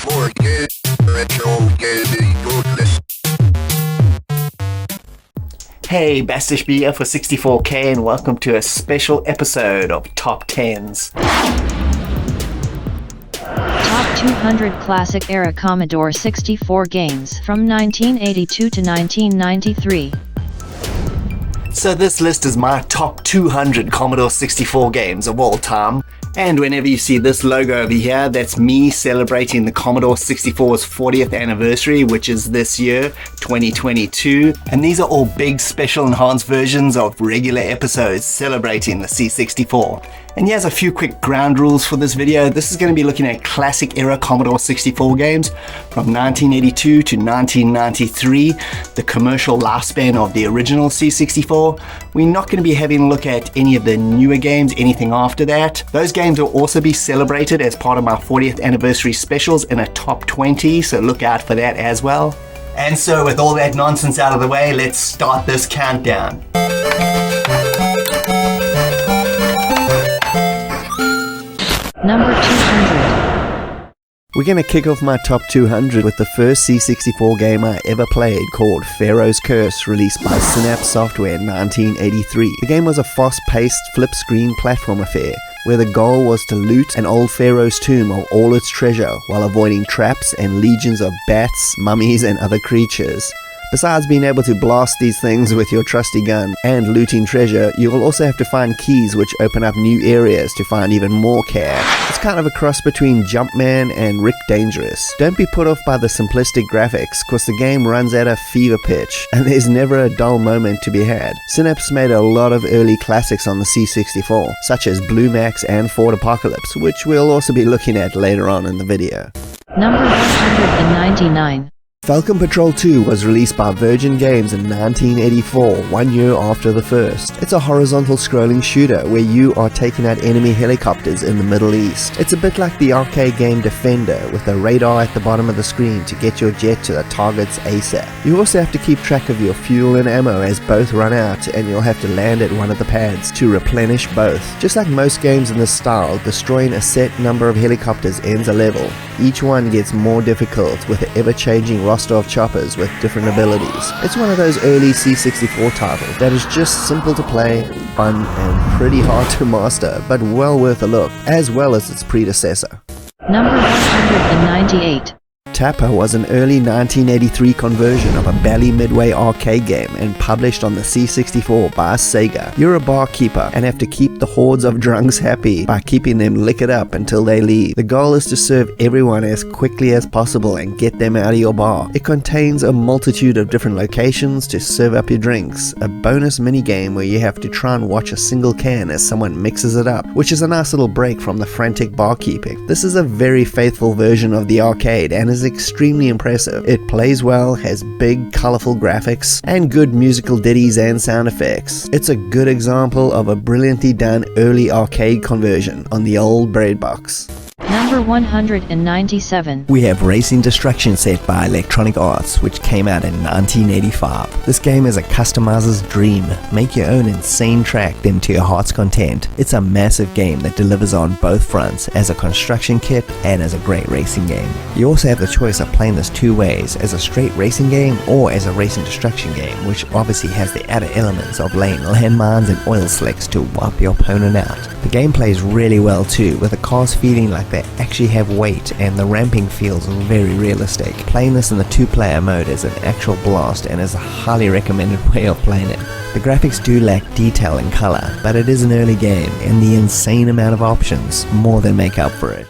Forget retro gaming goodness. Hey, Bastish B here for 64K and welcome to a special episode of Top 10s. Top 200 Classic Era Commodore 64 games from 1982 to 1993. So this list is my top 200 Commodore 64 games of all time. And whenever you see this logo over here, that's me celebrating the Commodore 64's 40th anniversary, which is this year, 2022. And these are all big special enhanced versions of regular episodes celebrating the C64. And here's a few quick ground rules for this video. This is going to be looking at classic era Commodore 64 games from 1982 to 1993, the commercial lifespan of the original C64. We're not going to be having a look at any of the newer games, anything after that. Those games will also be celebrated as part of my 40th anniversary specials in a top 20, so look out for that as well. And so with all that nonsense out of the way, let's start this countdown. Number 200. We're going to kick off my top 200 with the first C64 game I ever played, called Pharaohs Curse, released by Synapse Software in 1983. The game was a fast-paced flip-screen platform affair, where the goal was to loot an old pharaoh's tomb of all its treasure while avoiding traps and legions of bats, mummies and other creatures. Besides being able to blast these things with your trusty gun and looting treasure, you will also have to find keys which open up new areas to find even more cash. It's kind of a cross between Jumpman and Rick Dangerous. Don't be put off by the simplistic graphics, cause the game runs at a fever pitch and there's never a dull moment to be had. Synapse made a lot of early classics on the C64, such as Bluemax and Ford Apocalypse, which we'll also be looking at later on in the video. Number 199. Falcon Patrol 2 was released by Virgin Games in 1984, 1 year after the first. It's a horizontal scrolling shooter where you are taking out enemy helicopters in the Middle East. It's a bit like the arcade game Defender, with a radar at the bottom of the screen to get your jet to the targets ASAP. You also have to keep track of your fuel and ammo as both run out, and you'll have to land at one of the pads to replenish both. Just like most games in this style, destroying a set number of helicopters ends a level. Each one gets more difficult with the ever-changing roster of choppers with different abilities. It's one of those early C64 titles that is just simple to play, fun, and pretty hard to master, but well worth a look, as well as its predecessor. Number 198. Tappa was an early 1983 conversion of a Bally Midway arcade game and published on the C64 by Sega. You're a barkeeper and have to keep the hordes of drunks happy by keeping them liquored up until they leave. The goal is to serve everyone as quickly as possible and get them out of your bar. It contains a multitude of different locations to serve up your drinks, a bonus minigame where you have to try and watch a single can as someone mixes it up, which is a nice little break from the frantic barkeeping. This is a very faithful version of the arcade and is extremely impressive. It plays well, has big colorful graphics, and good musical ditties and sound effects. It's a good example of a brilliantly done early arcade conversion on the old bread box. Number 197. We have Racing Destruction Set by Electronic Arts, which came out in 1985. This game is a customizer's dream. Make your own insane track then to your heart's content. It's a massive game that delivers on both fronts, as a construction kit and as a great racing game. You also have the choice of playing this two ways, as a straight racing game or as a racing destruction game, which obviously has the added elements of laying landmines and oil slicks to wipe your opponent out. The game plays really well too, with the cars feeling like they actually have weight and the ramping feels very realistic. Playing this in the two-player mode is an actual blast and is a highly recommended way of playing it. The graphics do lack detail and color, but it is an early game and the insane amount of options more than make up for it.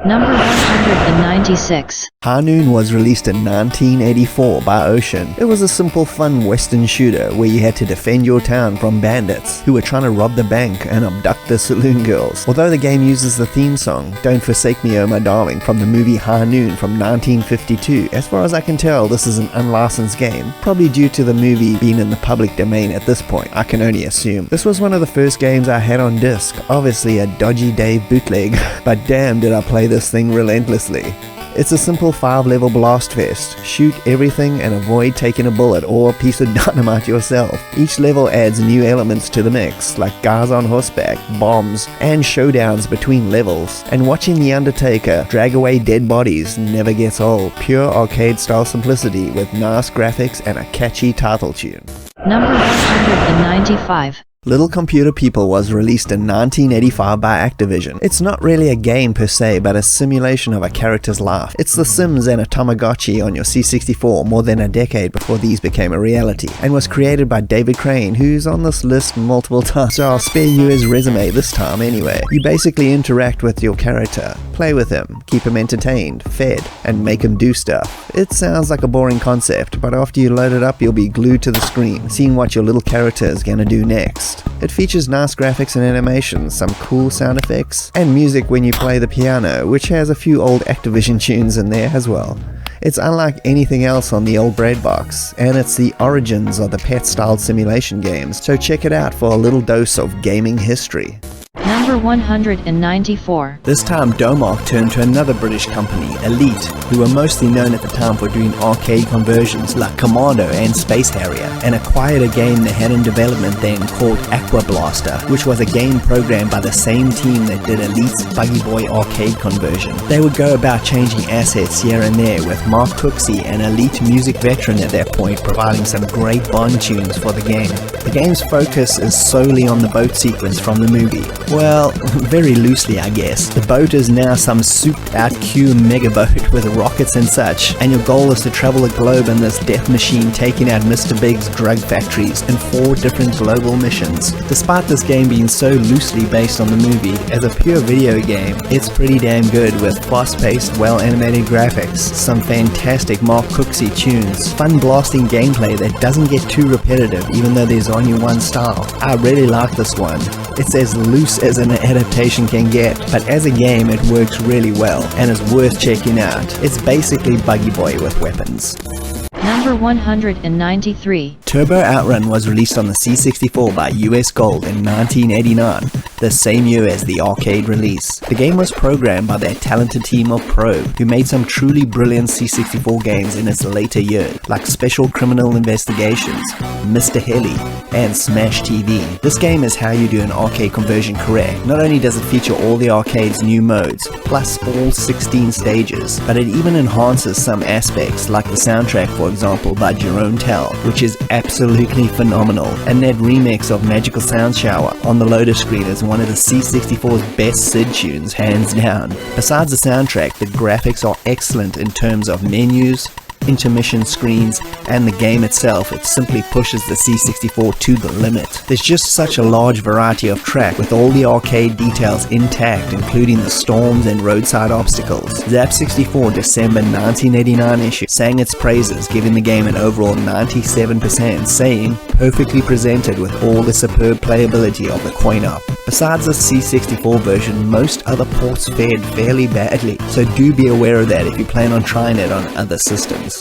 Number 196. High Noon was released in 1984 by Ocean. It was a simple fun western shooter where you had to defend your town from bandits who were trying to rob the bank and abduct the saloon girls. Although the game uses the theme song, Don't Forsake Me Oh My Darling, from the movie High Noon from 1952, as far as I can tell this is an unlicensed game, probably due to the movie being in the public domain at this point, I can only assume. This was one of the first games I had on disc, obviously a dodgy Dave bootleg, but damn did I play this thing relentlessly. It's a simple 5-level blast fest. Shoot everything and avoid taking a bullet or a piece of dynamite yourself. Each level adds new elements to the mix, like guys on horseback, bombs, and showdowns between levels. And watching The Undertaker drag away dead bodies never gets old. Pure arcade-style simplicity with nice graphics and a catchy title tune. Number 195. Little Computer People was released in 1985 by Activision. It's not really a game per se, but a simulation of a character's life. It's The Sims and a Tamagotchi on your C64 more than a decade before these became a reality, and was created by David Crane, who's on this list multiple times, so I'll spare you his resume this time anyway. You basically interact with your character, play with him, keep him entertained, fed, and make him do stuff. It sounds like a boring concept, but after you load it up you'll be glued to the screen, seeing what your little character is gonna do next. It features nice graphics and animations, some cool sound effects, and music when you play the piano, which has a few old Activision tunes in there as well. It's unlike anything else on the old bread box, and it's the origins of the pet-styled simulation games, so check it out for a little dose of gaming history. Number 194. This time Domark turned to another British company, Elite, who were mostly known at the time for doing arcade conversions like Commodore and Space Harrier, and acquired a game they had in development then called Aqua Blaster, which was a game programmed by the same team that did Elite's Buggy Boy arcade conversion. They would go about changing assets here and there, with Mark Cooksey, an Elite music veteran at that point, providing some great Bond tunes for the game. The game's focus is solely on the boat sequence from the movie. Well, very loosely I guess. The boat is now some souped out Q mega boat with rockets and such, and your goal is to travel the globe in this death machine, taking out Mr. Big's drug factories in 4 different global missions. Despite this game being so loosely based on the movie, as a pure video game, it's pretty damn good with fast-paced, well-animated graphics, some fantastic Mark Cooksey tunes, fun blasting gameplay that doesn't get too repetitive even though there's only one style. I really like this one. It's as loose as an adaptation can get, but as a game it works really well and is worth checking out. It's basically Buggy Boy with weapons. Number 193. Turbo Outrun was released on the C64 by US Gold in 1989, the same year as the arcade release. The game was programmed by their talented team of Probe, who made some truly brilliant C64 games in its later years, like Special Criminal Investigations, Mr. Heli, and Smash TV. This game is how you do an arcade conversion correct. Not only does it feature all the arcade's new modes, plus all 16 stages, but it even enhances some aspects, like the soundtrack, for example, by Jerome Tell, which is absolutely phenomenal, and that remix of Magical Sound Shower on the loader screen is one of the C64's best SID tunes, hands down. Besides the soundtrack, the graphics are excellent in terms of menus, intermission screens, and the game itself. It simply pushes the C64 to the limit. There's just such a large variety of track, with all the arcade details intact, including the storms and roadside obstacles. Zap 64 December 1989 issue sang its praises, giving the game an overall 97%, saying, "Perfectly presented with all the superb playability of the coin-op." Besides the C64 version, most other ports fared fairly badly, so do be aware of that if you plan on trying it on other systems.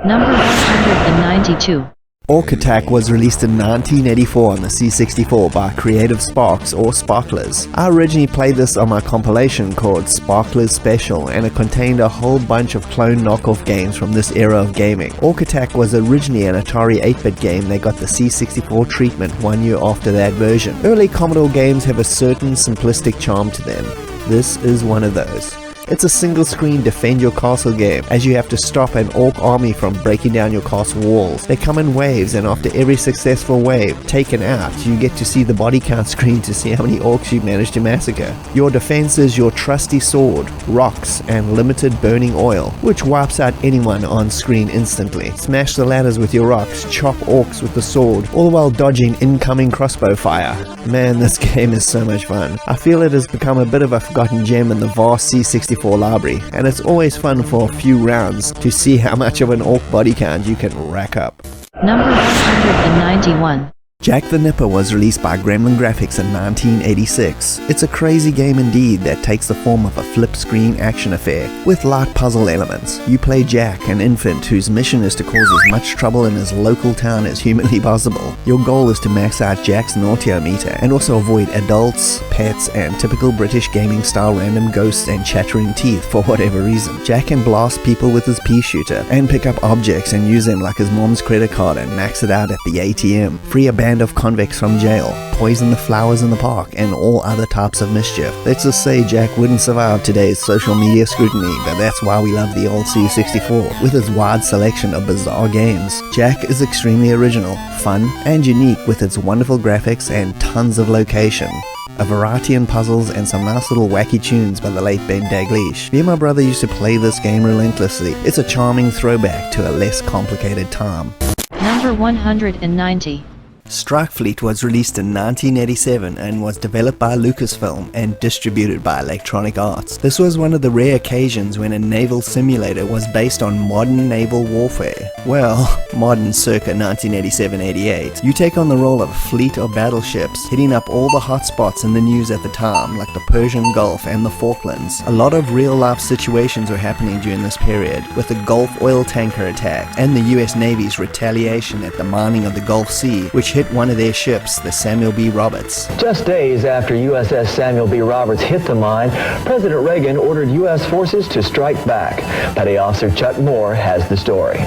Number 192. Orc Attack was released in 1984 on the C64 by Creative Sparks or Sparklers. I originally played this on my compilation called Sparklers Special, and it contained a whole bunch of clone knockoff games from this era of gaming. Orc Attack was originally an Atari 8-bit game that got the C64 treatment 1 year after that version. Early Commodore games have a certain simplistic charm to them. This is one of those. It's a single-screen defend your castle game, as you have to stop an orc army from breaking down your castle walls. They come in waves, and after every successful wave taken out, you get to see the body count screen to see how many orcs you managed to massacre. Your defense is your trusty sword, rocks, and limited burning oil, which wipes out anyone on screen instantly. Smash the ladders with your rocks, chop orcs with the sword, all while dodging incoming crossbow fire. Man, this game is so much fun. I feel it has become a bit of a forgotten gem in the vast C64 library, and it's always fun for a few rounds to see how much of an orc body count you can rack up. Number 191. Jack the Nipper was released by Gremlin Graphics in 1986. It's a crazy game indeed that takes the form of a flip-screen action affair with light puzzle elements. You play Jack, an infant whose mission is to cause as much trouble in his local town as humanly possible. Your goal is to max out Jack's nautiometer and also avoid adults, pets, and typical British gaming style random ghosts and chattering teeth for whatever reason. Jack can blast people with his pea shooter and pick up objects and use them like his mom's credit card and max it out at the ATM. Free a band of convicts from jail, poison the flowers in the park, and all other types of mischief. Let's just say Jack wouldn't survive today's social media scrutiny, but that's why we love the old C64 with its wide selection of bizarre games. Jack is extremely original, fun, and unique with its wonderful graphics and tons of location. A variety in puzzles and some nice little wacky tunes by the late Ben Daglish. Me and my brother used to play this game relentlessly. It's a charming throwback to a less complicated time. Number 190. Strike Fleet was released in 1987 and was developed by Lucasfilm and distributed by Electronic Arts. This was one of the rare occasions when a naval simulator was based on modern naval warfare. Well, modern circa 1987-88. You take on the role of a fleet of battleships, hitting up all the hotspots in the news at the time, like the Persian Gulf and the Falklands. A lot of real-life situations were happening during this period, with the Gulf oil tanker attack and the US Navy's retaliation at the mining of the Gulf Sea, which hit one of their ships, the Samuel B. Roberts. Just days after USS Samuel B. Roberts hit the mine, President Reagan ordered U.S. forces to strike back. Petty Officer Chuck Moore has the story.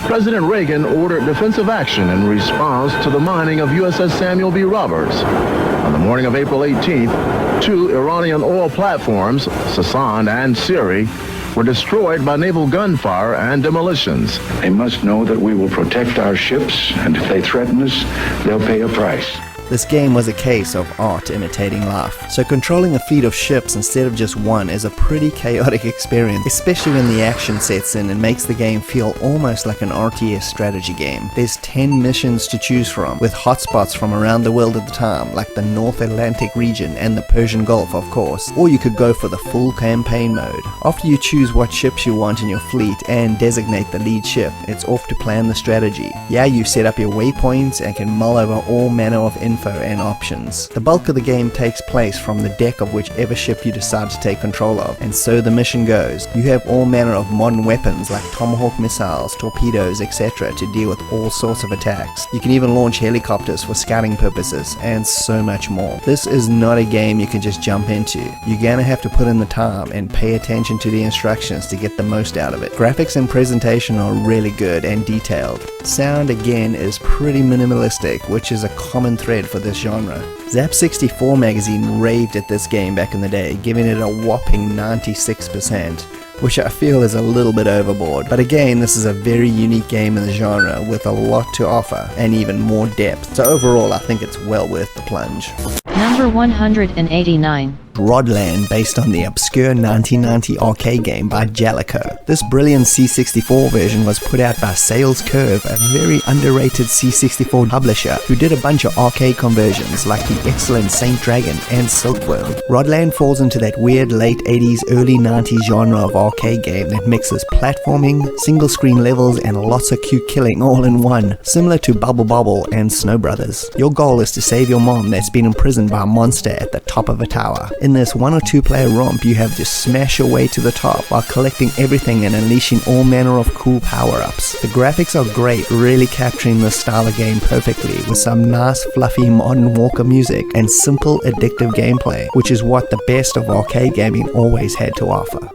President Reagan ordered defensive action in response to the mining of USS Samuel B. Roberts. On the morning of April 18th, two Iranian oil platforms, Sasan and Siri, were destroyed by naval gunfire and demolitions. They must know that we will protect our ships, and if they threaten us, they'll pay a price. This game was a case of art imitating life, so controlling a fleet of ships instead of just one is a pretty chaotic experience, especially when the action sets in and makes the game feel almost like an RTS strategy game. There's 10 missions to choose from, with hotspots from around the world at the time, like the North Atlantic region and the Persian Gulf of course, or you could go for the full campaign mode. After you choose what ships you want in your fleet and designate the lead ship, it's off to plan the strategy. Yeah, you set up your waypoints and can mull over all manner of info and options. The bulk of the game takes place from the deck of whichever ship you decide to take control of, and so the mission goes. You have all manner of modern weapons like Tomahawk missiles, torpedoes, etc. to deal with all sorts of attacks. You can even launch helicopters for scouting purposes, and so much more. This is not a game you can just jump into. You're gonna have to put in the time and pay attention to the instructions to get the most out of it. Graphics and presentation are really good and detailed. Sound again is pretty minimalistic, which is a common thread for this genre. Zap 64 magazine raved at this game back in the day, giving it a whopping 96%, which I feel is a little bit overboard. But again, this is a very unique game in the genre with a lot to offer and even more depth. So overall, I think it's well worth the plunge. Number 189. Rodland, based on the obscure 1990 arcade game by Jalico. This brilliant C64 version was put out by Sales Curve, a very underrated C64 publisher who did a bunch of arcade conversions like the excellent Saint Dragon and Silkworm. Rodland falls into that weird late 80s, early 90s genre of arcade game that mixes platforming, single screen levels, and lots of cute killing all in one, similar to Bubble Bobble and Snow Brothers. Your goal is to save your mom that's been imprisoned by a monster at the top of a tower. In this 1 or 2 player romp, you have to smash your way to the top while collecting everything and unleashing all manner of cool power-ups. The graphics are great, really capturing this style of game perfectly, with some nice fluffy modern walker music and simple addictive gameplay, which is what the best of arcade gaming always had to offer.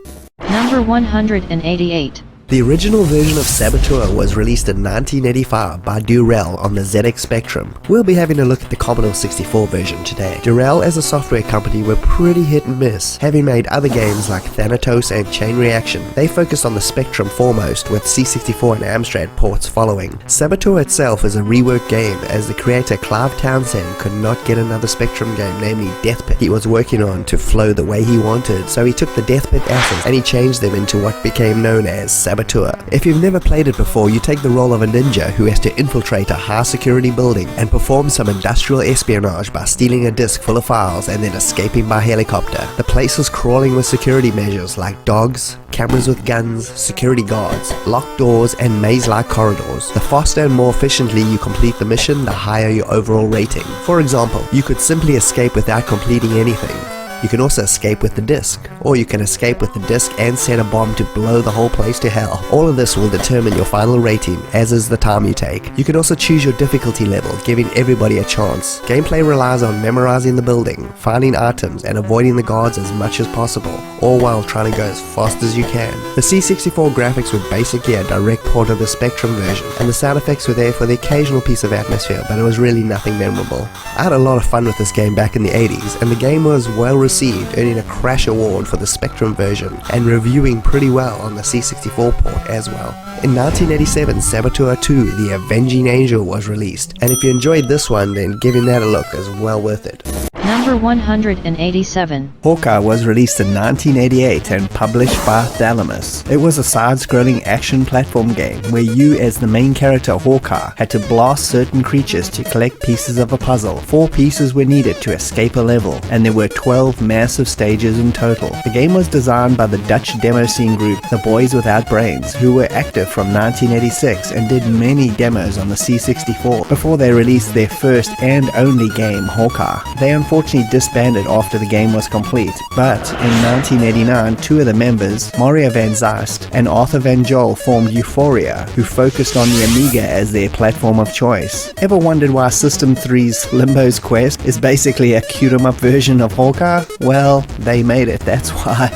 Number 188. The original version of Saboteur was released in 1985 by Durell on the ZX Spectrum. We'll be having a look at the Commodore 64 version today. Durell as a software company were pretty hit and miss, having made other games like Thanatos and Chain Reaction. They focused on the Spectrum foremost, with C64 and Amstrad ports following. Saboteur itself is a reworked game, as the creator Clive Townsend could not get another Spectrum game, namely Death Pit, he was working on to flow the way he wanted, so he took the Death Pit assets and he changed them into what became known as Saboteur. Saboteur. If you've never played it before, you take the role of a ninja who has to infiltrate a high security building and perform some industrial espionage by stealing a disc full of files and then escaping by helicopter. The place is crawling with security measures like dogs, cameras with guns, security guards, locked doors, and maze-like corridors. The faster and more efficiently you complete the mission, the higher your overall rating. For example, you could simply escape without completing anything. You can also escape with the disc, or you can escape with the disc and set a bomb to blow the whole place to hell. All of this will determine your final rating, as is the time you take. You can also choose your difficulty level, giving everybody a chance. Gameplay relies on memorizing the building, finding items, and avoiding the guards as much as possible, all while trying to go as fast as you can. The C64 graphics were basically a direct port of the Spectrum version, and the sound effects were there for the occasional piece of atmosphere, but it was really nothing memorable. I had a lot of fun with this game back in the 80s, and the game was well received, earning a Crash Award for the Spectrum version and reviewing pretty well on the C64 port as well. In 1987, Saboteur 2, The Avenging Angel was released, and if you enjoyed this one, then giving that a look is well worth it. Number 187. Hawkeye was released in 1988 and published by Thalamus. It was a side-scrolling action platform game where you, as the main character Hawkeye, had to blast certain creatures to collect pieces of a puzzle. 4 pieces were needed to escape a level, and there were 12 massive stages in total. The game was designed by the Dutch demo scene group The Boys Without Brains, who were active from 1986 and did many demos on the C64 before they released their first and only game, Hawkeye. They unfortunately disbanded after the game was complete, but in 1989 2 of the members, Mario Van Zeist and Arthur Van Joel, formed Euphoria, who focused on the Amiga as their platform of choice. Ever wondered why System 3's Limbo's Quest is basically a cute-em-up version of Hawkeye? Well, they made it, that's why.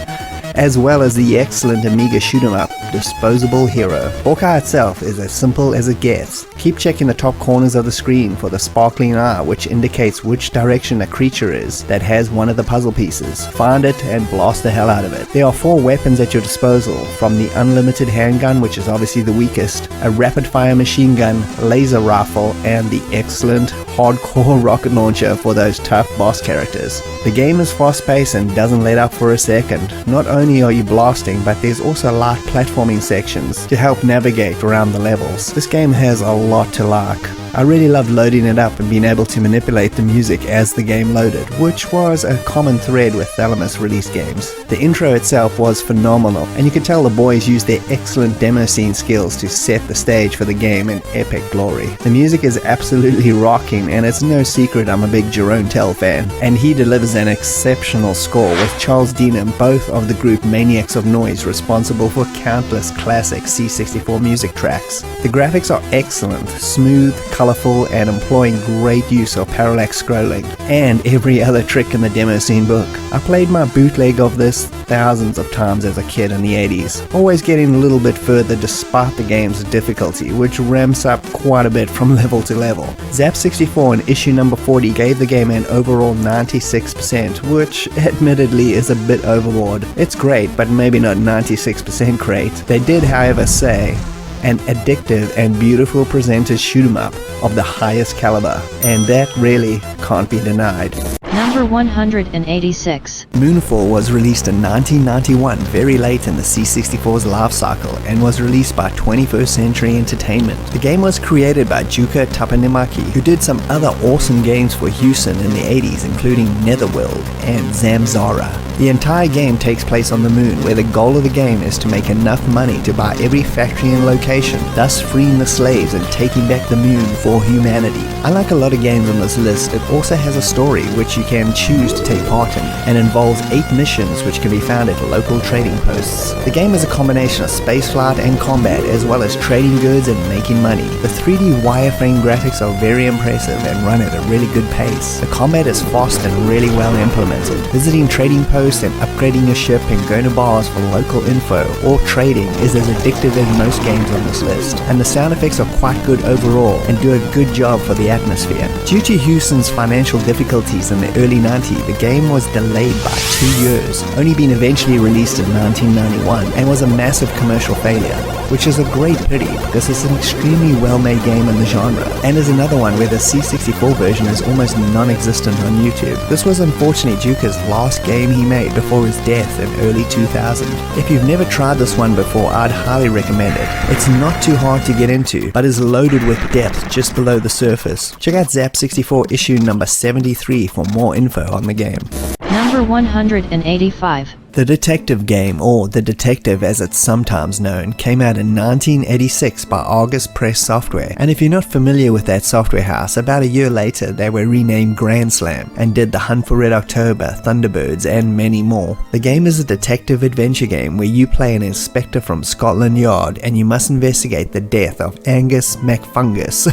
As well as the excellent Amiga shoot-em-up, Disposable Hero. Hawkeye itself is as simple as it gets. Keep checking the top corners of the screen for the sparkling eye, which indicates which direction a creature is that has one of the puzzle pieces. Find it and blast the hell out of it. There are 4 weapons at your disposal, from the unlimited handgun, which is obviously the weakest, a rapid-fire machine gun, laser rifle, and the excellent hardcore rocket launcher for those tough boss characters. The game is fast-paced and doesn't let up for a second. Not only are you blasting, but there's also light platforming sections to help navigate around the levels. This game has a lot to like. I really loved loading it up and being able to manipulate the music as the game loaded, which was a common thread with Thalamus released games. The intro itself was phenomenal, and you could tell the boys used their excellent demo scene skills to set the stage for the game in epic glory. The music is absolutely rocking, and it's no secret I'm a big Jerome Tell fan, and he delivers an exceptional score with Charles Denham, both of the group Maniacs of Noise, responsible for countless classic C64 music tracks. The graphics are excellent, smooth, colorful, and employing great use of parallax scrolling and every other trick in the demo scene book. I played my bootleg of this thousands of times as a kid in the 80s, always getting a little bit further despite the game's difficulty, which ramps up quite a bit from level to level. Zap64 in issue number 40 gave the game an overall 96%, which admittedly is a bit overboard. It's great, but maybe not 96% great. They did, however, say an addictive and beautiful presented shoot-em-up of the highest caliber, and that really can't be denied. Number 186. Moonfall was released in 1991, very late in the C64's life cycle, and was released by 21st Century Entertainment. The game was created by Juka Tapanimaki, who did some other awesome games for Houston in the 80s, including Netherworld and Zamzara. The entire game takes place on the moon, where the goal of the game is to make enough money to buy every factory and location, thus freeing the slaves and taking back the moon for humanity. Unlike a lot of games on this list, it also has a story which you can choose to take part in, and involves 8 missions which can be found at local trading posts. The game is a combination of spaceflight and combat, as well as trading goods and making money. The 3D wireframe graphics are very impressive and run at a really good pace. The combat is fast and really well implemented. Visiting trading posts and upgrading your ship and going to bars for local info or trading is as addictive as most games on this list, and the sound effects are quite good overall and do a good job for the atmosphere. Due to Houston's financial difficulties in the early 90s, the game was delayed by 2 years, only being eventually released in 1991, and was a massive commercial failure. which is a great pity because it's an extremely well-made game in the genre, and is another one where the C64 version is almost non-existent on YouTube. This was unfortunately Duke's last game he made before his death in early 2000. If you've never tried this one before, I'd highly recommend it. It's not too hard to get into, but is loaded with depth just below the surface. Check out Zap64 issue number 73 for more info on the game. Number 185. The Detective game, or The Detective as it's sometimes known, came out in 1986 by Argus Press Software, and if you're not familiar with that software house, about a year later they were renamed Grand Slam and did The Hunt for Red October, Thunderbirds, and many more. The game is a detective adventure game where you play an inspector from Scotland Yard and you must investigate the death of Angus MacFungus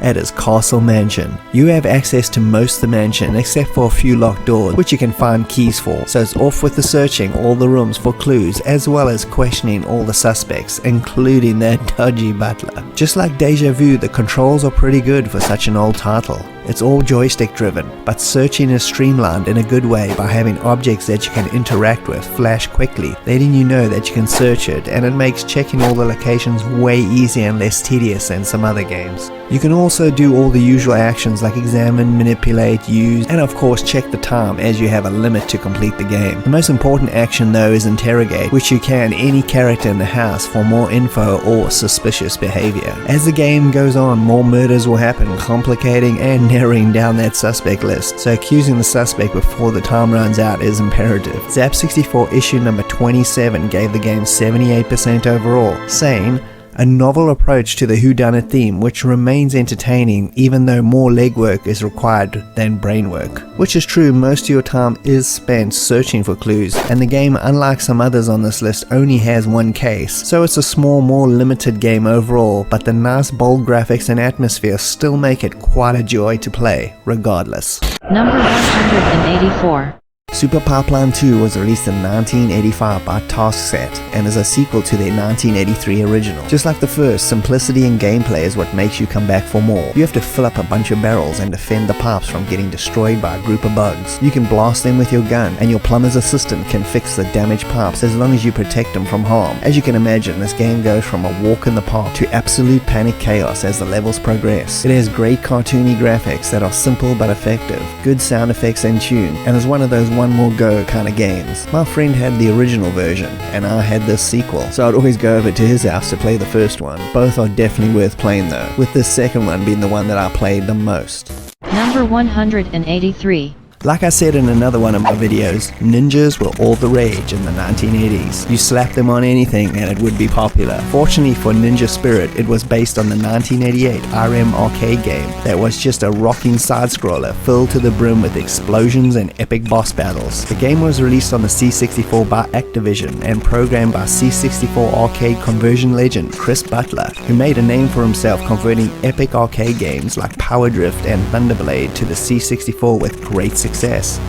at his castle mansion. You have access to most of the mansion except for a few locked doors which you can find keys for, so it's off with the searching all the rooms for clues as well as questioning all the suspects, including that dodgy butler. Just like Deja Vu, the controls are pretty good for such an old title. It's all joystick driven, but searching is streamlined in a good way by having objects that you can interact with flash quickly, letting you know that you can search it, and it makes checking all the locations way easier and less tedious than some other games. You can also do all the usual actions like examine, manipulate, use, and of course check the time as you have a limit to complete the game. The most important action though is interrogate, which you can any character in the house for more info or suspicious behavior. As the game goes on, more murders will happen, complicating and narrowing down that suspect list, so accusing the suspect before the time runs out is imperative. Zap64 issue number 27 gave the game 78% overall, saying, a novel approach to the whodunit theme which remains entertaining even though more legwork is required than brainwork. Which is true, most of your time is spent searching for clues, and the game, unlike some others on this list, only has one case, so it's a small, more limited game overall, but the nice bold graphics and atmosphere still make it quite a joy to play, regardless. Number 184. Super Pipeline 2 was released in 1985 by Taskset and is a sequel to their 1983 original. Just like the first, simplicity in gameplay is what makes you come back for more. You have to fill up a bunch of barrels and defend the pipes from getting destroyed by a group of bugs. You can blast them with your gun, and your plumber's assistant can fix the damaged pipes as long as you protect them from harm. As you can imagine, this game goes from a walk in the park to absolute panic chaos as the levels progress. It has great cartoony graphics that are simple but effective, good sound effects and tune, and is one of those one more go kind of games. My friend had the original version and I had this sequel, so I'd always go over to his house to play the first one. Both are definitely worth playing though, with this second one being the one that I played the most. Number 183. Like I said in another one of my videos, ninjas were all the rage in the 1980s. You slap them on anything and it would be popular. Fortunately for Ninja Spirit, it was based on the 1988 RM arcade game that was just a rocking side-scroller filled to the brim with explosions and epic boss battles. The game was released on the C64 by Activision and programmed by C64 arcade conversion legend Chris Butler, who made a name for himself converting epic arcade games like Power Drift and Thunderblade to the C64 with great success.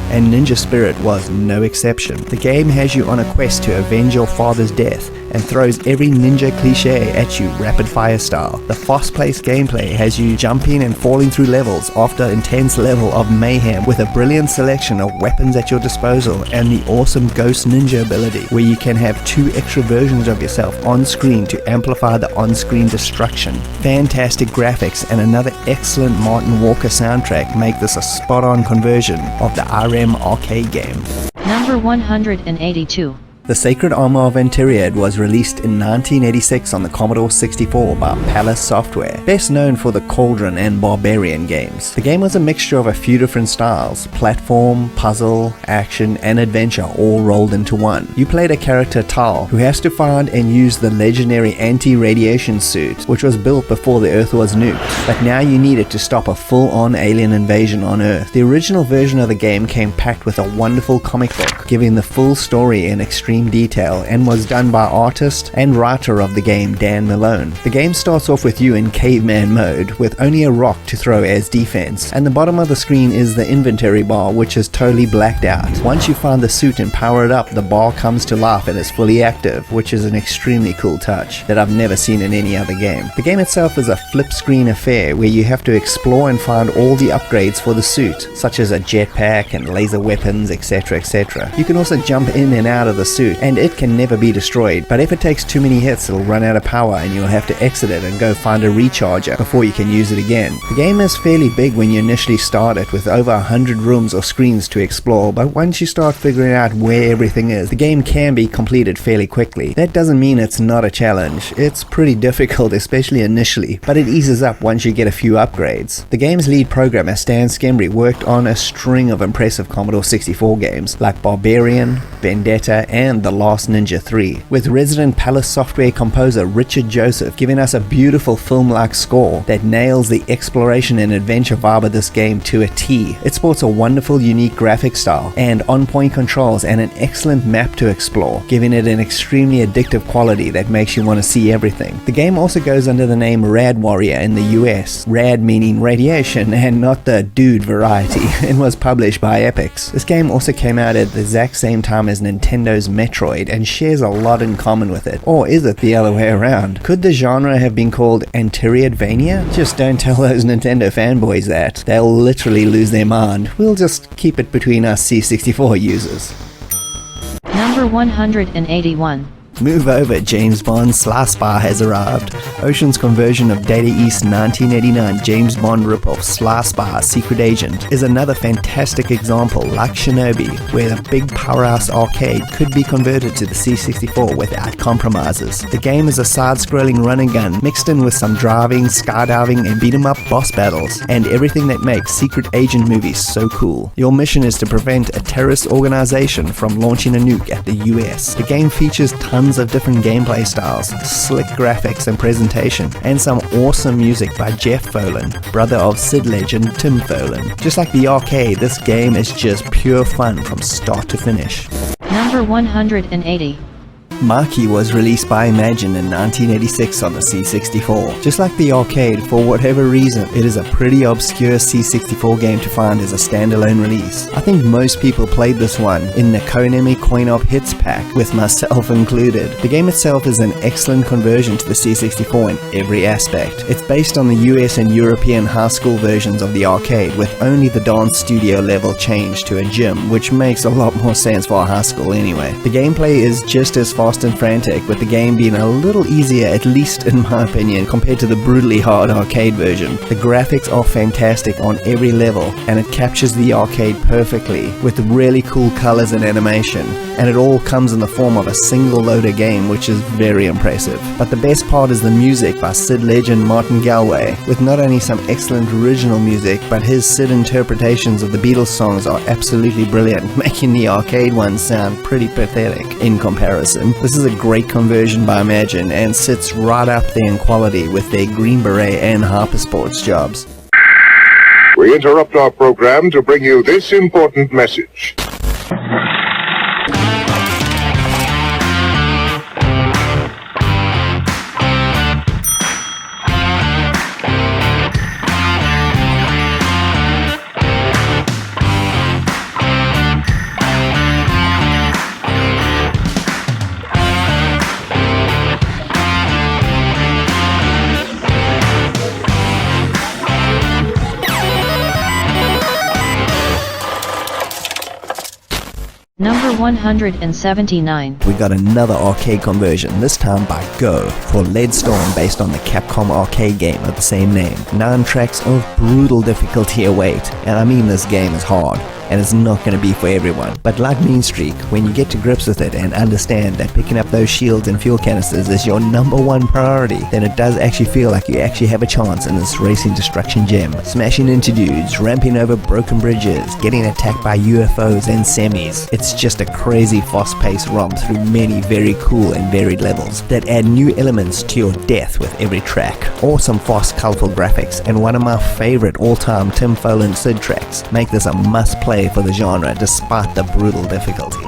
And Ninja Spirit was no exception. The game has you on a quest to avenge your father's death and throws every ninja cliche at you rapid fire style. The fast-paced gameplay has you jumping and falling through levels after intense level of mayhem with a brilliant selection of weapons at your disposal and the awesome Ghost Ninja ability where you can have 2 extra versions of yourself on screen to amplify the on-screen destruction. Fantastic graphics and another excellent Martin Walker soundtrack make this a spot-on conversion of the RM arcade game. Number 182. The Sacred Armor of Anteriad was released in 1986 on the Commodore 64 by Palace Software, best known for the Cauldron and Barbarian games. The game was a mixture of a few different styles, platform, puzzle, action, and adventure all rolled into one. You played a character Tal, who has to find and use the legendary anti-radiation suit, which was built before the Earth was nuked, but now you need it to stop a full-on alien invasion on Earth. The original version of the game came packed with a wonderful comic book, giving the full story in extreme detail, and was done by artist and writer of the game Dan Malone. The game starts off with you in caveman mode with only a rock to throw as defense, and the bottom of the screen is the inventory bar, which is totally blacked out. Once you find the suit and power it up, the bar comes to life and is fully active, which is an extremely cool touch that I've never seen in any other game. The game itself is a flip screen affair where you have to explore and find all the upgrades for the suit, such as a jetpack and laser weapons, etc. etc. You can also jump in and out of the suit suit, and it can never be destroyed, but if it takes too many hits it'll run out of power and you'll have to exit it and go find a recharger before you can use it again. The game is fairly big when you initially start it, with over 100 rooms or screens to explore, but once you start figuring out where everything is, the game can be completed fairly quickly. That doesn't mean it's not a challenge. It's pretty difficult, especially initially, but it eases up once you get a few upgrades. The game's lead programmer Stan Skembry worked on a string of impressive Commodore 64 games like Barbarian, Vendetta, and The Last Ninja 3, with resident Palace Software composer Richard Joseph giving us a beautiful film-like score that nails the exploration and adventure vibe of this game to a T. It sports a wonderful, unique graphic style and on-point controls and an excellent map to explore, giving it an extremely addictive quality that makes you want to see everything. The game also goes under the name Rad Warrior in the US, rad meaning radiation and not the dude variety, and was published by Epix. This game also came out at the exact same time as Nintendo's Metroid and shares a lot in common with it. Or is it the other way around? Could the genre have been called Anteriorvania? Just don't tell those Nintendo fanboys that. They'll literally lose their mind. We'll just keep it between us C64 users. Number 181. Move over, James Bond Sly has arrived. Ocean's conversion of Data East 1989 James Bond ripoff Sly Secret Agent is another fantastic example, like Shinobi, where the big powerhouse arcade could be converted to the C64 without compromises. The game is a side-scrolling run and gun mixed in with some driving, skydiving, and beat-em-up boss battles, and everything that makes Secret Agent movies so cool. Your mission is to prevent a terrorist organization from launching a nuke at the US. The game features tons of different gameplay styles, slick graphics and presentation, and some awesome music by Jeff Folan, brother of Sid legend Tim Folan. Just like the arcade, this game is just pure fun from start to finish. Number 180. Maki was released by Imagine in 1986 on the C64. Just like the arcade, for whatever reason, it is a pretty obscure C64 game to find as a standalone release. I think most people played this one in the Konami Coin-Op Hits pack, with myself included. The game itself is an excellent conversion to the C64 in every aspect. It's based on the US and European high school versions of the arcade, with only the dance studio level changed to a gym, which makes a lot more sense for a high school anyway. The gameplay is just as fast and frantic, with the game being a little easier, at least in my opinion, compared to the brutally hard arcade version. The graphics are fantastic on every level, and it captures the arcade perfectly, with really cool colors and animation, and it all comes in the form of a single loader game, which is very impressive. But the best part is the music by Sid legend Martin Galway, with not only some excellent original music, but his Sid interpretations of the Beatles songs are absolutely brilliant, making the arcade ones sound pretty pathetic in comparison. This is a great conversion by Imagine and sits right up there in quality with their Green Beret and Harper Sports jobs. We interrupt our program to bring you this important message. Number 179. We got another arcade conversion, this time by Go, for Leadstorm, based on the Capcom arcade game of the same name. 9 tracks of brutal difficulty await, and I mean this game is hard, and it's not going to be for everyone. But like Mean Streak, when you get to grips with it and understand that picking up those shields and fuel canisters is your #1 priority, then it does actually feel like you actually have a chance in this racing destruction gem. Smashing into dudes, ramping over broken bridges, getting attacked by UFOs and semis. It's just a crazy fast-paced romp through many very cool and varied levels that add new elements to your death with every track. Awesome fast, colorful graphics, and one of my favorite all-time Tim Folan Sid tracks make this a must-play for the genre despite the brutal difficulty.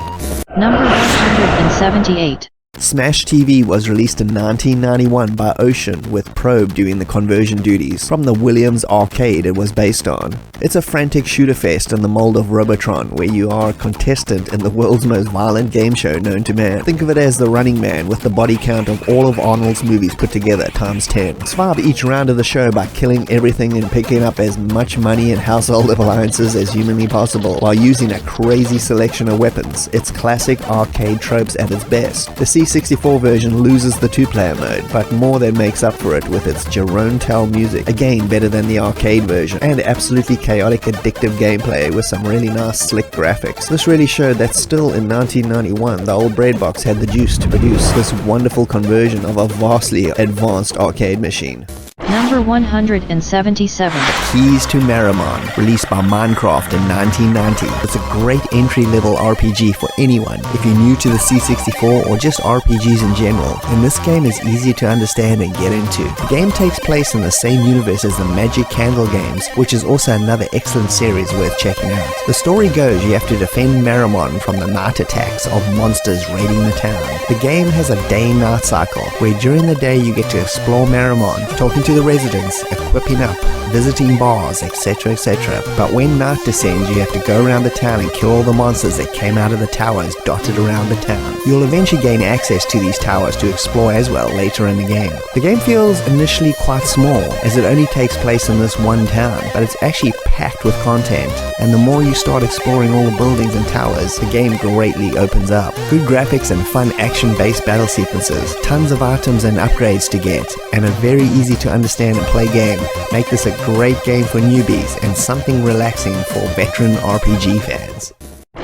Number 178. Smash TV was released in 1991 by Ocean, with Probe doing the conversion duties from the Williams arcade it was based on. It's a frantic shooter fest in the mold of Robotron, where you are a contestant in the world's most violent game show known to man. Think of it as the Running Man with the body count of all of Arnold's movies put together times 10. Survive each round of the show by killing everything and picking up as much money and household appliances as humanly possible while using a crazy selection of weapons. It's classic arcade tropes at its best. The C64 version loses the two-player mode, but more than makes up for it with its Jerome Tell music, again better than the arcade version, and absolutely chaotic addictive gameplay with some really nice slick graphics. This really showed that still in 1991 the old breadbox had the juice to produce this wonderful conversion of a vastly advanced arcade machine. Number 177. Keys to Maramon, released by Minecraft in 1990. It's a great entry-level RPG for anyone if you're new to the C64 or just RPGs in general, and this game is easy to understand and get into. The game takes place in the same universe as the Magic Candle games, which is also another excellent series worth checking out. The story goes you have to defend Maramon from the night attacks of monsters raiding the town. The game has a day-night cycle, where during the day you get to explore Maramon, talking to the residents, equipping up, visiting bars, etc, etc. But when night descends, you have to go around the town and kill all the monsters that came out of the towers dotted around the town. You'll eventually gain access to these towers to explore as well later in the game. The game feels initially quite small, as it only takes place in this one town, but it's actually packed with content, and the more you start exploring all the buildings and towers, the game greatly opens up. Good graphics and fun action-based battle sequences, tons of items and upgrades to get, and a very easy to understand and play game make this a great game for newbies and something relaxing for veteran RPG fans.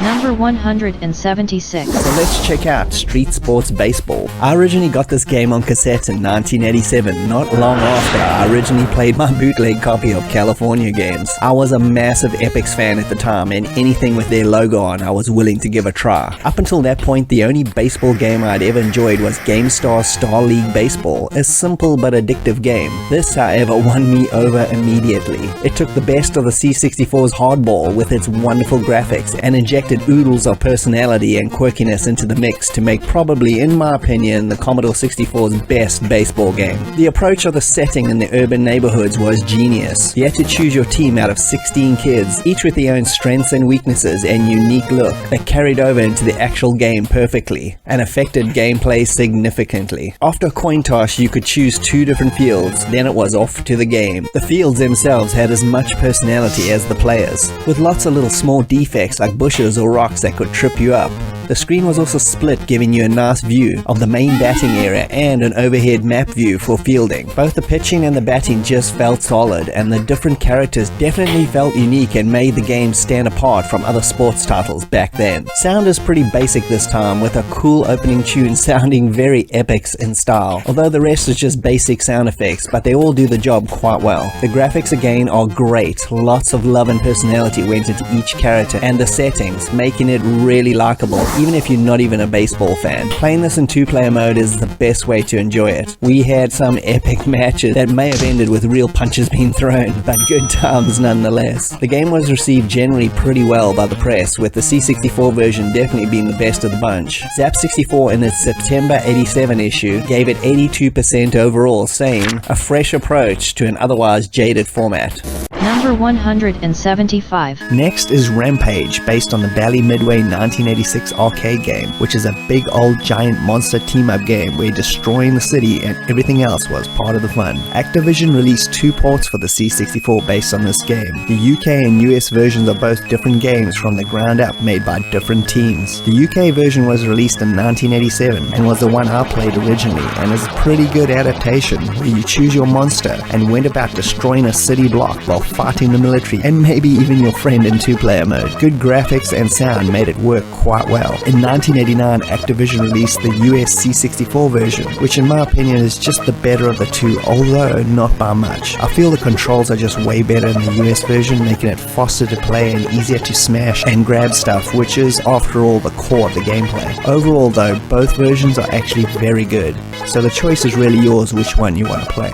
Number 176. So let's check out Street Sports Baseball. I originally got this game on cassette in 1987, not long after I originally played my bootleg copy of California Games. I was a massive Epix fan at the time, and anything with their logo on I was willing to give a try. Up until that point, the only baseball game I'd ever enjoyed was GameStar's Star League Baseball, a simple but addictive game. This, however, won me over immediately. It took the best of the C64's hardball with its wonderful graphics and injected oodles of personality and quirkiness into the mix to make probably, in my opinion, the Commodore 64's best baseball game. The approach of the setting in the urban neighborhoods was genius. You had to choose your team out of 16 kids, each with their own strengths and weaknesses and unique look that carried over into the actual game perfectly and affected gameplay significantly. After a coin toss, you could choose 2 different fields, then it was off to the game. The fields themselves had as much personality as the players, with lots of little small defects like bushes or rocks that could trip you up. The screen was also split, giving you a nice view of the main batting area and an overhead map view for fielding. Both the pitching and the batting just felt solid, and the different characters definitely felt unique and made the game stand apart from other sports titles back then. Sound is pretty basic this time, with a cool opening tune sounding very Epix in style, although the rest is just basic sound effects, but they all do the job quite well. The graphics again are great, lots of love and personality went into each character and the settings, making it really likable, even if you're not even a baseball fan. Playing this in 2-player mode is the best way to enjoy it. We had some epic matches that may have ended with real punches being thrown, but good times nonetheless. The game was received generally pretty well by the press, with the C64 version definitely being the best of the bunch. Zap64 in its September 87 issue gave it 82% overall, saying, "A fresh approach to an otherwise jaded format." Number 175. Next is Rampage, based on the Bally Midway 1986 arcade game, which is a big old giant monster team-up game where destroying the city and everything else was part of the fun. Activision released 2 ports for the C64 based on this game. The UK and US versions are both different games from the ground up, made by different teams. The UK version was released in 1987 and was the one I played originally, and is a pretty good adaptation where you choose your monster and went about destroying a city block while fighting the military and maybe even your friend in 2-player mode. Good graphics and sound made it work quite well. In 1989, Activision released the US C64 version, which in my opinion is just the better of the two, although not by much. I feel the controls are just way better in the US version, making it faster to play and easier to smash and grab stuff, which is after all the core of the gameplay. Overall though, both versions are actually very good, so the choice is really yours which one you want to play.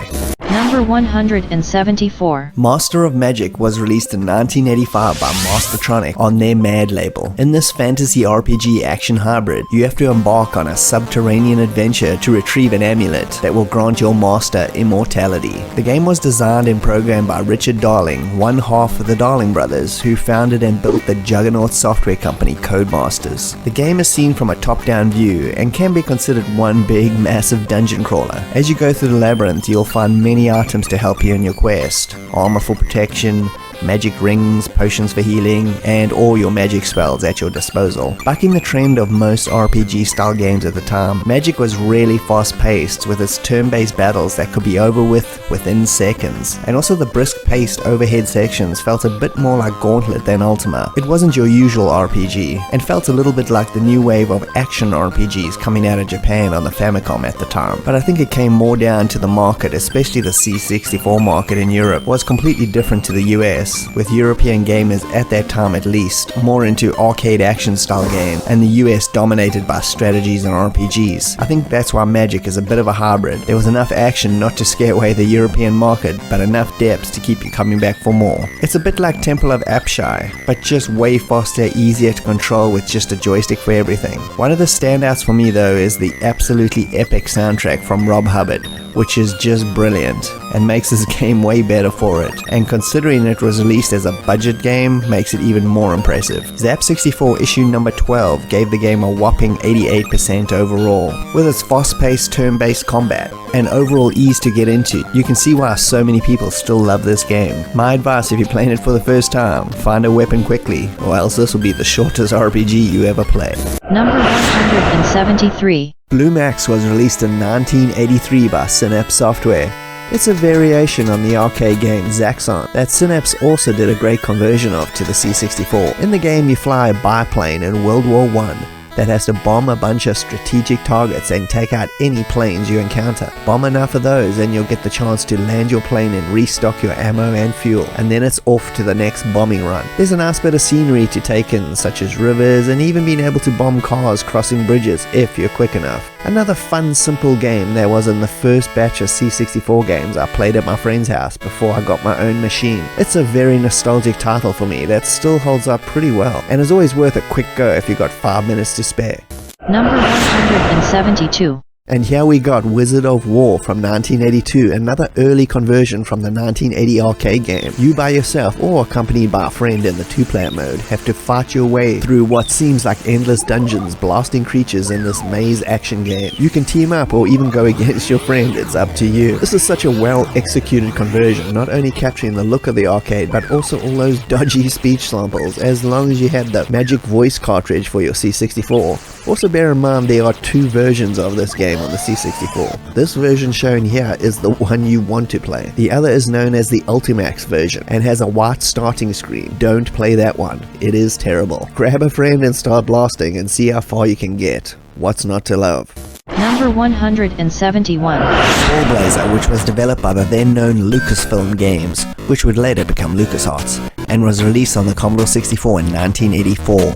Number Number 174. Master of Magic was released in 1985 by Mastertronic on their Mad label. In this fantasy RPG action hybrid, you have to embark on a subterranean adventure to retrieve an amulet that will grant your master immortality. The game was designed and programmed by Richard Darling, one half of the Darling brothers, who founded and built the juggernaut software company Codemasters. The game is seen from a top-down view and can be considered one big massive dungeon crawler. As you go through the labyrinth, you'll find many items to help you in your quest. Armor for protection, magic rings, potions for healing, and all your magic spells at your disposal. Bucking the trend of most RPG style games at the time, Magic was really fast paced with its turn-based battles that could be over within seconds, and also the brisk paced overhead sections felt a bit more like Gauntlet than Ultima. It wasn't your usual RPG, and felt a little bit like the new wave of action RPGs coming out of Japan on the Famicom at the time, but I think it came more down to the market, especially the C64 market in Europe was completely different to the US, with European gamers at that time at least more into arcade action style games, and the US dominated by strategies and RPGs. I think that's why Magic is a bit of a hybrid. There was enough action not to scare away the European market, but enough depth to keep you coming back for more. It's a bit like Temple of Apshai, but just way faster, easier to control with just a joystick for everything. One of the standouts for me though is the absolutely epic soundtrack from Rob Hubbard, which is just brilliant and makes this game way better for it, and considering it was released as a budget game makes it even more impressive. Zap64 issue number 12 gave the game a whopping 88% overall. With its fast-paced turn-based combat and overall ease to get into, you can see why so many people still love this game. My advice if you're playing it for the first time, find a weapon quickly, or else this will be the shortest RPG you ever play. Number 173. Bluemax was released in 1983 by Synapse Software. It's a variation on the arcade game Zaxxon that Synapse also did a great conversion of to the C64. In the game you fly a biplane in World War I that has to bomb a bunch of strategic targets and take out any planes you encounter. Bomb enough of those and you'll get the chance to land your plane and restock your ammo and fuel, and then it's off to the next bombing run. There's a nice bit of scenery to take in, such as rivers and even being able to bomb cars crossing bridges if you're quick enough. Another fun, simple game that was in the first batch of C64 games I played at my friend's house before I got my own machine. It's a very nostalgic title for me that still holds up pretty well, and is always worth a quick go if you got 5 minutes to spare. Number 172. And here we got Wizard of War from 1982, another early conversion from the 1980 arcade game. You by yourself or accompanied by a friend in the two-player mode have to fight your way through what seems like endless dungeons, blasting creatures in this maze action game. You can team up or even go against your friend, it's up to you. This is such a well-executed conversion, not only capturing the look of the arcade, but also all those dodgy speech samples, as long as you had the Magic Voice cartridge for your C64. Also bear in mind there are two versions of this game on the C64. This version shown here is the one you want to play. The other is known as the Ultimax version and has a white starting screen. Don't play that one. It is terrible. Grab a friend and start blasting and see how far you can get. What's not to love? Number 171. Ballblazer, which was developed by the then known Lucasfilm Games, which would later become LucasArts, and was released on the Commodore 64 in 1984.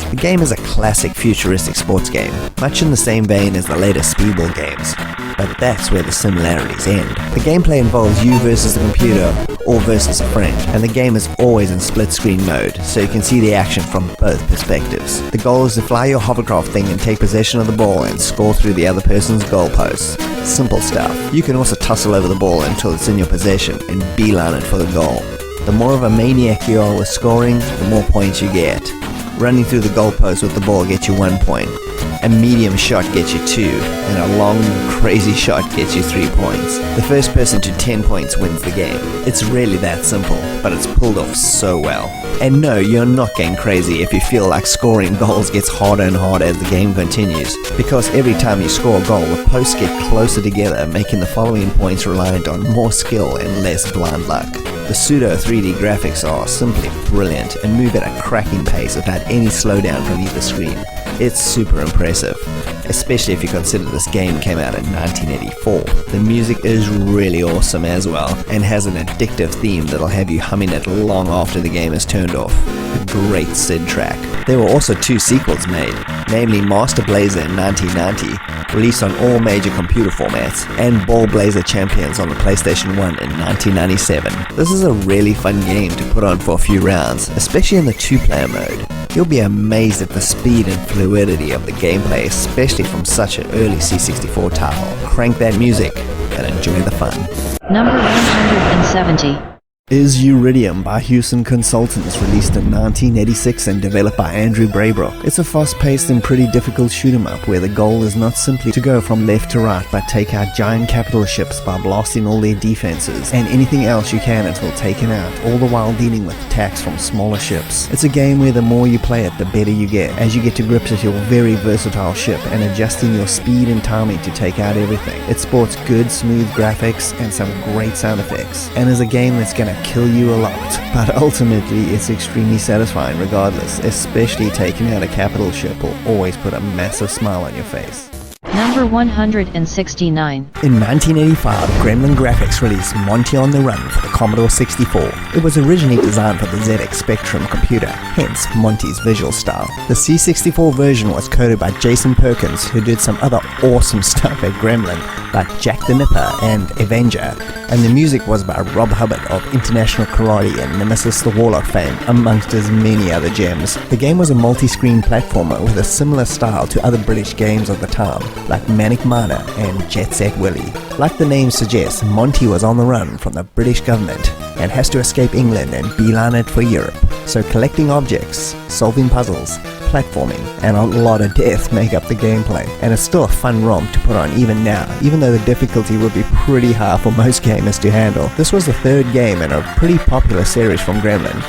The game is a classic futuristic sports game, much in the same vein as the later Speedball games, but that's where the similarities end. The gameplay involves you versus the computer, or versus a friend, and the game is always in split screen mode, so you can see the action from both perspectives. The goal is to fly your hovercraft thing and take possession of the ball and score through the other person's goalposts. Simple stuff. You can also tussle over the ball until it's in your possession and beeline it for the goal. The more of a maniac you are with scoring, the more points you get. Running through the goalpost with the ball gets you 1 point. A medium shot gets you 2, and a long, crazy shot gets you 3 points. The first person to 10 points wins the game. It's really that simple, but it's pulled off so well. And no, you're not getting crazy if you feel like scoring goals gets harder and harder as the game continues, because every time you score a goal, the posts get closer together, making the following points reliant on more skill and less blind luck. The pseudo 3D graphics are simply brilliant and move at a cracking pace without any slowdown from either screen. It's super impressive, especially if you consider this game came out in 1984. The music is really awesome as well, and has an addictive theme that'll have you humming it long after the game is turned off. A great SID track. There were also 2 sequels made, namely Master Blazer in 1990 released on all major computer formats, and Ball Blazer Champions on the PlayStation 1 in 1997. This is a really fun game to put on for a few rounds, especially in the 2-player mode. You'll be amazed at the speed and fluidity of the gameplay, especially from such an early C64 title. Crank that music and enjoy the fun. Number 170. Is Eurydium by Hewson Consultants, released in 1986 and developed by Andrew Braybrook. It's a fast-paced and pretty difficult shoot-'em-up where the goal is not simply to go from left to right but take out giant capital ships by blasting all their defenses and anything else you can until taken out, all the while dealing with attacks from smaller ships. It's a game where the more you play it, the better you get, as you get to grips with your very versatile ship and adjusting your speed and timing to take out everything. It sports good, smooth graphics and some great sound effects, and is a game that's gonna kill you a lot, but ultimately it's extremely satisfying regardless, especially taking out a capital ship will always put a massive smile on your face. Number 169. In 1985, Gremlin Graphics released Monty on the Run for the Commodore 64. It was originally designed for the ZX Spectrum computer, hence Monty's visual style. The C64 version was coded by Jason Perkins, who did some other awesome stuff at Gremlin, like Jack the Nipper and Avenger, and the music was by Rob Hubbard of International Karate and Nemesis the Warlock fame, amongst his many other gems. The game was a multi-screen platformer with a similar style to other British games of the time, like Manic Miner and Jet Set Willy. Like the name suggests, Monty was on the run from the British government and has to escape England and beeline it for Europe. So collecting objects, solving puzzles, platforming, and a lot of death make up the gameplay, and it's still a fun romp to put on even now, even though the difficulty would be pretty high for most gamers to handle. This was the third game in a pretty popular series from Gremlin.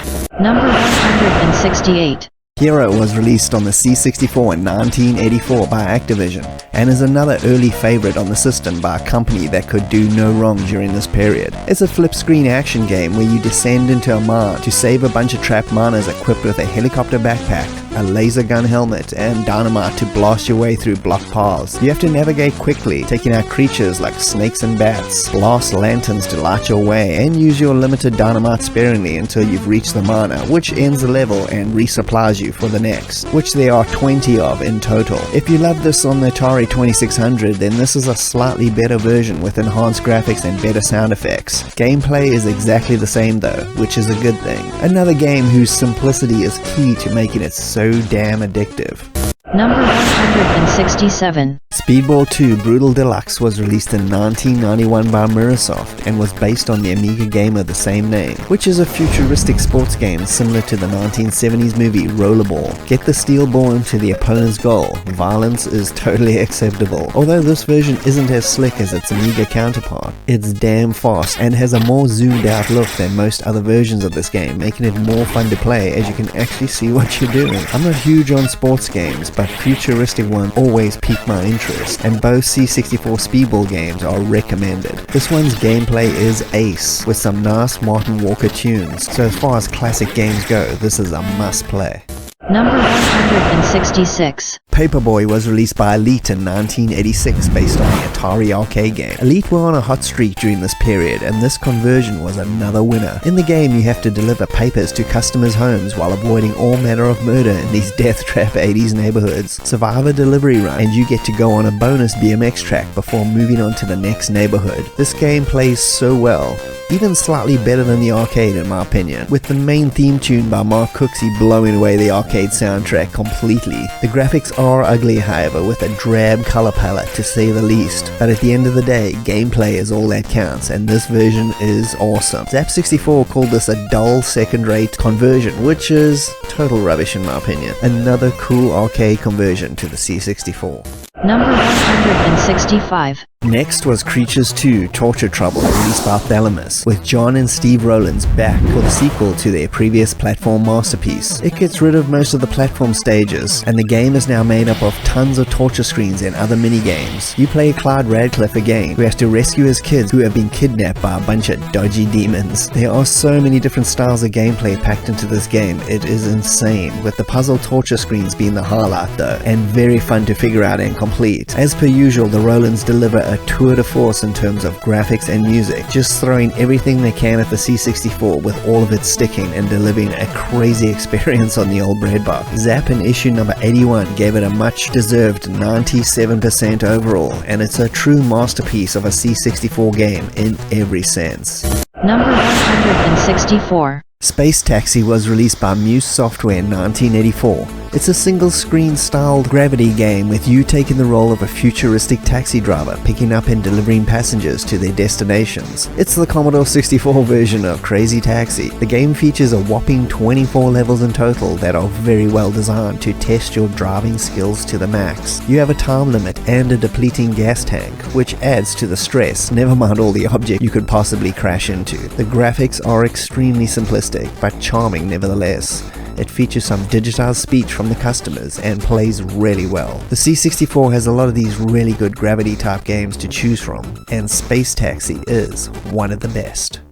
Number 168. Hero was released on the C64 in 1984 by Activision, and is another early favorite on the system by a company that could do no wrong during this period. It's a flip-screen action game where you descend into a mine to save a bunch of trapped miners equipped with a helicopter backpack, a laser gun helmet, and dynamite to blast your way through blocked paths. You have to navigate quickly, taking out creatures like snakes and bats, blast lanterns to light your way, and use your limited dynamite sparingly until you've reached the miner, which ends the level and resupplies you for the next, which there are 20 of in total. If you love this on the Atari 2600, then this is a slightly better version with enhanced graphics and better sound effects. Gameplay is exactly the same though, which is a good thing. Another game whose simplicity is key to making it so damn addictive. Number 167. Speedball 2 Brutal Deluxe was released in 1991 by Mirrorsoft and was based on the Amiga game of the same name, which is a futuristic sports game similar to the 1970s movie Rollerball. Get the steel ball into the opponent's goal. Violence is totally acceptable. Although this version isn't as slick as its Amiga counterpart, it's damn fast and has a more zoomed out look than most other versions of this game, making it more fun to play as you can actually see what you're doing. I'm not huge on sports games, but futuristic ones always pique my interest, and both C64 Speedball games are recommended. This one's gameplay is ace, with some nice Martin Walker tunes, so as far as classic games go, this is a must play. Number 166. Paperboy was released by Elite in 1986 based on the Atari arcade game. Elite were on a hot streak during this period, and this conversion was another winner. In the game, you have to deliver papers to customers' homes while avoiding all manner of murder in these death trap 80s neighborhoods. Survive a delivery run, and you get to go on a bonus BMX track before moving on to the next neighborhood. This game plays so well, even slightly better than the arcade in my opinion, with the main theme tune by Mark Cooksey blowing away the arcade soundtrack completely. The graphics are ugly, however, with a drab color palette to say the least, but at the end of the day, gameplay is all that counts, and this version is awesome. Zap64 called this a dull second-rate conversion, which is total rubbish in my opinion. Another cool arcade conversion to the C64. Number 165. Next was Creatures 2 Torture Trouble, released by Thalamus, with John and Steve Rowlands back for the sequel to their previous platform masterpiece. It gets rid of most of the platform stages, and the game is now made up of tons of torture screens and other mini-games. You play Clyde Radcliffe again, who has to rescue his kids who have been kidnapped by a bunch of dodgy demons. There are so many different styles of gameplay packed into this game, it is insane, with the puzzle torture screens being the highlight though, and very fun to figure out and complete complete. As per usual, the Rolands deliver a tour de force in terms of graphics and music, just throwing everything they can at the C64 with all of it sticking and delivering a crazy experience on the old breadbox. Zap in issue number 81 gave it a much deserved 97% overall, and it's a true masterpiece of a C64 game in every sense. Number 164. Space Taxi was released by Muse Software in 1984. It's a single-screen styled gravity game with you taking the role of a futuristic taxi driver picking up and delivering passengers to their destinations. It's the Commodore 64 version of Crazy Taxi. The game features a whopping 24 levels in total that are very well designed to test your driving skills to the max. You have a time limit and a depleting gas tank, which adds to the stress, never mind all the objects you could possibly crash into. The graphics are extremely simplistic, but charming nevertheless. It features some digitized speech from the customers and plays really well. The C64 has a lot of these really good gravity type games to choose from, and Space Taxi is one of the best.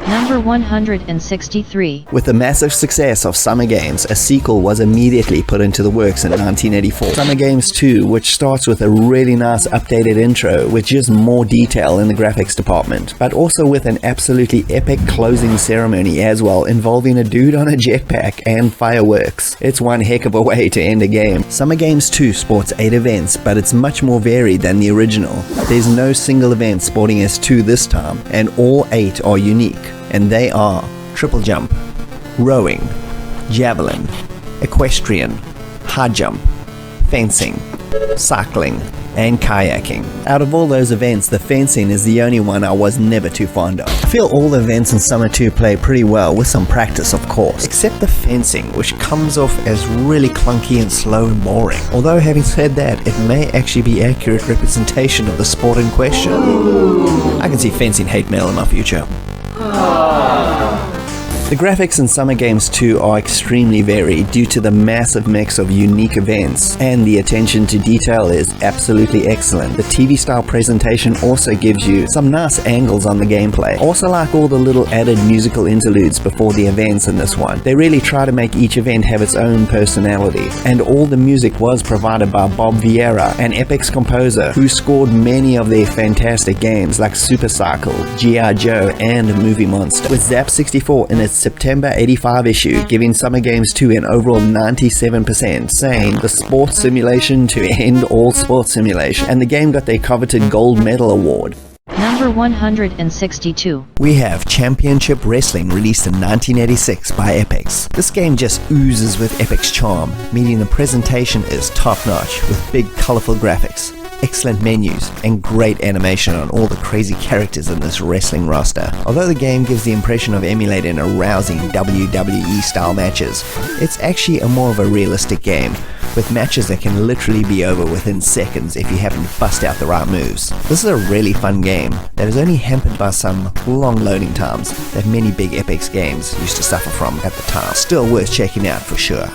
Number 163. With the massive success of Summer Games, a sequel was immediately put into the works in 1984. Summer Games 2, which starts with a really nice updated intro with just more detail in the graphics department, but also with an absolutely epic closing ceremony as well, involving a dude on a jetpack and fireworks. It's one heck of a way to end a game. Summer Games 2 sports 8 events, but it's much more varied than the original. There's no single event sporting as 2 this time, and all 8 are unique. And they are triple jump, rowing, javelin, equestrian, high jump, fencing, cycling, and kayaking. Out of all those events, the fencing is the only one I was never too fond of. I feel all the events in Summer 2 play pretty well, with some practice of course, except the fencing, which comes off as really clunky and slow and boring. Although having said that, it may actually be accurate representation of the sport in question. I can see fencing hate mail in my future. The graphics in Summer Games 2 are extremely varied due to the massive mix of unique events, and the attention to detail is absolutely excellent. The TV style presentation also gives you some nice angles on the gameplay. Also like all the little added musical interludes before the events in this one. They really try to make each event have its own personality, and all the music was provided by Bob Vieira, an Epix composer who scored many of their fantastic games like Super Cycle, G.I. Joe, and Movie Monster. With Zap 64 in its September 85 issue, giving Summer Games 2 an overall 97%, saying the sports simulation to end all sports simulation, and the game got their coveted gold medal award. Number 162. We have Championship Wrestling, released in 1986 by Epix. This game just oozes with Epix charm, meaning the presentation is top-notch with big colorful graphics, excellent menus, and great animation on all the crazy characters in this wrestling roster. Although the game gives the impression of emulating a rousing WWE style matches, it's actually more of a realistic game, with matches that can literally be over within seconds if you happen to bust out the right moves. This is a really fun game that is only hampered by some long loading times that many big Epix games used to suffer from at the time. Still worth checking out for sure.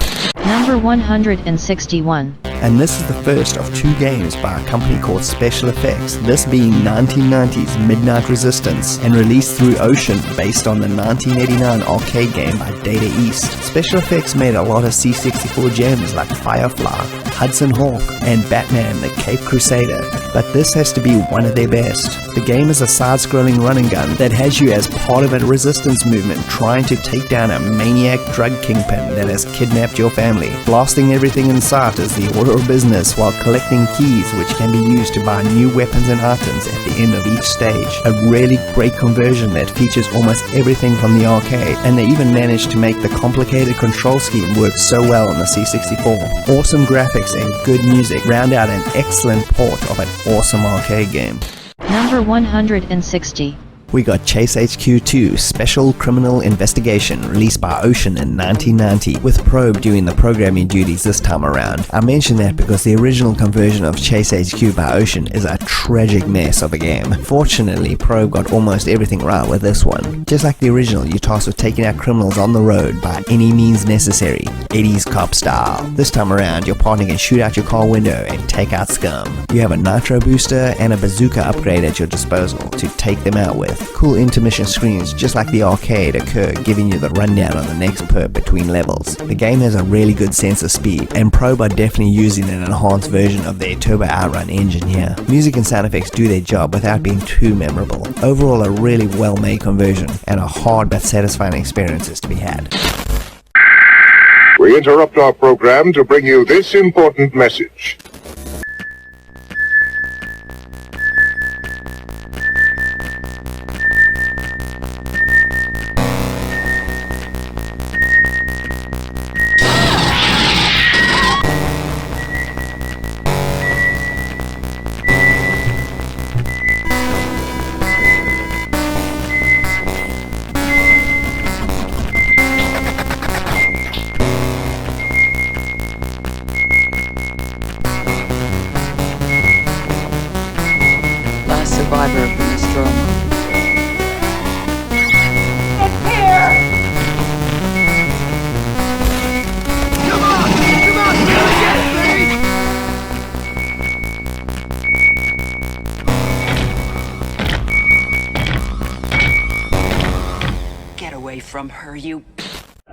Number 161. And this is the first of 2 games by a company called Special Effects, this being 1990's Midnight Resistance, and released through Ocean based on the 1989 arcade game by Data East. Special Effects made a lot of C64 gems like Firefly, Hudson Hawk, and Batman the Cape Crusader, but this has to be one of their best. The game is a side-scrolling run and gun that has you as part of a resistance movement trying to take down a maniac drug kingpin that has kidnapped your family. Blasting everything in sight is the order of business while collecting keys which can be used to buy new weapons and items at the end of each stage. A really great conversion that features almost everything from the arcade, and they even managed to make the complicated control scheme work so well on the C64. Awesome graphics and good music round out an excellent port of an awesome arcade game. Number 160. We got Chase HQ 2 Special Criminal Investigation, released by Ocean in 1990, with Probe doing the programming duties this time around. I mention that because the original conversion of Chase HQ by Ocean is a tragic mess of a game. Fortunately, Probe got almost everything right with this one. Just like the original, you're tasked with taking out criminals on the road by any means necessary, 80s cop style. This time around, your partner can shoot out your car window and take out scum. You have a nitro booster and a bazooka upgrade at your disposal to take them out with. with cool intermission screens just like the arcade occur, giving you the rundown on the next perp between levels. The game has a really good sense of speed, and Probe are definitely using an enhanced version of their Turbo Outrun engine here. Music and sound effects do their job without being too memorable. Overall, a really well-made conversion, and a hard but satisfying experience is to be had. We interrupt our program to bring you this important message. Survivor of Leadstorm. It's here! Come on, Get away from her, you...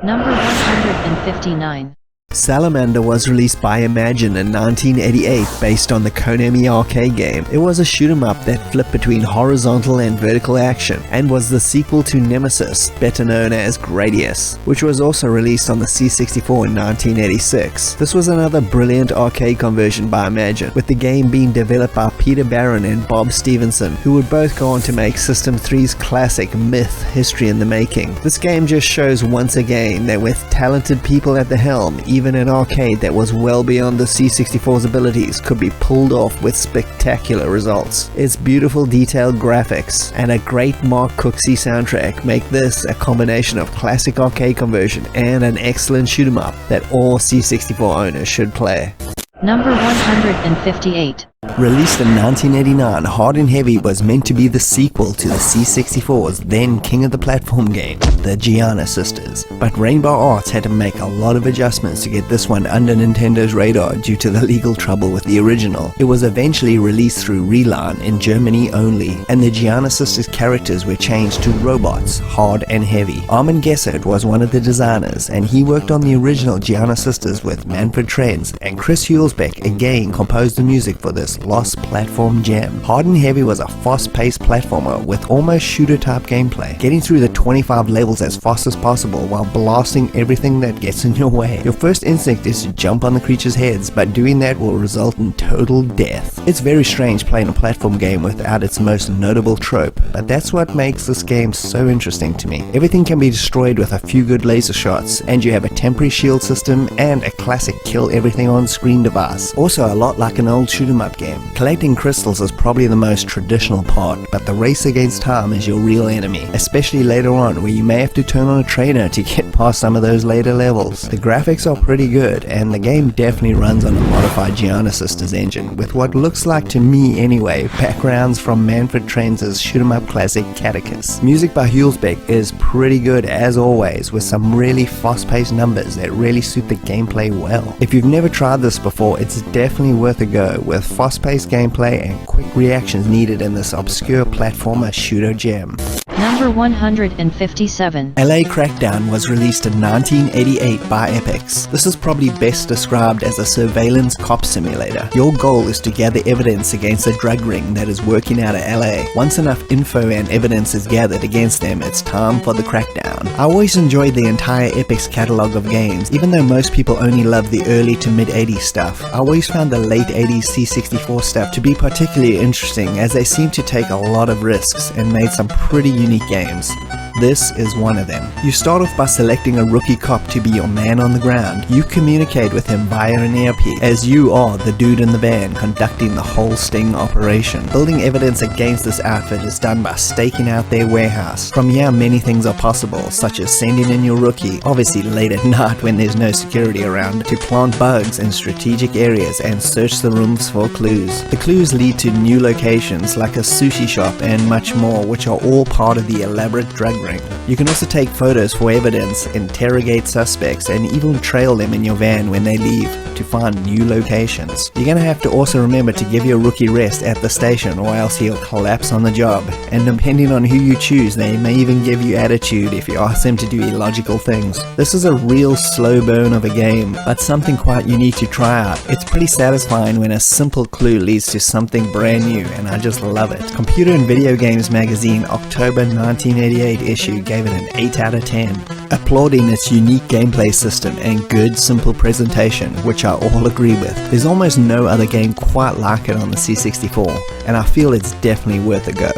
Number 159. Salamander was released by Imagine in 1988 based on the Konami arcade game. It was a shoot 'em up that flipped between horizontal and vertical action, and was the sequel to Nemesis, better known as Gradius, which was also released on the C64 in 1986. This was another brilliant arcade conversion by Imagine, with the game being developed by Peter Barron and Bob Stevenson, who would both go on to make System 3's classic Myth history in the making. This game just shows once again that with talented people at the helm, even an arcade that was well beyond the C64's abilities could be pulled off with spectacular results. Its beautiful detailed graphics and a great Mark Cooksey soundtrack make this a combination of classic arcade conversion and an excellent shoot 'em up that all C64 owners should play. Number 158. Released in 1989, Hard and Heavy was meant to be the sequel to the C64's then king of the platform game, the Gianna Sisters. But Rainbow Arts had to make a lot of adjustments to get this one under Nintendo's radar due to the legal trouble with the original. It was eventually released through Reline in Germany only, and the Gianna Sisters characters were changed to robots, Hard and Heavy. Armin Gessert was one of the designers, and he worked on the original Gianna Sisters with Manfred Trenz, and Chris Hulsbeck again composed the music for this lost platform gem. Hard and Heavy was a fast-paced platformer with almost shooter-type gameplay, getting through the 25 levels as fast as possible while blasting everything that gets in your way. Your first instinct is to jump on the creatures' heads, but doing that will result in total death. It's very strange playing a platform game without its most notable trope, but that's what makes this game so interesting to me. Everything can be destroyed with a few good laser shots, and you have a temporary shield system and a classic kill everything on screen device. Also a lot like an old shoot 'em up game. Collecting crystals is probably the most traditional part, but the race against time is your real enemy, especially later on where you may have to turn on a trainer to get past some of those later levels. The graphics are pretty good, and the game definitely runs on a modified Gianna Sisters engine, with what looks like to me anyway, backgrounds from Manfred Trenz's shoot 'em up classic Catechus. Music by Hulsbeck is pretty good as always, with some really fast-paced numbers that really suit the gameplay well. If you've never tried this before, it's definitely worth a go, with fast-paced gameplay and quick reactions needed in this obscure platformer shooter gem. Number 157. LA Crackdown was released in 1988 by Epix. This is probably best described as a surveillance cop simulator. Your goal is to gather evidence against a drug ring that is working out of LA. Once enough info and evidence is gathered against them, it's time for the crackdown. I always enjoyed the entire Epix catalog of games, even though most people only love the early to mid 80s stuff. I always found the late 80s C64 stuff to be particularly interesting, as they seem to take a lot of risks and made some pretty unique games. This is one of them. You start off by selecting a rookie cop to be your man on the ground. You communicate with him via an earpiece, as you are the dude in the van conducting the whole sting operation. Building evidence against this outfit is done by staking out their warehouse. From here, many things are possible, such as sending in your rookie, obviously late at night when there's no security around, to plant bugs in strategic areas and search the rooms for clues. The clues lead to new locations like a sushi shop and much more, which are all part of the elaborate drug staggering. You can also take photos for evidence, interrogate suspects, and even trail them in your van when they leave to find new locations. You're gonna have to also remember to give your rookie rest at the station or else he'll collapse on the job, and depending on who you choose, they may even give you attitude if you ask them to do illogical things. This is a real slow burn of a game, but something quite unique to try out. It's pretty satisfying when a simple clue leads to something brand new, and I just love it. Computer and Video Games magazine October 1988 issue gave it an 8 out of 10, applauding its unique gameplay system and good simple presentation, which I all agree with. There's almost no other game quite like it on the C64, and I feel it's definitely worth a go.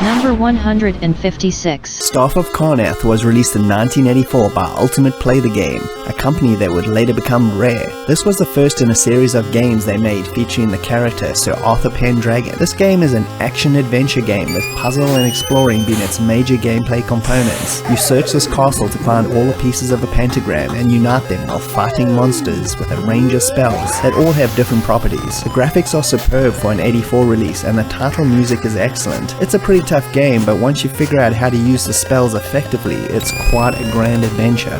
Number 156. Staff of Korneth was released in 1984 by Ultimate Play the Game, a company that would later become Rare. This was the first in a series of games they made featuring the character Sir Arthur Pendragon. This game is an action-adventure game with puzzle and exploring being its major gameplay components. You search this castle to find all the pieces of a pentagram and unite them while fighting monsters with a range of spells that all have different properties. The graphics are superb for an 84 release and the title music is excellent. It's a pretty tough game, but once you figure out how to use the spells effectively, it's quite a grand adventure.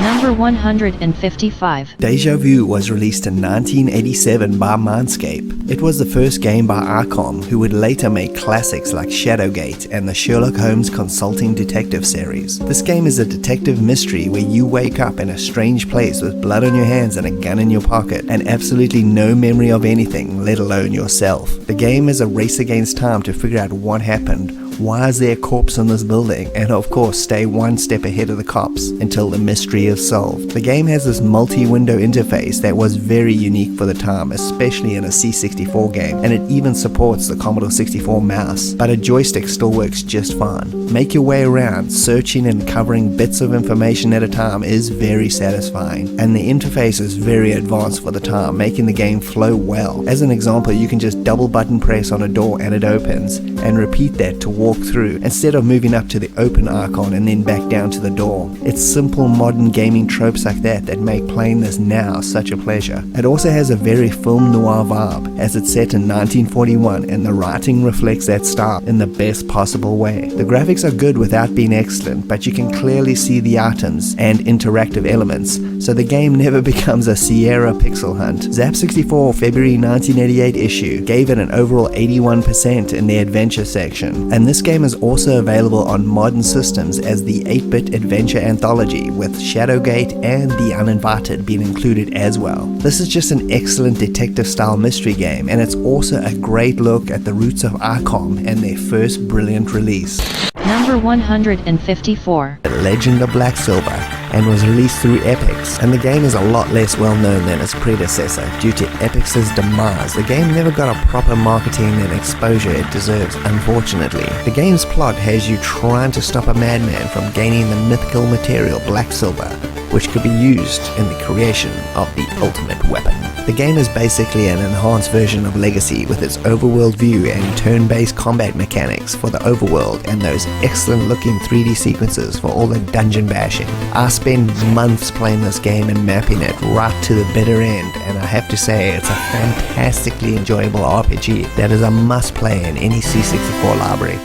Number 155. Deja Vu was released in 1987 by Mindscape. It was the first game by Arcom, who would later make classics like Shadowgate and the Sherlock Holmes Consulting Detective series. This game is a detective mystery where you wake up in a strange place with blood on your hands and a gun in your pocket, and absolutely no memory of anything, let alone yourself. The game is a race against time to figure out what happened, why is there a corpse in this building, and of course stay one step ahead of the cops until the mystery is solved. The game has this multi-window interface that was very unique for the time, especially in a C64 game, and it even supports the Commodore 64 mouse, but a joystick still works just fine. Make your way around, searching and covering bits of information at a time is very satisfying, and the interface is very advanced for the time, making the game flow well. As an example, you can just double button press on a door and it opens, and repeat that to walk through, instead of moving up to the open icon and then back down to the door. It's simple modern gaming tropes like that make playing this now such a pleasure. It also has a very film noir vibe, as it's set in 1941 and the writing reflects that style in the best possible way. The graphics are good without being excellent, but you can clearly see the items and interactive elements, so the game never becomes a Sierra pixel hunt. Zap64 February 1988 issue gave it an overall 81% in the adventure section, and this game is also available on modern systems as the 8-bit adventure anthology, with Shadowgate and The Uninvited being included as well. This is just an excellent detective style mystery game, and it's also a great look at the roots of Arcom and their first brilliant release. Number 154. The Legend of Black Silver, and was released through Epix, and the game is a lot less well known than its predecessor due to Epix's demise. The game never got a proper marketing and exposure it deserves, unfortunately. The game's plot has you trying to stop a madman from gaining the mythical material Black Silver, which could be used in the creation of the ultimate weapon. The game is basically an enhanced version of Legacy with its overworld view and turn-based combat mechanics for the overworld, and those excellent looking 3D sequences for all the dungeon bashing. I spent months playing this game and mapping it right to the bitter end, and I have to say it's a fantastically enjoyable RPG that is a must play in any C64 library.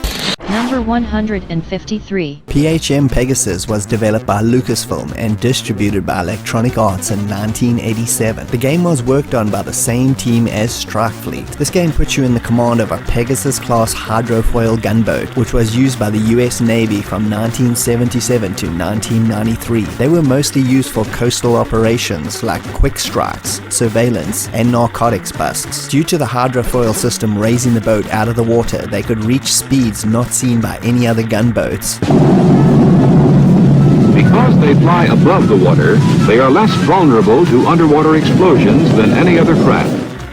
Number 153. PHM Pegasus was developed by Lucasfilm and distributed by Electronic Arts in 1987. The game was worked on by the same team as Strike Fleet. This game puts you in the command of a Pegasus-class hydrofoil gunboat, which was used by the US Navy from 1977 to 1993. They were mostly used for coastal operations like quick strikes, surveillance, and narcotics busts. Due to the hydrofoil system raising the boat out of the water, they could reach speeds not seen by any other gunboats. Because they fly above the water, they are less vulnerable to underwater explosions than any other craft,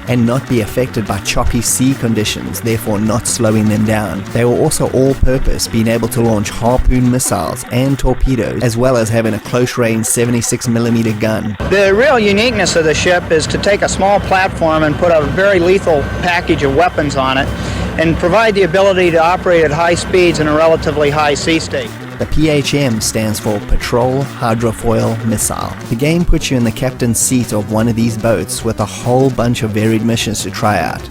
and not be affected by choppy sea conditions, therefore not slowing them down. They were also all-purpose, being able to launch harpoon missiles and torpedoes, as well as having a close-range 76mm gun. The real uniqueness of the ship is to take a small platform and put a very lethal package of weapons on it, and provide the ability to operate at high speeds in a relatively high sea state. The PHM stands for Patrol Hydrofoil Missile. The game puts you in the captain's seat of one of these boats with a whole bunch of varied missions to try out,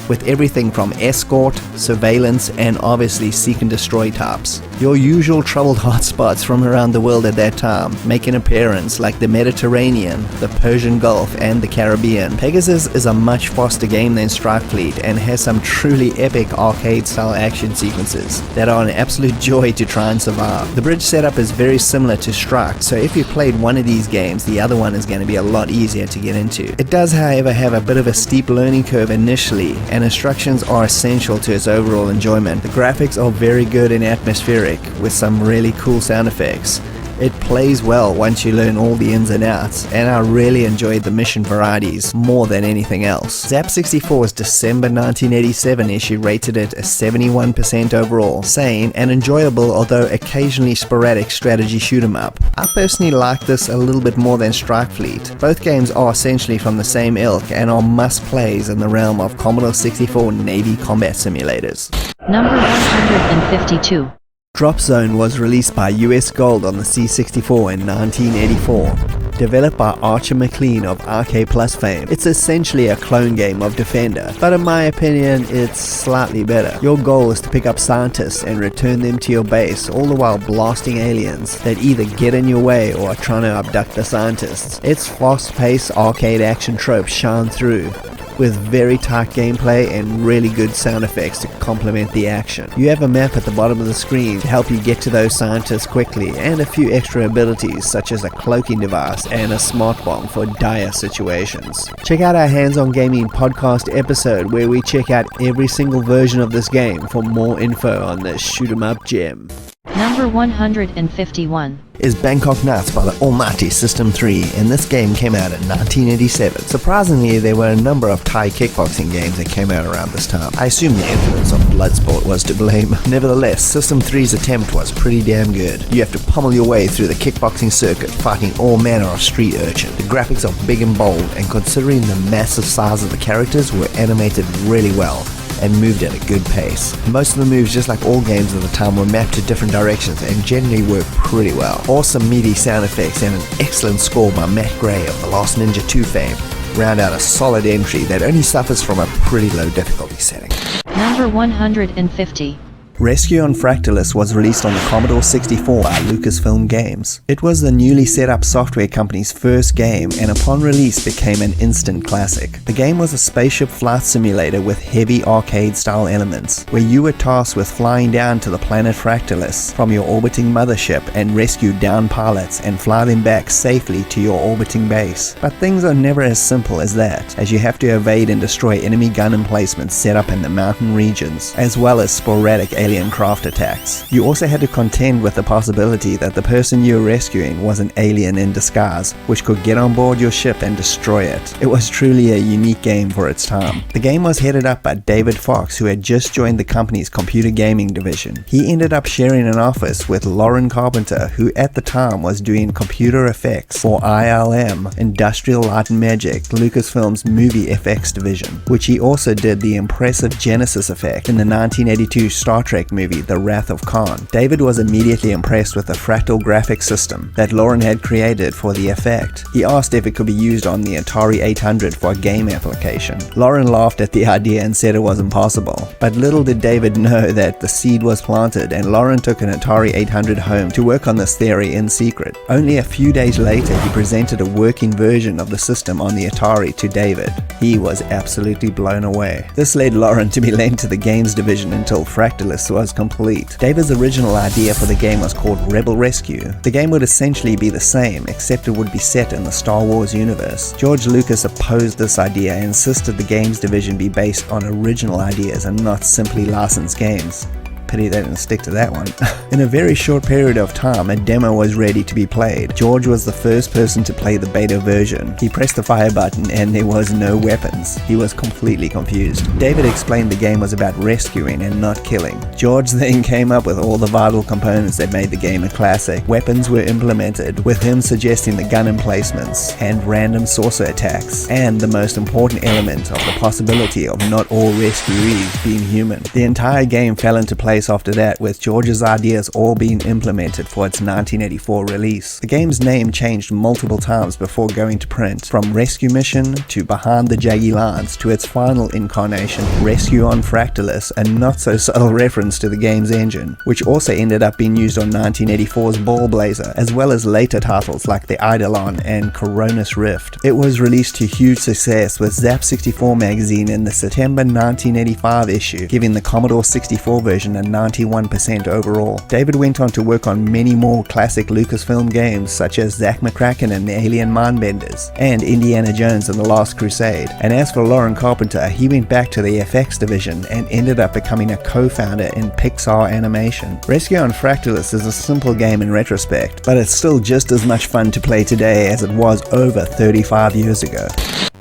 with everything from escort, surveillance, and obviously seek and destroy types. Your usual troubled hotspots from around the world at that time make an appearance, like the Mediterranean, the Persian Gulf, and the Caribbean. Pegasus is a much faster game than Starfleet and has some truly epic arcade-style action sequences that are an absolute joy to try and survive. The bridge setup is very similar to Drokk, so if you played one of these games, the other one is going to be a lot easier to get into. It does, however, have a bit of a steep learning curve initially, and instructions are essential to its overall enjoyment. The graphics are very good and atmospheric, with some really cool sound effects. It plays well once you learn all the ins and outs, and I really enjoyed the mission varieties more than anything else. Zap64's December 1987 issue rated it a 71% overall, sane and enjoyable although occasionally sporadic strategy shoot 'em up. I personally like this a little bit more than Starfleet. Both games are essentially from the same ilk and are must-plays in the realm of Commodore 64 Navy combat simulators. Number 152. Drop Zone was released by US Gold on the C64 in 1984. Developed by Archer McLean of RK Plus fame, it's essentially a clone game of Defender, but in my opinion, it's slightly better. Your goal is to pick up scientists and return them to your base, all the while blasting aliens that either get in your way or are trying to abduct the scientists. Its fast-paced arcade action tropes shine through, with very tight gameplay and really good sound effects to complement the action. You have a map at the bottom of the screen to help you get to those scientists quickly, and a few extra abilities such as a cloaking device and a smart bomb for dire situations. Check out our Hands-On Gaming podcast episode where we check out every single version of this game for more info on this shoot-'em-up gem. Number 151 is Bangkok Nuts by the almighty System 3, and this game came out in 1987. Surprisingly, there were a number of Thai kickboxing games that came out around this time. I assume the influence of Bloodsport was to blame. Nevertheless, System 3's attempt was pretty damn good. You have to pummel your way through the kickboxing circuit, fighting all manner of street urchin. The graphics are big and bold, and considering the massive size of the characters, were animated really well and moved at a good pace. Most of the moves, just like all games of the time, were mapped to different directions and generally worked pretty well. Awesome meaty sound effects and an excellent score by Matt Gray of The Last Ninja 2 fame round out a solid entry that only suffers from a pretty low difficulty setting. Number 150. Rescue on Fractalus was released on the Commodore 64 by Lucasfilm Games. It was the newly set up software company's first game, and upon release became an instant classic. The game was a spaceship flight simulator with heavy arcade style elements, where you were tasked with flying down to the planet Fractalus from your orbiting mothership and rescue downed pilots and fly them back safely to your orbiting base. But things are never as simple as that, as you have to evade and destroy enemy gun emplacements set up in the mountain regions, as well as sporadic alien craft attacks. You also had to contend with the possibility that the person you were rescuing was an alien in disguise, which could get on board your ship and destroy it. It was truly a unique game for its time. The game was headed up by David Fox, who had just joined the company's computer gaming division. He ended up sharing an office with Lauren Carpenter, who at the time was doing computer effects for ILM, Industrial Light and Magic, Lucasfilm's movie FX division, which he also did the impressive Genesis effect in the 1982 Star Trek movie The Wrath of Khan. David was immediately impressed with the fractal graphics system that Lauren had created for the effect. He asked if it could be used on the Atari 800 for a game application. Lauren laughed at the idea and said it was impossible. But little did David know that the seed was planted, and Lauren took an Atari 800 home to work on this theory in secret. Only a few days later, he presented a working version of the system on the Atari to David. He was absolutely blown away. This led Lauren to be lent to the games division until Fractalus was complete. David's original idea for the game was called Rebel Rescue. The game would essentially be the same, except it would be set in the Star Wars universe. George Lucas opposed this idea and insisted the games division be based on original ideas and not simply licensed games. Pity they didn't stick to that one. In a very short period of time, a demo was ready to be played. George was the first person to play the beta version. He pressed the fire button and there was no weapons. He was completely confused. David explained the game was about rescuing and not killing. George then came up with all the vital components that made the game a classic. Weapons were implemented, with him suggesting the gun emplacements and random saucer attacks, and the most important element of the possibility of not all rescuees being human. The entire game fell into place place after that, with George's ideas all being implemented for its 1984 release. The game's name changed multiple times before going to print, from Rescue Mission to Behind the Jaggy Lines to its final incarnation, Rescue on Fractalus, a not so subtle reference to the game's engine, which also ended up being used on 1984's Ball Blazer, as well as later titles like the Eidolon and Coronis Rift. It was released to huge success, with Zap 64 magazine in the September 1985 issue, giving the Commodore 64 version a 91% overall. David went on to work on many more classic Lucasfilm games such as Zack McCracken and the Alien Mindbenders, and Indiana Jones and the Last Crusade. And as for Lauren Carpenter, he went back to the FX division and ended up becoming a co-founder in Pixar Animation. Rescue on Fractalus is a simple game in retrospect, but it's still just as much fun to play today as it was over 35 years ago.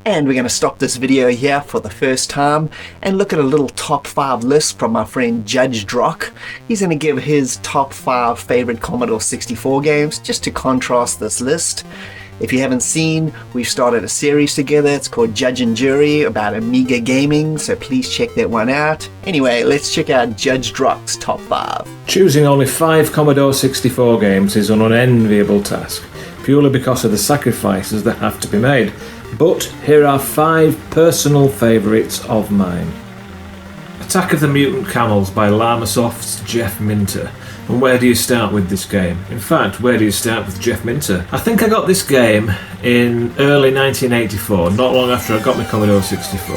And we're going to stop this video here for the first time and look at a little top 5 list from my friend Judge Drokk. He's going to give his top 5 favorite Commodore 64 games just to contrast this list. If you haven't seen, we've started a series together. It's called Judge and Jury, about Amiga gaming, so please check that one out. Anyway, let's check out Judge Drock's top 5. Choosing only 5 Commodore 64 games is an unenviable task, purely because of the sacrifices that have to be made. But here are 5 personal favourites of mine. Attack of the Mutant Camels by Lamasoft's Jeff Minter. And where do you start with this game? In fact, where do you start with Jeff Minter? I think I got this game in early 1984, not long after I got my Commodore 64.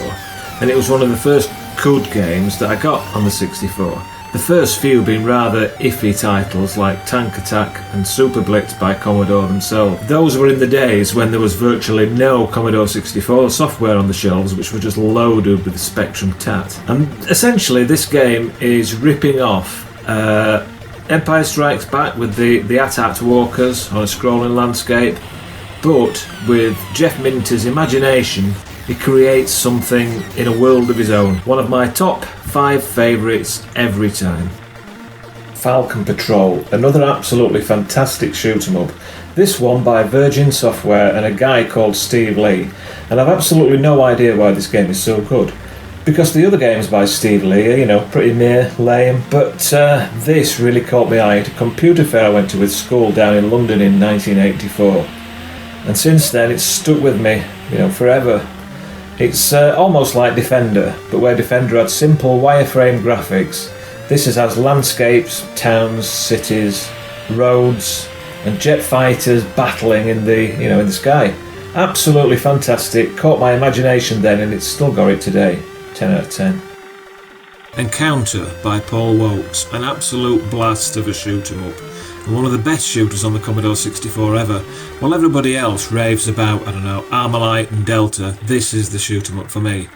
And it was one of the first good games that I got on the 64. The first few being rather iffy titles like Tank Attack and Super Blitz by Commodore themselves. Those were in the days when there was virtually no Commodore 64 software on the shelves, which were just loaded with the Spectrum TAT. And essentially this game is ripping off Empire Strikes Back with the AT-AT walkers on a scrolling landscape, but with Jeff Minter's imagination, he creates something in a world of his own. One of my top 5 favourites every time. Falcon Patrol, another absolutely fantastic shoot 'em up. This one by Virgin Software and a guy called Steve Lee. And I've absolutely no idea why this game is so good. Because the other games by Steve Lee are, pretty mere lame. But this really caught my eye at a computer fair I went to with school down in London in 1984. And since then it's stuck with me, forever. It's almost like Defender, but where Defender had simple wireframe graphics, this has landscapes, towns, cities, roads, and jet fighters battling in the sky. Absolutely fantastic, caught my imagination then, and it's still got it today. 10 out of 10. Encounter by Paul Wokes, an absolute blast of a shoot 'em up. And one of the best shooters on the Commodore 64 ever. While everybody else raves about, Armalite and Delta, this is the shoot 'em up for me.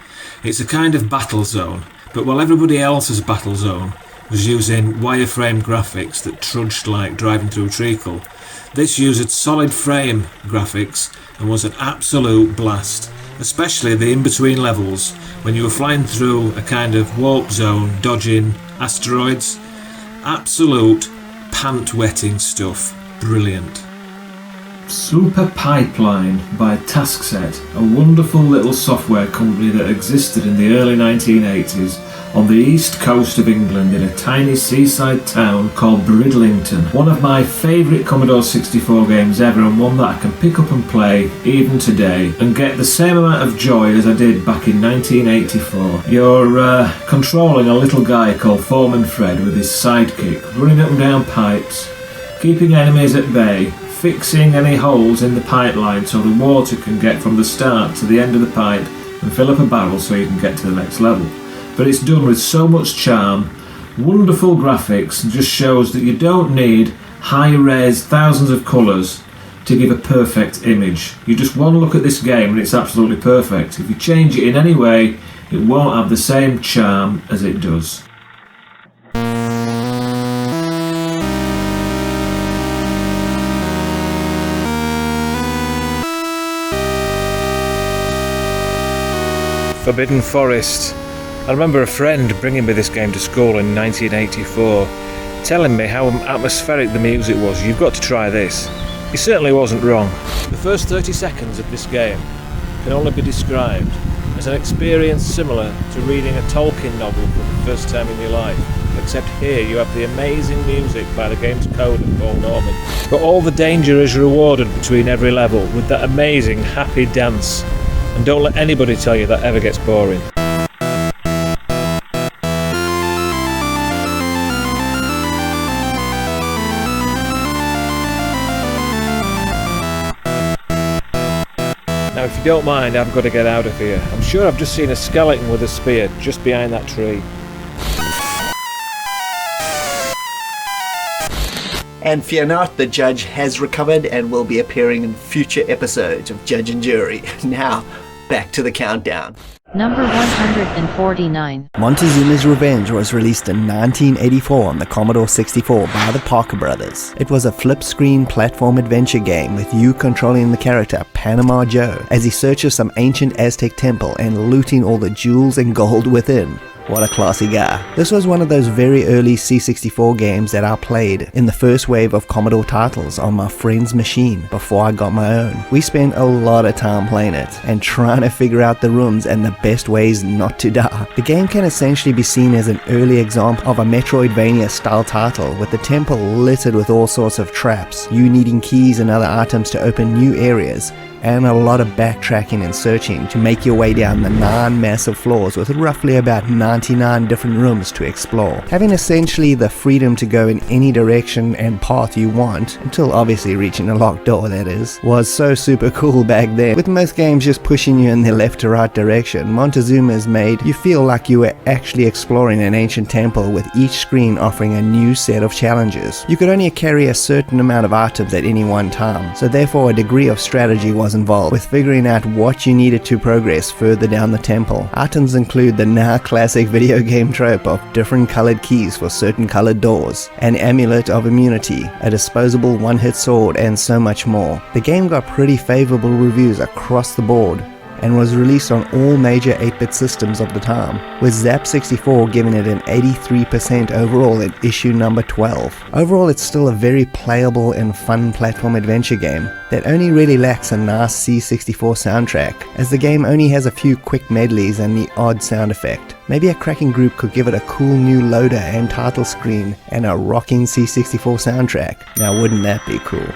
It's a kind of battle zone, but while everybody else's battle zone was using wireframe graphics that trudged like driving through treacle, this used solid frame graphics and was an absolute blast. Especially the in-between levels, when you were flying through a kind of warp zone, dodging asteroids. Absolute pant-wetting stuff. Brilliant. Super Pipeline by Taskset, a wonderful little software company that existed in the early 1980s on the east coast of England in a tiny seaside town called Bridlington. One of my favourite Commodore 64 games ever, and one that I can pick up and play even today and get the same amount of joy as I did back in 1984. You're controlling a little guy called Foreman Fred with his sidekick, running up and down pipes, keeping enemies at bay, fixing any holes in the pipeline so the water can get from the start to the end of the pipe and fill up a barrel so you can get to the next level. But it's done with so much charm, wonderful graphics, and just shows that you don't need high-res, thousands of colours to give a perfect image. You just one look at this game and it's absolutely perfect. If you change it in any way, it won't have the same charm as it does. Forbidden Forest. I remember a friend bringing me this game to school in 1984, telling me how atmospheric the music was. You've got to try this. He certainly wasn't wrong. The first 30 seconds of this game can only be described as an experience similar to reading a Tolkien novel for the first time in your life. except here you have the amazing music by the game's coder, Paul Norman. But all the danger is rewarded between every level with that amazing happy dance. And don't let anybody tell you that ever gets boring. Now if you don't mind, I've got to get out of here. I'm sure I've just seen a skeleton with a spear just behind that tree. And fear not, the judge has recovered and will be appearing in future episodes of Judge and Jury. Now, back to the countdown. Number 149. Montezuma's Revenge was released in 1984 on the Commodore 64 by the Parker Brothers. It was a flip-screen platform adventure game with you controlling the character Panama Joe as he searches some ancient Aztec temple and looting all the jewels and gold within. What a classy guy. This was one of those very early C64 games that I played in the first wave of Commodore titles on my friend's machine before I got my own. We spent a lot of time playing it and trying to figure out the rooms and the best ways not to die. The game can essentially be seen as an early example of a Metroidvania style title with the temple littered with all sorts of traps, you needing keys and other items to open new areas, and a lot of backtracking and searching to make your way down the 9 massive floors with roughly about 99 different rooms to explore. Having essentially the freedom to go in any direction and path you want, until obviously reaching a locked door that is, was so super cool back then. With most games just pushing you in the left to right direction, Montezuma's made you feel like you were actually exploring an ancient temple with each screen offering a new set of challenges. You could only carry a certain amount of items at any one time, so therefore a degree of strategy was involved with figuring out what you needed to progress further down the temple. Items include the now classic video game trope of different colored keys for certain colored doors, an amulet of immunity, a disposable one-hit sword, and so much more. The game got pretty favorable reviews across the board and was released on all major 8-bit systems of the time, with Zap64 giving it an 83% overall at issue number 12. Overall, it's still a very playable and fun platform adventure game that only really lacks a nice C64 soundtrack, as the game only has a few quick medleys and the odd sound effect. Maybe a cracking group could give it a cool new loader and title screen and a rocking C64 soundtrack. Now wouldn't that be cool?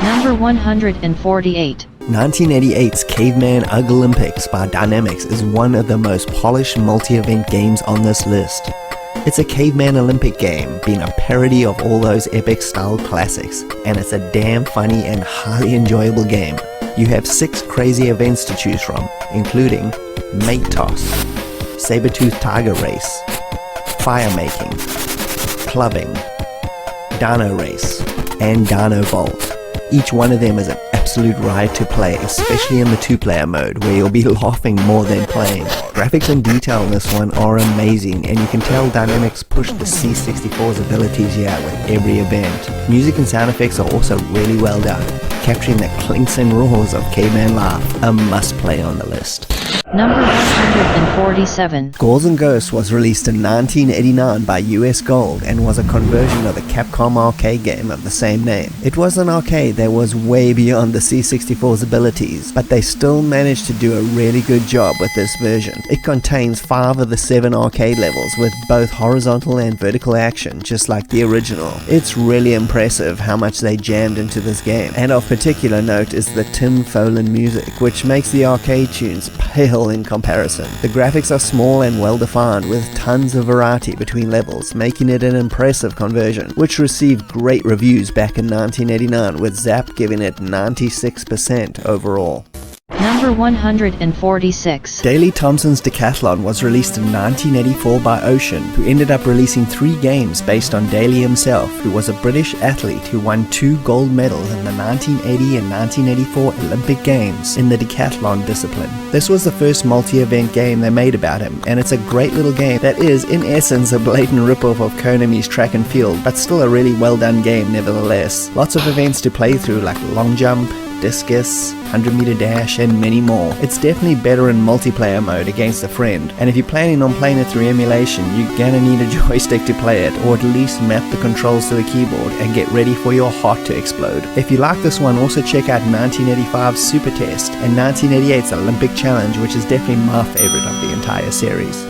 Number 148. 1988's Caveman Ugg Olympics by Dynamics is one of the most polished multi-event games on this list. It's a Caveman Olympic game, being a parody of all those epic style classics, and it's a damn funny and highly enjoyable game. You have 6 crazy events to choose from, including Mate Toss, Saber-tooth Tiger Race, Fire Making, Clubbing, Dino Race, and Dino Vault. Each one of them is an absolute ride to play, especially in the 2-player mode, where you'll be laughing more than playing. Graphics and detail in this one are amazing, and you can tell Dynamics pushed the C64's abilities here with every event. Music and sound effects are also really well done, capturing the clinks and roars of Caveman Life, a must-play on the list. Number 147. Ghouls and Ghosts was released in 1989 by US Gold and was a conversion of the Capcom arcade game of the same name. It was an arcade that was way beyond the C64's abilities, but they still managed to do a really good job with this version. It contains 5 of the 7 arcade levels with both horizontal and vertical action, just like the original. It's really impressive how much they jammed into this game, and of particular note is the Tim Follin music, which makes the arcade tunes pale in comparison. The graphics are small and well defined with tons of variety between levels, making it an impressive conversion, which received great reviews back in 1989, with Zap giving it 96% overall. Number 146. Daley Thompson's Decathlon was released in 1984 by Ocean, who ended up releasing 3 games based on Daley himself, who was a British athlete who won 2 gold medals in the 1980 and 1984 Olympic Games in the decathlon discipline. This was the first multi-event game they made about him, and it's a great little game that is, in essence, a blatant rip-off of Konami's Track and Field, but still a really well-done game nevertheless. Lots of events to play through like long jump, discus, 100-meter dash, and many more. It's definitely better in multiplayer mode against a friend, and if you're planning on playing it through emulation, you're gonna need a joystick to play it, or at least map the controls to the keyboard and get ready for your heart to explode. If you like this one, also check out 1985's Super Test and 1988's Olympic Challenge, which is definitely my favorite of the entire series.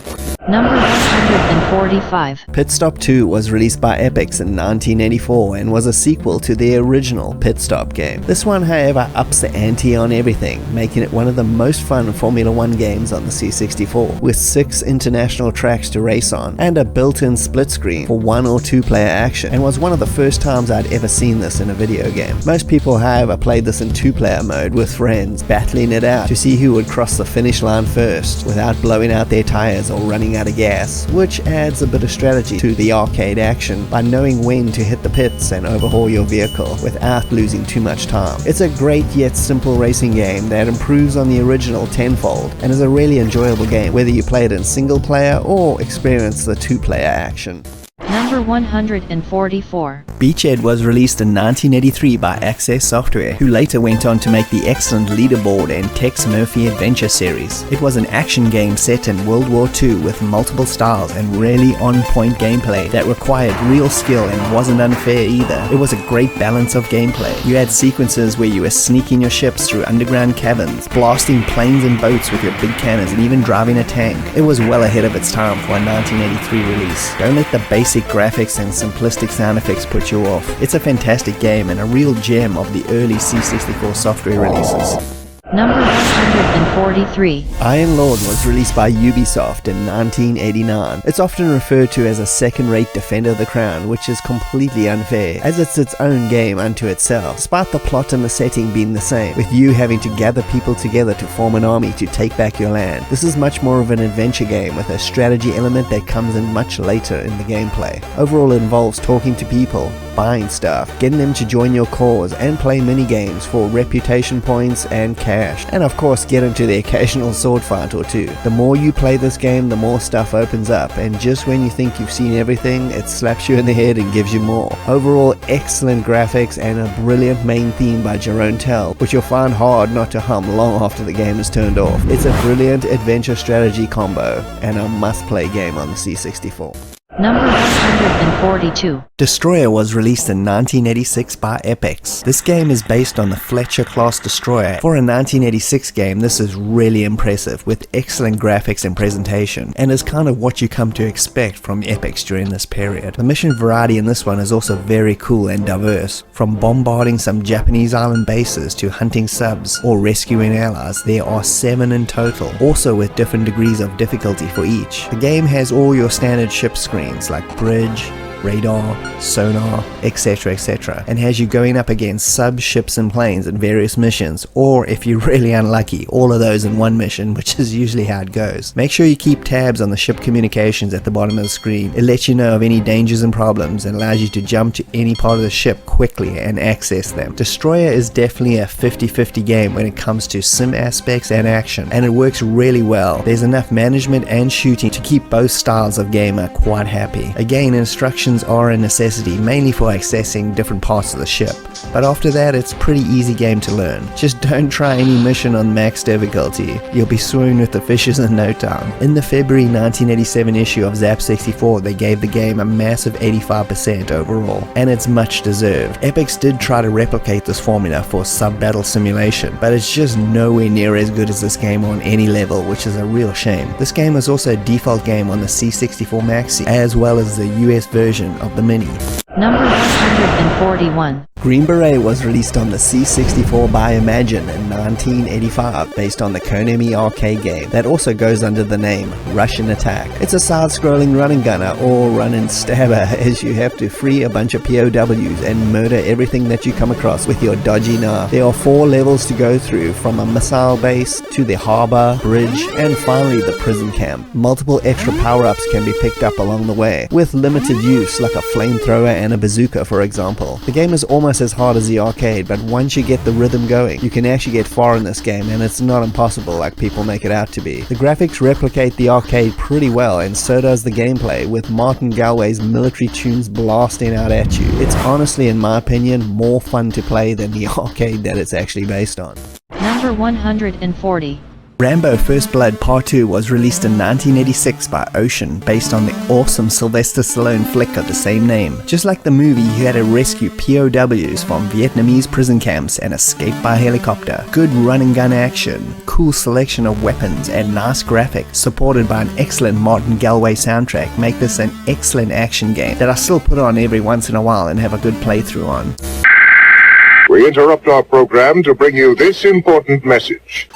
Number 145. Pit Stop 2 was released by Epix in 1984 and was a sequel to the original Pit Stop game. This one, however, ups the ante on everything, making it one of the most fun Formula 1 games on the C64, with 6 international tracks to race on, and a built-in split screen for 1 or 2 player action, and was one of the first times I'd ever seen this in a video game. Most people, however, played this in 2-player mode with friends, battling it out to see who would cross the finish line first, without blowing out their tires or running out of gas, which adds a bit of strategy to the arcade action by knowing when to hit the pits and overhaul your vehicle without losing too much time. It's a great yet simple racing game that improves on the original tenfold and is a really enjoyable game whether you play it in single player or experience the 2-player action. Number 144. Beachhead was released in 1983 by Access Software, who later went on to make the excellent Leaderboard and Tex Murphy Adventure series. It was an action game set in World War II with multiple styles and really on-point gameplay that required real skill and wasn't unfair either. It was a great balance of gameplay. You had sequences where you were sneaking your ships through underground caverns, blasting planes and boats with your big cannons, and even driving a tank. It was well ahead of its time for a 1983 release. Don't let the basic graphics and simplistic sound effects put you off. It's a fantastic game and a real gem of the early C64 software releases. Number 143. Iron Lord was released by Ubisoft in 1989. It's often referred to as a second-rate Defender of the Crown, which is completely unfair, as it's its own game unto itself, despite the plot and the setting being the same, with you having to gather people together to form an army to take back your land. This is much more of an adventure game with a strategy element that comes in much later in the gameplay. Overall, it involves talking to people, buying stuff, getting them to join your cause, and play mini-games for reputation points and cash. And of course, get into the occasional sword fight or two. The more you play this game, the more stuff opens up, and just when you think you've seen everything, it slaps you in the head and gives you more. Overall, excellent graphics and a brilliant main theme by Jerome Tell, which you'll find hard not to hum long after the game is turned off. It's a brilliant adventure strategy combo, and a must-play game on the C64. Number 142. Destroyer was released in 1986 by Epix. This game is based on the Fletcher-class destroyer. For a 1986 game, this is really impressive, with excellent graphics and presentation, and is kind of what you come to expect from Epix during this period. The mission variety in this one is also very cool and diverse. From bombarding some Japanese island bases to hunting subs or rescuing allies, there are 7 in total, also with different degrees of difficulty for each. The game has all your standard ship screens like bridge, radar, sonar, etc., and has you going up against sub-ships and planes in various missions, or if you're really unlucky, all of those in one mission, which is usually how it goes. Make sure you keep tabs on the ship communications at the bottom of the screen. It lets you know of any dangers and problems and allows you to jump to any part of the ship quickly and access them. Destroyer is definitely a 50-50 game when it comes to sim aspects and action, and it works really well. There's enough management and shooting to keep both styles of gamer quite happy. Again, instructions are a necessity, mainly for accessing different parts of the ship, but after that it's pretty easy game to learn. Just don't try any mission on max difficulty, you'll be swimming with the fishes in no time. In the February 1987 issue of Zap 64, they gave the game a massive 85% overall, and it's much deserved. Epix did try to replicate this formula for sub-battle simulation, but it's just nowhere near as good as this game on any level, which is a real shame. This game is also a default game on the C64 Maxi, as well as the US version of the Mini. Number 141. Green Beret was released on the C64 by Imagine in 1985 based on the Konami arcade game that also goes under the name Russian Attack. It's a side-scrolling run-and-gunner or run-and-stabber as you have to free a bunch of POWs and murder everything that you come across with your dodgy knife. There are 4 levels to go through, from a missile base to the harbor, bridge, and finally the prison camp. Multiple extra power-ups can be picked up along the way, with limited use like a flamethrower and a bazooka, for example. The game is almost as hard as the arcade, but once you get the rhythm going, you can actually get far in this game, and it's not impossible like people make it out to be. The graphics replicate the arcade pretty well, and so does the gameplay, with Martin Galway's military tunes blasting out at you. It's honestly, in my opinion, more fun to play than the arcade that it's actually based on. Number 140. Rambo First Blood Part 2 was released in 1986 by Ocean, based on the awesome Sylvester Stallone flick of the same name. Just like the movie, you had to rescue POWs from Vietnamese prison camps and escape by helicopter. Good run and gun action, cool selection of weapons, and nice graphics, supported by an excellent Martin Galway soundtrack, make this an excellent action game that I still put on every once in a while and have a good playthrough on. We interrupt our program to bring you this important message.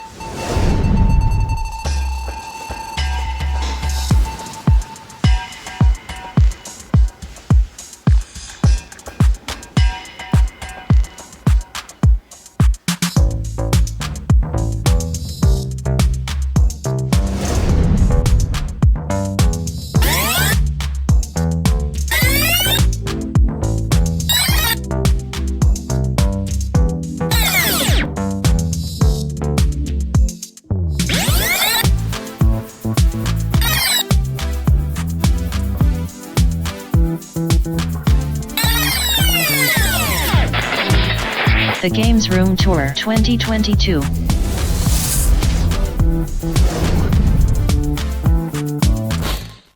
The Games Room Tour 2022.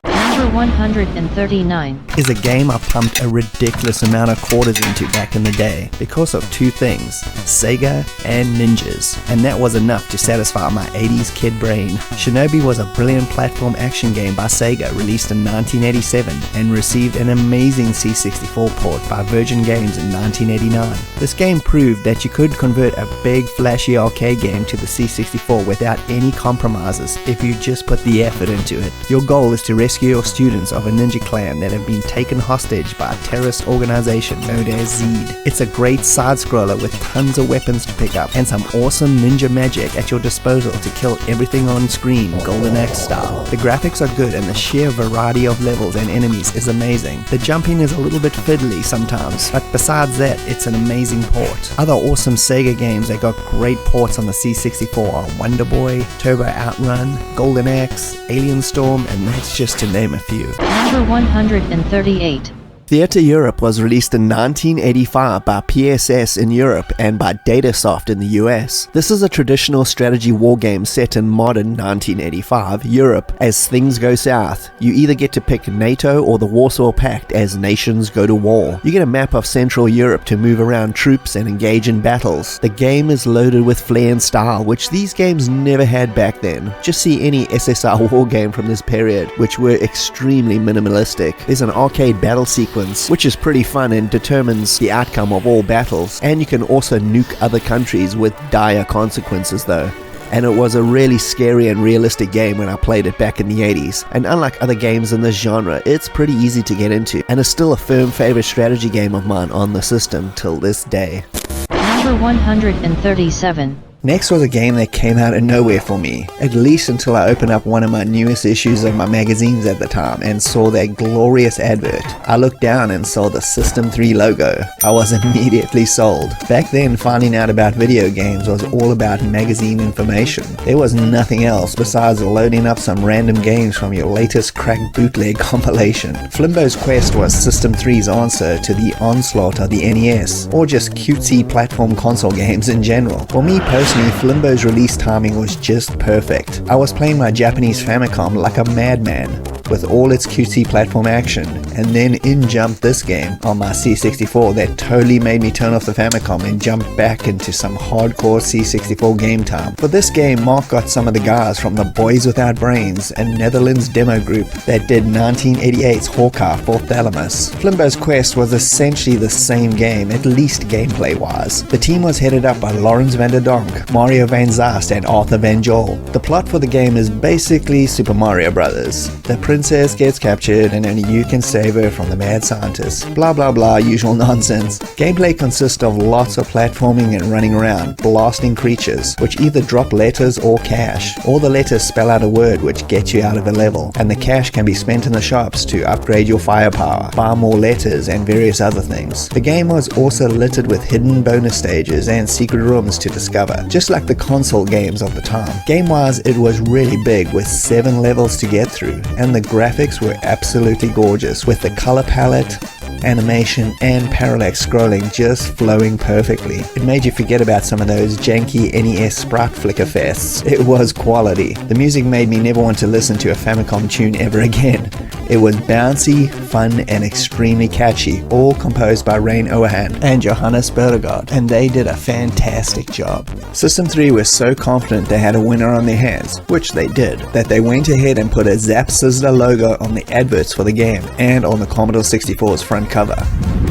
Number 139 is a game I pumped a ridiculous amount of quarters into back in the day because of two things, Sega and ninjas, and that was enough to satisfy my 80s kid brain. Shinobi was a brilliant platform action game by Sega, released in 1987 and received an amazing C64 port by Virgin Games in 1989. This game proved that you could convert a big flashy arcade game to the C64 without any compromises if you just put the effort into it. Your goal is to rescue your students of a ninja clan that have been taken hostage by a terrorist organization known as Zed. It's a great side-scroller with tons of weapons to pick up and some awesome ninja magic at your disposal to kill everything on screen, Golden Axe style. The graphics are good and the sheer variety of levels and enemies is amazing. The jumping is a little bit fiddly sometimes, but besides that, it's an amazing port. Other awesome Sega games that got great ports on the C64 are Wonder Boy, Turbo Outrun, Golden Axe, Alien Storm, and that's just to name a few. Number 138. Theater Europe was released in 1985 by PSS in Europe and by Datasoft in the US. This is a traditional strategy war game set in modern 1985 Europe. As things go south, you either get to pick NATO or the Warsaw Pact as nations go to war. You get a map of Central Europe to move around troops and engage in battles. The game is loaded with flair and style, which these games never had back then. Just see any SSR war game from this period, which were extremely minimalistic. There's an arcade battle sequence which is pretty fun and determines the outcome of all battles, and you can also nuke other countries with dire consequences though. And it was a really scary and realistic game when I played it back in the 80s, and unlike other games in this genre, it's pretty easy to get into, and is still a firm favorite strategy game of mine on the system till this day. Number 137. Next was a game that came out of nowhere for me, at least until I opened up one of my newest issues of my magazines at the time and saw that glorious advert. I looked down and saw the System 3 logo. I was immediately sold. Back then, finding out about video games was all about magazine information. There was nothing else besides loading up some random games from your latest crack bootleg compilation. Flimbo's Quest was System 3's answer to the onslaught of the NES, or just cutesy platform console games in general. For me personally, Flimbo's release timing was just perfect. I was playing my Japanese Famicom like a madman, with all its cutesy platform action, and then in jumped this game on my C64 that totally made me turn off the Famicom and jump back into some hardcore C64 game time. For this game, Mark got some of the guys from the Boys Without Brains and Netherlands demo group that did 1988's Hawkeye for Thalamus. Flimbo's Quest was essentially the same game, at least gameplay wise. The team was headed up by Lawrence van der Donk, Mario van Zast and Arthur van Joel. The plot for the game is basically Super Mario Brothers. The princess gets captured and only you can save her from the mad scientist. Blah blah blah, usual nonsense. Gameplay consists of lots of platforming and running around, blasting creatures, which either drop letters or cash. All the letters spell out a word which gets you out of a level, and the cash can be spent in the shops to upgrade your firepower, buy more letters and various other things. The game was also littered with hidden bonus stages and secret rooms to discover, just like the console games of the time. Game-wise, it was really big with 7 levels to get through, and the graphics were absolutely gorgeous with the color palette, animation, and parallax scrolling just flowing perfectly. It made you forget about some of those janky NES sprite flicker fests. It was quality. The music made me never want to listen to a Famicom tune ever again. It was bouncy, fun, and extremely catchy, all composed by Rain Oahan and Johannes Bergard, and they did a fantastic job. System 3 was so confident they had a winner on their hands, which they did, that they went ahead and put a Zap Sizzler logo on the adverts for the game and on the Commodore 64's front cover,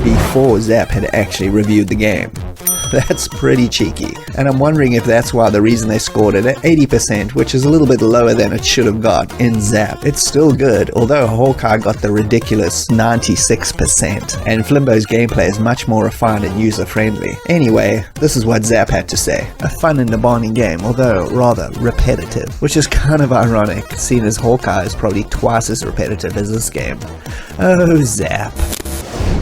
before Zap had actually reviewed the game. That's pretty cheeky, and I'm wondering if that's why the reason they scored it at 80%, which is a little bit lower than it should have got in Zap. It's still good, although Hawkeye got the ridiculous 96%, and Flimbo's gameplay is much more refined and user-friendly. Anyway, this is what Zap had to say. A fun and demanding game, although rather repetitive, which is kind of ironic, seeing as Hawkeye is probably twice as repetitive as this game. Oh, Zap.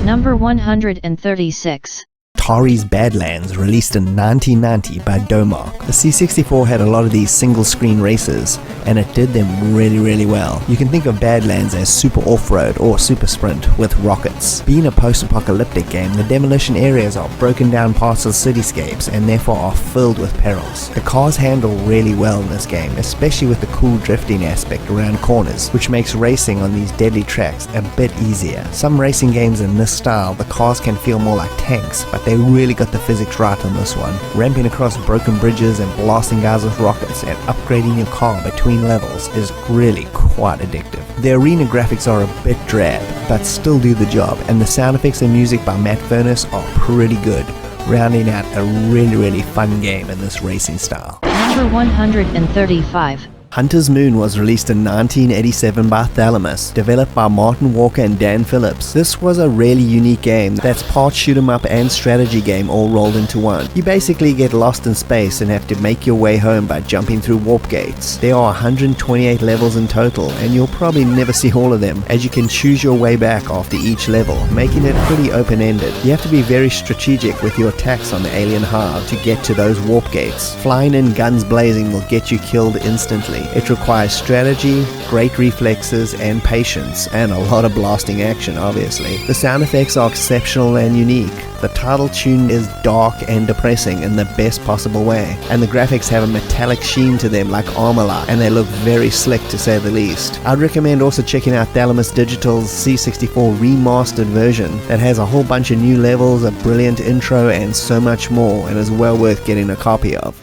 Number 136. Atari's Badlands, released in 1990 by Domark. The C64 had a lot of these single-screen races, and it did them really well. You can think of Badlands as Super Off-Road or Super Sprint with rockets. Being a post-apocalyptic game, the demolition areas are broken down parts of cityscapes and therefore are filled with perils. The cars handle really well in this game, especially with the cool drifting aspect around corners, which makes racing on these deadly tracks a bit easier. Some racing games in this style, the cars can feel more like tanks, but they really got the physics right on this one. Ramping across broken bridges and blasting guys with rockets and upgrading your car between levels is really quite addictive. The arena graphics are a bit drab, but still do the job, and the sound effects and music by Matt Furness are pretty good, rounding out a really fun game in this racing style. Number 135. Hunter's Moon was released in 1987 by Thalamus, developed by Martin Walker and Dan Phillips. This was a really unique game that's part shoot 'em up and strategy game all rolled into one. You basically get lost in space and have to make your way home by jumping through warp gates. There are 128 levels in total, and you'll probably never see all of them, as you can choose your way back after each level, making it pretty open-ended. You have to be very strategic with your attacks on the alien hive to get to those warp gates. Flying in guns blazing will get you killed instantly. It requires strategy, great reflexes, and patience, and a lot of blasting action, obviously. The sound effects are exceptional and unique. The title tune is dark and depressing in the best possible way, and the graphics have a metallic sheen to them like armor light, and they look very slick to say the least. I'd recommend also checking out Thalamus Digital's C64 remastered version that has a whole bunch of new levels, a brilliant intro, and so much more, and is well worth getting a copy of.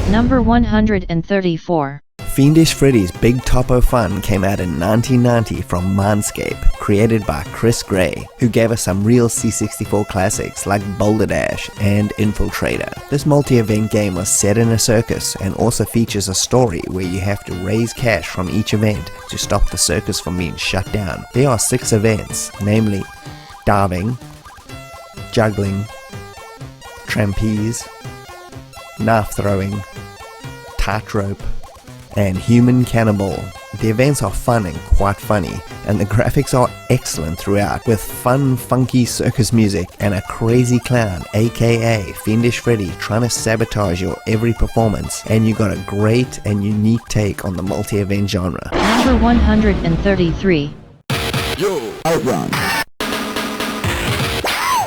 Number 134. Fiendish Freddy's Big Topo Fun came out in 1990 from Mindscape, created by Chris Gray, who gave us some real C64 classics like Boulder Dash and Infiltrator. This multi-event game was set in a circus and also features a story where you have to raise cash from each event to stop the circus from being shut down. There are 6 events, namely diving, juggling, trapeze, knife throwing, tightrope, and human cannibal. The events are fun and quite funny, and the graphics are excellent throughout, with fun, funky circus music and a crazy clown, aka Fiendish Freddy, trying to sabotage your every performance, and you got a great and unique take on the multi-event genre. Number 133. Yo, Outrun.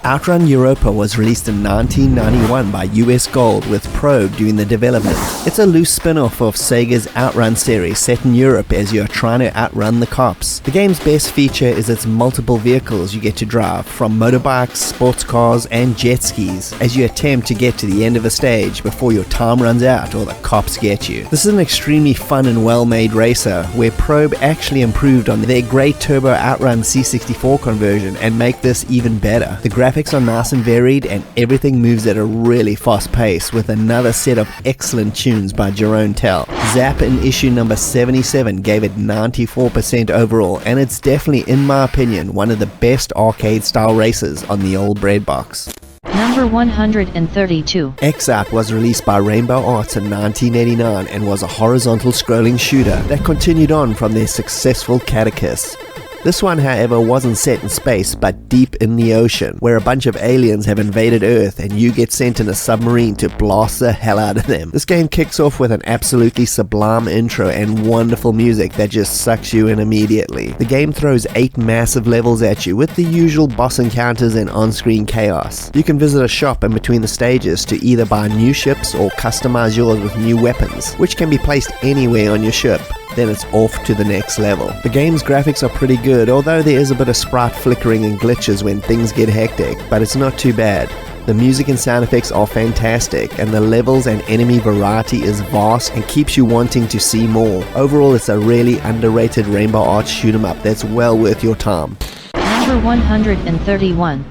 Outrun Europa was released in 1991 by US Gold, with Probe doing the development. It's a loose spin-off of Sega's Outrun series set in Europe as you're trying to outrun the cops. The game's best feature is its multiple vehicles you get to drive, from motorbikes, sports cars, and jet skis, as you attempt to get to the end of a stage before your time runs out or the cops get you. This is an extremely fun and well-made racer, where Probe actually improved on their great Turbo Outrun C64 conversion and make this even better. The graphics are nice and varied, and everything moves at a really fast pace, with another set of excellent tunes by Jerome Tell. Zap in issue number 77 gave it 94% overall, and it's definitely, in my opinion, one of the best arcade-style races on the old breadbox. Number 132. X-Out was released by Rainbow Arts in 1989 and was a horizontal scrolling shooter that continued on from their successful Catechus. This one, however, wasn't set in space, but deep in the ocean, where a bunch of aliens have invaded Earth and you get sent in a submarine to blast the hell out of them. This game kicks off with an absolutely sublime intro and wonderful music that just sucks you in immediately. The game throws 8 massive levels at you with the usual boss encounters and on-screen chaos. You can visit a shop in between the stages to either buy new ships or customize yours with new weapons, which can be placed anywhere on your ship. Then it's off to the next level. The game's graphics are pretty good, although there is a bit of sprite flickering and glitches when things get hectic, but it's not too bad. The music and sound effects are fantastic, and the levels and enemy variety is vast and keeps you wanting to see more. Overall, it's a really underrated Rainbow Arch shoot 'em up that's well worth your time. Number 131.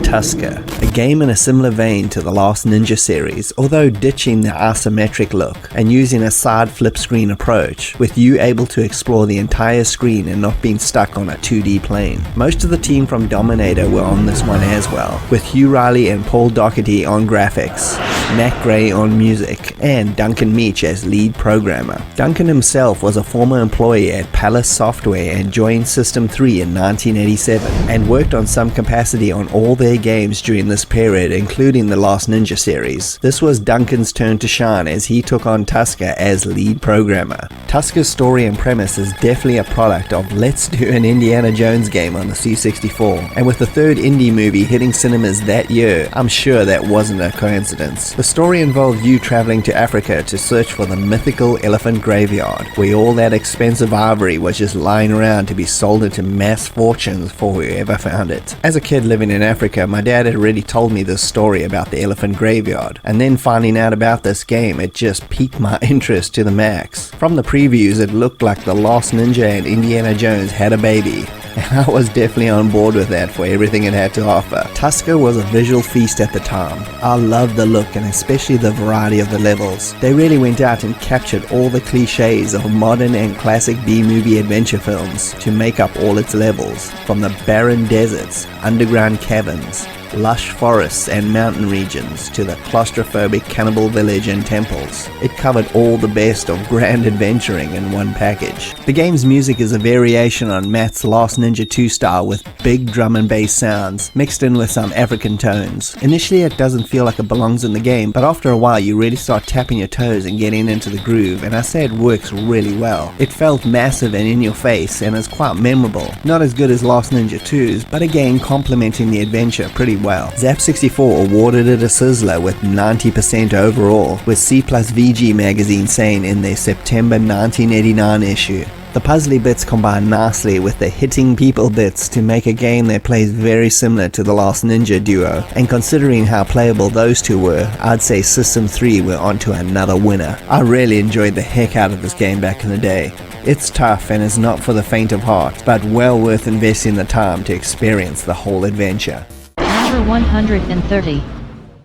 Tusker, a game in a similar vein to the Last Ninja series, although ditching the isometric look and using a side flip screen approach, with you able to explore the entire screen and not being stuck on a 2D plane. Most of the team from Dominator were on this one as well, with Hugh Riley and Paul Doherty on graphics, Matt Gray on music, and Duncan Meach as lead programmer. Duncan himself was a former employee at Palace Software and joined System 3 in 1987, and worked on some capacity on all their games during this period, including the Last Ninja series. This was Duncan's turn to shine as he took on Tusker as lead programmer. Tusker's story and premise is definitely a product of let's do an Indiana Jones game on the C64, and with the third indie movie hitting cinemas that year, I'm sure that wasn't a coincidence. The story involved you traveling to Africa to search for the mythical elephant graveyard, where all that expensive ivory was just lying around to be sold into mass fortunes for whoever found it. As a kid living in Africa, my dad had already told me this story about the elephant graveyard, and then finding out about this game, it just piqued my interest to the max. From the previews, it looked like the Last Ninja and Indiana Jones had a baby, and I was definitely on board with that for everything it had to offer. Tusker was a visual feast at the time. I loved the look and especially the variety of the levels. They really went out and captured all the cliches of modern and classic B-movie adventure films to make up all its levels, from the barren deserts, underground caverns, lush forests and mountain regions to the claustrophobic cannibal village and temples. It covered all the best of grand adventuring in one package. The game's music is a variation on Matt's Last Ninja 2 style with big drum and bass sounds mixed in with some African tones. Initially it doesn't feel like it belongs in the game, but after a while you really start tapping your toes and getting into the groove, and I say it works really well. It felt massive and in your face and is quite memorable. Not as good as Last Ninja 2's, but again complementing the adventure pretty well. Zap64 awarded it a sizzler with 90% overall, with C+ VG magazine saying in their September 1989 issue. The puzzly bits combine nicely with the hitting people bits to make a game that plays very similar to the Last Ninja duo, and considering how playable those two were, I'd say System 3 were onto another winner. I really enjoyed the heck out of this game back in the day. It's tough and is not for the faint of heart, but well worth investing the time to experience the whole adventure. Number 130.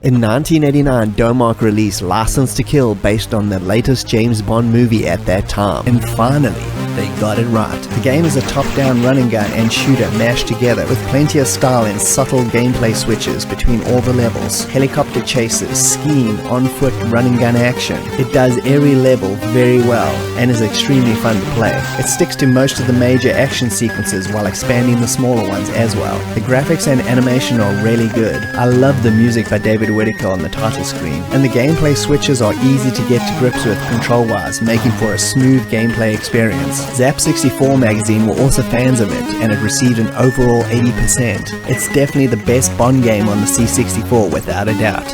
In 1989, Domark released License to Kill based on the latest James Bond movie at that time, and finally, they got it right. The game is a top-down running gun and shooter mashed together with plenty of style and subtle gameplay switches between all the levels, helicopter chases, skiing, on-foot running gun action. It does every level very well and is extremely fun to play. It sticks to most of the major action sequences while expanding the smaller ones as well. The graphics and animation are really good. I love the music by David Whittaker on the title screen, and the gameplay switches are easy to get to grips with control-wise, making for a smooth gameplay experience. Zap64 magazine were also fans of it, and it received an overall 80%. It's definitely the best Bond game on the C64 without a doubt.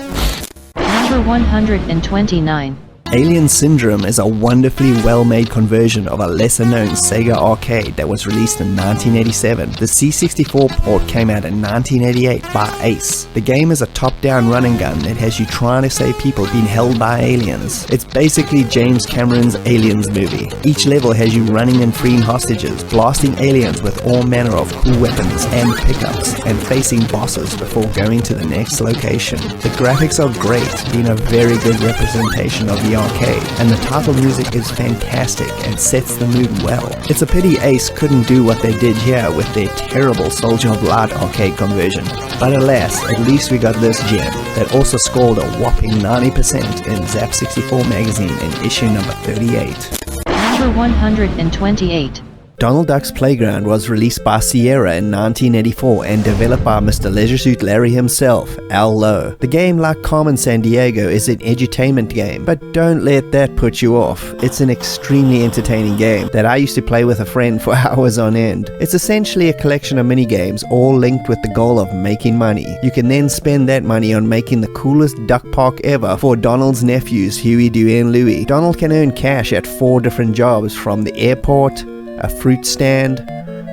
Number 129. Alien Syndrome is a wonderfully well-made conversion of a lesser-known Sega arcade that was released in 1987. The C64 port came out in 1988 by Ace. The game is a top-down running gun that has you trying to save people being held by aliens. It's basically James Cameron's Aliens movie. Each level has you running and freeing hostages, blasting aliens with all manner of cool weapons and pickups, and facing bosses before going to the next location. The graphics are great, being a very good representation of the arcade, and the title music is fantastic and sets the mood well. It's a pity Ace couldn't do what they did here with their terrible Soldier of Light arcade conversion, but alas, at least we got this gem that also scored a whopping 90% in Zap64 magazine in issue number 38. Number 128. Donald Duck's Playground was released by Sierra in 1984 and developed by Mr. Leisure Suit Larry himself, Al Lowe. The game, like Carmen Sandiego, is an edutainment game, but don't let that put you off. It's an extremely entertaining game that I used to play with a friend for hours on end. It's essentially a collection of mini-games, all linked with the goal of making money. You can then spend that money on making the coolest duck park ever for Donald's nephews, Huey, Dewey, and Louie. Donald can earn cash at 4 different jobs, from the airport, a fruit stand,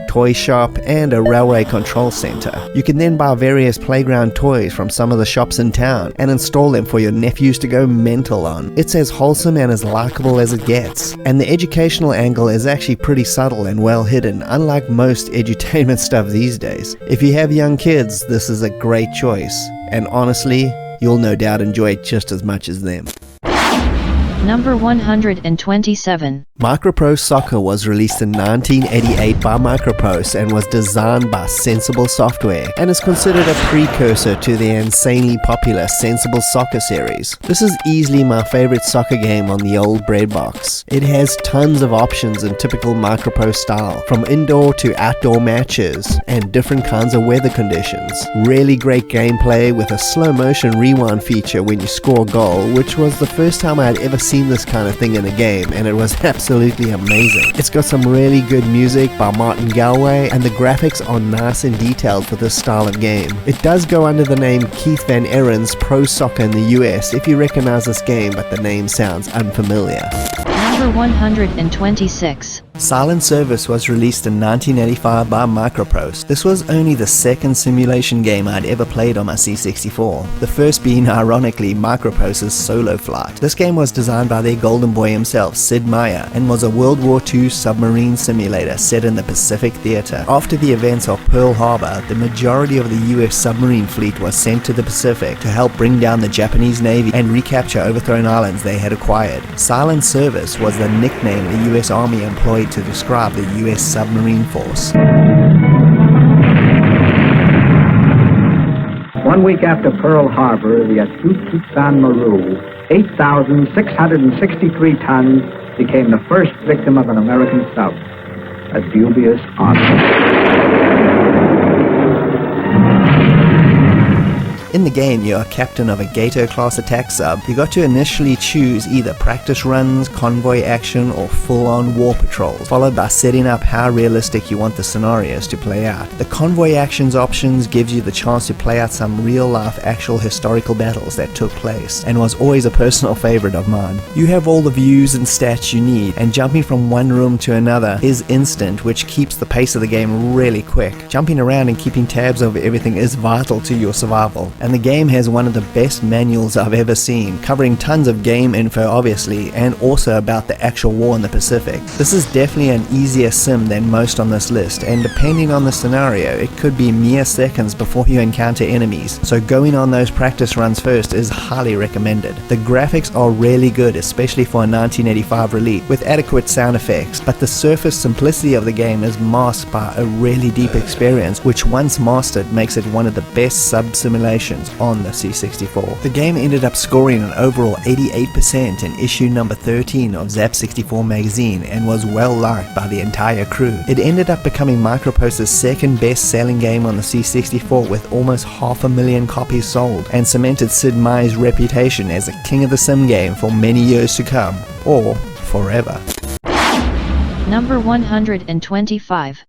toy shop, and a railway control center. You can then buy various playground toys from some of the shops in town and install them for your nephews to go mental on. It's as wholesome and as likable as it gets. And the educational angle is actually pretty subtle and well hidden, unlike most edutainment stuff these days. If you have young kids, this is a great choice. And honestly, you'll no doubt enjoy it just as much as them. Number 127. Microprose Soccer was released in 1988 by Microprose and was designed by Sensible Software and is considered a precursor to the insanely popular Sensible Soccer series. This is easily my favorite soccer game on the old bread box. It has tons of options in typical Microprose style, from indoor to outdoor matches and different kinds of weather conditions. Really great gameplay with a slow motion rewind feature when you score a goal, which was the first time I had ever seen this kind of thing in a game, and it was absolutely amazing. It's got some really good music by Martin Galway, and the graphics are nice and detailed for this style of game. It does go under the name Keith Van Aaron's Pro Soccer in the US if you recognize this game, but the name sounds unfamiliar. Number 126. Silent Service was released in 1985 by Microprose. This was only the second simulation game I'd ever played on my C64, the first being ironically Microprose's Solo Flight. This game was designed by their golden boy himself, Sid Meier, and was a World War II submarine simulator set in the Pacific Theater. After the events of Pearl Harbor, the majority of the US submarine fleet was sent to the Pacific to help bring down the Japanese Navy and recapture overthrown islands they had acquired. Silent Service was the nickname the US Army employed to describe the US submarine force. 1 week after Pearl Harbor, the astute Kisan Maru, 8,663 tons, became the first victim of an American sub, a dubious object. In the game, you're a captain of a Gato-class attack sub. You got to initially choose either practice runs, convoy action, or full-on war patrols, followed by setting up how realistic you want the scenarios to play out. The convoy actions options gives you the chance to play out some real-life actual historical battles that took place, and was always a personal favorite of mine. You have all the views and stats you need, and jumping from one room to another is instant, which keeps the pace of the game really quick. Jumping around and keeping tabs over everything is vital to your survival. And the game has one of the best manuals I've ever seen, covering tons of game info obviously, and also about the actual war in the Pacific. This is definitely an easier sim than most on this list, and depending on the scenario, it could be mere seconds before you encounter enemies, so going on those practice runs first is highly recommended. The graphics are really good, especially for a 1985 release, with adequate sound effects, but the surface simplicity of the game is masked by a really deep experience, which once mastered makes it one of the best sub-simulations on the C64. The game ended up scoring an overall 88% in issue number 13 of Zap64 magazine and was well liked by the entire crew. It ended up becoming Microprose's second best-selling game on the C64 with almost 500,000 copies sold, and cemented Sid Meier's reputation as a king of the sim game for many years to come, or forever. Number 125.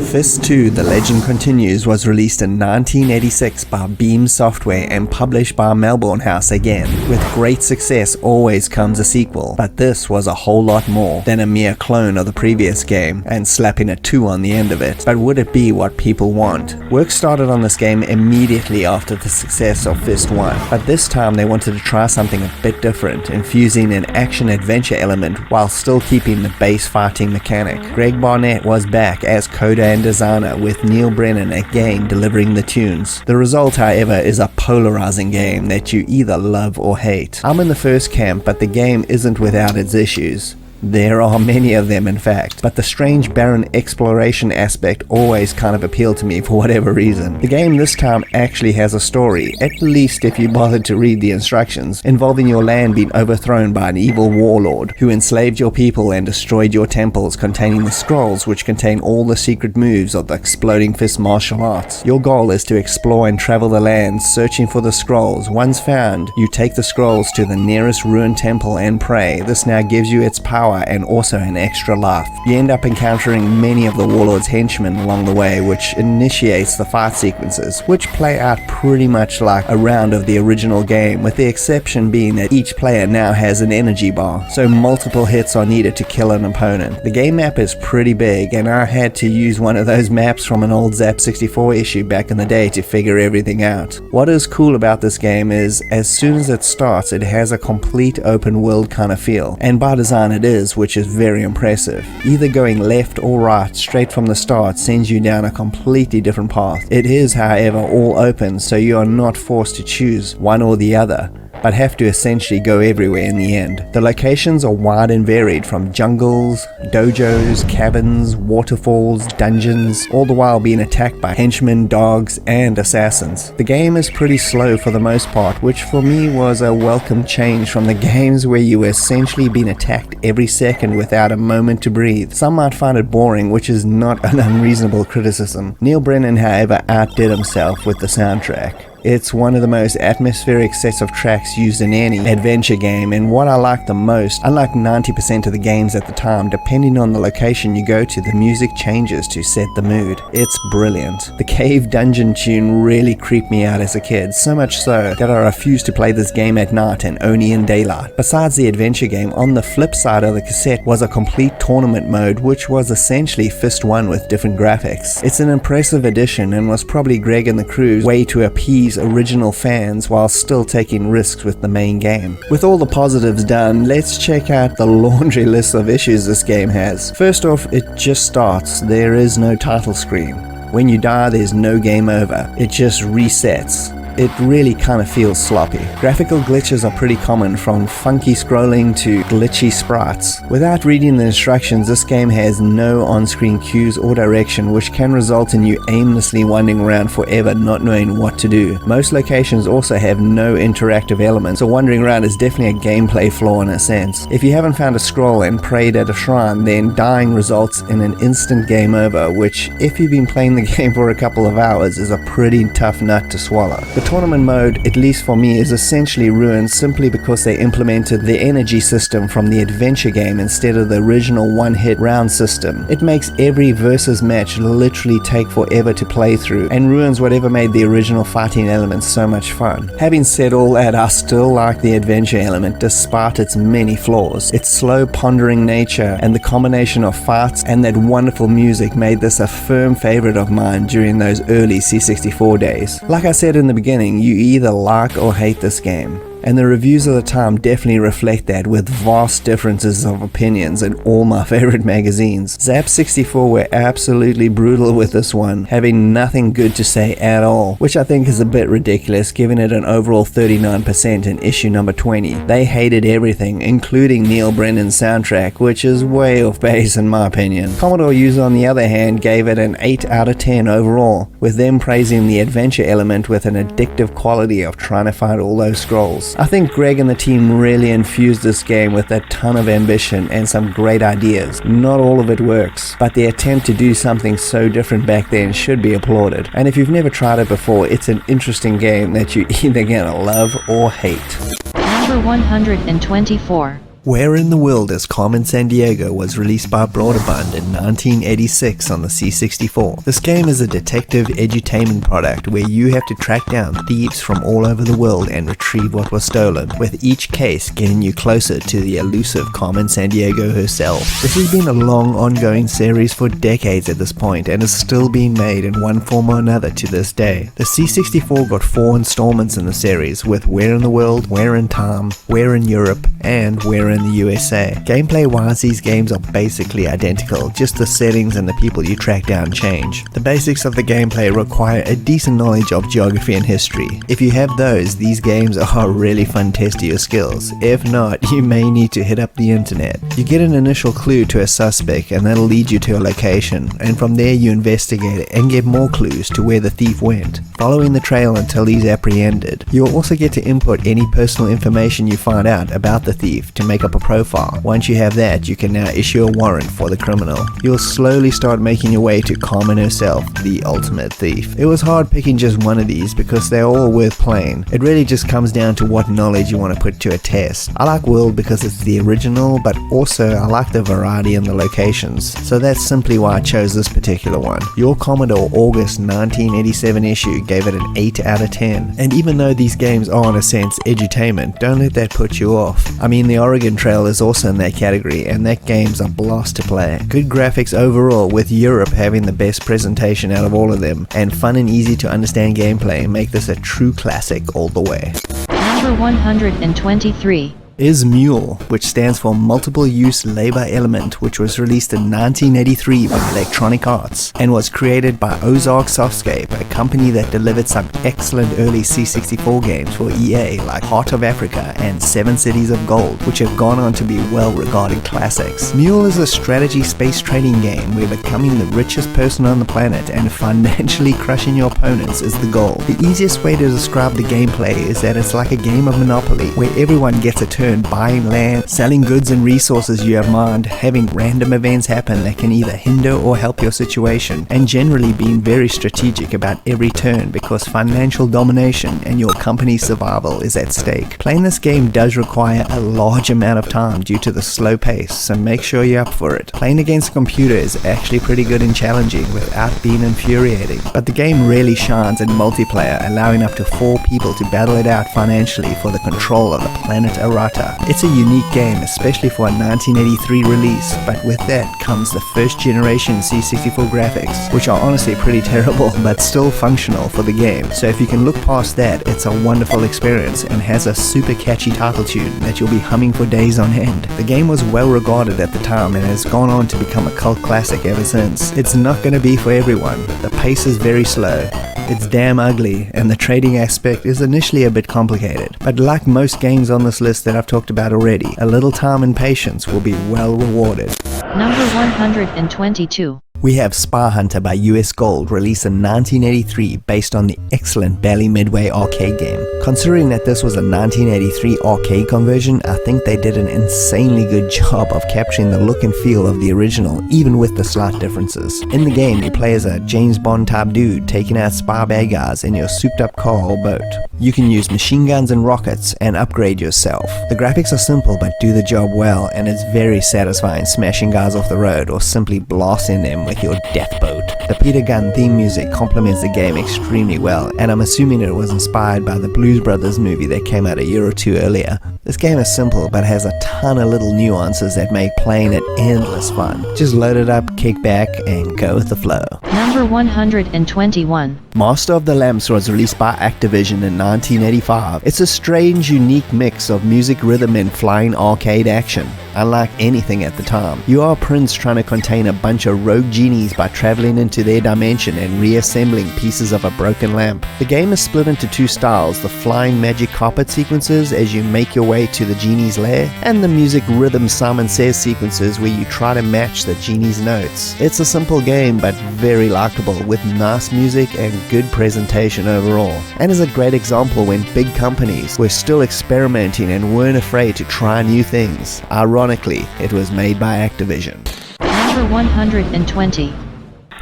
Fist 2: The Legend Continues was released in 1986 by Beam Software and published by Melbourne House again. With great success always comes a sequel, but this was a whole lot more than a mere clone of the previous game and slapping a 2 on the end of it. But would it be what people want? Work started on this game immediately after the success of Fist 1, but this time they wanted to try something a bit different, infusing an action-adventure element while still keeping the base fighting mechanic. Greg Barnett was back as coder and designer, with Neil Brennan again delivering the tunes. The result, however, is a polarizing game that you either love or hate. I'm in the first camp, but the game isn't without its issues. There are many of them in fact, but the strange barren exploration aspect always kind of appealed to me for whatever reason. The game this time actually has a story, at least if you bothered to read the instructions, involving your land being overthrown by an evil warlord who enslaved your people and destroyed your temples containing the scrolls which contain all the secret moves of the Exploding Fist martial arts. Your goal is to explore and travel the land searching for the scrolls. Once found, you take the scrolls to the nearest ruined temple and pray. This now gives you its power and also an extra life. You end up encountering many of the warlord's henchmen along the way, which initiates the fight sequences, which play out pretty much like a round of the original game, with the exception being that each player now has an energy bar, so multiple hits are needed to kill an opponent. The game map is pretty big, and I had to use one of those maps from an old Zap 64 issue back in the day to figure everything out. What is cool about this game is, as soon as it starts, it has a complete open world kind of feel, and by design it is, which is very impressive. Either going left or right straight from the start sends you down a completely different path. It is, however, all open, so you are not forced to choose one or the other, but have to essentially go everywhere in the end. The locations are wide and varied, from jungles, dojos, caverns, waterfalls, dungeons, all the while being attacked by henchmen, dogs, and assassins. The game is pretty slow for the most part, which for me was a welcome change from the games where you were essentially being attacked every second without a moment to breathe. Some might find it boring, which is not an unreasonable criticism. Neil Brennan, however, outdid himself with the soundtrack. It's one of the most atmospheric sets of tracks used in any adventure game, and what I like the most, unlike 90% of the games at the time, depending on the location you go to, the music changes to set the mood. It's brilliant. The cave dungeon tune really creeped me out as a kid, so much so that I refused to play this game at night and only in daylight. Besides the adventure game, on the flip side of the cassette was a complete tournament mode, which was essentially Fist 1 with different graphics. It's an impressive addition and was probably Greg and the crew's way to appease original fans while still taking risks with the main game. With all the positives done, let's check out the laundry list of issues this game has. First off, it just starts. There is no title screen. When you die, there's no game over. It just resets. It really kind of feels sloppy. Graphical glitches are pretty common, from funky scrolling to glitchy sprites. Without reading the instructions, this game has no on-screen cues or direction, which can result in you aimlessly wandering around forever not knowing what to do. Most locations also have no interactive elements, so wandering around is definitely a gameplay flaw in a sense. If you haven't found a scroll and prayed at a shrine, then dying results in an instant game over, which, if you've been playing the game for a couple of hours, is a pretty tough nut to swallow. The tournament mode, at least for me, is essentially ruined simply because they implemented the energy system from the adventure game instead of the original one-hit round system. It makes every versus match literally take forever to play through and ruins whatever made the original fighting elements so much fun. Having said all that, I still like the adventure element despite its many flaws. Its slow, pondering nature and the combination of fights and that wonderful music made this a firm favorite of mine during those early C64 days. Like I said in the beginning, you either like or hate this game, and the reviews of the time definitely reflect that, with vast differences of opinions in all my favorite magazines. Zap 64 were absolutely brutal with this one, having nothing good to say at all, which I think is a bit ridiculous, giving it an overall 39% in issue number 20. They hated everything, including Neil Brennan's soundtrack, which is way off base in my opinion. Commodore user, on the other hand, gave it an 8 out of 10 overall, with them praising the adventure element with an addictive quality of trying to find all those scrolls. I think Greg and the team really infused this game with a ton of ambition and some great ideas. Not all of it works, but the attempt to do something so different back then should be applauded. And if you've never tried it before, it's an interesting game that you're either gonna love or hate. Number 124. Where in the World is Carmen Sandiego was released by Broderbund in 1986 on the C64. This game is a detective edutainment product where you have to track down thieves from all over the world and retrieve what was stolen, with each case getting you closer to the elusive Carmen Sandiego herself. This has been a long ongoing series for decades at this point and is still being made in one form or another to this day. The C64 got 4 installments in the series, with Where in the World, Where in Time, Where in Europe, and Where in in the USA. Gameplay-wise, these games are basically identical, just the settings and the people you track down change. The basics of the gameplay require a decent knowledge of geography and history. If you have those, these games are a really fun test of your skills. If not, you may need to hit up the internet. You get an initial clue to a suspect and that'll lead you to a location, and from there you investigate it and get more clues to where the thief went, following the trail until he's apprehended. You'll also get to input any personal information you find out about the thief to make up a profile. Once you have that, you can now issue a warrant for the criminal. You'll slowly start making your way to Carmen herself, the ultimate thief. It was hard picking just one of these because they're all worth playing. It really just comes down to what knowledge you want to put to a test. I like World because it's the original, but also I like the variety and the locations, so that's simply why I chose this particular one. Your Commodore August 1987 issue gave it an 8 out of 10, and even though these games are in a sense edutainment, don't let that put you off. I mean, the Oregon Trail is also in that category, and that game's a blast to play. Good graphics overall, with Europe having the best presentation out of all of them, and fun and easy to understand gameplay make this a true classic all the way. Number 123 is Mule, which stands for Multiple Use Labor Element, which was released in 1983 by Electronic Arts and was created by Ozark Softscape, a company that delivered some excellent early C64 games for EA like Heart of Africa and 7 Cities of Gold, which have gone on to be well-regarded classics. Mule is a strategy space trading game where becoming the richest person on the planet and financially crushing your opponents is the goal. The easiest way to describe the gameplay is that it's like a game of Monopoly, where everyone gets a turn buying land, selling goods and resources you have mined, having random events happen that can either hinder or help your situation, and generally being very strategic about every turn because financial domination and your company's survival is at stake. Playing this game does require a large amount of time due to the slow pace, so make sure you're up for it. Playing against a computer is actually pretty good and challenging without being infuriating, but the game really shines in multiplayer, allowing up to 4 people to battle it out financially for the control of the planet Arata. It's a unique game, especially for a 1983 release, but with that comes the first generation C64 graphics, which are honestly pretty terrible but still functional for the game. So if you can look past that, it's a wonderful experience and has a super catchy title tune that you'll be humming for days on end. The game was well regarded at the time and has gone on to become a cult classic ever since. It's not going to be for everyone. The pace is very slow. It's damn ugly, and the trading aspect is initially a bit complicated. But like most games on this list that I've talked about already, a little time and patience will be well rewarded. Number 122 we have Spy Hunter by US Gold, released in 1983 based on the excellent Bally Midway arcade game. Considering that this was a 1983 arcade conversion, I think they did an insanely good job of capturing the look and feel of the original, even with the slight differences. In the game, you play as a James Bond type dude taking out spy bad guys in your souped up car or boat. You can use machine guns and rockets and upgrade yourself. The graphics are simple but do the job well, and it's very satisfying smashing guys off the road or simply blasting them with your death boat. The Peter Gunn theme music complements the game extremely well, and I'm assuming it was inspired by the Blues Brothers movie that came out a year or two earlier. This game is simple but has a ton of little nuances that make playing it endless fun. Just load it up, kick back, and go with the flow. Number 121 Master of the Lamps was released by Activision in 1985. It's a strange, unique mix of music, rhythm, and flying arcade action. Unlike anything at the time, you are a prince trying to contain a bunch of rogue genies by traveling into their dimension and reassembling pieces of a broken lamp. The game is split into 2 styles, the flying magic carpet sequences as you make your way to the genie's lair, and the music rhythm Simon Says sequences where you try to match the genie's notes. It's a simple game but very likable, with nice music and good presentation overall, and is a great example when big companies were still experimenting and weren't afraid to try new things. Ironically, it was made by Activision. Number 120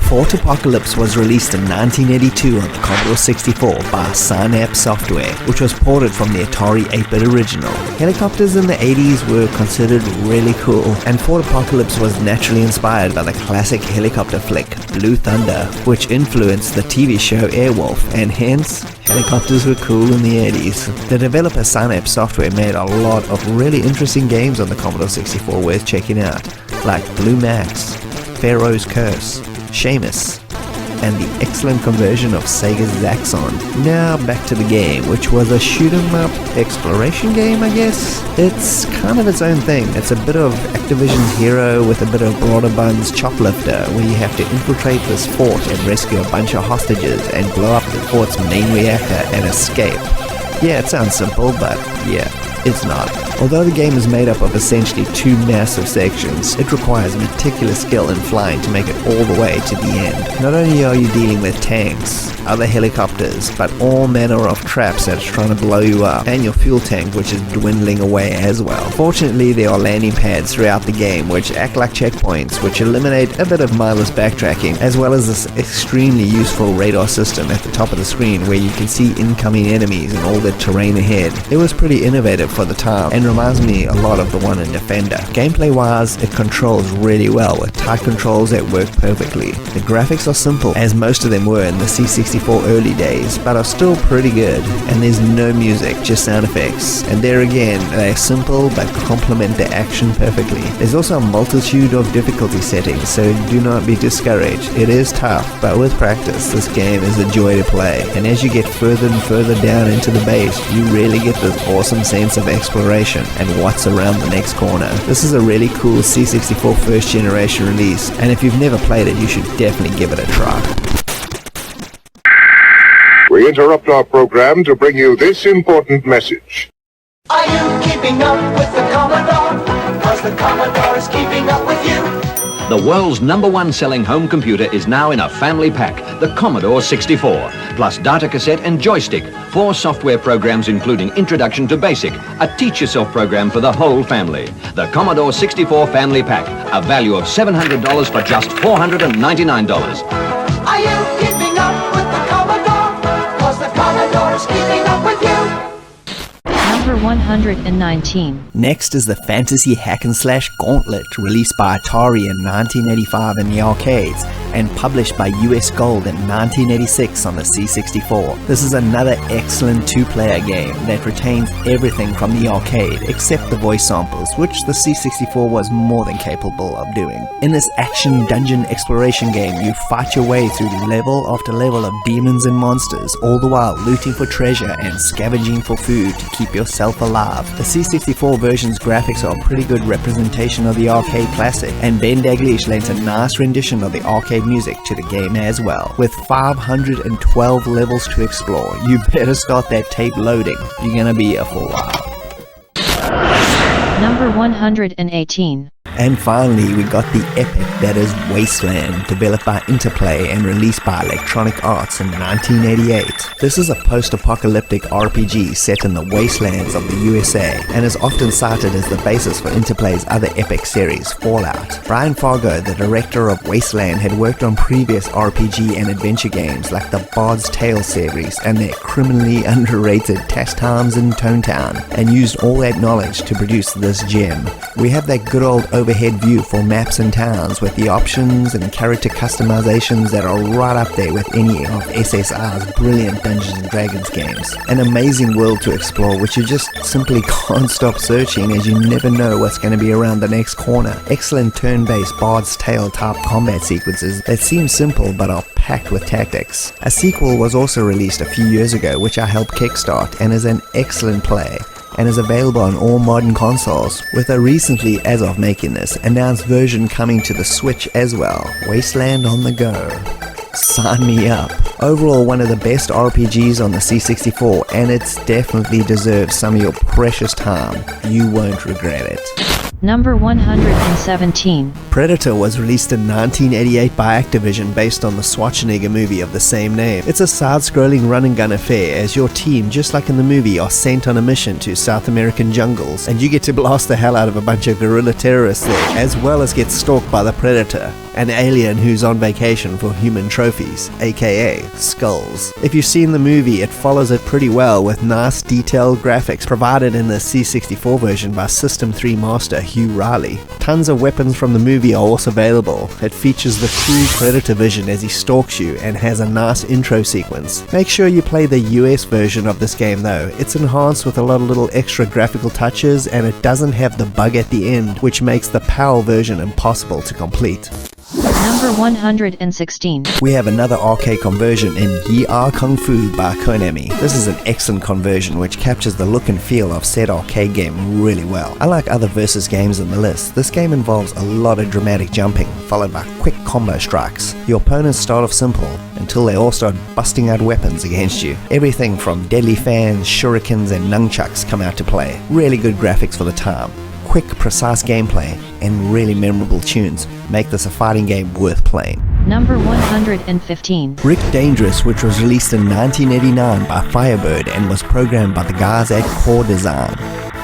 Fort Apocalypse was released in 1982 on the Commodore 64 by Synapse Software, which was ported from the Atari 8-bit original. Helicopters in the 80s were considered really cool, and Fort Apocalypse was naturally inspired by the classic helicopter flick Blue Thunder, which influenced the TV show Airwolf, and hence, helicopters were cool in the 80s. The developer Synapse Software made a lot of really interesting games on the Commodore 64 worth checking out, like Bluemax, Pharaohs Curse, Seamus, and the excellent conversion of Sega's Zaxxon. Now back to the game, which was a shoot-'em-up exploration game, I guess? It's kind of its own thing. It's a bit of Activision's Hero with a bit of Broderbund's Choplifter, where you have to infiltrate this fort and rescue a bunch of hostages and blow up the fort's main reactor and escape. Yeah, it sounds simple, but yeah, it's not. Although the game is made up of essentially two massive sections, it requires meticulous skill in flying to make it all the way to the end. Not only are you dealing with tanks, other helicopters, but all manner of traps that's trying to blow you up, and your fuel tank which is dwindling away as well. Fortunately, there are landing pads throughout the game which act like checkpoints, which eliminate a bit of mindless backtracking, as well as this extremely useful radar system at the top of the screen where you can see incoming enemies and all the terrain ahead. It was pretty innovative for the time, and reminds me a lot of the one in Defender. Gameplay wise, it controls really well with tight controls that work perfectly. The graphics are simple, as most of them were in the C64 early days, but are still pretty good, and there's no music, just sound effects. And there again, they're simple but complement the action perfectly. There's also a multitude of difficulty settings, so do not be discouraged. It is tough, but with practice, this game is a joy to play. And as you get further and further down into the base, you really get this awesome sense of exploration and what's around the next corner. This is a really cool C64 first generation release, and if you've never played it, you should definitely give it a try. We interrupt our program to bring you this important message. Are you keeping up with the Commodore? 'Cause the Commodore is keeping up with you. The world's #1 selling home computer is now in a family pack, the Commodore 64, plus data cassette and joystick, 4 software programs including Introduction to Basic, a teach-yourself program for the whole family. The Commodore 64 Family Pack, a value of $700 for just $499. Are you keeping up with the Commodore? 'Cause the Commodore is keeping up with you. Number 119. Next is the fantasy hack-and-slash Gauntlet, released by Atari in 1985 in the arcades and published by US Gold in 1986 on the C64. This is another excellent two-player game that retains everything from the arcade except the voice samples, which the C64 was more than capable of doing. In this action dungeon exploration game, you fight your way through level after level of demons and monsters, all the while looting for treasure and scavenging for food to keep yourself alive. The C64 version's graphics are a pretty good representation of the arcade classic, and Ben Daglish lent a nice rendition of the arcade music to the game as well. With 512 levels to explore, you better start that tape loading. You're gonna be here for a while. Number 118. And finally, we got the epic that is Wasteland, developed by Interplay and released by Electronic Arts in 1988. This is a post-apocalyptic RPG set in the wastelands of the USA, and is often cited as the basis for Interplay's other epic series, Fallout. Brian Fargo, the director of Wasteland, had worked on previous RPG and adventure games like the Bard's Tale series and their criminally underrated Task Times in Toontown, and used all that knowledge to produce this gem. We have that good old overhead view for maps and towns with the options and character customizations that are right up there with any of SSR's brilliant Dungeons & Dragons games. An amazing world to explore which you just simply can't stop searching, as you never know what's going to be around the next corner. Excellent turn-based Bard's Tale type combat sequences that seem simple but are packed with tactics. A sequel was also released a few years ago which I helped kickstart and is an excellent play, and is available on all modern consoles, with a recently, as of making this, announced version coming to the Switch as well. Wasteland on the go. Sign me up. Overall, one of the best RPGs on the C64, and it definitely deserves some of your precious time. You won't regret it. Number 117. Predator was released in 1988 by Activision based on the Schwarzenegger movie of the same name. It's a side-scrolling run-and-gun affair as your team, just like in the movie, are sent on a mission to South American jungles, and you get to blast the hell out of a bunch of guerrilla terrorists there, as well as get stalked by the Predator, an alien who's on vacation for human trophies, aka skulls. If you've seen the movie, it follows it pretty well with nice detailed graphics provided in the C64 version by System 3 master Hugh Riley. Tons of weapons from the movie are also available. It features the true Predator vision as he stalks you and has a nice intro sequence. Make sure you play the US version of this game though. It's enhanced with a lot of little extra graphical touches, and it doesn't have the bug at the end which makes the PAL version impossible to complete. Number 116. We have another arcade conversion in Ye Are Kung Fu by Konami. This is an excellent conversion which captures the look and feel of said arcade game really well. Unlike other versus games in the list, this game involves a lot of dramatic jumping, followed by quick combo strikes. Your opponents start off simple, until they all start busting out weapons against you. Everything from deadly fans, shurikens and nunchucks come out to play. Really good graphics for the time. Quick, precise gameplay, and really memorable tunes make this a fighting game worth playing. Number 115. Rick Dangerous, which was released in 1989 by Firebird and was programmed by the guys at Core Design.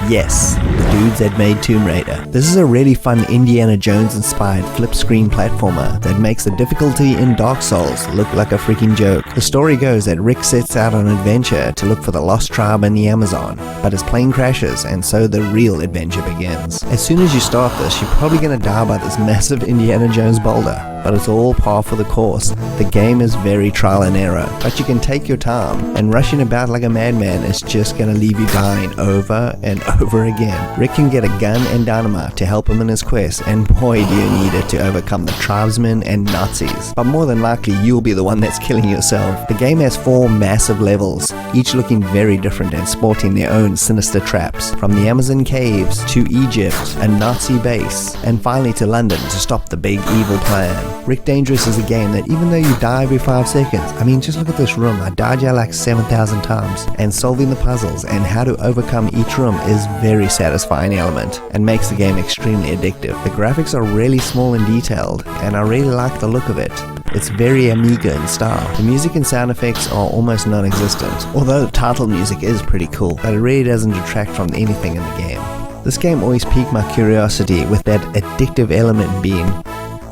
Yes, the dudes that made Tomb Raider. This is a really fun Indiana Jones inspired flip screen platformer that makes the difficulty in Dark Souls look like a freaking joke. The story goes that Rick sets out on an adventure to look for the lost tribe in the Amazon, but his plane crashes and so the real adventure begins. As soon as you start this, you're probably gonna die by this massive Indiana Jones boulder, but it's all par for the course. The game is very trial and error, but you can take your time, and rushing about like a madman is just gonna leave you dying over and over again. Rick can get a gun and dynamite to help him in his quest, and boy do you need it to overcome the tribesmen and Nazis. But more than likely you'll be the one that's killing yourself. The game has 4 massive levels, each looking very different and sporting their own sinister traps, from the Amazon caves to Egypt, a Nazi base, and finally to London to stop the big evil plan. Rick Dangerous is a game that even though you die every 5 seconds, I mean just look at this room, I died here like 7,000 times, and solving the puzzles and how to overcome each room is very satisfying element and makes the game extremely addictive. The graphics are really small and detailed, and I really like the look of it. It's very Amiga in style. The music and sound effects are almost non-existent, although the title music is pretty cool, but it really doesn't detract from anything in the game. This game always piqued my curiosity with that addictive element being,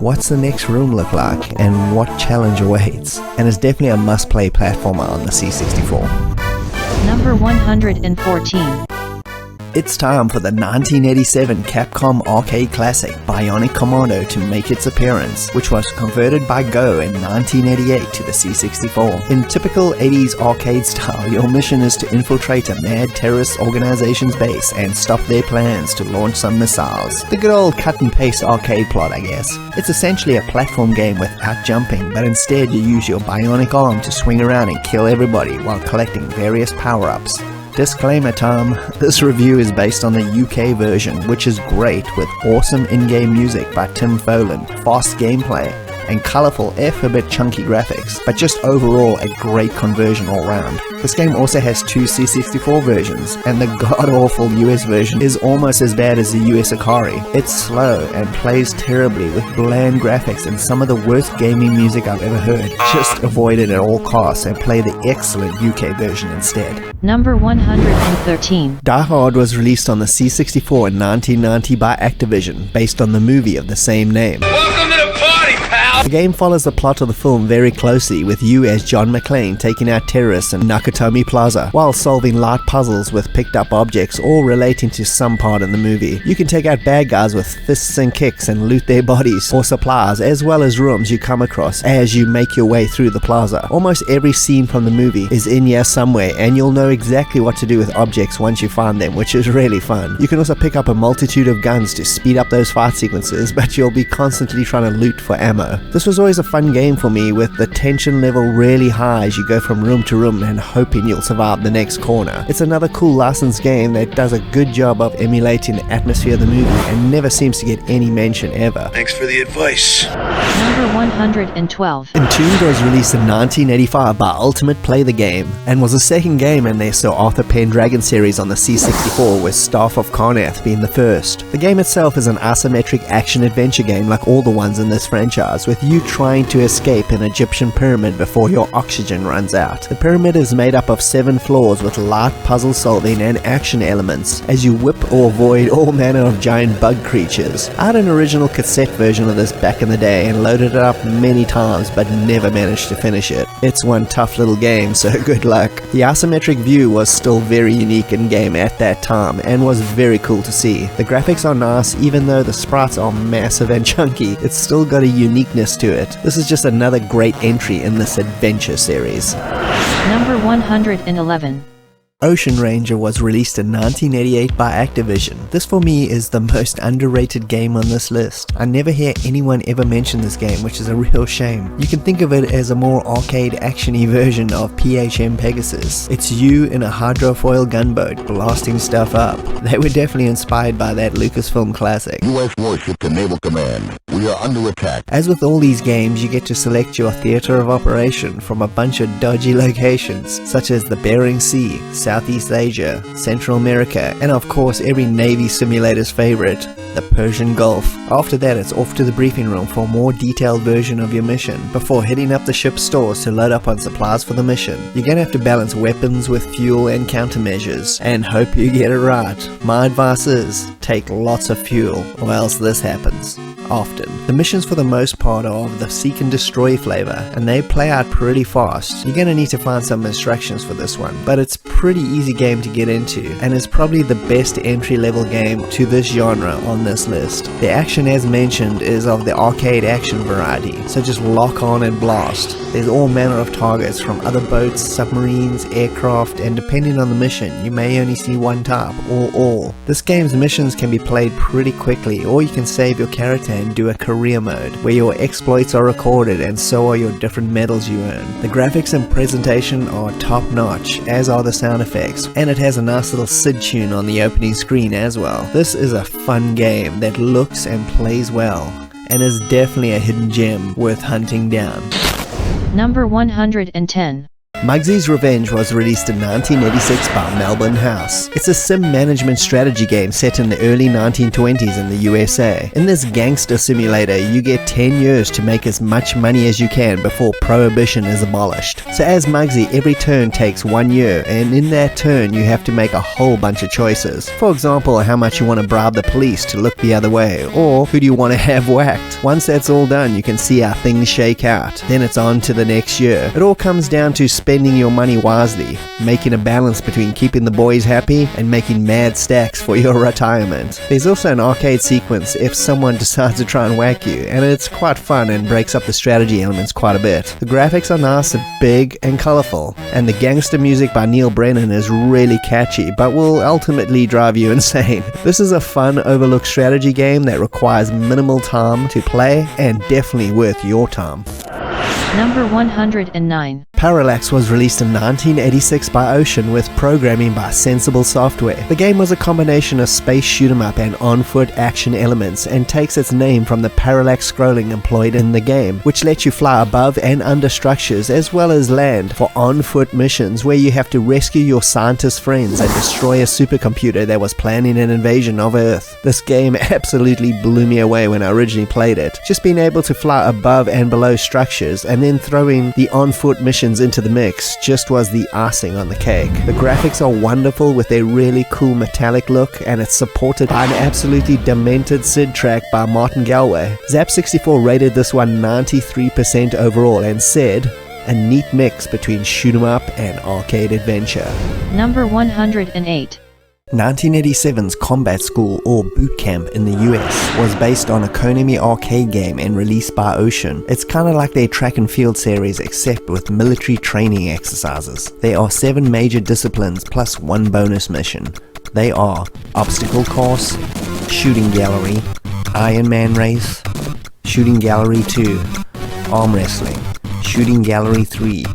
what's the next room look like and what challenge awaits? And it's definitely a must-play platformer on the C64. Number 114. It's time for the 1987 Capcom arcade classic Bionic Commando to make its appearance, which was converted by Go in 1988 to the C64. In typical 80s arcade style, your mission is to infiltrate a mad terrorist organization's base and stop their plans to launch some missiles. The good old cut and paste arcade plot, I guess. It's essentially a platform game without jumping, but instead you use your bionic arm to swing around and kill everybody while collecting various power-ups. Disclaimer time, this review is based on the UK version, which is great with awesome in-game music by Tim Follin, fast gameplay, and colourful a bit chunky graphics, but just overall a great conversion all round. This game also has 2 C64 versions, and the god-awful US version is almost as bad as the US Akari. It's slow and plays terribly with bland graphics and some of the worst gaming music I've ever heard. Just avoid it at all costs and play the excellent UK version instead. Number 113. Die Hard was released on the C64 in 1990 by Activision, based on the movie of the same name. Welcome to the party, pal! The game follows the plot of the film very closely, with you as John McClane taking out terrorists in Nakatomi Plaza, while solving light puzzles with picked up objects, all relating to some part in the movie. You can take out bad guys with fists and kicks and loot their bodies or supplies, as well as rooms you come across as you make your way through the plaza. Almost every scene from the movie is in here somewhere, and you'll know exactly what to do with objects once you find them, which is really fun. You can also pick up a multitude of guns to speed up those fight sequences, but you'll be constantly trying to loot for ammo. This was always a fun game for me, with the tension level really high as you go from room to room and hoping you'll survive the next corner. It's another cool licensed game that does a good job of emulating the atmosphere of the movie and never seems to get any mention ever. Thanks for the advice. Number 112. Entombed was released in 1985 by Ultimate Play the Game, and was the second game in their Sir Arthur Pendragon series on the C64, with Staff of Korneth being the first. The game itself is an isometric action-adventure game like all the ones in this franchise, with you trying to escape an Egyptian pyramid before your oxygen runs out. The pyramid is made up of 7 floors with light puzzle solving and action elements as you whip or avoid all manner of giant bug creatures. I had an original cassette version of this back in the day and loaded it up many times, but never managed to finish it. It's one tough little game, so good luck. The isometric view was still very unique in game at that time and was very cool to see. The graphics are nice, even though the sprites are massive and chunky, it's still got a uniqueness to it. This is just another great entry in this adventure series. Number 111. Ocean Ranger was released in 1988 by Activision. This for me is the most underrated game on this list. I never hear anyone ever mention this game, which is a real shame. You can think of it as a more arcade actiony version of PHM Pegasus. It's you in a hydrofoil gunboat blasting stuff up. They were definitely inspired by that Lucasfilm classic. U.S. warship to Naval Command. We are under attack. As with all these games, you get to select your theater of operation from a bunch of dodgy locations, such as the Bering Sea, Southeast Asia, Central America, and of course every Navy simulator's favorite, the Persian Gulf. After that, it's off to the briefing room for a more detailed version of your mission, before hitting up the ship's stores to load up on supplies for the mission. You're gonna have to balance weapons with fuel and countermeasures, and hope you get it right. My advice is, take lots of fuel, or else this happens. Often. The missions for the most part are of the seek and destroy flavor, and they play out pretty fast. You're gonna need to find some instructions for this one, but it's pretty easy game to get into, and is probably the best entry level game to this genre on this list. The action as mentioned is of the arcade action variety, so just lock on and blast. There's all manner of targets from other boats, submarines, aircraft, and depending on the mission, you may only see one type, or all. This game's missions can be played pretty quickly, or you can save your character and do a career mode, where your exploits are recorded and so are your different medals you earn. The graphics and presentation are top notch, as are the sound effects, and it has a nice little SID tune on the opening screen as well. This is a fun game that looks and plays well, and is definitely a hidden gem worth hunting down. Number 110. Mugsy's Revenge was released in 1986 by Melbourne House. It's a sim management strategy game set in the early 1920s in the USA. In this gangster simulator, you get 10 years to make as much money as you can before prohibition is abolished. So as Mugsy, every turn takes 1 year, and in that turn you have to make a whole bunch of choices. For example, how much you want to bribe the police to look the other way, or who do you want to have whacked. Once that's all done, you can see how things shake out. Then it's on to the next year. It all comes down to spending your money wisely, making a balance between keeping the boys happy and making mad stacks for your retirement. There's also an arcade sequence if someone decides to try and whack you, and it's quite fun and breaks up the strategy elements quite a bit. The graphics are nice and big and colourful, and the gangster music by Neil Brennan is really catchy, but will ultimately drive you insane. This is a fun, overlooked strategy game that requires minimal time to play, and definitely worth your time. Number 109. Parallax was released in 1986 by Ocean with programming by Sensible Software. The game was a combination of space shoot-'em-up and on-foot action elements, and takes its name from the parallax scrolling employed in the game, which lets you fly above and under structures as well as land for on-foot missions where you have to rescue your scientist friends and destroy a supercomputer that was planning an invasion of Earth. This game absolutely blew me away when I originally played it. Just being able to fly above and below structures and then throwing the on-foot missions into the mix just was the icing on the cake. The graphics are wonderful with their really cool metallic look, and it's supported by an absolutely demented SID track by Martin Galway. Zap64 rated this one 93% overall and said, a neat mix between shoot 'em up and arcade adventure. Number 108. 1987's Combat School, or Boot Camp in the US, was based on a Konami arcade game and released by Ocean. It's kinda like their track and field series except with military training exercises. There are 7 major disciplines plus 1 bonus mission. They are Obstacle Course, Shooting Gallery, Iron Man Race, Shooting Gallery 2, Arm Wrestling, Shooting Gallery 3,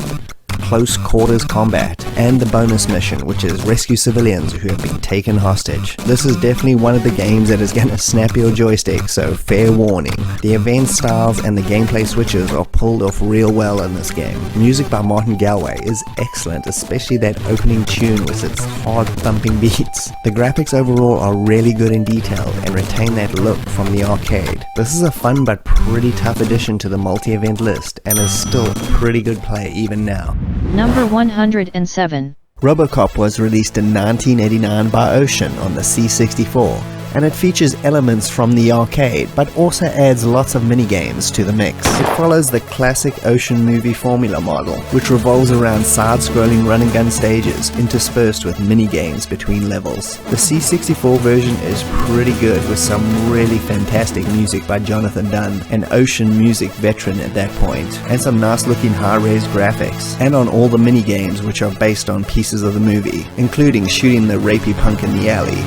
Close Quarters Combat, and the bonus mission, which is rescue civilians who have been taken hostage. This is definitely one of the games that is going to snap your joystick, so fair warning. The event styles and the gameplay switches are pulled off real well in this game. Music by Martin Galway is excellent, especially that opening tune with its hard thumping beats. The graphics overall are really good and detailed and retain that look from the arcade. This is a fun but pretty tough addition to the multi-event list, and is still a pretty good play even now. Number 107. RoboCop was released in 1989 by Ocean on the C64. and it features elements from the arcade, but also adds lots of minigames to the mix. It follows the classic Ocean movie formula model, which revolves around side-scrolling run-and-gun stages, interspersed with minigames between levels. The C64 version is pretty good, with some really fantastic music by Jonathan Dunn, an Ocean music veteran at that point, and some nice-looking high-res graphics, and on all the minigames which are based on pieces of the movie, including shooting the rapey punk in the alley.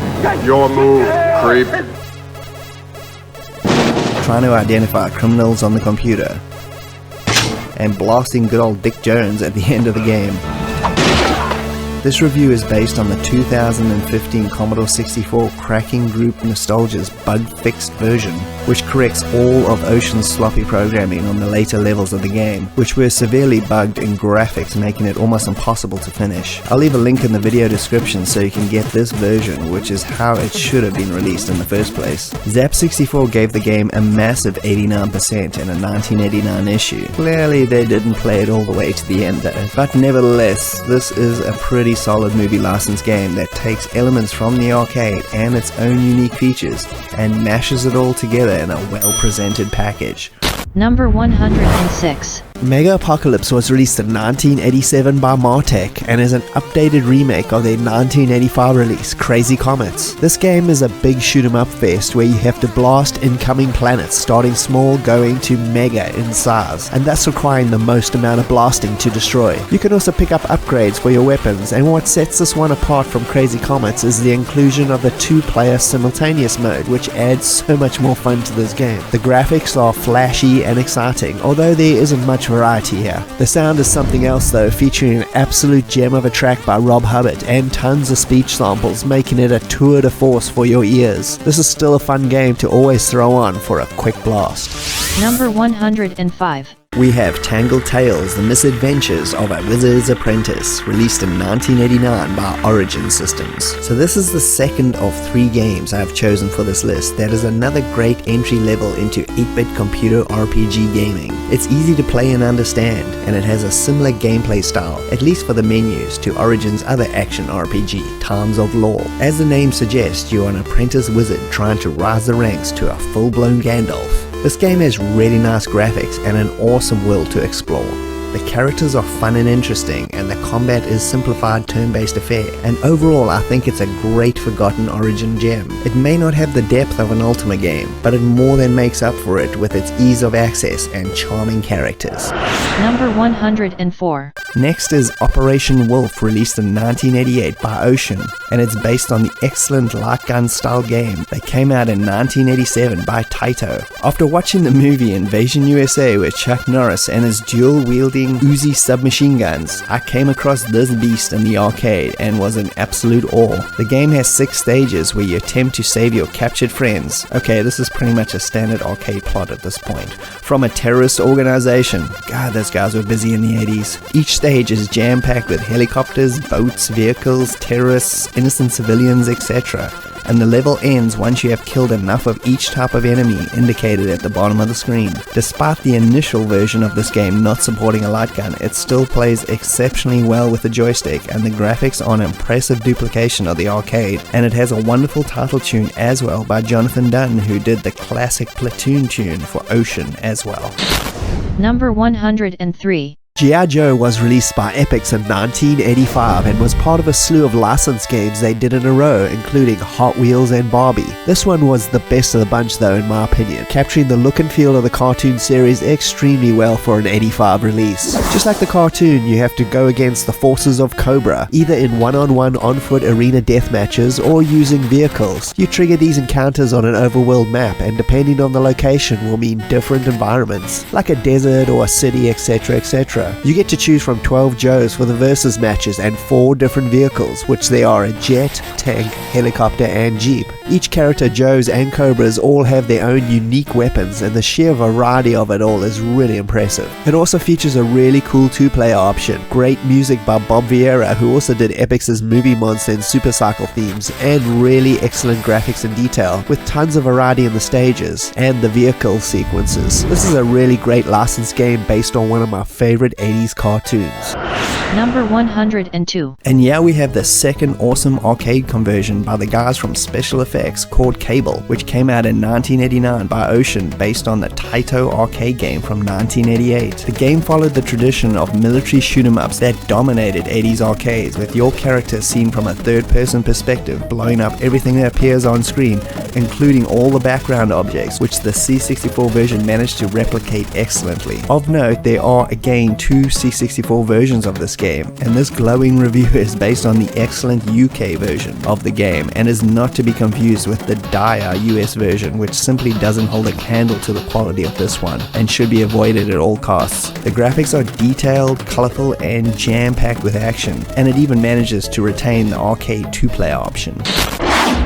Your move, creep. Trying to identify criminals on the computer, and blasting good old Dick Jones at the end of the game. This review is based on the 2015 Commodore 64 Cracking Group Nostalgia's bug-fixed version, which corrects all of Ocean's sloppy programming on the later levels of the game, which were severely bugged in graphics, making it almost impossible to finish. I'll leave a link in the video description so you can get this version, which is how it should have been released in the first place. Zap64 gave the game a massive 89% in a 1989 issue. Clearly they didn't play it all the way to the end though, but nevertheless, this is a pretty solid movie license game that takes elements from the arcade and its own unique features and mashes it all together in a well-presented package. Number 106. Mega Apocalypse was released in 1987 by Martech and is an updated remake of their 1985 release, Crazy Comets. This game is a big shoot-'em-up fest where you have to blast incoming planets, starting small, going to mega in size, and thus requiring the most amount of blasting to destroy. You can also pick up upgrades for your weapons, and what sets this one apart from Crazy Comets is the inclusion of the 2-player simultaneous mode, which adds so much more fun to this game. The graphics are flashy and exciting, although there isn't much variety here. The sound is something else though, featuring an absolute gem of a track by Rob Hubbard and tons of speech samples, making it a tour de force for your ears. This is still a fun game to always throw on for a quick blast. Number 105. We have Tangled Tales, The Misadventures of a Wizard's Apprentice, released in 1989 by Origin Systems. So this is the second of 3 games I have chosen for this list. That is another great entry level into 8-bit computer RPG gaming. It's easy to play and understand, and it has a similar gameplay style, at least for the menus, to Origin's other action RPG, Times of Law. As the name suggests, you're an apprentice wizard trying to rise the ranks to a full-blown Gandalf. This game has really nice graphics and an awesome world to explore. The characters are fun and interesting, and the combat is simplified turn-based affair, and overall I think it's a great forgotten Origin gem. It may not have the depth of an Ultima game, but it more than makes up for it with its ease of access and charming characters. Number 104. Next is Operation Wolf, released in 1988 by Ocean, and it's based on the excellent light gun style game that came out in 1987 by Taito. After watching the movie Invasion USA with Chuck Norris and his dual-wielding Uzi submachine guns, I came across this beast in the arcade and was in absolute awe. The game has 6 stages where you attempt to save your captured friends. Okay, this is pretty much a standard arcade plot at this point. From a terrorist organization. God, those guys were busy in the 80s. Each stage is jam-packed with helicopters, boats, vehicles, terrorists, innocent civilians, etc. And the level ends once you have killed enough of each type of enemy indicated at the bottom of the screen. Despite the initial version of this game not supporting a light gun, it still plays exceptionally well with the joystick, and the graphics are an impressive duplication of the arcade, and it has a wonderful title tune as well by Jonathan Dunn, who did the classic Platoon tune for Ocean as well. Number 103. G.I. Joe was released by Epix in 1985 and was part of a slew of licensed games they did in a row, including Hot Wheels and Barbie. This one was the best of the bunch though, in my opinion, capturing the look and feel of the cartoon series extremely well for an 85 release. Just like the cartoon, you have to go against the forces of Cobra, either in one-on-one on-foot arena death matches or using vehicles. You trigger these encounters on an overworld map, and depending on the location will mean different environments, like a desert or a city, etc, etc. You get to choose from 12 Joes for the versus matches and 4 different vehicles, which they are a jet, tank, helicopter and jeep. Each character, Joes and Cobras, all have their own unique weapons, and the sheer variety of it all is really impressive. It also features a really cool 2-player option, great music by Bob Vieira, who also did Epix's Movie Monster and Super Cycle themes, and really excellent graphics and detail, with tons of variety in the stages and the vehicle sequences. This is a really great licensed game based on one of my favorite 80s cartoons. Number 102. And yeah, we have the second awesome arcade conversion by the guys from Special Effects called Cable, which came out in 1989 by Ocean based on the Taito arcade game from 1988. The game followed the tradition of military shoot-'em-ups that dominated 80s arcades, with your character seen from a third-person perspective, blowing up everything that appears on screen, including all the background objects, which the C64 version managed to replicate excellently. Of note, there are again two C64 versions of this game, and this glowing review is based on the excellent UK version of the game and is not to be confused with the dire US version, which simply doesn't hold a candle to the quality of this one and should be avoided at all costs. The graphics are detailed, colorful, and jam-packed with action, and it even manages to retain the arcade 2-player option.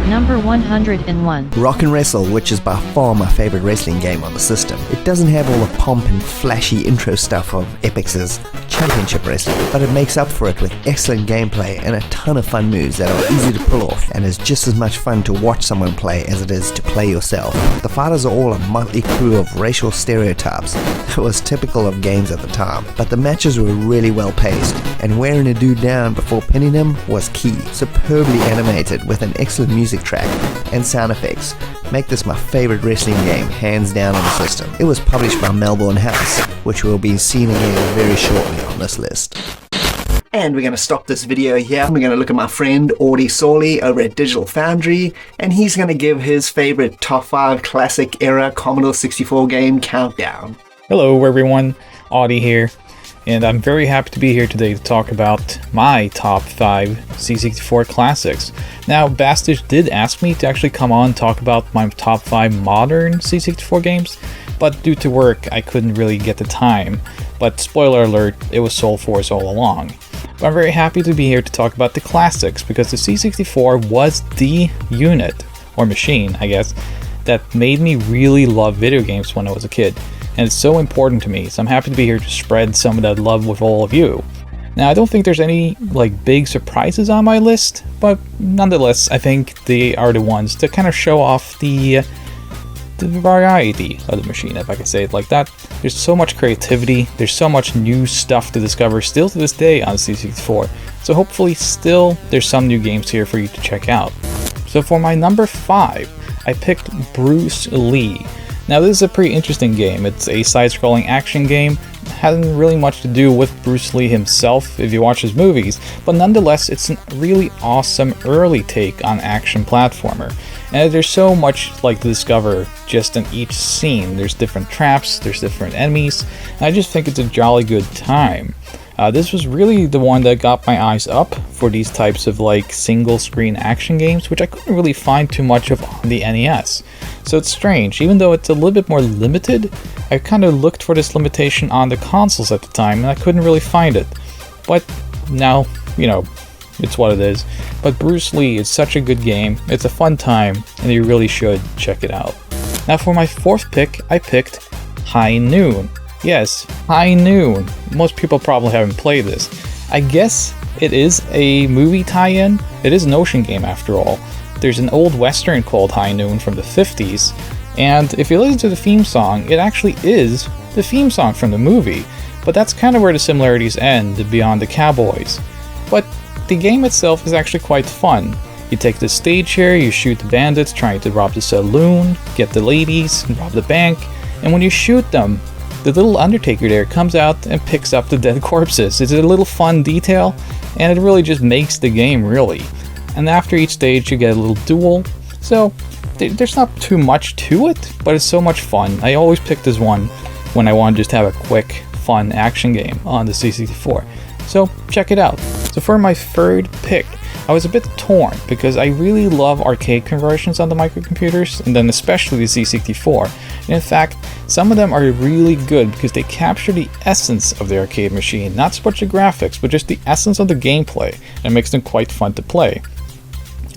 Number 101. Rock and Wrestle, which is by far my favorite wrestling game on the system. It doesn't have all the pomp and flashy intro stuff of Epix's Championship Wrestling, but it makes up for it with excellent gameplay and a ton of fun moves that are easy to pull off, and is just as much fun to watch someone play as it is to play yourself. The fighters are all a motley crew of racial stereotypes. It was typical of games at the time, but the matches were really well paced, and wearing a dude down before pinning him was key. Superbly animated with an excellent music track and sound effects make this my favorite wrestling game, hands down on the system. It was published by Melbourne House, which will be seen again very shortly on this list. And we're going to stop this video here. We're going to look at my friend Audi Sorlie over at Digital Foundry, and he's going to give his favorite top 5 classic era Commodore 64 game countdown. Hello everyone, Audi here, and I'm very happy to be here today to talk about my top 5 C64 classics. Now, Bastage did ask me to actually come on and talk about my top 5 modern C64 games, but due to work I couldn't really get the time. But spoiler alert, it was Soul Force all along. But I'm very happy to be here to talk about the classics, because the C64 was the unit, or machine I guess, that made me really love video games when I was a kid. And it's so important to me, so I'm happy to be here to spread some of that love with all of you. Now, I don't think there's any big surprises on my list, but nonetheless, I think they are the ones to kind of show off the variety of the machine, if I can say it like that. There's so much creativity, there's so much new stuff to discover still to this day on C64, so hopefully still there's some new games here for you to check out. So for my number 5, I picked Bruce Lee. Now, this is a pretty interesting game. It's a side-scrolling action game. It hasn't really much to do with Bruce Lee himself if you watch his movies, but nonetheless, it's a really awesome early take on action platformer. And there's so much to discover just in each scene. There's different traps, there's different enemies, and I just think it's a jolly good time. This was really the one that got my eyes up for these types of single screen action games, which I couldn't really find too much of on the NES. So it's strange, even though it's a little bit more limited, I kind of looked for this limitation on the consoles at the time and I couldn't really find it. But now, it's what it is. But Bruce Lee is such a good game, it's a fun time, and you really should check it out. Now for my 4th pick, I picked High Noon. Yes, High Noon. Most people probably haven't played this. I guess it is a movie tie-in. It is an ocean game after all. There's an old western called High Noon from the 50s, and if you listen to the theme song, it actually is the theme song from the movie, but that's kind of where the similarities end beyond the cowboys. But the game itself is actually quite fun. You take the stage here, you shoot the bandits trying to rob the saloon, get the ladies, and rob the bank, and when you shoot them, the little Undertaker there comes out and picks up the dead corpses. It's a little fun detail, and it really just makes the game, really. And after each stage you get a little duel, so there's not too much to it, but it's so much fun. I always pick this one when I want to just have a quick, fun action game on the C64. So check it out. So for my 3rd pick, I was a bit torn because I really love arcade conversions on the microcomputers, and then especially the C64. And in fact, some of them are really good because they capture the essence of the arcade machine, not so much the graphics, but just the essence of the gameplay, and it makes them quite fun to play.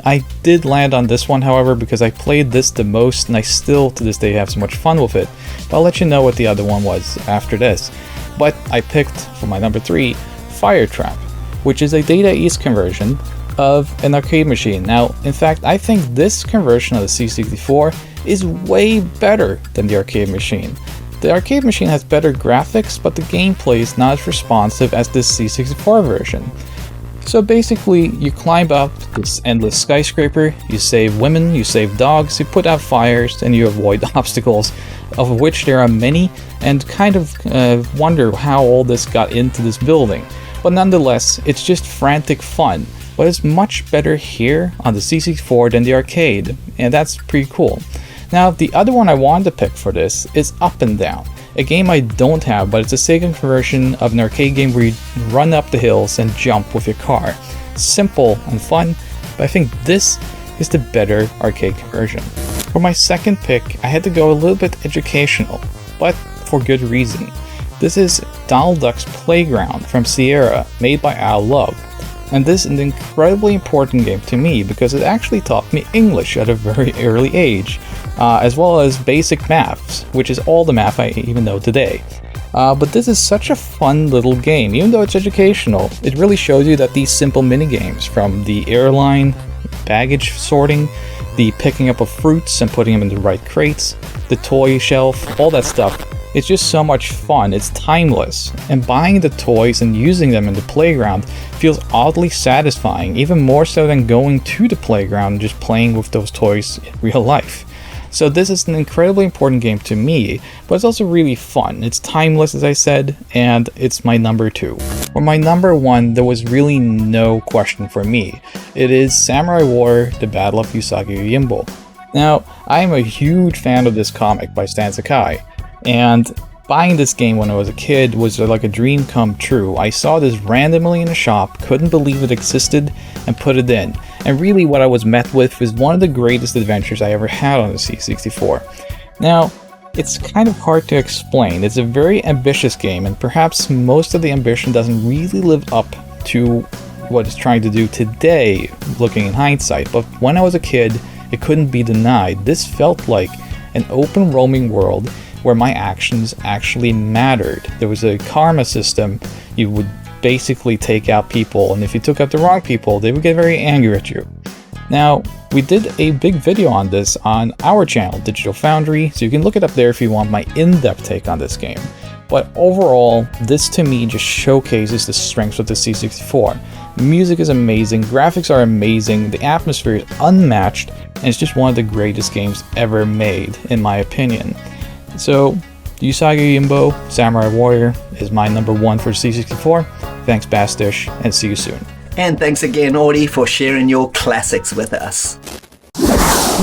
I did land on this one, however, because I played this the most, and I still to this day have so much fun with it. But I'll let you know what the other one was after this. But I picked, for my number 3, Fire Trap, which is a Data East conversion of an arcade machine. Now, in fact, I think this conversion of the C64 is way better than the arcade machine. The arcade machine has better graphics, but the gameplay is not as responsive as this C64 version. So basically, you climb up this endless skyscraper, you save women, you save dogs, you put out fires, and you avoid obstacles, of which there are many, and kind of wonder how all this got into this building. But nonetheless, it's just frantic fun, but it's much better here on the C64 than the arcade, and that's pretty cool. Now, the other one I wanted to pick for this is Up and Down. A game I don't have, but it's a Sega version of an arcade game where you run up the hills and jump with your car. Simple and fun, but I think this is the better arcade conversion. For my second pick, I had to go a little bit educational, but for good reason. This is Donald Duck's Playground from Sierra, made by Al Love. And this is an incredibly important game to me because it actually taught me English at a very early age, as well as basic maths, which is all the math I even know today. But this is such a fun little game. Even though it's educational, it really shows you that these simple mini-games, from the airline, baggage sorting, the picking up of fruits and putting them in the right crates, the toy shelf, all that stuff, it's just so much fun. It's timeless, and buying the toys and using them in the playground feels oddly satisfying, even more so than going to the playground and just playing with those toys in real life. So this is an incredibly important game to me, but it's also really fun. It's timeless, as I said, and it's my number 2. For my number 1, there was really no question for me. It is Samurai Warrior: The Battle of Usagi Yojimbo. Now, I am a huge fan of this comic by Stan Sakai, and buying this game when I was a kid was like a dream come true. I saw this randomly in a shop, couldn't believe it existed, and put it in. And really what I was met with was one of the greatest adventures I ever had on the C64. Now, it's kind of hard to explain. It's a very ambitious game, and perhaps most of the ambition doesn't really live up to what it's trying to do today, looking in hindsight. But when I was a kid, it couldn't be denied. This felt like an open roaming world where my actions actually mattered. There was a karma system. You would basically take out people, and if you took out the wrong people, they would get very angry at you. Now, we did a big video on this on our channel, Digital Foundry, so you can look it up there if you want my in-depth take on this game. But overall, this to me just showcases the strengths of the C64. Music is amazing, graphics are amazing, the atmosphere is unmatched, and it's just one of the greatest games ever made, in my opinion. So, Usagi Yojimbo Samurai Warrior is my number 1 for C64. Thanks Bastish, and see you soon. And thanks again, Audi, for sharing your classics with us.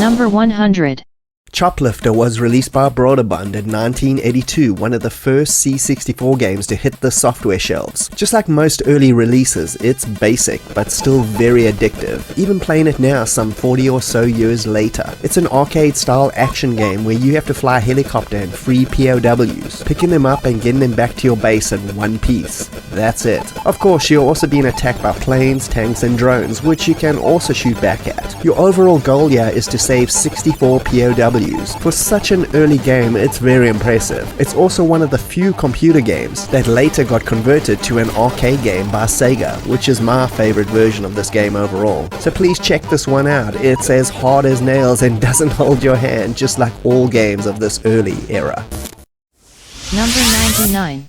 Number 100. Choplifter was released by Broderbund in 1982, one of the first C64 games to hit the software shelves. Just like most early releases, it's basic, but still very addictive, even playing it now some 40 or so years later. It's an arcade-style action game where you have to fly a helicopter and free POWs, picking them up and getting them back to your base in one piece. That's it. Of course, you're also being attacked by planes, tanks, and drones, which you can also shoot back at. Your overall goal here is to save 64 POWs. For such an early game, it's very impressive. It's also one of the few computer games that later got converted to an arcade game by Sega, which is my favorite version of this game overall. So please check this one out. It's as hard as nails and doesn't hold your hand, just like all games of this early era. Number 99.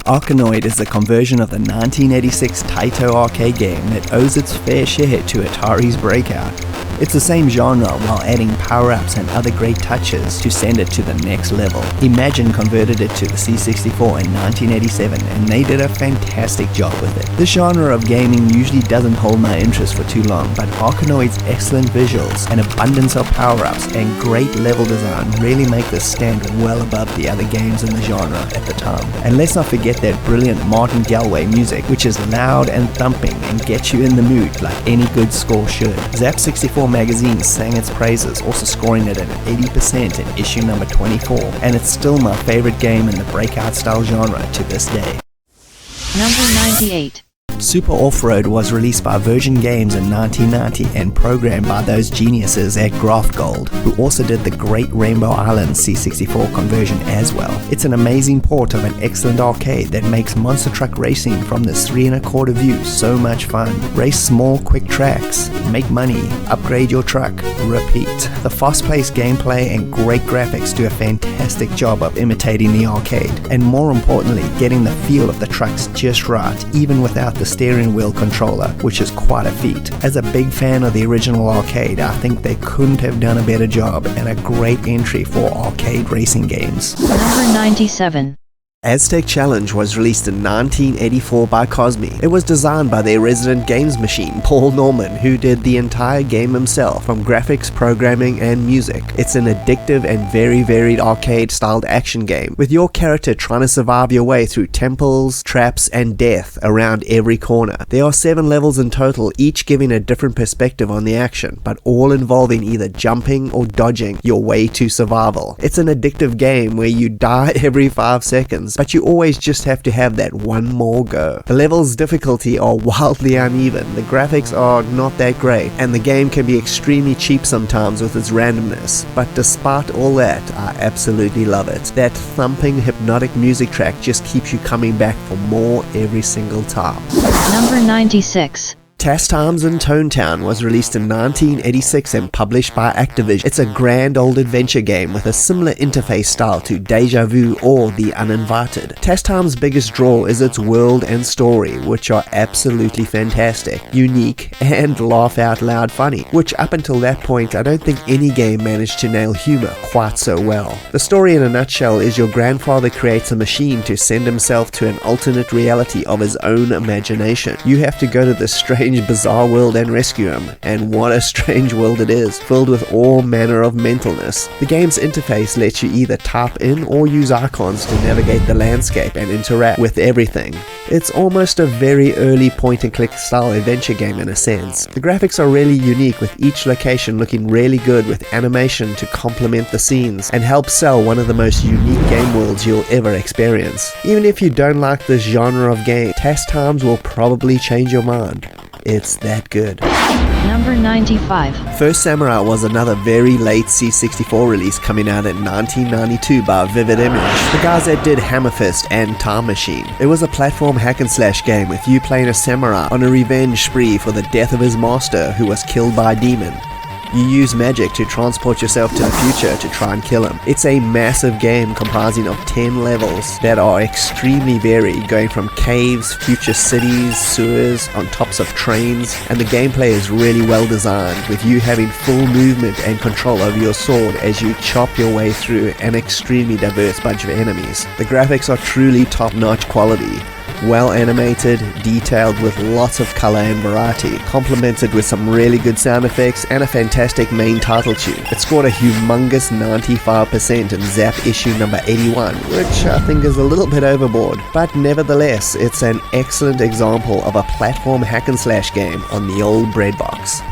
Arkanoid is a conversion of the 1986 Taito arcade game that owes its fair share to Atari's breakout. It's the same genre while adding power-ups and other great touches to send it to the next level. Imagine converted it to the C64 in 1987 and they did a fantastic job with it. This genre of gaming usually doesn't hold my interest for too long, but Arkanoid's excellent visuals and abundance of power-ups and great level design really make this stand well above the other games in the genre at the time. And let's not forget that brilliant Martin Galway music, which is loud and thumping and gets you in the mood like any good score should. Zap 64 magazine sang its praises, also scoring it at 80% in issue number 24, and it's still my favorite game in the breakout style genre to this day. Number 98. Super Off-Road was released by Virgin Games in 1990 and programmed by those geniuses at Graft Gold, who also did the great Rainbow Island C64 conversion as well. It's an amazing port of an excellent arcade that makes monster truck racing from this 3 1/4 view so much fun. Race small, quick tracks, make money, upgrade your truck, repeat. The fast-paced gameplay and great graphics do a fantastic job of imitating the arcade, and more importantly, getting the feel of the trucks just right, even without the steering wheel controller, which is quite a feat. As a big fan of the original arcade, I think they couldn't have done a better job, and a great entry for arcade racing games. Number 97. Aztec Challenge was released in 1984 by Cosmi. It was designed by their resident games machine, Paul Norman, who did the entire game himself, from graphics, programming, and music. It's an addictive and very varied arcade-styled action game, with your character trying to survive your way through temples, traps, and death around every corner. There are 7 levels in total, each giving a different perspective on the action, but all involving either jumping or dodging your way to survival. It's an addictive game where you die every 5 seconds, but you always just have to have that one more go. The levels' difficulty are wildly uneven, the graphics are not that great, and the game can be extremely cheap sometimes with its randomness, but despite all that, I absolutely love it. That thumping hypnotic music track just keeps you coming back for more every single time. Number 96. Task Times in Tone Town was released in 1986 and published by Activision. It's a grand old adventure game with a similar interface style to Deja Vu or The Uninvited. Task Time's biggest draw is its world and story, which are absolutely fantastic, unique, and laugh out loud funny, which up until that point I don't think any game managed to nail humor quite so well. The story in a nutshell is your grandfather creates a machine to send himself to an alternate reality of his own imagination. You have to go to this strange, bizarre world and rescue him, and what a strange world it is, filled with all manner of mentalness. The game's interface lets you either type in or use icons to navigate the landscape and interact with everything. It's almost a very early point-and-click style adventure game in a sense. The graphics are really unique, with each location looking really good with animation to complement the scenes and help sell one of the most unique game worlds you'll ever experience. Even if you don't like this genre of game, Task Times will probably change your mind. It's that good. Number 95. First Samurai was another very late C64 release coming out in 1992 by Vivid Image, the guys that did Hammerfist and Time Machine. It was a platform hack and slash game with you playing a samurai on a revenge spree for the death of his master, who was killed by a demon. You use magic to transport yourself to the future to try and kill him. It's a massive game comprising of 10 levels that are extremely varied, going from caves, future cities, sewers, on tops of trains, and the gameplay is really well designed, with you having full movement and control over your sword as you chop your way through an extremely diverse bunch of enemies. The graphics are truly top-notch quality. Well animated, detailed with lots of color and variety, complemented with some really good sound effects and a fantastic main title tune. It scored a humongous 95% in Zap issue number 81, which I think is a little bit overboard, but nevertheless, it's an excellent example of a platform hack and slash game on the old breadbox.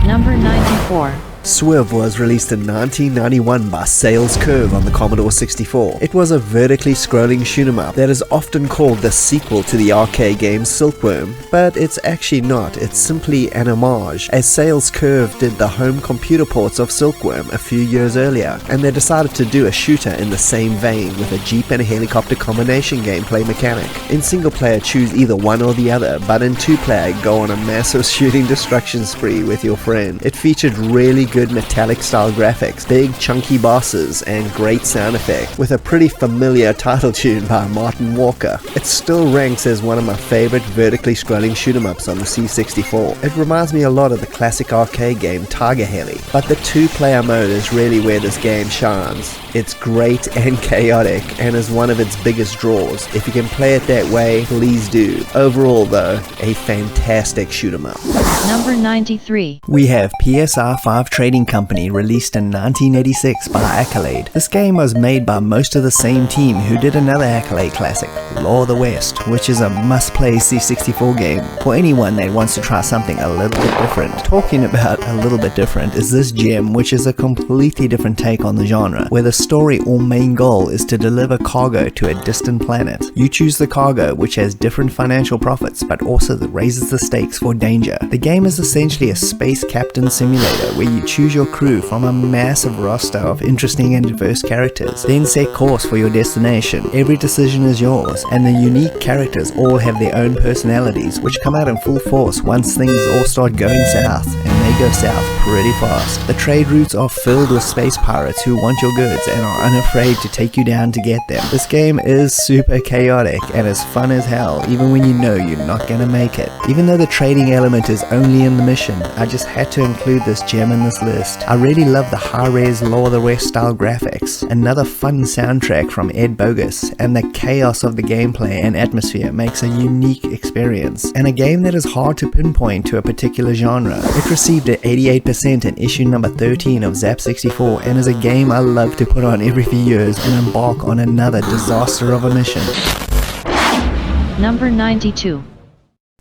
Number 94. Swiv was released in 1991 by Sales Curve on the Commodore 64. It was a vertically scrolling shoot 'em up that is often called the sequel to the arcade game Silkworm, but it's actually not. It's simply an homage, as Sales Curve did the home computer ports of Silkworm a few years earlier, and they decided to do a shooter in the same vein with a jeep and a helicopter combination gameplay mechanic. In single player, choose either one or the other, but in 2-player, go on a massive shooting destruction spree with your friend. It featured really good metallic style graphics, big chunky bosses, and great sound effects, with a pretty familiar title tune by Martin Walker. It still ranks as one of my favorite vertically scrolling shoot 'em ups on the C64. It reminds me a lot of the classic arcade game Tiger Heli, but the 2-player mode is really where this game shines. It's great and chaotic, and is one of its biggest draws. If you can play it that way, please do. Overall though, a fantastic shoot 'em up. Number 93. We have PSR 5 Trading Company, released in 1986 by Accolade. This game was made by most of the same team who did another Accolade classic, Law of the West, which is a must-play C64 game for anyone that wants to try something a little bit different. Talking about a little bit different is this gem, which is a completely different take on the genre, where the story or main goal is to deliver cargo to a distant planet. You choose the cargo, which has different financial profits, but also raises the stakes for danger. The game is essentially a space captain simulator where you choose your crew from a massive roster of interesting and diverse characters, then set course for your destination. Every decision is yours, and the unique characters all have their own personalities, which come out in full force once things all start going south, and they go south pretty fast. The trade routes are filled with space pirates who want your goods and are unafraid to take you down to get them. This game is super chaotic and is fun as hell, even when you know you're not gonna make it. Even though the trading element is only in the mission, I just had to include this gem in this list. I really love the high-res Law of the West style graphics, another fun soundtrack from Ed Bogus, and the chaos of the gameplay and atmosphere makes a unique experience, and a game that is hard to pinpoint to a particular genre. It received an 88% in issue number 13 of Zap64 and is a game I love to put on every few years and embark on another disaster of a mission. Number 92.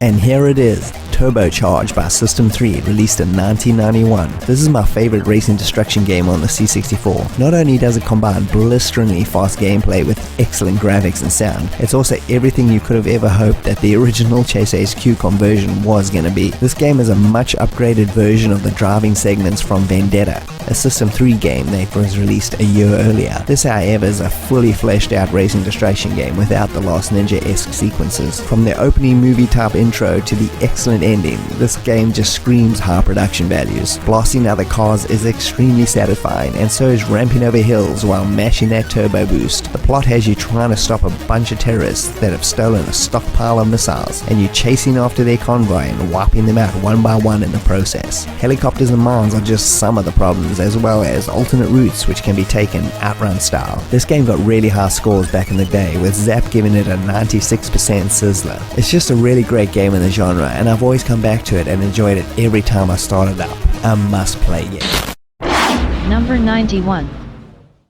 And here it is, Turbocharged by System 3, released in 1991. This is my favorite racing destruction game on the C64. Not only does it combine blisteringly fast gameplay with excellent graphics and sound, it's also everything you could have ever hoped that the original Chase HQ conversion was gonna be. This game is a much upgraded version of the driving segments from Vendetta, a System 3 game that was released a year earlier. This, however, is a fully fleshed out racing destruction game without the Last Ninja-esque sequences. From the opening movie type intro to the excellent ending, this game just screams high production values. Blasting other cars is extremely satisfying, and so is ramping over hills while mashing that turbo boost. The plot has you trying to stop a bunch of terrorists that have stolen a stockpile of missiles, and you chasing after their convoy and wiping them out one by one in the process. Helicopters and mines are just some of the problems, as well as alternate routes which can be taken Outrun style. This game got really high scores back in the day, with Zap giving it a 96% sizzler. It's just a really great game in the genre, and I've always come back to it and enjoyed it every time I started up. A must play game. Number 91.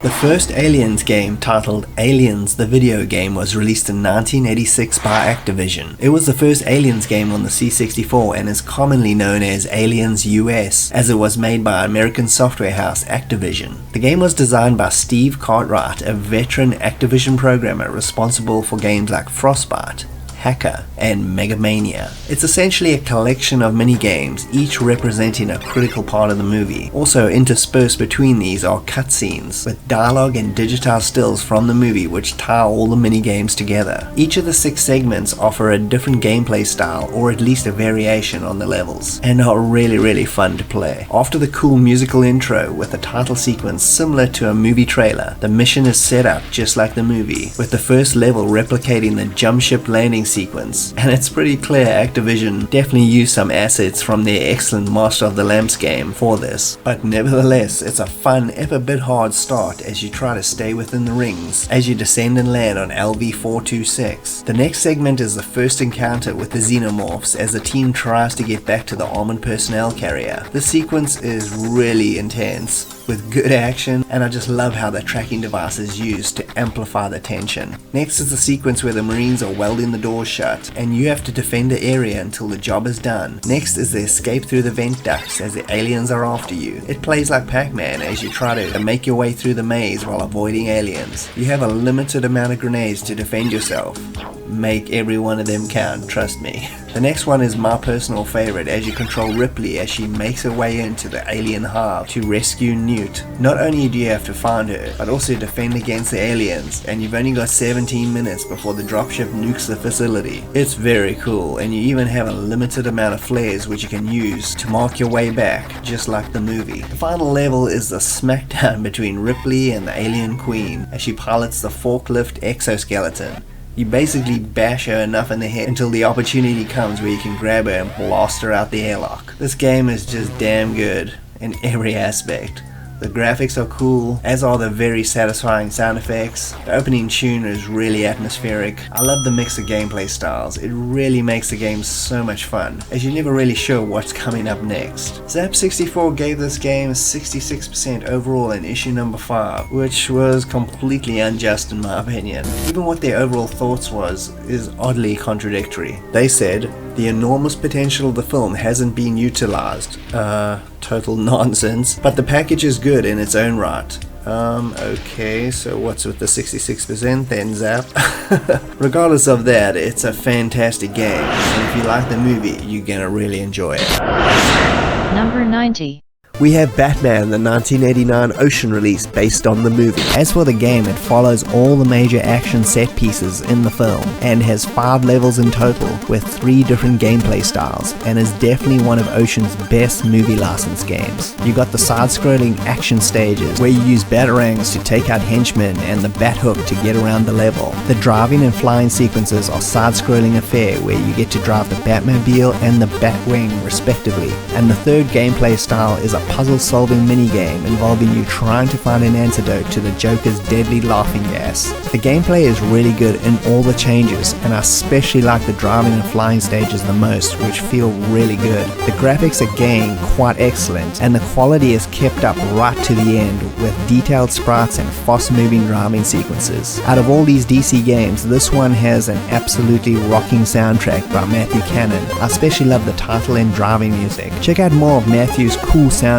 The first Aliens game, titled Aliens the Video Game, was released in 1986 by Activision. It was the first Aliens game on the C64 and is commonly known as Aliens US, as it was made by American software house Activision. The game was designed by Steve Cartwright, a veteran Activision programmer responsible for games like Frostbite, Hacker, and Megamania. It's essentially a collection of mini-games, each representing a critical part of the movie. Also interspersed between these are cutscenes, with dialogue and digitized stills from the movie which tie all the mini-games together. Each of the 6 segments offer a different gameplay style, or at least a variation on the levels, and are really fun to play. After the cool musical intro with a title sequence similar to a movie trailer, the mission is set up just like the movie, with the first level replicating the jump ship landing sequence, and it's pretty clear Activision definitely used some assets from their excellent Master of the Lamps game for this. But nevertheless, it's a fun, if a bit hard start as you try to stay within the rings as you descend and land on LV-426. The next segment is the first encounter with the Xenomorphs as the team tries to get back to the armored personnel carrier. This sequence is really intense, with good action, and I just love how the tracking device is used to amplify the tension. Next is the sequence where the Marines are welding the doors shut, and you have to defend the area until the job is done. Next is the escape through the vent ducts as the aliens are after you. It plays like Pac-Man as you try to make your way through the maze while avoiding aliens. You have a limited amount of grenades to defend yourself. Make every one of them count, trust me. The next one is my personal favorite as you control Ripley as she makes her way into the alien hive to rescue Newt. Not only do you have to find her, but also defend against the aliens, and you've only got 17 minutes before the dropship nukes the facility. It's very cool, and you even have a limited amount of flares which you can use to mark your way back, just like the movie. The final level is the smackdown between Ripley and the alien queen as she pilots the forklift exoskeleton. You basically bash her enough in the head until the opportunity comes where you can grab her and blast her out the airlock. This game is just damn good in every aspect. The graphics are cool, as are the very satisfying sound effects. The opening tune is really atmospheric. I love the mix of gameplay styles. It really makes the game so much fun, as you're never really sure what's coming up next. Zap64 gave this game 66% overall in issue number 5, which was completely unjust in my opinion. Even what their overall thoughts was is oddly contradictory. They said, "The enormous potential of the film hasn't been utilized." Total nonsense. But the package is good in its own right. Okay, so what's with the 66% then, Zap? Regardless of that, it's a fantastic game, and if you like the movie, you're gonna really enjoy it. Number 90. We have Batman, the 1989 Ocean release based on the movie. As for the game, it follows all the major action set pieces in the film and has 5 levels in total with 3 different gameplay styles, and is definitely one of Ocean's best movie license games. You got the side-scrolling action stages where you use batarangs to take out henchmen and the bat hook to get around the level. The driving and flying sequences are side-scrolling affair where you get to drive the Batmobile and the Batwing respectively, and the third gameplay style is a puzzle-solving minigame involving you trying to find an antidote to the Joker's deadly laughing gas. The gameplay is really good in all the changes, and I especially like the driving and flying stages the most, which feel really good. The graphics again quite excellent, and the quality is kept up right to the end with detailed sprites and fast-moving driving sequences. Out of all these DC games, this one has an absolutely rocking soundtrack by Matthew Cannon. I especially love the title and driving music. Check out more of Matthew's cool soundtracks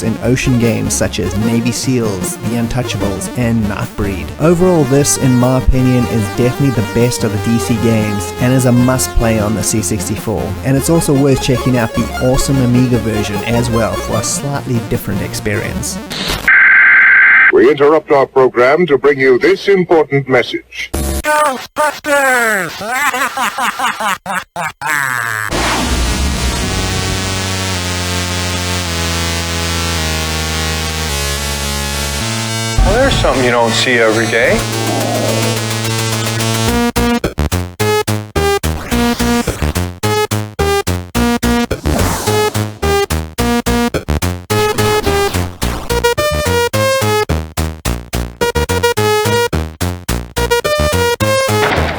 in Ocean games such as Navy SEALs, The Untouchables, and Nightbreed. Overall, this, in my opinion, is definitely the best of the DC games and is a must-play on the C64. And it's also worth checking out the awesome Amiga version as well for a slightly different experience. We interrupt our program to bring you this important message. Ghostbusters! Well, there's something you don't see every day.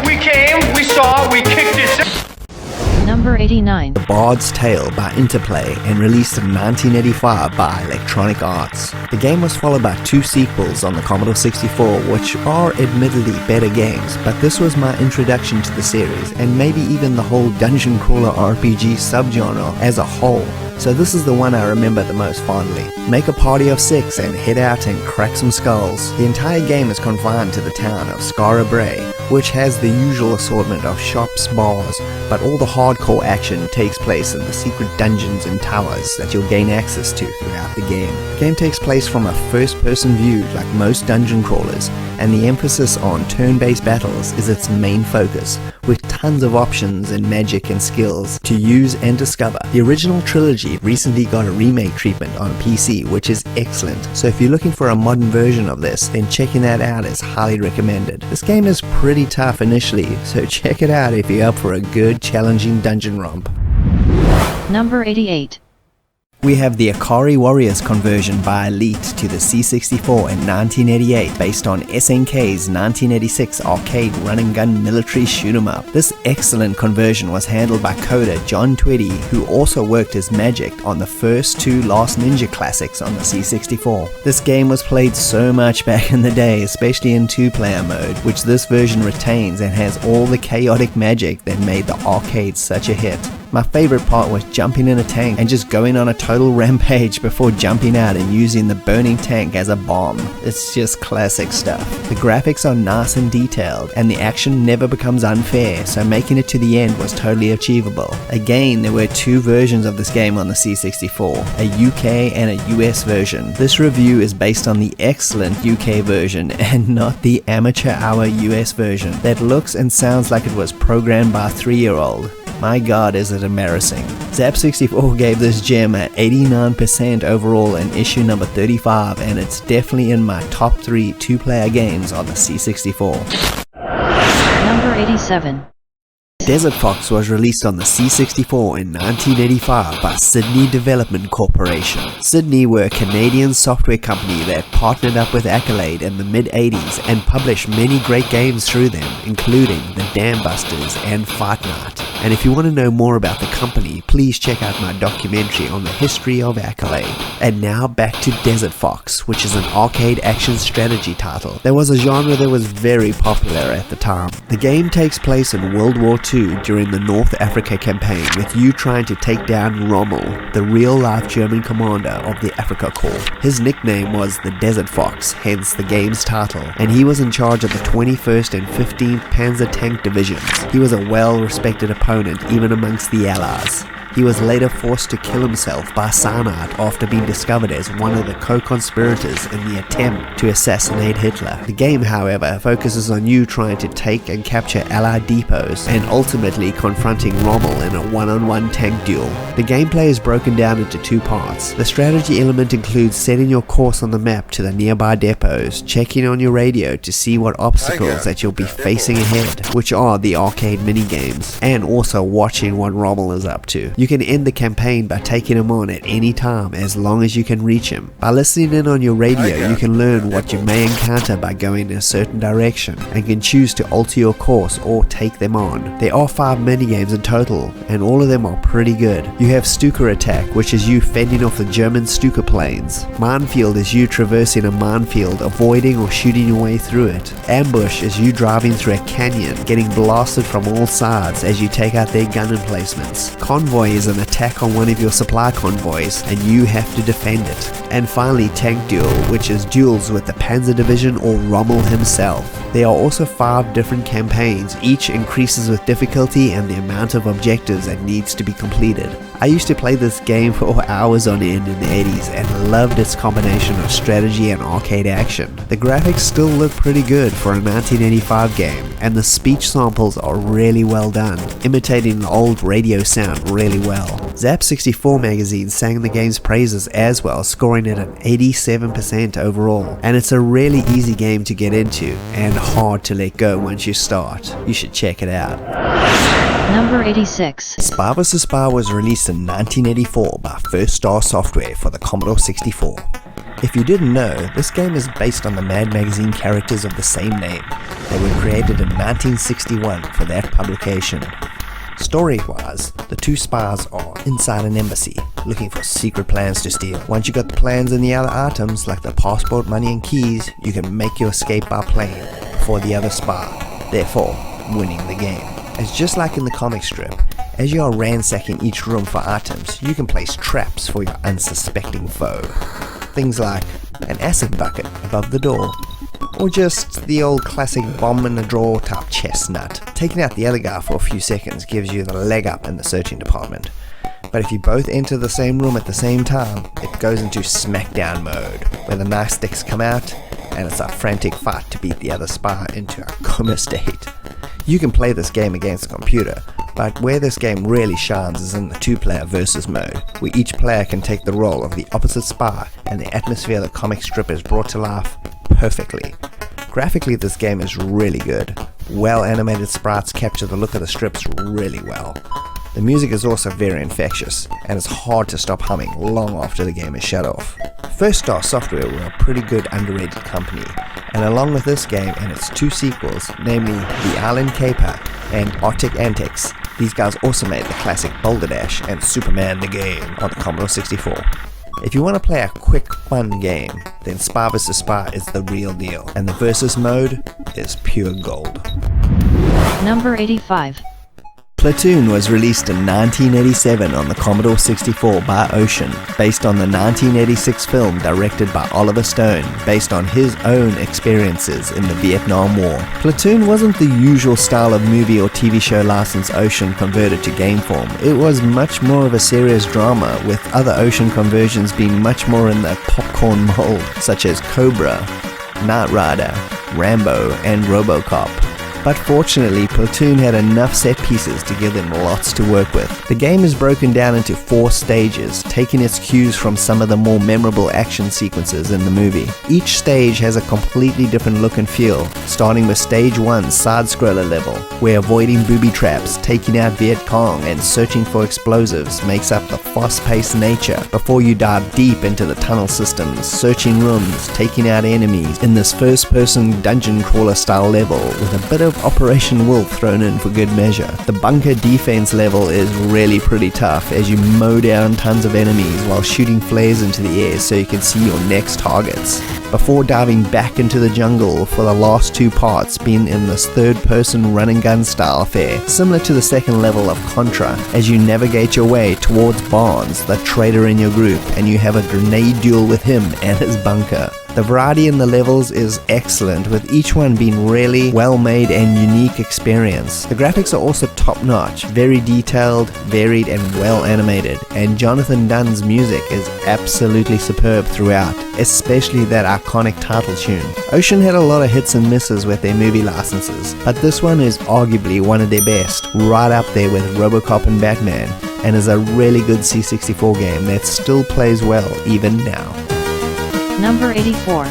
We came, we saw, we kicked it. Number 89. The Bard's Tale by Interplay and released in 1985 by Electronic Arts. The game was followed by 2 sequels on the Commodore 64, which are admittedly better games, but this was my introduction to the series and maybe even the whole dungeon crawler RPG subgenre as a whole. So this is the one I remember the most fondly. Make a party of 6 and head out and crack some skulls. The entire game is confined to the town of Skara Brae, which has the usual assortment of shops, bars, but all the hardcore action takes place in the secret dungeons and towers that you'll gain access to throughout the game. The game takes place from a first-person view like most dungeon crawlers, and the emphasis on turn-based battles is its main focus, with tons of options and magic and skills to use and discover. The original trilogy recently got a remake treatment on PC, which is excellent, so if you're looking for a modern version of this, then checking that out is highly recommended. This game is pretty tough initially, so check it out if you're up for a good, challenging dungeon romp. Number 88. We have the Akari Warriors conversion by Elite to the C64 in 1988 based on SNK's 1986 arcade run-and-gun military shoot-'em-up. This excellent conversion was handled by coder John Twitty, who also worked as Magic on the first 2 Last Ninja classics on the C64. This game was played so much back in the day, especially in 2-player mode, which this version retains and has all the chaotic magic that made the arcade such a hit. My favorite part was jumping in a tank and just going on a total rampage before jumping out and using the burning tank as a bomb. It's just classic stuff. The graphics are nice and detailed, and the action never becomes unfair, so making it to the end was totally achievable. Again, there were 2 versions of this game on the C64, a UK and a US version. This review is based on the excellent UK version and not the amateur hour US version that looks and sounds like it was programmed by a 3-year-old. My god, is it embarrassing. Zap64 gave this gem an 89% overall in issue number 35, and it's definitely in my top 3 2-player games on the C64. Number 87. Desert Fox was released on the C64 in 1985 by Sydney Development Corporation. Sydney were a Canadian software company that partnered up with Accolade in the mid-80s and published many great games through them, including The Dam Busters and Fight Night. And if you want to know more about the company, please check out my documentary on the history of Accolade. And now back to Desert Fox, which is an arcade action strategy title. There was a genre that was very popular at the time. The game takes place in World War II during the North Africa campaign, with you trying to take down Rommel, the real-life German commander of the Afrika Korps. His nickname was the Desert Fox, hence the game's title, and he was in charge of the 21st and 15th Panzer Tank Divisions. He was a well-respected opponent even amongst the Allies. He was later forced to kill himself by cyanide after being discovered as one of the co-conspirators in the attempt to assassinate Hitler. The game, however, focuses on you trying to take and capture Allied depots and ultimately confronting Rommel in a one-on-one tank duel. The gameplay is broken down into two parts. The strategy element includes setting your course on the map to the nearby depots, checking on your radio to see what obstacles that you'll be facing ahead, which are the arcade minigames, and also watching what Rommel is up to. You can end the campaign by taking him on at any time as long as you can reach him. By listening in on your radio, you can learn what you may encounter by going in a certain direction and can choose to alter your course or take them on. There are 5 minigames in total, and all of them are pretty good. You have Stuka Attack, which is you fending off the German Stuka planes. Minefield is you traversing a minefield, avoiding or shooting your way through it. Ambush is you driving through a canyon, getting blasted from all sides as you take out their gun emplacements. Convoy is an attack on one of your supply convoys and you have to defend it. And finally Tank Duel, which is duels with the Panzer Division or Rommel himself. There are also 5 different campaigns, each increases with difficulty and the amount of objectives that needs to be completed. I used to play this game for hours on end in the 80s and loved its combination of strategy and arcade action. The graphics still look pretty good for a 1985 game, and the speech samples are really well done, imitating the old radio sound really well. Zap64 magazine sang the game's praises as well, scoring it an 87% overall, and it's a really easy game to get into and hard to let go once you start. You should check it out. Number 86. Spy vs. Spy was released in 1984 by First Star Software for the Commodore 64. If you didn't know, this game is based on the Mad magazine characters of the same name. They were created in 1961 for that publication. Story-wise, the two spies are inside an embassy, looking for secret plans to steal. Once you got the plans and the other items, like the passport, money and keys, you can make your escape by plane before the other spy, therefore winning the game. It's just like in the comic strip. As you are ransacking each room for items, you can place traps for your unsuspecting foe. Things like an acid bucket above the door, or just the old classic bomb in a drawer type chestnut. Taking out the other guy for a few seconds gives you the leg up in the searching department. But if you both enter the same room at the same time, it goes into smackdown mode, where the knife sticks come out, and it's a frantic fight to beat the other spy into a coma state. You can play this game against a computer, but where this game really shines is in the 2-player versus mode, where each player can take the role of the opposite spy, and the atmosphere of the comic strip is brought to life perfectly. Graphically, this game is really good. Well-animated sprites capture the look of the strips really well. The music is also very infectious, and it's hard to stop humming long after the game is shut off. First Star Software were a pretty good underrated company, and along with this game and its 2 sequels, namely The Island Caper and Arctic Antics, these guys also made the classic Boulder Dash and Superman the Game on the Commodore 64. If you want to play a quick, fun game, then Spy vs. Spy is the real deal, and the versus mode is pure gold. Number 85. Platoon was released in 1987 on the Commodore 64 by Ocean, based on the 1986 film directed by Oliver Stone, based on his own experiences in the Vietnam War. Platoon wasn't the usual style of movie or TV show license Ocean converted to game form. It was much more of a serious drama, with other Ocean conversions being much more in the popcorn mold, such as Cobra, Knight Rider, Rambo, and RoboCop. But fortunately, Platoon had enough set pieces to give them lots to work with. The game is broken down into 4 stages, taking its cues from some of the more memorable action sequences in the movie. Each stage has a completely different look and feel, starting with Stage 1's side-scroller level, where avoiding booby traps, taking out Viet Cong, and searching for explosives makes up the fast-paced nature before you dive deep into the tunnel systems, searching rooms, taking out enemies in this first-person dungeon crawler style level with a bit of Operation Wolf thrown in for good measure. The bunker defense level is really pretty tough as you mow down tons of enemies while shooting flares into the air so you can see your next targets, before diving back into the jungle for the last 2 parts being in this third-person run-and-gun style affair, similar to the second level of Contra, as you navigate your way towards Barnes, the traitor in your group, and you have a grenade duel with him and his bunker. The variety in the levels is excellent, with each one being really well made and unique experience. The graphics are also top notch, very detailed, varied and well animated, and Jonathan Dunn's music is absolutely superb throughout, especially that iconic title tune. Ocean had a lot of hits and misses with their movie licenses, but this one is arguably one of their best, right up there with RoboCop and Batman, and is a really good C64 game that still plays well even now. Number 84.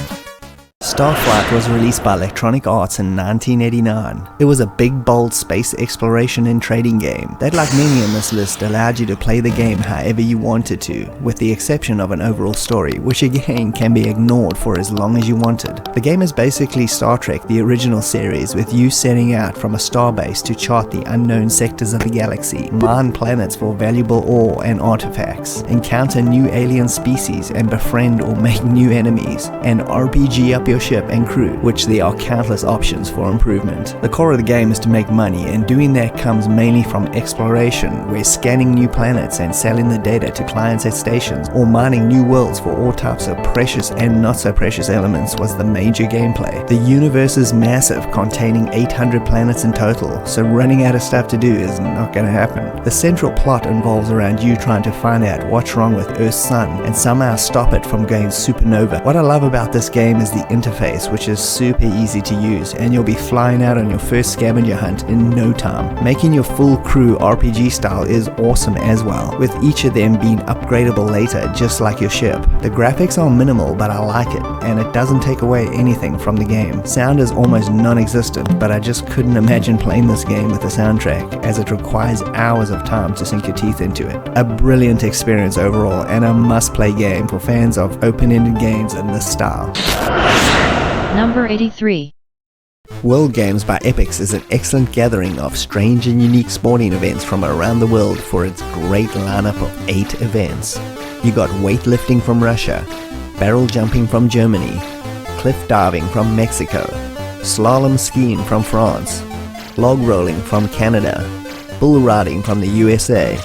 Starflight was released by Electronic Arts in 1989. It was a big, bold space exploration and trading game that, like many on this list, allowed you to play the game however you wanted to, with the exception of an overall story, which again can be ignored for as long as you wanted. The game is basically Star Trek, the original series, with you setting out from a starbase to chart the unknown sectors of the galaxy, mine planets for valuable ore and artifacts, encounter new alien species and befriend or make new enemies, and RPG up your ship and crew, which there are countless options for improvement. The core of the game is to make money, and doing that comes mainly from exploration, where scanning new planets and selling the data to clients at stations, or mining new worlds for all types of precious and not so precious elements was the major gameplay. The universe is massive, containing 800 planets in total, so running out of stuff to do is not going to happen. The central plot involves around you trying to find out what's wrong with Earth's sun and somehow stop it from going supernova. What I love about this game is the interface, which is super easy to use, and you'll be flying out on your first scavenger hunt in no time. Making your full crew RPG style is awesome as well, with each of them being upgradable later, just like your ship. The graphics are minimal, but I like it, and it doesn't take away anything from the game. Sound is almost non-existent, but I just couldn't imagine playing this game with a soundtrack, as it requires hours of time to sink your teeth into it. A brilliant experience overall, and a must-play game for fans of open-ended games in this style. Number 83. World Games by Epix is an excellent gathering of strange and unique sporting events from around the world for its great lineup of 8 events. You got weightlifting from Russia, barrel jumping from Germany, cliff diving from Mexico, slalom skiing from France, log rolling from Canada, bull riding from the USA,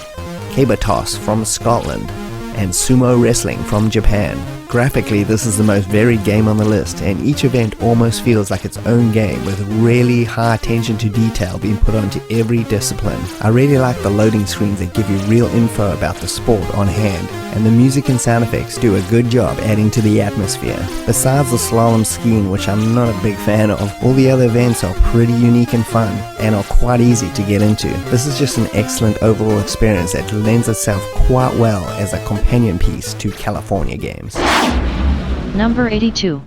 caber toss from Scotland, and sumo wrestling from Japan. Graphically, this is the most varied game on the list, and each event almost feels like its own game, with really high attention to detail being put onto every discipline. I really like the loading screens that give you real info about the sport on hand, and the music and sound effects do a good job adding to the atmosphere. Besides the slalom skiing, which I'm not a big fan of, all the other events are pretty unique and fun, and are quite easy to get into. This is just an excellent overall experience that lends itself quite well as a companion piece to California games. Number 82.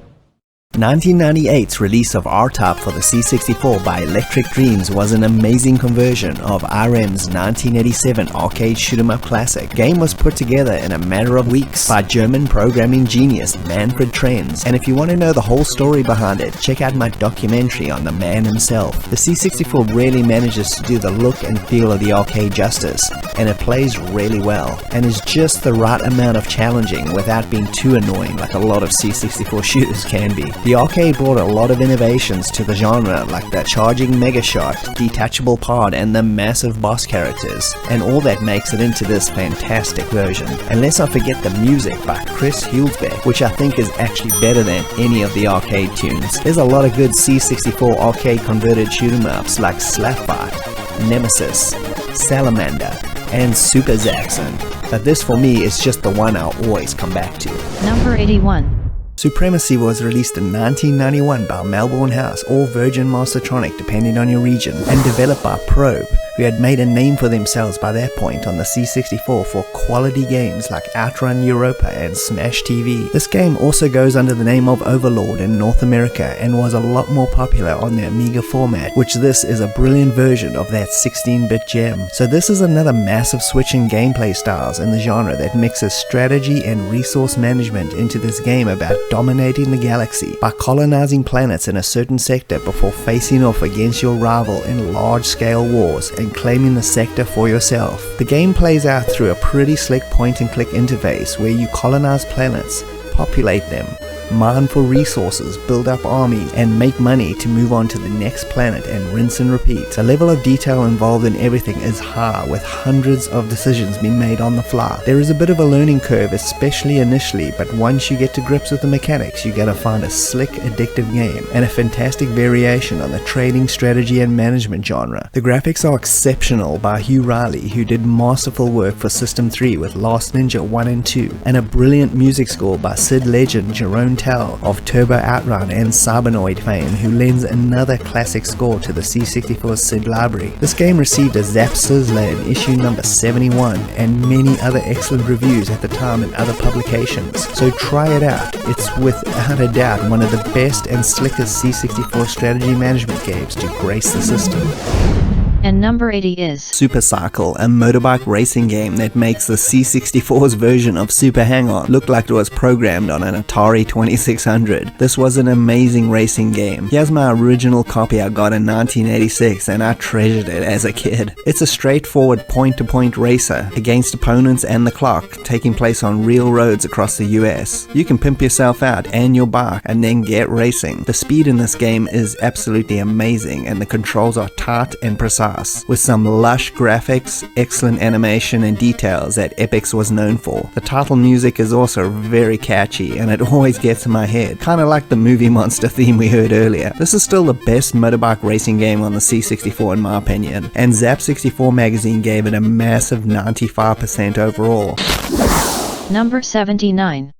1998's release of R-Type for the C64 by Electric Dreams was an amazing conversion of IRM's 1987 arcade shoot-'em-up classic. The game was put together in a matter of weeks by German programming genius Manfred Trenz, and if you want to know the whole story behind it, check out my documentary on the man himself. The C64 really manages to do the look and feel of the arcade justice, and it plays really well, and is just the right amount of challenging without being too annoying like a lot of C64 shooters can be. The arcade brought a lot of innovations to the genre, like the charging mega shot, detachable pod, and the massive boss characters, and all that makes it into this fantastic version. And let's not forget the music by Chris Hulsbeck, which I think is actually better than any of the arcade tunes. There's a lot of good C64 arcade converted shoot-'em-ups like Slapfight, Nemesis, Salamander, and Super Zaxxon, but this for me is just the one I'll always come back to. Number 81. Supremacy was released in 1991 by Melbourne House or Virgin Mastertronic depending on your region, and developed by Probe, who had made a name for themselves by that point on the C64 for quality games like Outrun Europa and Smash TV. This game also goes under the name of Overlord in North America and was a lot more popular on the Amiga format, which this is a brilliant version of that 16-bit gem. So this is another massive switch in gameplay styles in the genre that mixes strategy and resource management into this game about dominating the galaxy by colonizing planets in a certain sector before facing off against your rival in large-scale wars and claiming the sector for yourself. The game plays out through a pretty slick point-and-click interface where you colonize planets, populate them, mine for resources, build up armies, and make money to move on to the next planet and rinse and repeat. The level of detail involved in everything is high, with hundreds of decisions being made on the fly. There is a bit of a learning curve, especially initially, but once you get to grips with the mechanics, you're gonna find a slick, addictive game, and a fantastic variation on the trading, strategy, and management genre. The graphics are exceptional by Hugh Riley, who did masterful work for System 3 with Last Ninja 1 and 2, and a brilliant music score by Sid legend Jerome Tell of Turbo Outrun and Cybernoid fame, who lends another classic score to the C64 SID library. This game received a Zap Sizzler in issue number 71 and many other excellent reviews at the time in other publications, so try it out. It's without a doubt one of the best and slickest C64 strategy management games to grace the system. And number 80 is Super Cycle, a motorbike racing game that makes the C64's version of Super Hang-On look like it was programmed on an Atari 2600. This was an amazing racing game. Here's my original copy I got in 1986 and I treasured it as a kid. It's a straightforward point-to-point racer against opponents and the clock, taking place on real roads across the US. You can pimp yourself out and your bike and then get racing. The speed in this game is absolutely amazing and the controls are tight and precise, with some lush graphics, excellent animation and details that Epix was known for. The title music is also very catchy and it always gets in my head, kinda like the Movie Monster theme we heard earlier. This is still the best motorbike racing game on the C64 in my opinion, and Zap64 magazine gave it a massive 95% overall. number 79.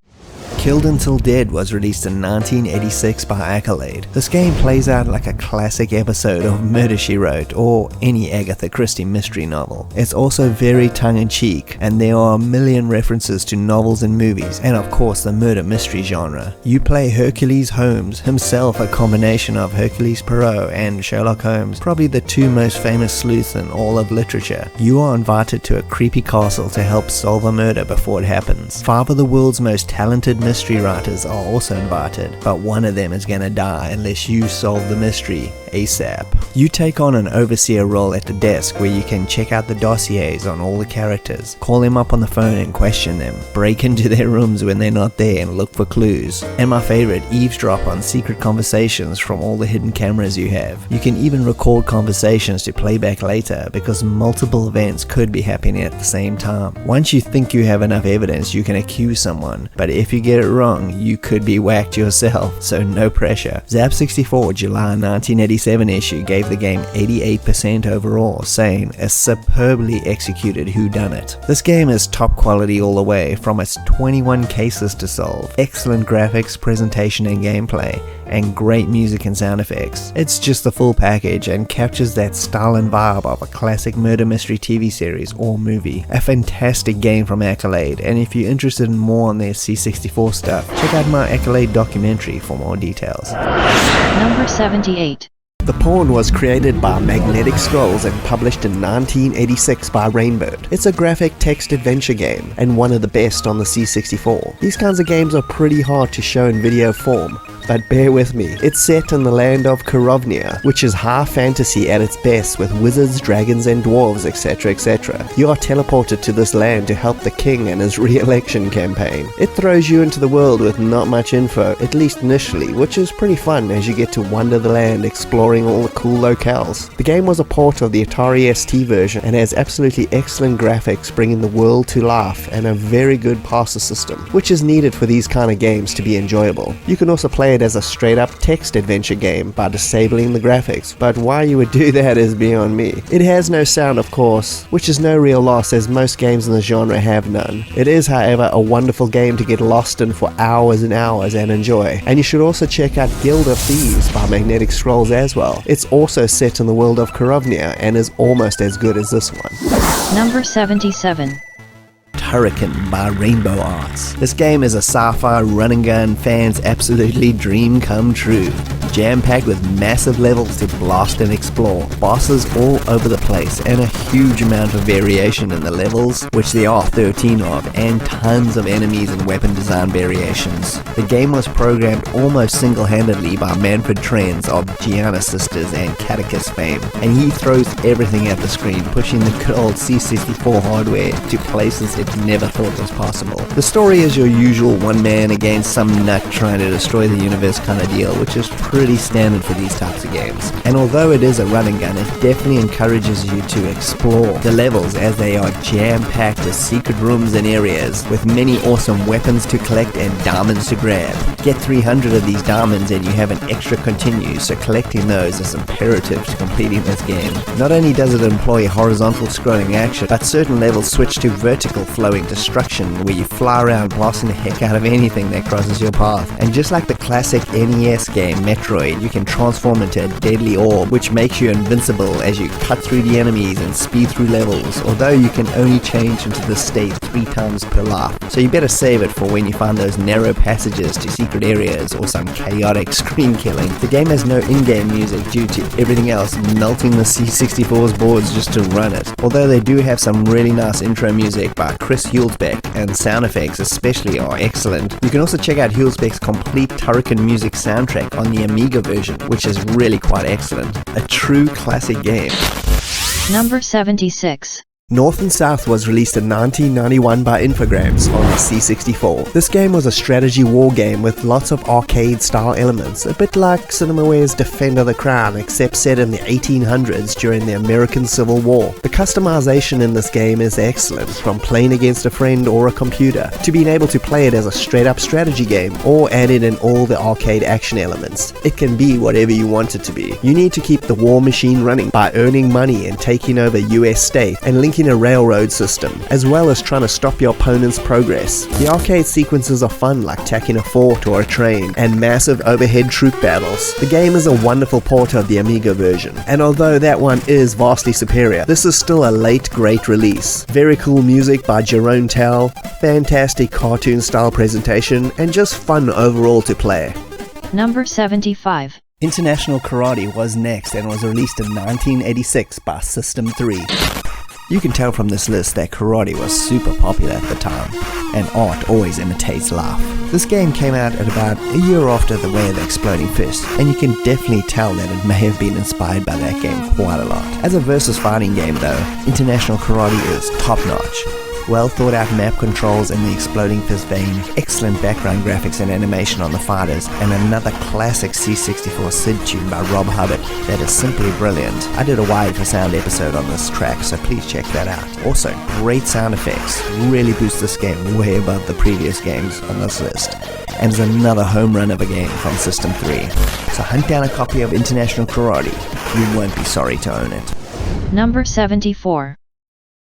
Killed Until Dead was released in 1986 by Accolade. This game plays out like a classic episode of Murder, She Wrote or any Agatha Christie mystery novel. It's also very tongue-in-cheek, and there are a million references to novels and movies, and of course the murder mystery genre. You play Hercules Holmes, himself a combination of Hercules Poirot and Sherlock Holmes, probably the two most famous sleuths in all of literature. You are invited to a creepy castle to help solve a murder before it happens. 5 of the world's most talented mystery writers are also invited, but one of them is gonna die unless you solve the mystery ASAP. You take on an overseer role at the desk where you can check out the dossiers on all the characters, call them up on the phone and question them, break into their rooms when they're not there and look for clues, and my favorite, eavesdrop on secret conversations from all the hidden cameras you have. You can even record conversations to play back later because multiple events could be happening at the same time. Once you think you have enough evidence, you can accuse someone, but if you get it wrong, you could be whacked yourself, so no pressure. Zap64 July 1987 issue gave the game 88% overall, saying a superbly executed whodunit. This game is top quality all the way, from its 21 cases to solve, excellent graphics, presentation and gameplay, and great music and sound effects. It's just the full package and captures that style and vibe of a classic murder mystery TV series or movie. A fantastic game from Accolade, and if you're interested in more on their C64 stuff, check out my Accolade documentary for more details. Number 78. The Pawn was created by Magnetic Scrolls and published in 1986 by Rainbird. It's a graphic text adventure game, and one of the best on the C64. These kinds of games are pretty hard to show in video form, but bear with me. It's set in the land of Karovnia, which is high fantasy at its best with wizards, dragons and dwarves, etc, etc. You are teleported to this land to help the king in his re-election campaign. It throws you into the world with not much info, at least initially, which is pretty fun as you get to wander the land exploring all the cool locales. The game was a port of the Atari ST version and has absolutely excellent graphics, bringing the world to life, and a very good parser system, which is needed for these kind of games to be enjoyable. You can also play play it as a straight up text adventure game by disabling the graphics, but why you would do that is beyond me. It has no sound, of course, which is no real loss as most games in the genre have none. It is, however, a wonderful game to get lost in for hours and hours and enjoy. And you should also check out Guild of Thieves by Magnetic Scrolls as well. It's also set in the world of Korovnia and is almost as good as this one. Number 77. Hurricane by Rainbow Arts. This game is a sci-fi run and gun fans' absolutely dream come true. Jam-packed with massive levels to blast and explore, bosses all over the place, and a huge amount of variation in the levels, which there are 13 of, and tons of enemies and weapon design variations. The game was programmed almost single-handedly by Manfred Trenz of Gianna Sisters and Catechus fame, and he throws everything at the screen, pushing the good old C64 hardware to places it never thought was possible. The story is your usual one man against some nut trying to destroy the universe kind of deal, which is pretty standard for these types of games. And although it is a run and gun, it definitely encourages you to explore the levels as they are jam-packed with secret rooms and areas with many awesome weapons to collect and diamonds to grab. Get 300 of these diamonds and you have an extra continue, so collecting those is imperative to completing this game. Not only does it employ horizontal scrolling action, but certain levels switch to vertical flowing destruction where you fly around blasting the heck out of anything that crosses your path. And just like the classic NES game Metroid, you can transform into a deadly orb which makes you invincible as you cut through the enemies and speed through levels, although you can only change into this state 3 times per life. So you better save it for when you find those narrow passages to secret areas or some chaotic screen killing. The game has no in-game music due to everything else melting the C64's boards just to run it, although they do have some really nice intro music by Chris Hulsbeck, and sound effects especially are excellent. You can also check out Hulsbeck's complete Turrican music soundtrack on the Amiga version, which is really quite excellent. A true classic game. Number 76. North and South was released in 1991 by Infogrames on the C64. This game was a strategy war game with lots of arcade-style elements, a bit like Cinemaware's Defend of the Crown, except set in the 1800s during the American Civil War. The customization in this game is excellent, from playing against a friend or a computer, to being able to play it as a straight-up strategy game, or adding in all the arcade action elements. It can be whatever you want it to be. You need to keep the war machine running by earning money and taking over US state, and linking a railroad system, as well as trying to stop your opponent's progress. The arcade sequences are fun, like tacking a fort or a train, and massive overhead troop battles. The game is a wonderful port of the Amiga version, and although that one is vastly superior, this is still a late great release. Very cool music by Jerome Tell, fantastic cartoon style presentation, and just fun overall to play. Number 75. International Karate was next and was released in 1986 by System 3. You can tell from this list that karate was super popular at the time, and art always imitates life. This game came out at about a year after The Way of the Exploding Fist, and you can definitely tell that it may have been inspired by that game quite a lot. As a versus fighting game though, International Karate is top notch. Well thought out map controls in the Exploding Fist vein, excellent background graphics and animation on the fighters, and another classic C64 SID tune by Rob Hubbard that is simply brilliant. I did a Wired for Sound episode on this track, so please check that out. Also, great sound effects, really boost this game way above the previous games on this list. And is another home run of a game from System 3. So hunt down a copy of International Karate, you won't be sorry to own it. Number 74.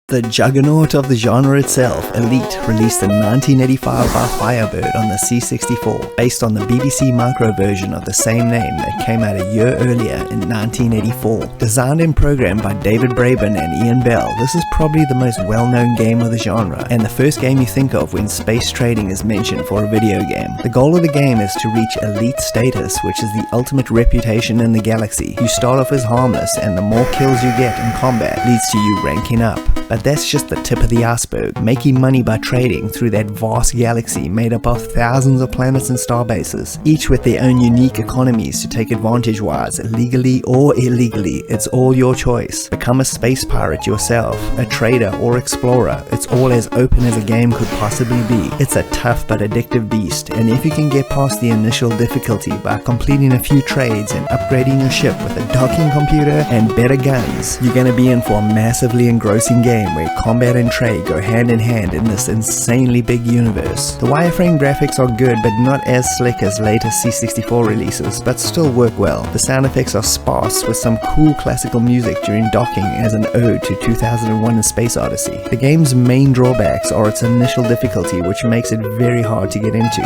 The juggernaut of the genre itself, Elite, released in 1985 by Firebird on the C64, based on the BBC Micro version of the same name that came out a year earlier in 1984. Designed and programmed by David Braben and Ian Bell, this is probably the most well-known game of the genre, and the first game you think of when space trading is mentioned for a video game. The goal of the game is to reach Elite status, which is the ultimate reputation in the galaxy. You start off as harmless, and the more kills you get in combat leads to you ranking up. But that's just the tip of the iceberg, making money by trading through that vast galaxy made up of thousands of planets and starbases, each with their own unique economies to take advantage wise, legally or illegally. It's all your choice. Become a space pirate yourself, a trader or explorer. It's all as open as a game could possibly be. It's a tough but addictive beast, and if you can get past the initial difficulty by completing a few trades and upgrading your ship with a docking computer and better guns, you're gonna be in for a massively engrossing game. game where combat and trade go hand in hand in this insanely big universe. The wireframe graphics are good but not as slick as later C64 releases, but still work well. The sound effects are sparse with some cool classical music during docking as an ode to 2001: A Space Odyssey. The game's main drawbacks are its initial difficulty, which makes it very hard to get into.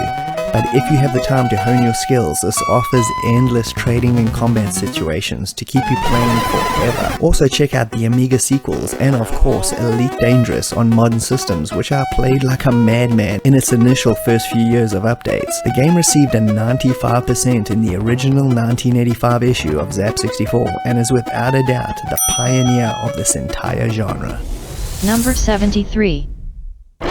But if you have the time to hone your skills, this offers endless trading and combat situations to keep you playing forever. Also check out the Amiga sequels and of course Elite Dangerous on modern systems, which are played like a madman in its initial first few years of updates. The game received a 95% in the original 1985 issue of Zap64 and is without a doubt the pioneer of this entire genre. Number 73.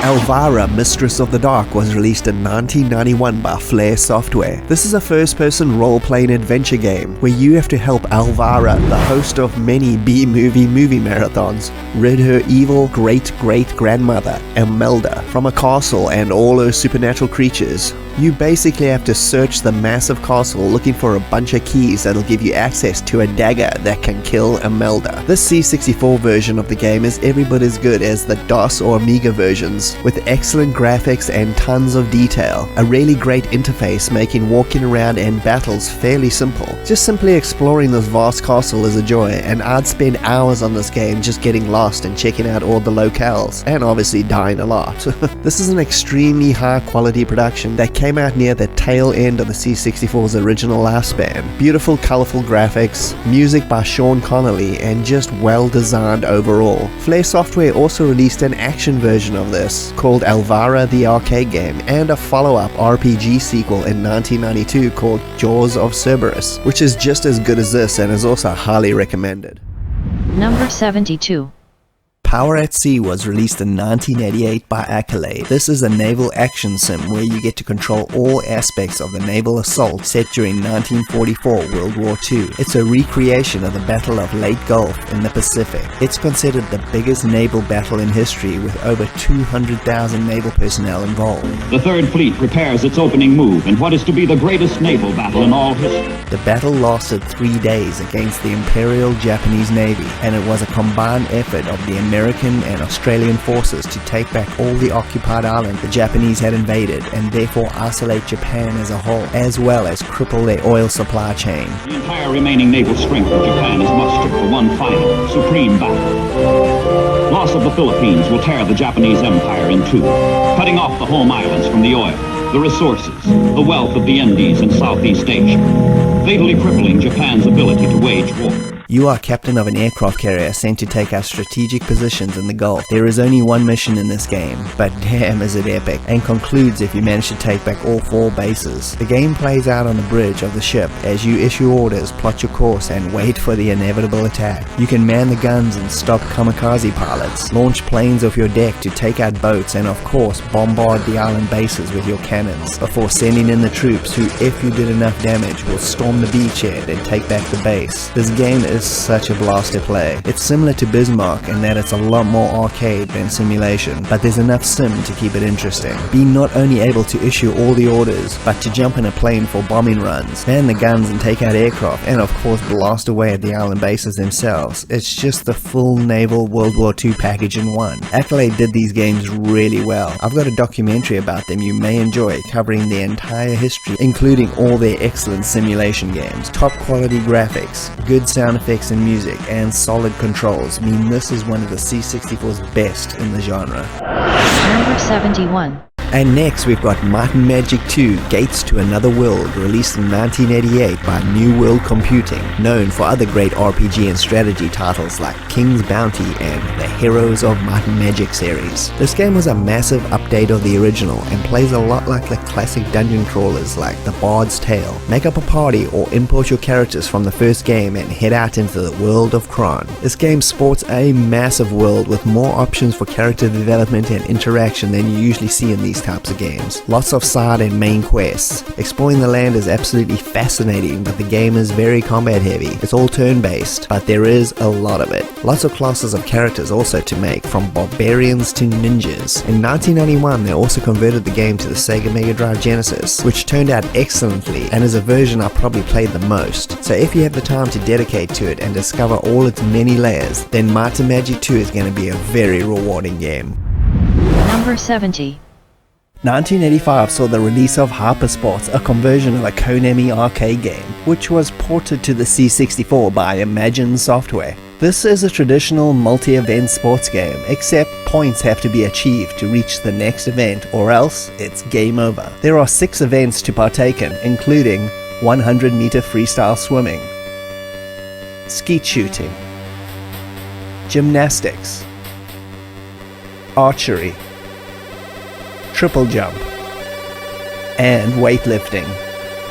Elvira, Mistress of the Dark was released in 1991 by Flare Software. This is a first-person role-playing adventure game where you have to help Elvira, the host of many B-movie marathons, rid her evil great-great-grandmother, Imelda, from a castle and all her supernatural creatures. You basically have to search the massive castle looking for a bunch of keys that'll give you access to a dagger that can kill Imelda. This C64 version of the game is every bit as good as the DOS or Amiga versions, with excellent graphics and tons of detail. A really great interface making walking around and battles fairly simple. Just simply exploring this vast castle is a joy, and I'd spend hours on this game just getting lost and checking out all the locales, and obviously dying a lot. This is an extremely high quality production that came out near the tail end of the C64's original lifespan. Beautiful colourful graphics, music by Sean Connolly, and just well designed overall. Flare Software also released an action version of this called Elvira the Arcade Game, and a follow-up RPG sequel in 1992 called Jaws of Cerberus, which is just as good as this and is also highly recommended. Number 72. Power at Sea was released in 1988 by Accolade. This is a naval action sim where you get to control all aspects of the naval assault set during 1944 World War II. It's a recreation of the Battle of Leyte Gulf in the Pacific. It's considered the biggest naval battle in history, with over 200,000 naval personnel involved. The Third Fleet prepares its opening move in what is to be the greatest naval battle in all history. The battle lasted 3 days against the Imperial Japanese Navy, and it was a combined effort of the American and Australian forces to take back all the occupied island the Japanese had invaded, and therefore isolate Japan as a whole, as well as cripple their oil supply chain. The entire remaining naval strength of Japan is mustered for one final, supreme battle. Loss of the Philippines will tear the Japanese empire in two, cutting off the home islands from the oil, the resources, the wealth of the Indies and Southeast Asia, fatally crippling Japan's ability to wage war. You are captain of an aircraft carrier sent to take out strategic positions in the Gulf. There is only one mission in this game, but damn is it epic, and concludes if you manage to take back all 4 bases. The game plays out on the bridge of the ship as you issue orders, plot your course, and wait for the inevitable attack. You can man the guns and stop kamikaze pilots, launch planes off your deck to take out boats, and of course bombard the island bases with your cannons, before sending in the troops who, if you did enough damage, will storm the beachhead and take back the base. This game is such a blast to play. It's similar to Bismarck in that it's a lot more arcade than simulation, but there's enough sim to keep it interesting. Being not only able to issue all the orders, but to jump in a plane for bombing runs, man the guns and take out aircraft, and of course blast away at the island bases themselves. It's just the full naval World War II package in one. Accolade did these games really well. I've got a documentary about them you may enjoy, covering their entire history, including all their excellent simulation games. Top quality graphics, good sound effects and music, and solid controls mean this is one of the C64's best in the genre. Number 71. And next we've got Might and Magic 2 Gates to Another World, released in 1988 by New World Computing, known for other great RPG and strategy titles like King's Bounty and the Heroes of Might and Magic series. This game was a massive update of the original and plays a lot like the classic dungeon crawlers like The Bard's Tale. Make up a party or import your characters from the first game and head out into the world of Kron. This game sports a massive world with more options for character development and interaction than you usually see in these these types of games. Lots of side and main quests. Exploring the land is absolutely fascinating, but the game is very combat heavy. It's all turn-based, but there is a lot of it. Lots of classes of characters also to make, from barbarians to ninjas. In 1991, they also converted the game to the Sega Mega Drive Genesis, which turned out excellently and is a version I probably played the most. So if you have the time to dedicate to it and discover all its many layers, then Might and Magic 2 is going to be a very rewarding game. Number 70. 1985 saw the release of Hypersports, a conversion of a Konami arcade game, which was ported to the C64 by Imagine Software. This is a traditional multi-event sports game, except points have to be achieved to reach the next event, or else it's game over. There are 6 events to partake in, including 100-meter freestyle swimming, skeet shooting, gymnastics, archery, triple jump, and weightlifting.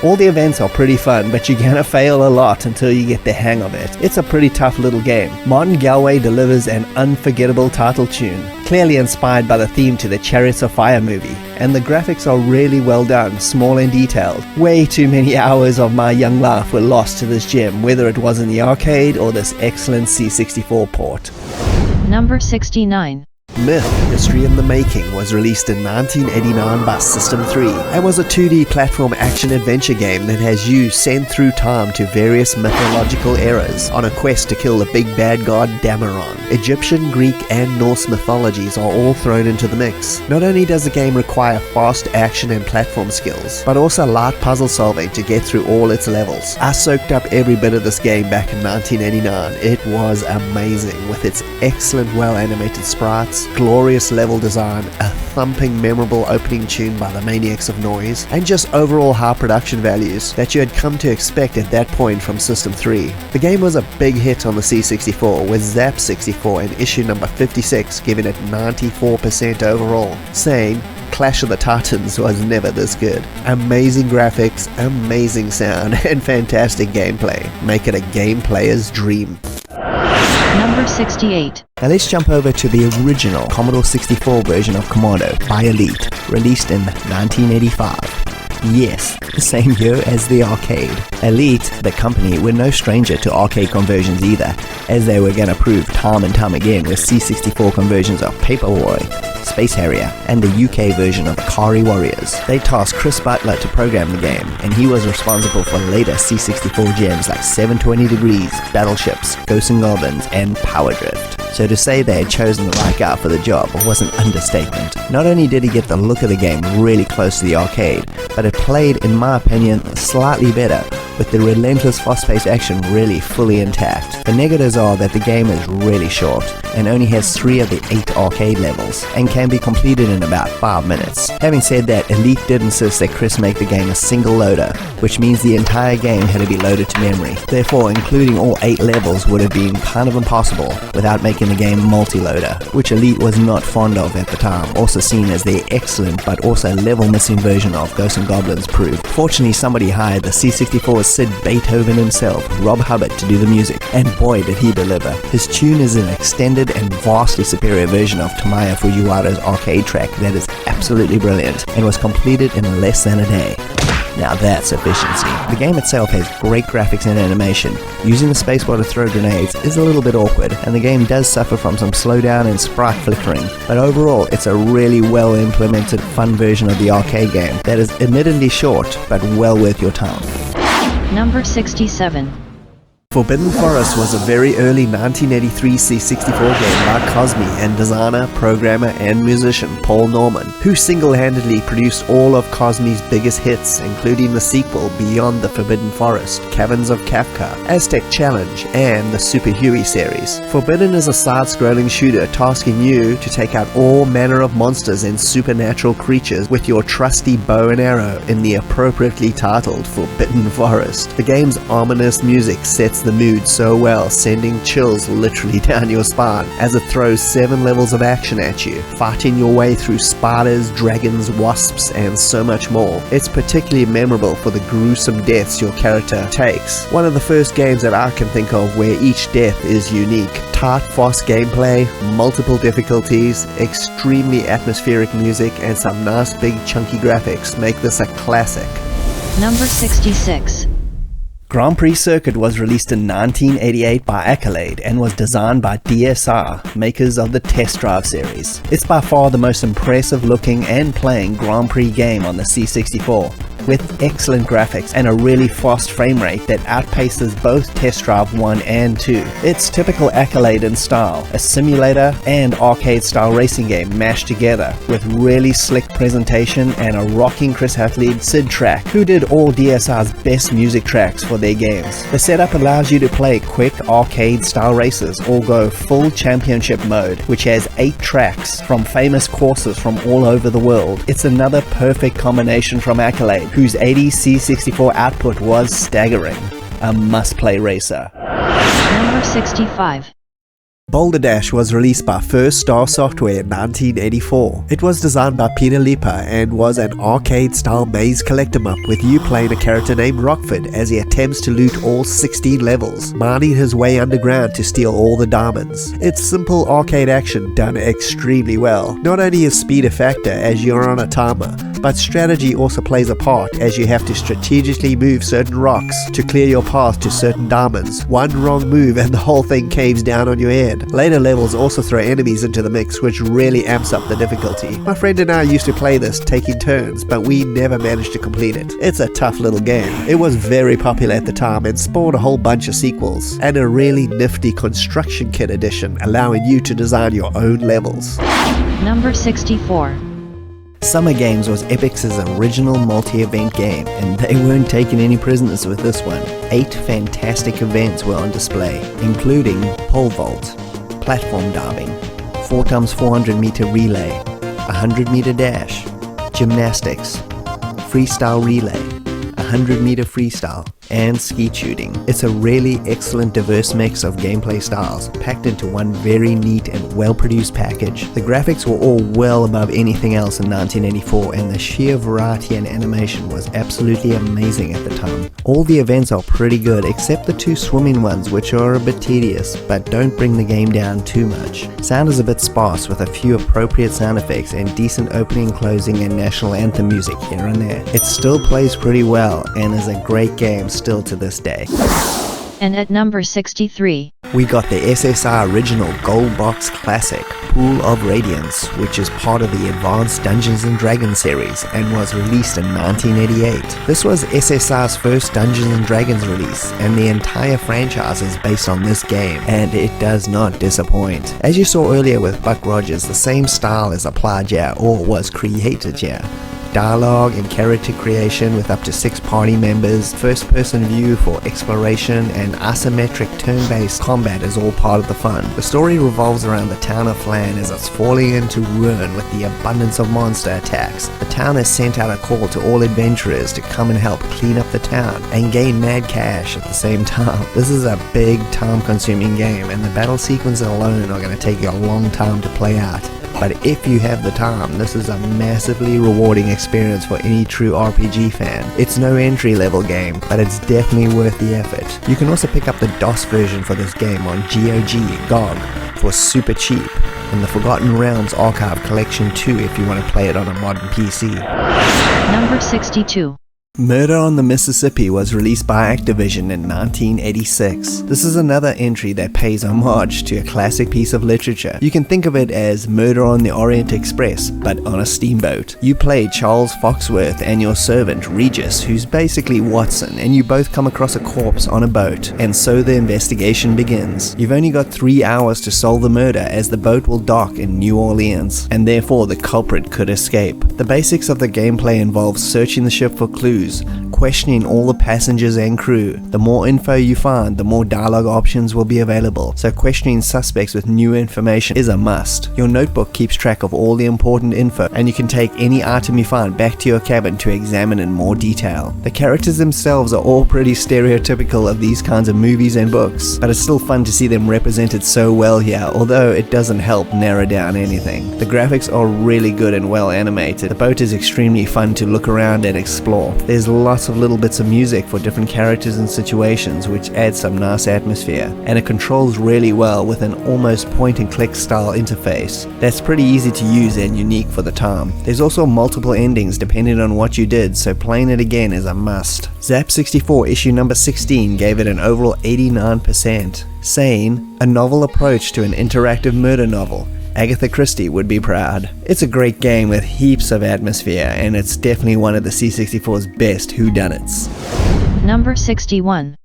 All the events are pretty fun, but you're gonna fail a lot until you get the hang of it. It's a pretty tough little game. Martin Galway delivers an unforgettable title tune, clearly inspired by the theme to the Chariots of Fire movie, and the graphics are really well done, small and detailed. Way too many hours of my young life were lost to this gem, whether it was in the arcade or this excellent C64 port. Number 69. Myth: History in the Making was released in 1989 by System 3 and was a 2D platform action-adventure game that has you sent through time to various mythological eras on a quest to kill the big bad god Dameron. Egyptian, Greek, and Norse mythologies are all thrown into the mix. Not only does the game require fast action and platform skills, but also light puzzle solving to get through all its levels. I soaked up every bit of this game back in 1989. It was amazing, with its excellent well-animated sprites, glorious level design, a thumping memorable opening tune by the Maniacs of Noise, and just overall high production values that you had come to expect at that point from System 3. The game was a big hit on the C64, with Zap 64 in issue number 56 giving it 94% overall, saying Clash of the Titans was never this good. Amazing graphics, amazing sound, and fantastic gameplay. Make it a game player's dream. Number 68. Now let's jump over to the original Commodore 64 version of Commodore by Elite, released in 1985. Yes, the same year as the arcade. Elite, the company, were no stranger to arcade conversions either, as they were going to prove time and time again with C64 conversions of Paperboy, Space Harrier, and the UK version of Akari Warriors. They tasked Chris Butler to program the game, and he was responsible for later C64 gems like 720 Degrees, Battleships, Ghosts and Goblins, and Power Drift. So to say they had chosen the right guy for the job was an understatement. Not only did he get the look of the game really close to the arcade, but it played, in my opinion, slightly better, with the relentless fast-paced action really fully intact. The negatives are that the game is really short, and only has 3 of the 8 arcade levels, and can be completed in about 5 minutes. Having said that, Elite did insist that Chris make the game a single loader, which means the entire game had to be loaded to memory. Therefore, including all 8 levels would have been kind of impossible without making the game multi-loader, which Elite was not fond of at the time, also seen as their excellent but also level-missing version of Ghosts and Goblins proved. Fortunately, somebody hired the C64's Sid Beethoven himself, Rob Hubbard, to do the music, and boy did he deliver. His tune is an extended and vastly superior version of Tamiya Fujiwara's arcade track that is absolutely brilliant, and was completed in less than a day. Now that's efficiency. The game itself has great graphics and animation. Using the spacebar to throw grenades is a little bit awkward, and the game does suffer from some slowdown and sprite flickering, but overall it's a really well implemented, fun version of the arcade game that is admittedly short, but well worth your time. Number 67. Forbidden Forest was a very early 1983 C64 game by Cosme and designer, programmer, and musician Paul Norman, who single-handedly produced all of Cosme's biggest hits, including the sequel Beyond the Forbidden Forest, Caverns of Kafka, Aztec Challenge, and the Super Huey series. Forbidden is a side-scrolling shooter tasking you to take out all manner of monsters and supernatural creatures with your trusty bow and arrow in the appropriately titled Forbidden Forest. The game's ominous music sets fits the mood so well, sending chills literally down your spine as it throws 7 levels of action at you, fighting your way through spiders, dragons, wasps, and so much more. It's particularly memorable for the gruesome deaths your character takes. One of the first games that I can think of where each death is unique. Tight, fast gameplay, multiple difficulties, extremely atmospheric music, and some nice big chunky graphics make this a classic. Number 66. Grand Prix Circuit was released in 1988 by Accolade and was designed by DSR, makers of the Test Drive series. It's by far the most impressive looking and playing Grand Prix game on the C64, with excellent graphics and a really fast frame rate that outpaces both Test Drive 1 and 2. It's typical Accolade in style, a simulator and arcade style racing game mashed together, with really slick presentation and a rocking Chris Hathlead Sid track, who did all DSR's best music tracks for their games. The setup allows you to play quick arcade style races or go full championship mode, which has 8 tracks from famous courses from all over the world. It's another perfect combination from Accolade, whose 80 C64 output was staggering. A must-play racer. Number 65. Boulder Dash was released by First Star Software in 1984. It was designed by Peter Lipa and was an arcade-style maze collector map with you playing a character named Rockford as he attempts to loot all 16 levels, mining his way underground to steal all the diamonds. It's simple arcade action done extremely well. Not only is speed a factor as you're on a timer, but strategy also plays a part as you have to strategically move certain rocks to clear your path to certain diamonds. One wrong move and the whole thing caves down on your head. Later levels also throw enemies into the mix, which really amps up the difficulty. My friend and I used to play this taking turns, but we never managed to complete it. It's a tough little game. It was very popular at the time and spawned a whole bunch of sequels, and a really nifty construction kit edition allowing you to design your own levels. Number 64. Summer Games was Epic's original multi-event game, and they weren't taking any prisoners with this one. 8 fantastic events were on display, including pole vault, platform diving, 4x400 meter relay, 100 meter dash, gymnastics, freestyle relay, 100 meter freestyle, and skeet shooting. It's a really excellent diverse mix of gameplay styles, packed into one very neat and well-produced package. The graphics were all well above anything else in 1984, and the sheer variety and animation was absolutely amazing at the time. All the events are pretty good, except the 2 swimming ones, which are a bit tedious, but don't bring the game down too much. Sound is a bit sparse, with a few appropriate sound effects and decent opening, closing, and national anthem music here and there. It still plays pretty well, and is a great game still to this day. And at number 63, we got the SSR original Gold Box Classic, Pool of Radiance, which is part of the Advanced Dungeons & Dragons series and was released in 1988. This was SSR's first Dungeons & Dragons release, and the entire franchise is based on this game, and it does not disappoint. As you saw earlier with Buck Rogers, the same style is applied here, or was created here. Dialogue and character creation with up to 6 party members, first-person view for exploration, and isometric turn-based combat is all part of the fun. The story revolves around the town of Flan as it's falling into ruin with the abundance of monster attacks. The town has sent out a call to all adventurers to come and help clean up the town and gain mad cash at the same time. This is a big time-consuming game, and the battle sequences alone are going to take you a long time to play out. But if you have the time, this is a massively rewarding experience for any true RPG fan. It's no entry-level game, but it's definitely worth the effort. You can also pick up the DOS version for this game on GOG for super cheap, and the Forgotten Realms Archive Collection 2 if you want to play it on a modern PC. Number 62. Murder on the Mississippi was released by Activision in 1986. This is another entry that pays homage to a classic piece of literature. You can think of it as Murder on the Orient Express, but on a steamboat. You play Charles Foxworth and your servant Regis, who's basically Watson, and you both come across a corpse on a boat, and so the investigation begins. You've only got 3 hours to solve the murder, as the boat will dock in New Orleans, and therefore the culprit could escape. The basics of the gameplay involve searching the ship for clues clues, questioning all the passengers and crew. The more info you find, the more dialogue options will be available, so questioning suspects with new information is a must. Your notebook keeps track of all the important info, and you can take any item you find back to your cabin to examine in more detail. The characters themselves are all pretty stereotypical of these kinds of movies and books, but it's still fun to see them represented so well here, although it doesn't help narrow down anything. The graphics are really good and well animated. The boat is extremely fun to look around and explore. There's lots of little bits of music for different characters and situations, which adds some nice atmosphere, and it controls really well with an almost point and click style interface. That's pretty easy to use and unique for the time. There's also multiple endings depending on what you did, so playing it again is a must. Zap64 issue number 16 gave it an overall 89%, saying, a novel approach to an interactive murder novel. Agatha Christie would be proud. It's a great game with heaps of atmosphere, and it's definitely one of the C64's best whodunits. Number 61.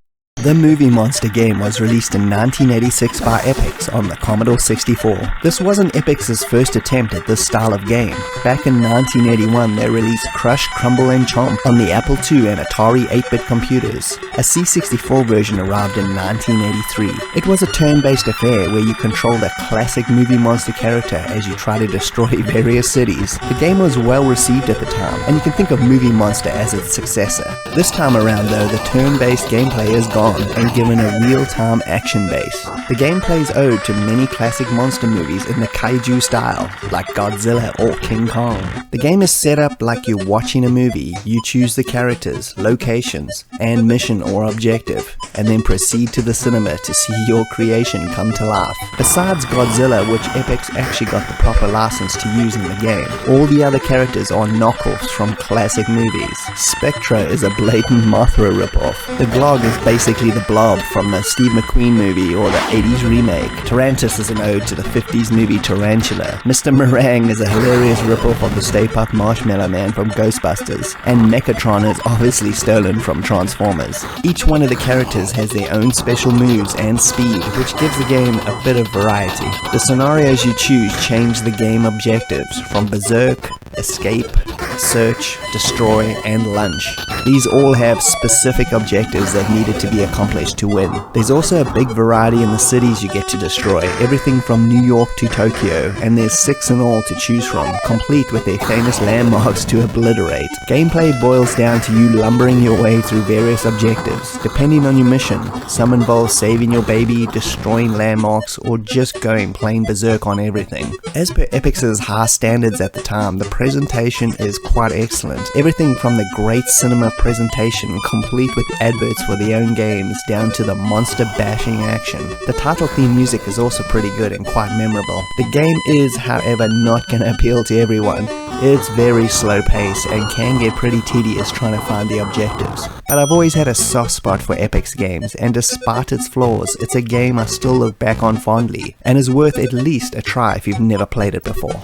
The Movie Monster game was released in 1986 by Epix on the Commodore 64. This wasn't Epix's first attempt at this style of game. Back in 1981, they released Crush, Crumble and Chomp on the Apple II and Atari 8-bit computers. A C64 version arrived in 1983. It was a turn-based affair where you controlled a classic Movie Monster character as you try to destroy various cities. The game was well received at the time, and you can think of Movie Monster as its successor. This time around though, the turn-based gameplay is gone and given a real-time action base. The gameplay is owed to many classic monster movies in the kaiju style, like Godzilla or King Kong. The game is set up like you're watching a movie. You choose the characters, locations, and mission or objective, and then proceed to the cinema to see your creation come to life. Besides Godzilla, which Epix actually got the proper license to use in the game, all the other characters are knockoffs from classic movies. Spectra is a blatant Mothra ripoff. The Glog is basically the Blob from the Steve McQueen movie or the 80s remake. Tarantus is an ode to the 50s movie Tarantula. Mr. Meringue is a hilarious ripoff of the Stay Puft Marshmallow Man from Ghostbusters. And Mechatron is obviously stolen from Transformers. Each one of the characters has their own special moves and speed, which gives the game a bit of variety. The scenarios you choose change the game objectives from Berserk, Escape, Search, Destroy, and Lunch. These all have specific objectives that needed to be accomplished to win. There's also a big variety in the cities you get to destroy, everything from New York to Tokyo, and there's 6 in all to choose from, complete with their famous landmarks to obliterate. Gameplay boils down to you lumbering your way through various objectives, depending on your mission. Some involve saving your baby, destroying landmarks, or just going plain berserk on everything. As per Epix's high standards at the time, the presentation is quite excellent. Everything from the great cinema presentation, complete with adverts for their own games, down to the monster bashing action. The title theme music is also pretty good and quite memorable. The game is, however, not going to appeal to everyone. It's very slow paced and can get pretty tedious trying to find the objectives. But I've always had a soft spot for Epix games, and despite its flaws, it's a game I still look back on fondly, and is worth at least a try if you've never played it before.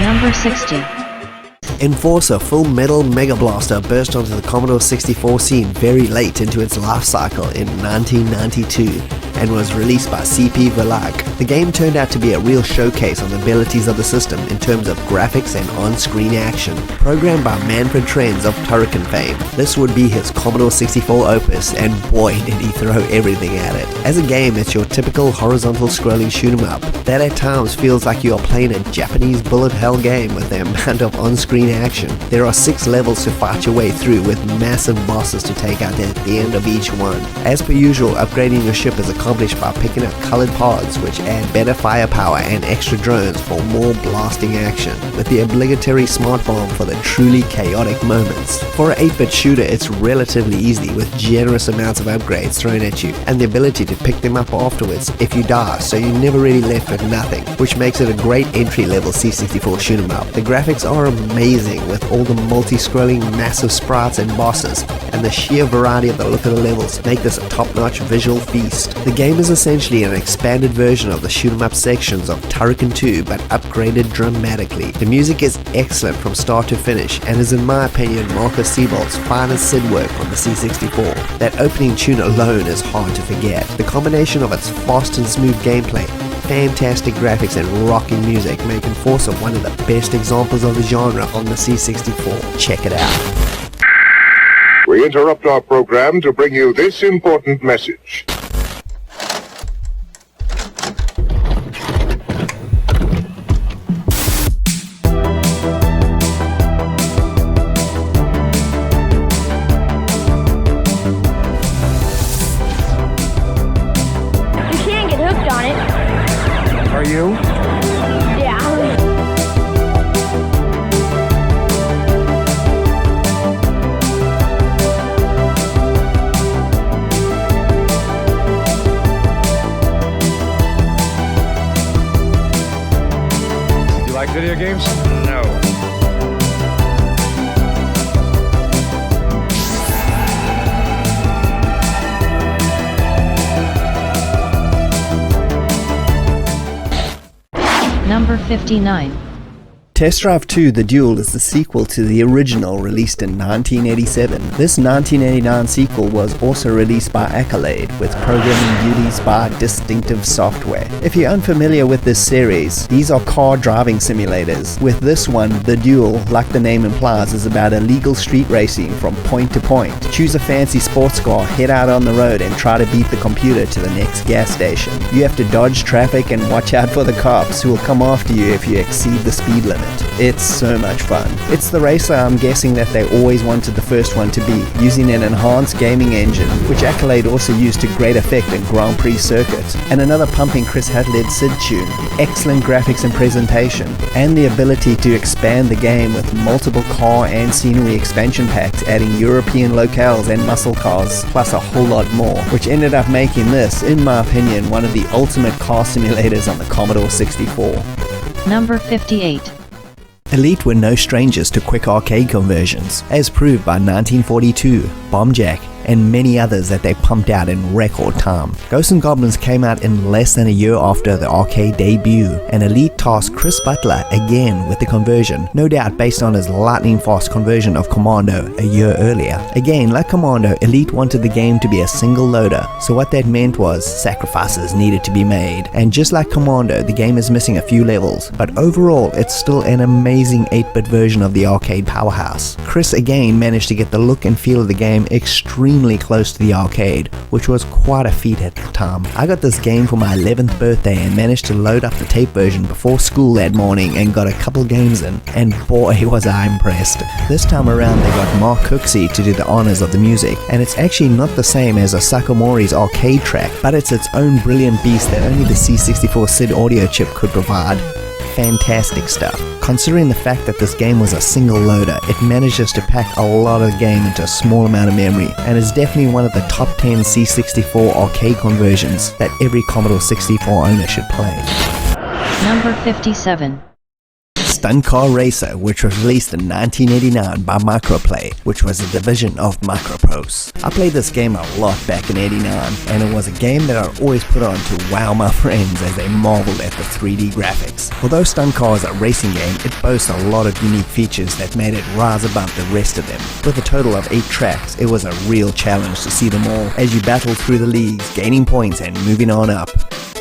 Number 60. Enforcer Full Metal Mega Blaster burst onto the Commodore 64 scene very late into its life cycle in 1992 and was released by CP Verlag. The game turned out to be a real showcase on the abilities of the system in terms of graphics and on-screen action. Programmed by Manfred Trenz of Turrican fame, this would be his Commodore 64 opus, and boy did he throw everything at it. As a game, it's your typical horizontal scrolling shoot 'em up that at times feels like you are playing a Japanese bullet hell game with the amount of on-screen action. There are 6 levels to fight your way through with massive bosses to take out at the end of each one. As per usual, upgrading your ship is accomplished by picking up colored pods which add better firepower and extra drones for more blasting action, with the obligatory smart bomb for the truly chaotic moments. For an 8-bit shooter, it's relatively easy with generous amounts of upgrades thrown at you and the ability to pick them up afterwards if you die, so you're never really left with nothing, which makes it a great entry-level C64 shoot 'em up. The graphics are amazing with all the multi-scrolling massive sprites and bosses, and the sheer variety of the look of the levels make this a top-notch visual feast. The game is essentially an expanded version of the shoot 'em up sections of Turrican 2 but upgraded dramatically. The music is excellent from start to finish and is in my opinion Marcus Seabolt's finest SID work on the C64. That opening tune alone is hard to forget. The combination of its fast and smooth gameplay, fantastic graphics and rocking music make Enforcer one of the best examples of the genre on the C64. Check it out. We interrupt our program to bring you this important message. Are you? Yeah. You like video games? No. Number 59. Test Drive 2 The Duel is the sequel to the original released in 1987. This 1989 sequel was also released by Accolade with programming duties by Distinctive Software. If you're unfamiliar with this series, these are car driving simulators. With this one, The Duel, like the name implies, is about illegal street racing from point to point. Choose a fancy sports car, head out on the road and try to beat the computer to the next gas station. You have to dodge traffic and watch out for the cops who will come after you if you exceed the speed limit. It's so much fun. It's the racer I'm guessing that they always wanted the first one to be, using an enhanced gaming engine, which Accolade also used to great effect in Grand Prix circuits, and another pumping Chris Hadley Sid tune, excellent graphics and presentation, and the ability to expand the game with multiple car and scenery expansion packs adding European locales and muscle cars, plus a whole lot more, which ended up making this, in my opinion, one of the ultimate car simulators on the Commodore 64. Number 58. Elite were no strangers to quick arcade conversions, as proved by 1942, Bomb Jack, and many others that they pumped out in record time. Ghosts and Goblins came out in less than a year after the arcade debut, and Elite tasked Chris Butler again with the conversion, no doubt based on his lightning-fast conversion of Commando a year earlier. Again, like Commando, Elite wanted the game to be a single loader, so what that meant was sacrifices needed to be made, and just like Commando, the game is missing a few levels, but overall it's still an amazing 8-bit version of the arcade powerhouse. Chris again managed to get the look and feel of the game extremely close to the arcade, which was quite a feat at the time. I got this game for my 11th birthday and managed to load up the tape version before school that morning and got a couple games in, and boy was I impressed. This time around they got Mark Cooksey to do the honors of the music, and it's actually not the same as a Sakamori's arcade track, but it's its own brilliant beast that only the C64 SID audio chip could provide. Fantastic stuff. Considering the fact that this game was a single loader, it manages to pack a lot of the game into a small amount of memory, and is definitely one of the top 10 C64 arcade conversions that every Commodore 64 owner should play. Number 57. Stunt Car Racer, which was released in 1989 by Microplay, which was a division of Microprose. I played this game a lot back in '89, and it was a game that I always put on to wow my friends as they marveled at the 3D graphics. Although Stunt Car is a racing game, it boasts a lot of unique features that made it rise above the rest of them. With a total of 8 tracks, it was a real challenge to see them all as you battled through the leagues, gaining points and moving on up.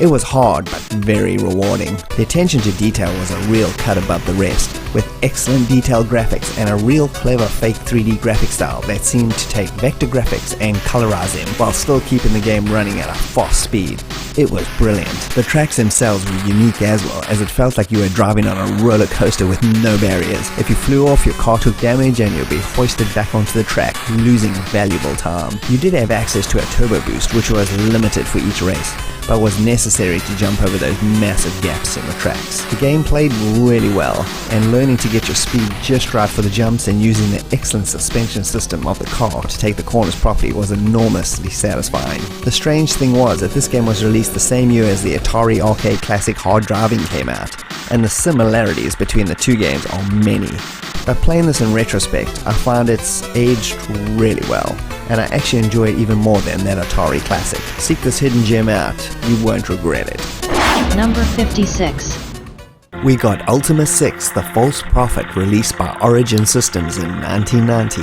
It was hard but very rewarding. The attention to detail was a real cut above the rest, with excellent detailed graphics and a real clever fake 3D graphic style that seemed to take vector graphics and colorize them while still keeping the game running at a fast speed. It was brilliant. The tracks themselves were unique as well, as it felt like you were driving on a roller coaster with no barriers. If you flew off, your car took damage and you'd be hoisted back onto the track, losing valuable time. You did have access to a turbo boost, which was limited for each race, but was necessary to jump over those massive gaps in the tracks. The game played really well, and learning to get your speed just right for the jumps and using the excellent suspension system of the car to take the corners properly was enormously satisfying. The strange thing was that this game was released the same year as the Atari Arcade Classic Hard Driving came out, and the similarities between the two games are many. But playing this in retrospect, I find it's aged really well, and I actually enjoy it even more than that Atari Classic. Seek this hidden gem out, you won't regret it. Number 56. We got Ultima 6, The False Prophet, released by Origin Systems in 1990.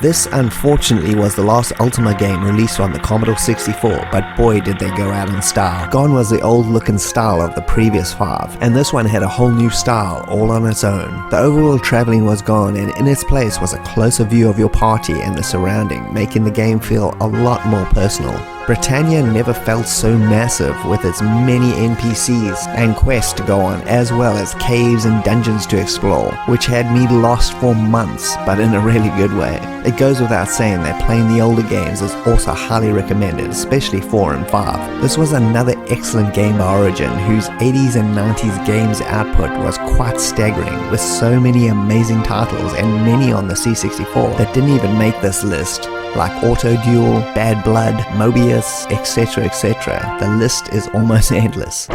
This unfortunately was the last Ultima game released on the Commodore 64, but boy did they go out in style. Gone was the old look and style of the previous 5, and this one had a whole new style all on its own. The overall travelling was gone, and in its place was a closer view of your party and the surrounding, making the game feel a lot more personal. Britannia never felt so massive, with its many NPCs and quests to go on, as well as caves and dungeons to explore, which had me lost for months, but in a really good way. It goes without saying that playing the older games is also highly recommended, especially 4 and 5. This was another excellent game by Origin, whose 80s and 90s games output was quite staggering, with so many amazing titles and many on the C64 that didn't even make this list, like Auto Duel, Bad Blood, Mobius, etc, etc. The list is almost endless.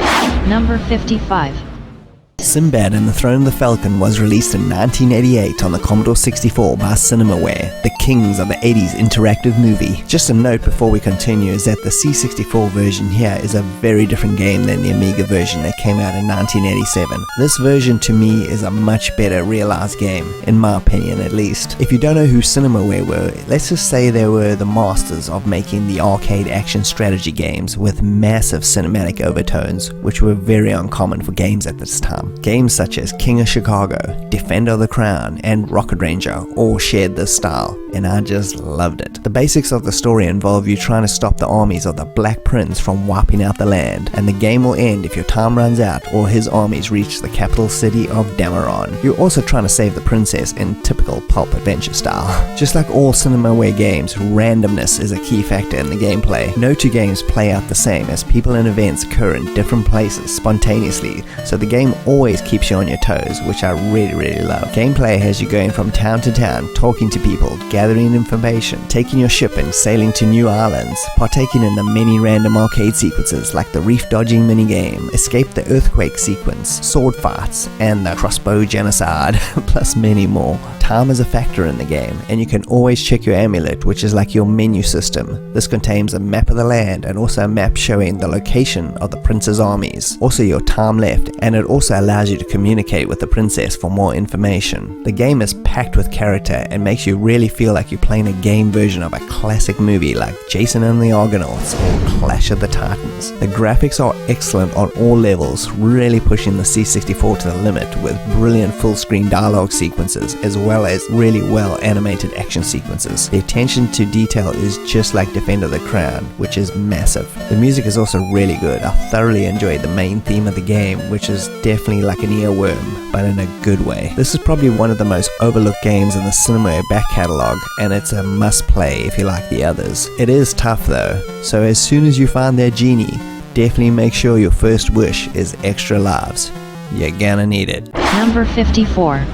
Number 55. Sinbad and the Throne of the Falcon was released in 1988 on the Commodore 64 by Cinemaware, the kings of the 80s interactive movie. Just a note before we continue is that the C64 version here is a very different game than the Amiga version that came out in 1987. This version to me is a much better realized game, in my opinion at least. If you don't know who Cinemaware were, let's just say they were the masters of making the arcade action strategy games with massive cinematic overtones, which were very uncommon for games at this time. Games such as King of Chicago, Defender of the Crown, and Rocket Ranger all shared this style, and I just loved it. The basics of the story involve you trying to stop the armies of the Black Prince from wiping out the land, and the game will end if your time runs out or his armies reach the capital city of Dameron. You're also trying to save the princess in typical pulp adventure style. Just like all Cinemaware games, randomness is a key factor in the gameplay. No two games play out the same, as people and events occur in different places spontaneously, so the game always keeps you on your toes, which I really love. Gameplay has you going from town to town, talking to people, gathering information, taking your ship and sailing to new islands, partaking in the many random arcade sequences like the reef dodging minigame, escape the earthquake sequence, sword fights, and the crossbow genocide, plus many more. Time is a factor in the game, and you can always check your amulet, which is like your menu system. This contains a map of the land and also a map showing the location of the prince's armies, also your time left, and it also allows you to communicate with the princess for more information. The game is packed with character and makes you really feel like you're playing a game version of a classic movie like Jason and the Argonauts or Clash of the Titans. The graphics are excellent on all levels, really pushing the C64 to the limit with brilliant full-screen dialogue sequences as well as really well animated action sequences. The attention to detail is just like Defender of the Crown, which is massive. The music is also really good. I thoroughly enjoyed the main theme of the game, which is definitely like an earworm, but in a good way. This is probably one of the most overlooked games in the Cinemaware back catalogue, and it's a must play if you like the others. It is tough though, so as soon as you find that genie, definitely make sure your first wish is extra lives. You're gonna need it. Number 54.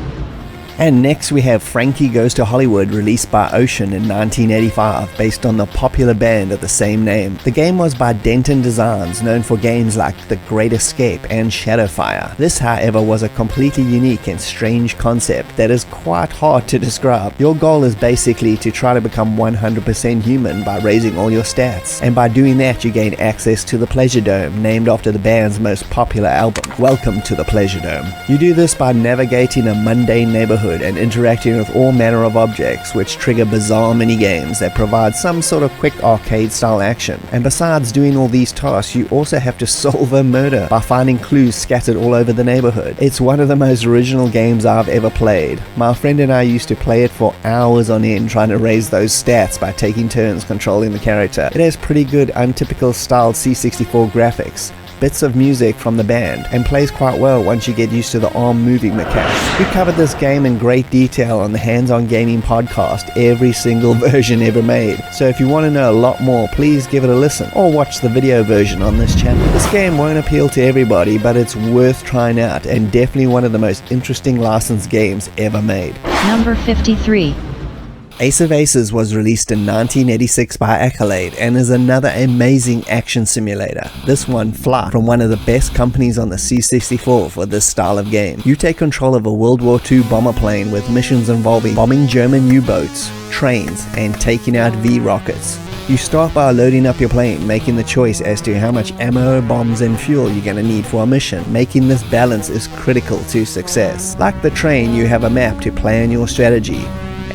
And next we have Frankie Goes to Hollywood, released by Ocean in 1985, based on the popular band of the same name. The game was by Denton Designs, known for games like The Great Escape and Shadowfire. This, however, was a completely unique and strange concept that is quite hard to describe. Your goal is basically to try to become 100% human by raising all your stats, and by doing that you gain access to the Pleasure Dome, named after the band's most popular album, Welcome to the Pleasure Dome. You do this by navigating a mundane neighborhood and interacting with all manner of objects, which trigger bizarre mini-games that provide some sort of quick arcade-style action. And besides doing all these tasks, you also have to solve a murder by finding clues scattered all over the neighborhood. It's one of the most original games I've ever played. My friend and I used to play it for hours on end, trying to raise those stats by taking turns controlling the character. It has pretty good untypical styled C64 graphics, bits of music from the band, and plays quite well once you get used to the arm moving mechanics. We covered this game in great detail on the Hands On Gaming podcast, every single version ever made, so if you want to know a lot more, please give it a listen or watch the video version on this channel. This game won't appeal to everybody, but it's worth trying out and definitely one of the most interesting licensed games ever made. Number 53. Ace of Aces was released in 1986 by Accolade and is another amazing action simulator. This one, Flight, from one of the best companies on the C64 for this style of game. You take control of a World War II bomber plane with missions involving bombing German U-boats, trains, and taking out V-rockets. You start by loading up your plane, making the choice as to how much ammo, bombs, and fuel you're going to need for a mission. Making this balance is critical to success. Like the train, you have a map to plan your strategy,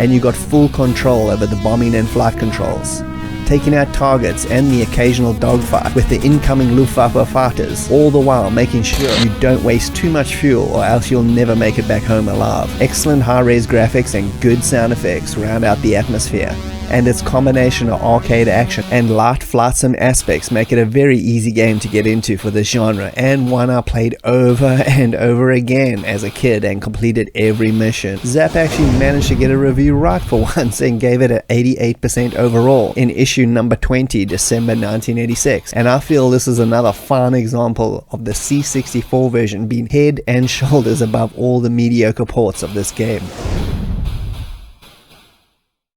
and you got full control over the bombing and flight controls, taking out targets and the occasional dogfight with the incoming Luftwaffe fighters, all the while making sure you don't waste too much fuel or else you'll never make it back home alive. Excellent high-res graphics and good sound effects round out the atmosphere, and its combination of arcade action and light flight sim aspects make it a very easy game to get into for this genre, and one I played over and over again as a kid and completed every mission. Zap actually managed to get a review right for once and gave it an 88% overall in issue number 20, December 1986, and I feel this is another fine example of the C64 version being head and shoulders above all the mediocre ports of this game.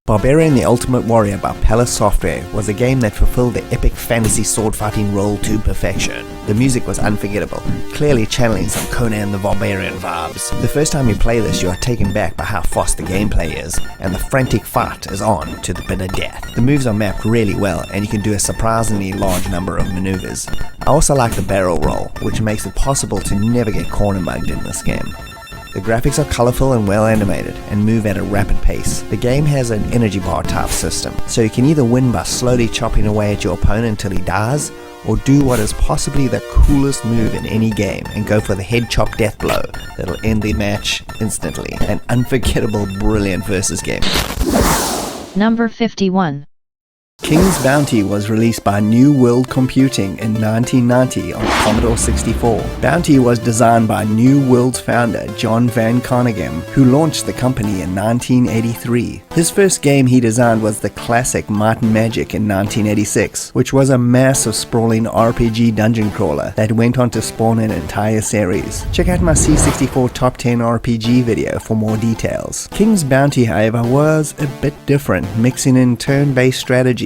Barbarian the Ultimate Warrior by Palace Software was a game that fulfilled the epic fantasy sword-fighting role to perfection. The music was unforgettable, clearly channeling some Conan the Barbarian vibes. The first time you play this, you are taken back by how fast the gameplay is, and the frantic fight is on to the bitter death. The moves are mapped really well, and you can do a surprisingly large number of maneuvers. I also like the barrel roll, which makes it possible to never get corner mugged in this game. The graphics are colourful and well animated and move at a rapid pace. The game has an energy bar type system, so you can either win by slowly chopping away at your opponent until he dies, or do what is possibly the coolest move in any game and go for the head chop death blow that'll end the match instantly. An unforgettable, brilliant versus game. Number 51. King's Bounty was released by New World Computing in 1990 on Commodore 64. Bounty was designed by New World's founder John Van Carneghem, who launched the company in 1983. His first game he designed was the classic Might and Magic in 1986, which was a massive sprawling RPG dungeon crawler that went on to spawn an entire series. Check out my C64 Top 10 RPG video for more details. King's Bounty, however, was a bit different, mixing in turn-based strategy,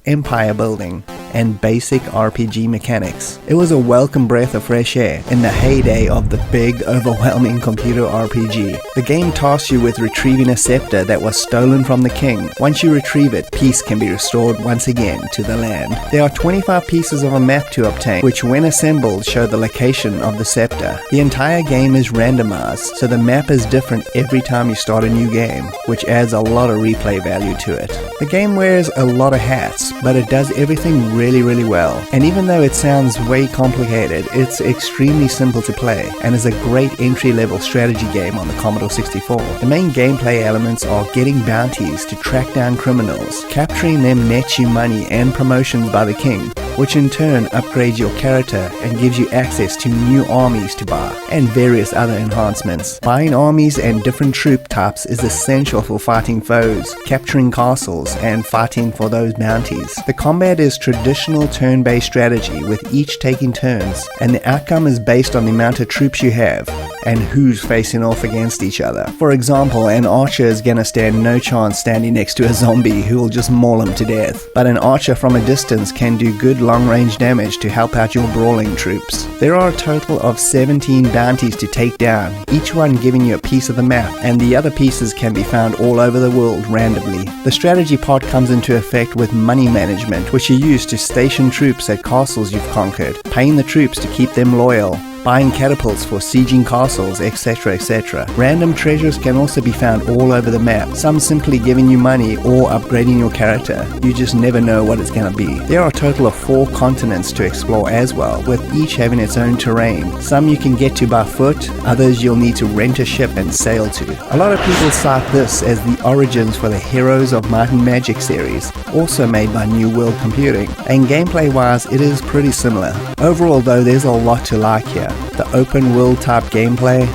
empire building, and basic RPG mechanics. It was a welcome breath of fresh air in the heyday of the big, overwhelming computer RPG. The game tasks you with retrieving a scepter that was stolen from the king. Once you retrieve it, peace can be restored once again to the land. There are 25 pieces of a map to obtain, which when assembled show the location of the scepter. The entire game is randomized, so the map is different every time you start a new game, which adds a lot of replay value to it. The game wears a lot of hats, but it does everything really well. And even though it sounds way complicated, it's extremely simple to play and is a great entry-level strategy game on the Commodore 64. The main gameplay elements are getting bounties to track down criminals. Capturing them nets you money and promotions by the king, which in turn upgrades your character and gives you access to new armies to buy and various other enhancements. Buying armies and different troop types is essential for fighting foes, capturing castles, and fighting for those bounties. The combat is traditional turn-based strategy, with each taking turns, and the outcome is based on the amount of troops you have and who's facing off against each other. For example, an archer is gonna stand no chance standing next to a zombie who will just maul him to death, but an archer from a distance can do good long-range damage to help out your brawling troops. There are a total of 17 bounties to take down, each one giving you a piece of the map, and the other pieces can be found all over the world randomly. The strategy part comes into effect with money management, which you use to station troops at castles you've conquered, paying the troops to keep them loyal, buying catapults for sieging castles, etc, etc. Random treasures can also be found all over the map, some simply giving you money or upgrading your character. You just never know what it's gonna be. There are a total of 4 continents to explore as well, with each having its own terrain. Some you can get to by foot, others you'll need to rent a ship and sail to. A lot of people cite this as the origins for the Heroes of Might and Magic series, also made by New World Computing, and gameplay wise it is pretty similar. Overall though, there's a lot to like here. The open world type gameplay,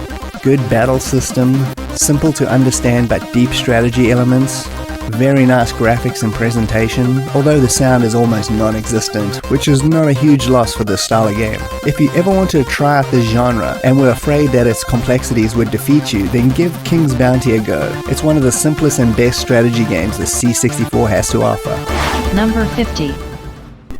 good battle system, simple to understand but deep strategy elements, very nice graphics and presentation, although the sound is almost non-existent, which is not a huge loss for this style of game. If you ever wanted to try out this genre and were afraid that its complexities would defeat you, then give King's Bounty a go. It's one of the simplest and best strategy games the C64 has to offer. Number 50.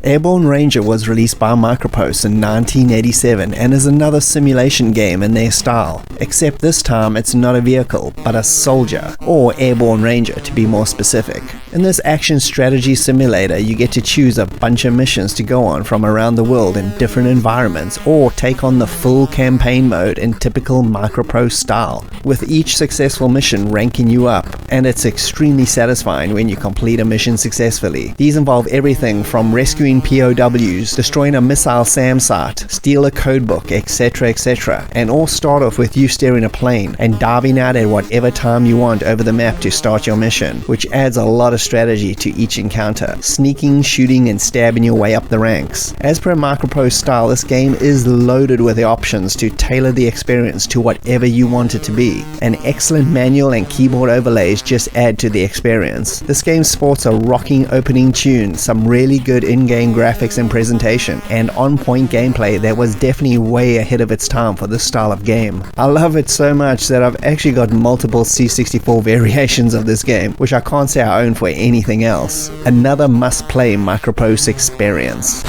Airborne Ranger was released by Microprose in 1987 and is another simulation game in their style, except this time it's not a vehicle, but a soldier, or Airborne Ranger to be more specific. In this action strategy simulator, you get to choose a bunch of missions to go on from around the world in different environments, or take on the full campaign mode in typical Micropro style, with each successful mission ranking you up, and it's extremely satisfying when you complete a mission successfully. These involve everything from rescuing POWs, destroying a missile SAM site, steal a codebook, etc, and all start off with you steering a plane and diving out at whatever time you want over the map to start your mission, which adds a lot of strategy to each encounter, sneaking, shooting and stabbing your way up the ranks. As per Micropro style, this game is loaded with the options to tailor the experience to whatever you want it to be. An excellent manual and keyboard overlays just add to the experience. This game sports a rocking opening tune, some really good in-game graphics and presentation, and on-point gameplay that was definitely way ahead of its time for this style of game. I love it so much that I've actually got multiple C64 variations of this game, which I can't say I own for anything else. Another must-play Microprose experience.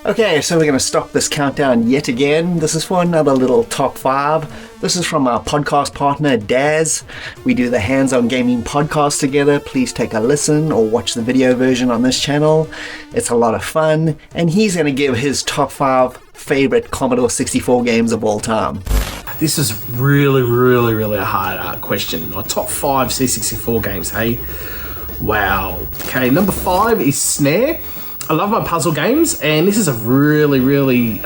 Okay, so we're going to stop this countdown yet again. This is for another little top 5. This is from our podcast partner, Daz. We do the Hands on Gaming podcast together. Please take a listen or watch the video version on this channel. It's a lot of fun, and he's going to give his top 5 favorite Commodore 64 games of all time. This is really a hard question. My top 5 C64 games, hey? Wow. Okay, number 5 is Snare. I love my puzzle games, and this is a really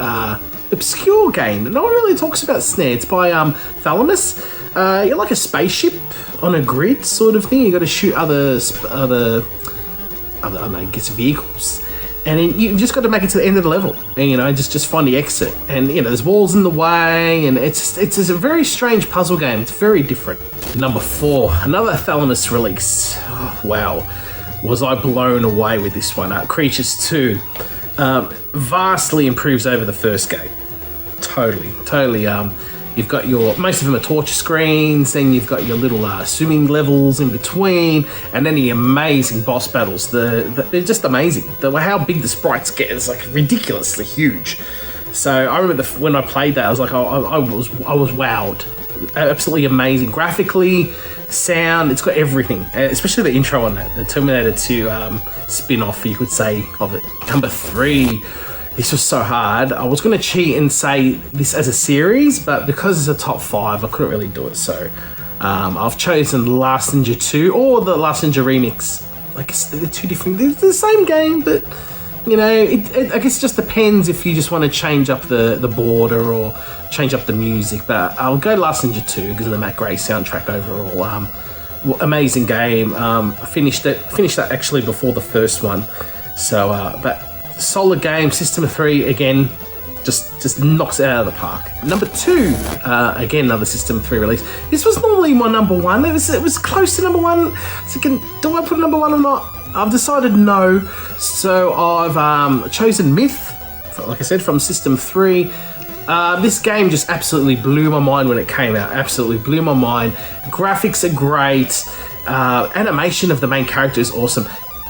obscure game. No one really talks about Snare. It's by Thalamus. You're like a spaceship on a grid sort of thing. You got to shoot other I guess vehicles. And then you've just got to make it to the end of the level, and just find the exit. And there's walls in the way, and it's a very strange puzzle game. It's very different. Number 4, another Thalamus release. Oh, wow, was I blown away with this one? Creatures 2 vastly improves over the first game. Totally. You've got most of them are torture screens, then you've got your little swimming levels in between, and then the amazing boss battles. They're just amazing. How big the sprites get is like ridiculously huge. So I remember when I played that, I was like, I was wowed. Absolutely amazing. Graphically, sound, it's got everything. Especially the intro on that, the Terminator 2 spin-off, you could say, of it. Number 3. This was so hard. I was going to cheat and say this as a series, but because it's a top 5, I couldn't really do it. So I've chosen Last Ninja 2 or the Last Ninja Remix. Like, they're two different. They're the same game, but I guess it just depends if you just want to change up the border or change up the music. But I'll go Last Ninja 2 because of the Matt Gray soundtrack overall. Amazing game. I finished that actually before the first one. So, but. Solid game. System 3 again, just knocks it out of the park. Number 2, again another System 3 release. This was normally my number 1. It was close to number 1. So do I put number 1 or not? I've decided no. So I've chosen Myth, like I said, from System 3. This game just absolutely blew my mind when it came out. Absolutely blew my mind. Graphics are great. Animation of the main character is awesome.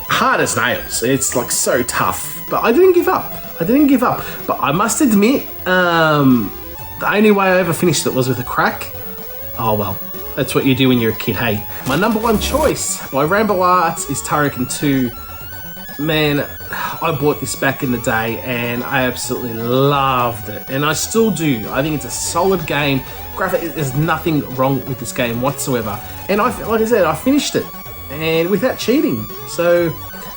Hard as nails. It's like so tough. But I didn't give up. But I must admit, the only way I ever finished it was with a crack. Oh well, that's what you do when you're a kid, hey. My number 1 choice by Rambo Arts is Turrican 2. Man, I bought this back in the day and I absolutely loved it. And I still do. I think it's a solid game. There's nothing wrong with this game whatsoever. And like I said, I finished it. And without cheating. So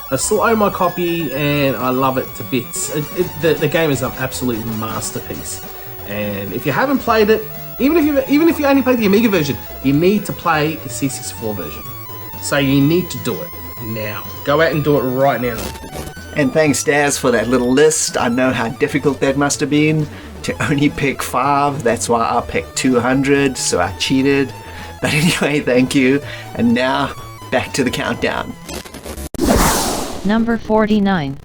I still own my copy and I love it to bits. The game is an absolute masterpiece. And if you haven't played it, even if you only played the Amiga version, you need to play the C64 version. So you need to do it now. Go out and do it right now. And thanks, Daz, for that little list. I know how difficult that must have been to only pick 5. That's why I picked 200, so I cheated. But anyway, thank you. And now, back to the countdown. Number 49.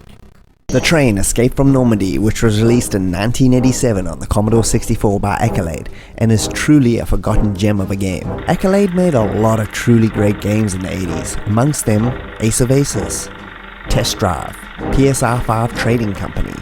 The Train Escape from Normandy, which was released in 1987 on the Commodore 64 by Accolade, and is truly a forgotten gem of a game. Accolade made a lot of truly great games in the 80s, amongst them Ace of Aces, Test Drive, PSR5 Trading Company,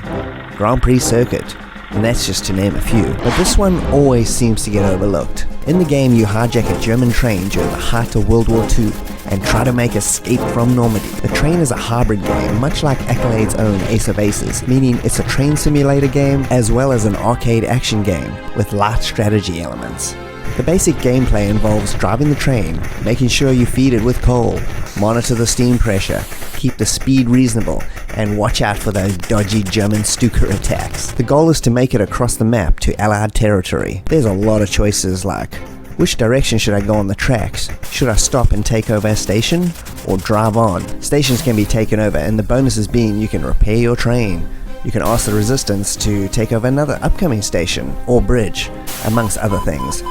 Grand Prix Circuit, and that's just to name a few. But this one always seems to get overlooked. In the game, you hijack a German train during the height of World War II and try to make escape from Normandy. The train is a hybrid game, much like Accolade's own Ace of Aces, meaning it's a train simulator game as well as an arcade action game with light strategy elements. The basic gameplay involves driving the train, making sure you feed it with coal, monitor the steam pressure, keep the speed reasonable, and watch out for those dodgy German Stuka attacks. The goal is to make it across the map to Allied territory. There's a lot of choices like, which direction should I go on the tracks? Should I stop and take over a station? Or drive on? Stations can be taken over, and the bonuses being you can repair your train. You can ask the resistance to take over another upcoming station or bridge, amongst other things.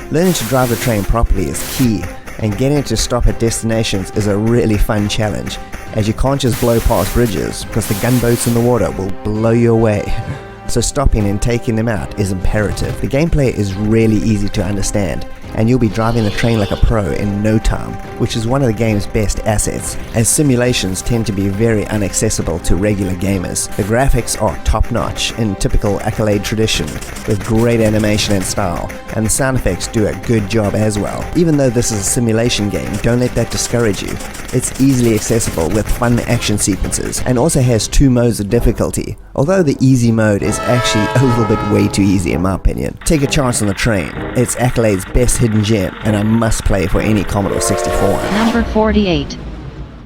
Learning to drive the train properly is key, and getting it to stop at destinations is a really fun challenge, as you can't just blow past bridges, because the gunboats in the water will blow you away. So stopping and taking them out is imperative. The gameplay is really easy to understand, and you'll be driving the train like a pro in no time, which is one of the game's best assets, as simulations tend to be very inaccessible to regular gamers. The graphics are top-notch in typical Accolade tradition, with great animation and style, and the sound effects do a good job as well. Even though this is a simulation game, don't let that discourage you. It's easily accessible with fun action sequences, and also has 2 modes of difficulty, although the easy mode is actually a little bit way too easy in my opinion. Take a chance on the train. It's Accolade's best hidden gem, and a must play for any Commodore 64. Number 48.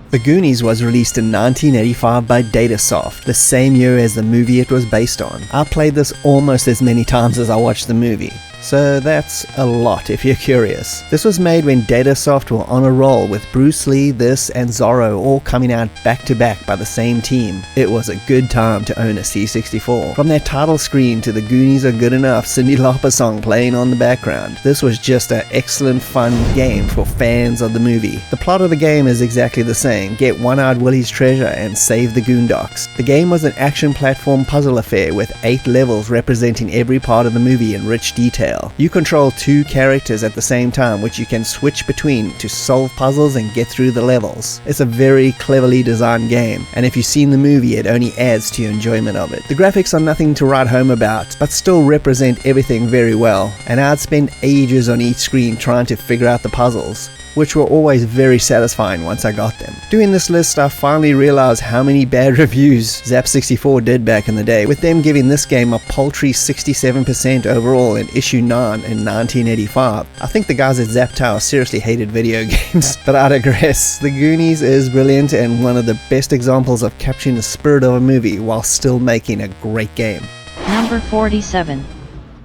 The Goonies was released in 1985 by Datasoft, the same year as the movie it was based on. I played this almost as many times as I watched the movie, so that's a lot if you're curious. This was made when Datasoft were on a roll, with Bruce Lee, this, and Zorro all coming out back to back by the same team. It was a good time to own a C64. From their title screen to the Goonies Are Good Enough Cyndi Lauper song playing on the background, this was just an excellent fun game for fans of the movie. The plot of the game is exactly the same: get One-Eyed Willie's treasure and save the Goondocks. The game was an action platform puzzle affair with 8 levels representing every part of the movie in rich detail. You control 2 characters at the same time, which you can switch between to solve puzzles and get through the levels. It's a very cleverly designed game, and if you've seen the movie, it only adds to your enjoyment of it. The graphics are nothing to write home about, but still represent everything very well, and I'd spend ages on each screen trying to figure out the puzzles, which were always very satisfying once I got them. Doing this list, I finally realized how many bad reviews Zap64 did back in the day, with them giving this game a paltry 67% overall in issue 9 in 1985. I think the guys at Zap Tower seriously hated video games, but I digress. The Goonies is brilliant and one of the best examples of capturing the spirit of a movie while still making a great game. Number 47.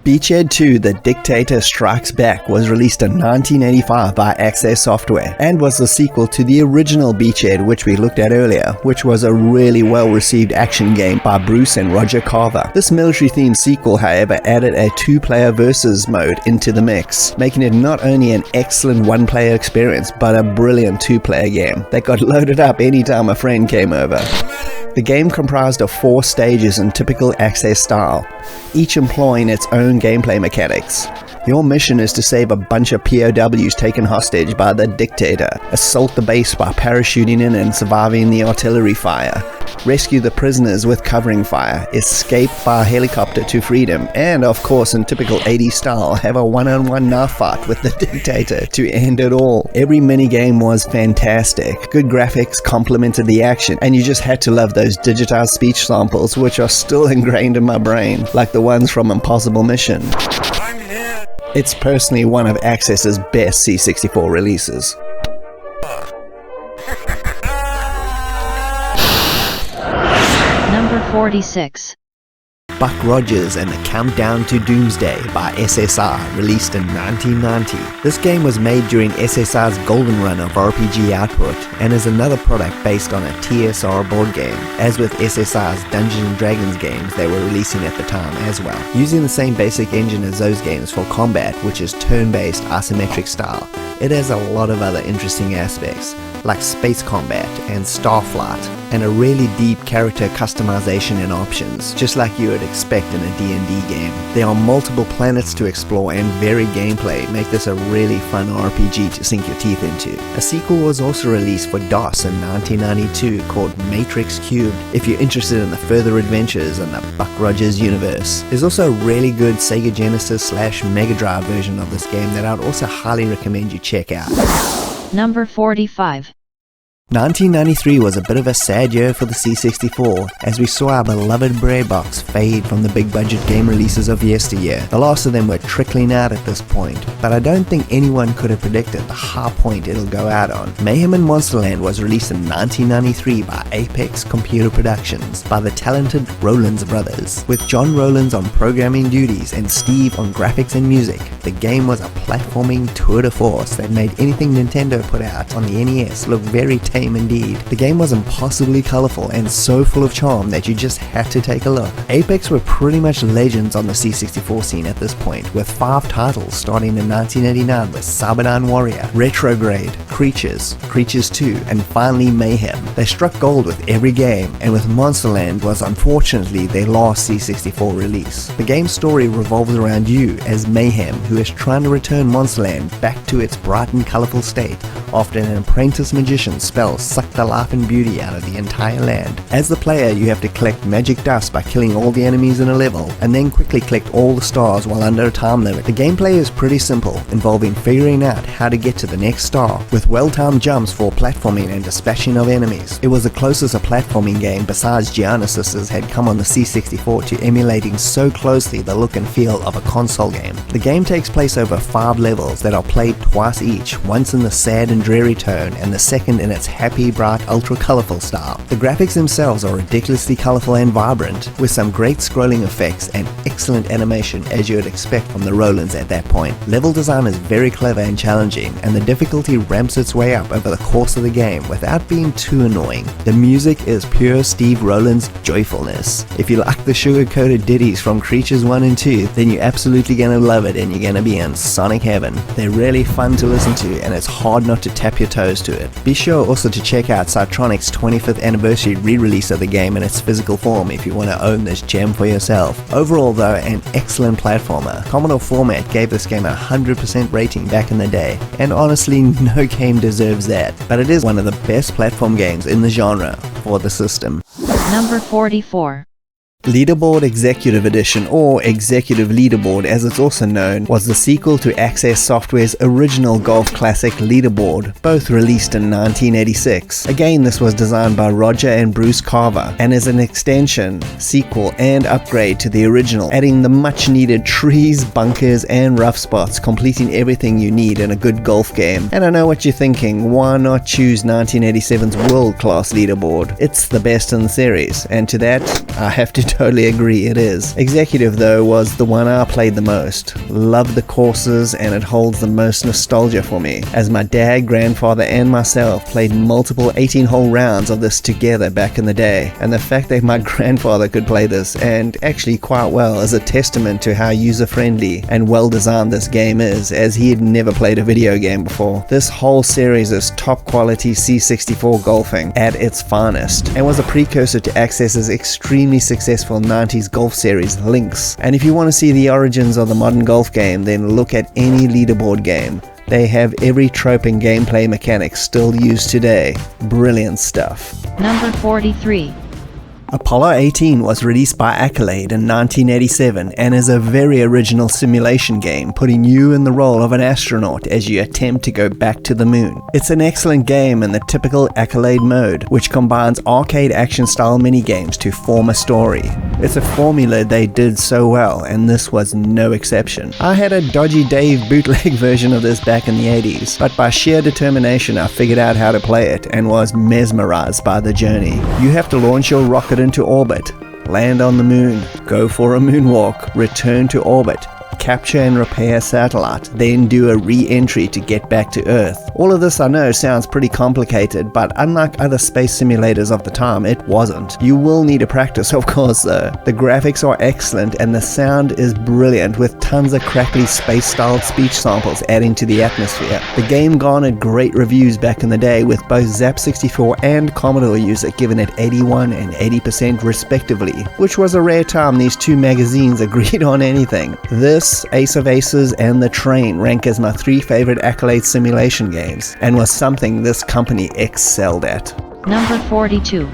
Beachhead 2 The Dictator Strikes Back was released in 1985 by Access Software, and was the sequel to the original Beachhead, which we looked at earlier, which was a really well received action game by Bruce and Roger Carver. This military themed sequel, however, added a 2-player versus mode into the mix, making it not only an excellent 1-player experience, but a brilliant 2-player game that got loaded up anytime a friend came over. The game comprised of 4 stages in typical Access style, each employing its own gameplay mechanics. Your mission is to save a bunch of POWs taken hostage by the dictator, assault the base by parachuting in and surviving the artillery fire, rescue the prisoners with covering fire, escape by helicopter to freedom, and of course in typical 80s style, have a one-on-one knife fight with the dictator to end it all. Every minigame was fantastic. Good graphics complemented the action, and you just had to love those digitized speech samples, which are still ingrained in my brain, like the ones from Impossible Mission. It's personally one of Access's best C64 releases. Number 46. Buck Rogers and the Countdown to Doomsday by SSR, released in 1990. This game was made during SSR's golden run of RPG output, and is another product based on a TSR board game, as with SSR's Dungeons & Dragons games they were releasing at the time as well. Using the same basic engine as those games for combat, which is turn-based isometric style, it has a lot of other interesting aspects, like space combat and starflight, and a really deep character customization and options, just like you would expect in a D&D game. There are multiple planets to explore, and varied gameplay make this a really fun RPG to sink your teeth into. A sequel was also released for DOS in 1992 called Matrix Cubed, if you're interested in the further adventures in the Buck Rogers universe. There's also a really good Sega Genesis / Mega Drive version of this game that I'd also highly recommend you check out. Number 45. 1993 was a bit of a sad year for the C64, as we saw our beloved bread box fade from the big budget game releases of yesteryear. The last of them were trickling out at this point, but I don't think anyone could have predicted the high point it'll go out on. Mayhem in Monsterland was released in 1993 by Apex Computer Productions by the talented Rowlands brothers. With John Rowlands on programming duties and Steve on graphics and music, the game was a platforming tour de force that made anything Nintendo put out on the NES look very tame indeed. The game was impossibly colorful and so full of charm that you just had to take a look. Apex were pretty much legends on the C64 scene at this point, with 5 titles starting in 1989 with Cyberdyne Warrior, Retrograde, Creatures, Creatures 2, and finally Mayhem. They struck gold with every game, and with Monsterland was unfortunately their last C64 release. The game's story revolves around you as Mayhem, who is trying to return Monsterland back to its bright and colorful state after an apprentice magician's spell suck the life and beauty out of the entire land. As the player, you have to collect magic dust by killing all the enemies in a level, and then quickly collect all the stars while under a time limit. The gameplay is pretty simple, involving figuring out how to get to the next star, with well-timed jumps for platforming and dispatching of enemies. It was the closest a platforming game besides Giana Sisters had come on the C64 to emulating so closely the look and feel of a console game. The game takes place over 5 levels that are played twice each, once in the sad and dreary tone, and the second in its happy, bright, ultra-colorful style. The graphics themselves are ridiculously colorful and vibrant, with some great scrolling effects and excellent animation as you would expect from the Rowlands at that point. Level design is very clever and challenging, and the difficulty ramps its way up over the course of the game without being too annoying. The music is pure Steve Rowland's joyfulness. If you like the sugar-coated ditties from Creatures 1 and 2, then you're absolutely gonna love it and you're gonna be in Sonic heaven. They're really fun to listen to, and it's hard not to tap your toes to it. Be sure also to check out Cytronic's 25th anniversary re-release of the game in its physical form if you want to own this gem for yourself. Overall though, an excellent platformer. Commodore Format gave this game a 100% rating back in the day, and honestly no game deserves that, but it is one of the best platform games in the genre for the system. Number 44. Leaderboard Executive Edition, or Executive Leaderboard as it's also known, was the sequel to Access Software's original golf classic Leaderboard, both released in 1986. Again, this was designed by Roger and Bruce Carver, and is an extension, sequel, and upgrade to the original, adding the much needed trees, bunkers, and rough spots, completing everything you need in a good golf game. And I know what you're thinking, why not choose 1987's world-class Leaderboard? It's the best in the series, and to that, I have to totally agree it is. Executive though was the one I played the most. Love the courses, and it holds the most nostalgia for me, as my dad, grandfather, and myself played multiple 18-hole rounds of this together back in the day, and the fact that my grandfather could play this, and actually quite well, is a testament to how user-friendly and well-designed this game is, as he had never played a video game before. This whole series is top-quality C64 golfing at its finest, and was a precursor to Access's extremely successful 90s golf series Lynx. And if you want to see the origins of the modern golf game, then look at any Leaderboard game. They have every trope and gameplay mechanic still used today. Brilliant stuff. Number 43. Apollo 18 was released by Accolade in 1987 and is a very original simulation game, putting you in the role of an astronaut as you attempt to go back to the moon. It's an excellent game in the typical Accolade mode, which combines arcade action-style minigames to form a story. It's a formula they did so well, and this was no exception. I had a dodgy Dave bootleg version of this back in the 80s, but by sheer determination I figured out how to play it and was mesmerized by the journey. You have to launch your rocket into orbit, land on the moon, go for a moonwalk, return to orbit, capture and repair a satellite, then do a re-entry to get back to Earth. All of this I know sounds pretty complicated, but unlike other space simulators of the time, it wasn't. You will need to practice, of course, though. The graphics are excellent and the sound is brilliant, with tons of crackly space-styled speech samples adding to the atmosphere. The game garnered great reviews back in the day, with both Zap64 and Commodore user giving it 81 and 80% respectively, which was a rare time these two magazines agreed on anything. This, Ace of Aces, and The Train rank as my 3 favorite Accolade simulation games, and was something this company excelled at. Number 42.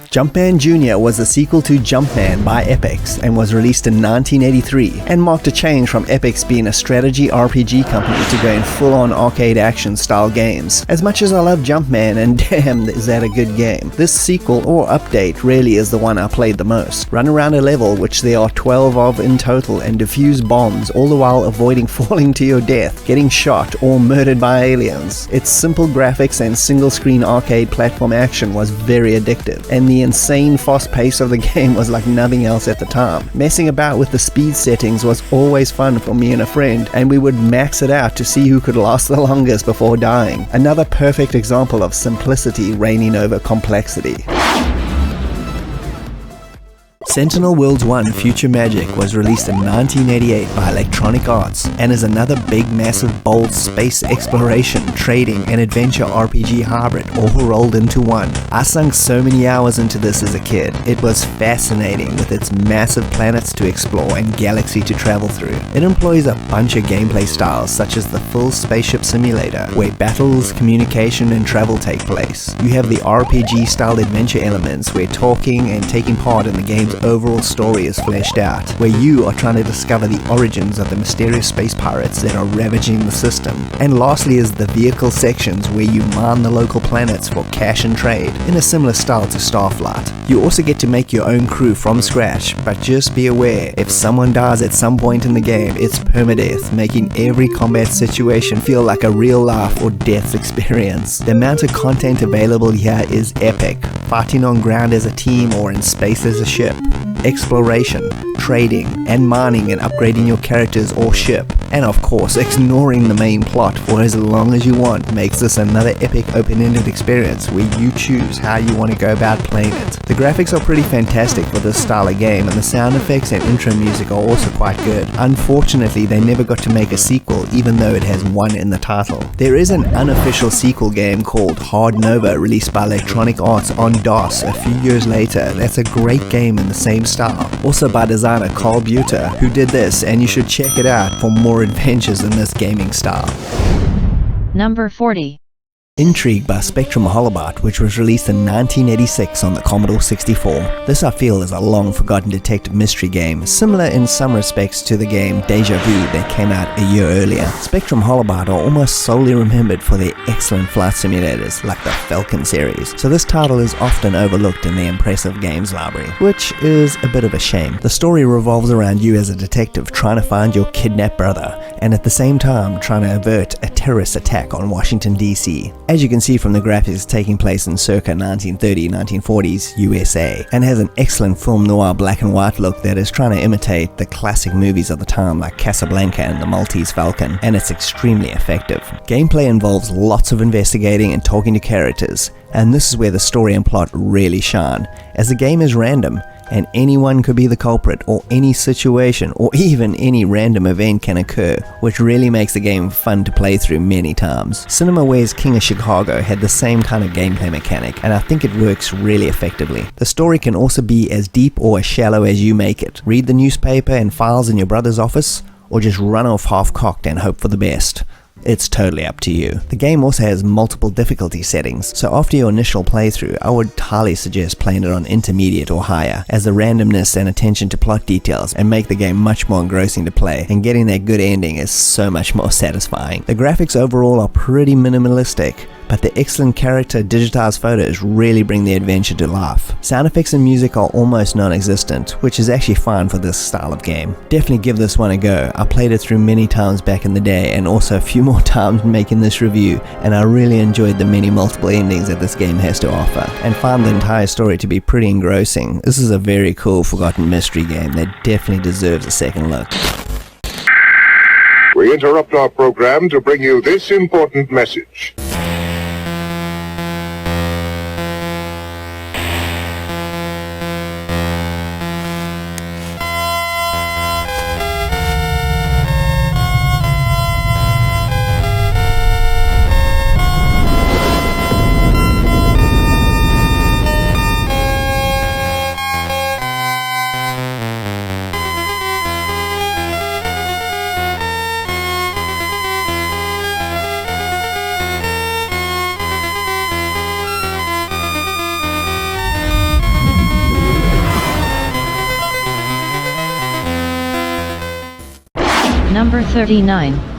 Jumpman Jr. was the sequel to Jumpman by Epix and was released in 1983 and marked a change from Epix being a strategy RPG company to going full-on arcade action style games. As much as I love Jumpman, and damn is that a good game, this sequel or update really is the one I played the most. Run around a level, which there are 12 of in total, and defuse bombs, all the while avoiding falling to your death, getting shot, or murdered by aliens. Its simple graphics and single-screen arcade platform action was very addictive, and the insane fast pace of the game was like nothing else at the time. Messing about with the speed settings was always fun for me and a friend, and we would max it out to see who could last the longest before dying. Another perfect example of simplicity reigning over complexity. Sentinel Worlds 1 Future Magic was released in 1988 by Electronic Arts and is another big, massive, bold space exploration, trading, and adventure RPG hybrid all rolled into one. I sunk so many hours into this as a kid. It was fascinating with its massive planets to explore and galaxy to travel through. It employs a bunch of gameplay styles such as the full spaceship simulator, where battles, communication, and travel take place. You have the RPG-style adventure elements where talking and taking part in the game's overall story is fleshed out, where you are trying to discover the origins of the mysterious space pirates that are ravaging the system. And lastly is the vehicle sections, where you mine the local planets for cash and trade, in a similar style to Starflight. You also get to make your own crew from scratch, but just be aware, if someone dies at some point in the game, it's permadeath, making every combat situation feel like a real life or death experience. The amount of content available here is epic, fighting on ground as a team or in space as a ship, exploration, trading, and mining and upgrading your characters or ship, and of course ignoring the main plot for as long as you want makes this another epic open-ended experience where you choose how you want to go about playing it. The graphics are pretty fantastic for this style of game, and the sound effects and intro music are also quite good. Unfortunately, they never got to make a sequel, even though it has one in the title. There is an unofficial sequel game called Hard Nova released by Electronic Arts on DOS a few years later. That's a great game in the same style, also by designer Carl Buter, who did this, and you should check it out for more adventures in this gaming style. Number 40. Intrigue by Spectrum Holobot, which was released in 1986 on the Commodore 64. This I feel is a long forgotten detective mystery game, similar in some respects to the game Deja Vu that came out a year earlier. Spectrum Holobot are almost solely remembered for their excellent flight simulators, like the Falcon series, so this title is often overlooked in their impressive games library, which is a bit of a shame. The story revolves around you as a detective trying to find your kidnapped brother, and at the same time trying to avert a terrorist attack on Washington, D.C. As you can see from the graphics, it's taking place in circa 1930-1940s USA, and has an excellent film noir black and white look that is trying to imitate the classic movies of the time like Casablanca and the Maltese Falcon, and it's extremely effective. Gameplay involves lots of investigating and talking to characters, and this is where the story and plot really shine, as the game is random, and anyone could be the culprit, or any situation, or even any random event can occur, which really makes the game fun to play through many times. CinemaWare's King of Chicago had the same kind of gameplay mechanic, and I think it works really effectively. The story can also be as deep or as shallow as you make it. Read the newspaper and files in your brother's office, or just run off half-cocked and hope for the best. It's totally up to you. The game also has multiple difficulty settings, so after your initial playthrough, I would highly suggest playing it on intermediate or higher, as the randomness and attention to plot details and make the game much more engrossing to play, and getting that good ending is so much more satisfying. The graphics overall are pretty minimalistic, but the excellent character digitized photos really bring the adventure to life. Sound effects and music are almost non-existent, which is actually fine for this style of game. Definitely give this one a go. I played it through many times back in the day, and also a few more times making this review, and I really enjoyed the many multiple endings that this game has to offer, and found the entire story to be pretty engrossing. This is a very cool forgotten mystery game that definitely deserves a second look. We interrupt our program to bring you this important message. Number 39.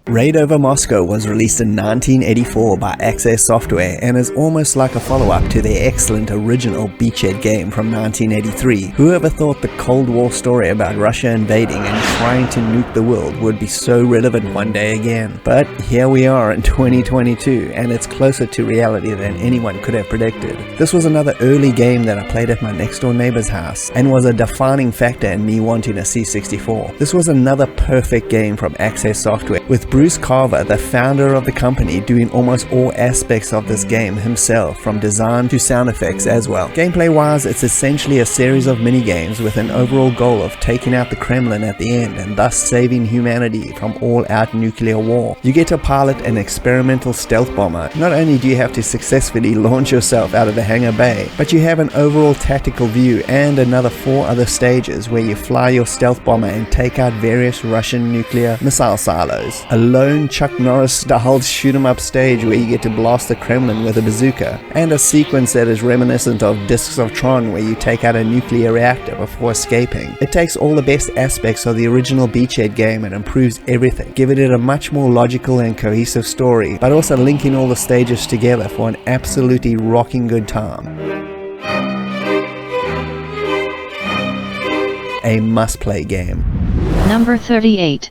Raid Over Moscow was released in 1984 by Access Software and is almost like a follow-up to their excellent original beachhead game from 1983. Whoever thought the Cold War story about Russia invading and trying to nuke the world would be so relevant one day again? But here we are in 2022, and it's closer to reality than anyone could have predicted. This was another early game that I played at my next door neighbor's house and was a defining factor in me wanting a C64. This was another perfect game from Access Software, with Bruce Carver, the founder of the company, doing almost all aspects of this game himself, from design to sound effects as well. Gameplay wise, it's essentially a series of mini-games with an overall goal of taking out the Kremlin at the end and thus saving humanity from all-out nuclear war. You get to pilot an experimental stealth bomber. Not only do you have to successfully launch yourself out of the hangar bay, but you have an overall tactical view and another 4 other stages where you fly your stealth bomber and take out various Russian nuclear missile silos. A lone Chuck Norris-style shoot-'em-up stage where you get to blast the Kremlin with a bazooka, and a sequence that is reminiscent of Discs of Tron where you take out a nuclear reactor before escaping. It takes all the best aspects of the original beachhead game and improves everything, giving it a much more logical and cohesive story, but also linking all the stages together for an absolutely rocking good time. A must-play game. Number 38.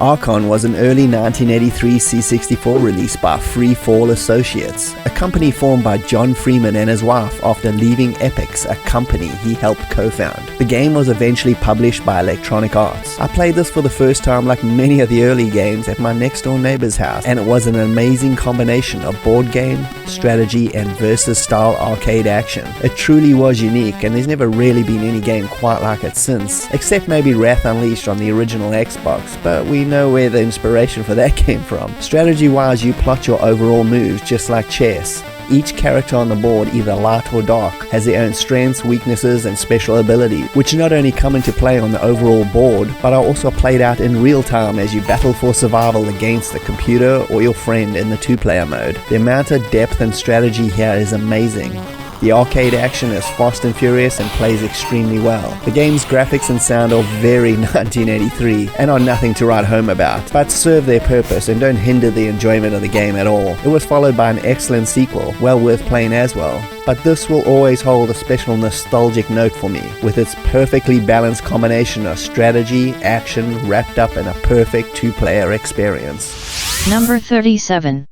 Archon was an early 1983 C64 release by Free Fall Associates, a company formed by John Freeman and his wife after leaving Epix, a company he helped co-found. The game was eventually published by Electronic Arts. I played this for the first time, like many of the early games, at my next door neighbor's house, and it was an amazing combination of board game, strategy, and versus style arcade action. It truly was unique, and there's never really been any game quite like it since, except maybe Wrath Unleashed on the original Xbox, but we know where the inspiration for that came from. Strategy wise, you plot your overall moves just like chess. Each character on the board, either light or dark, has their own strengths, weaknesses, and special abilities, which not only come into play on the overall board, but are also played out in real time as you battle for survival against the computer or your friend in the 2-player mode. The amount of depth and strategy here is amazing. The arcade action is fast and furious and plays extremely well. The game's graphics and sound are very 1983 and are nothing to write home about, but serve their purpose and don't hinder the enjoyment of the game at all. It was followed by an excellent sequel, well worth playing as well. But this will always hold a special nostalgic note for me, with its perfectly balanced combination of strategy, action, wrapped up in a perfect 2-player experience. Number 37.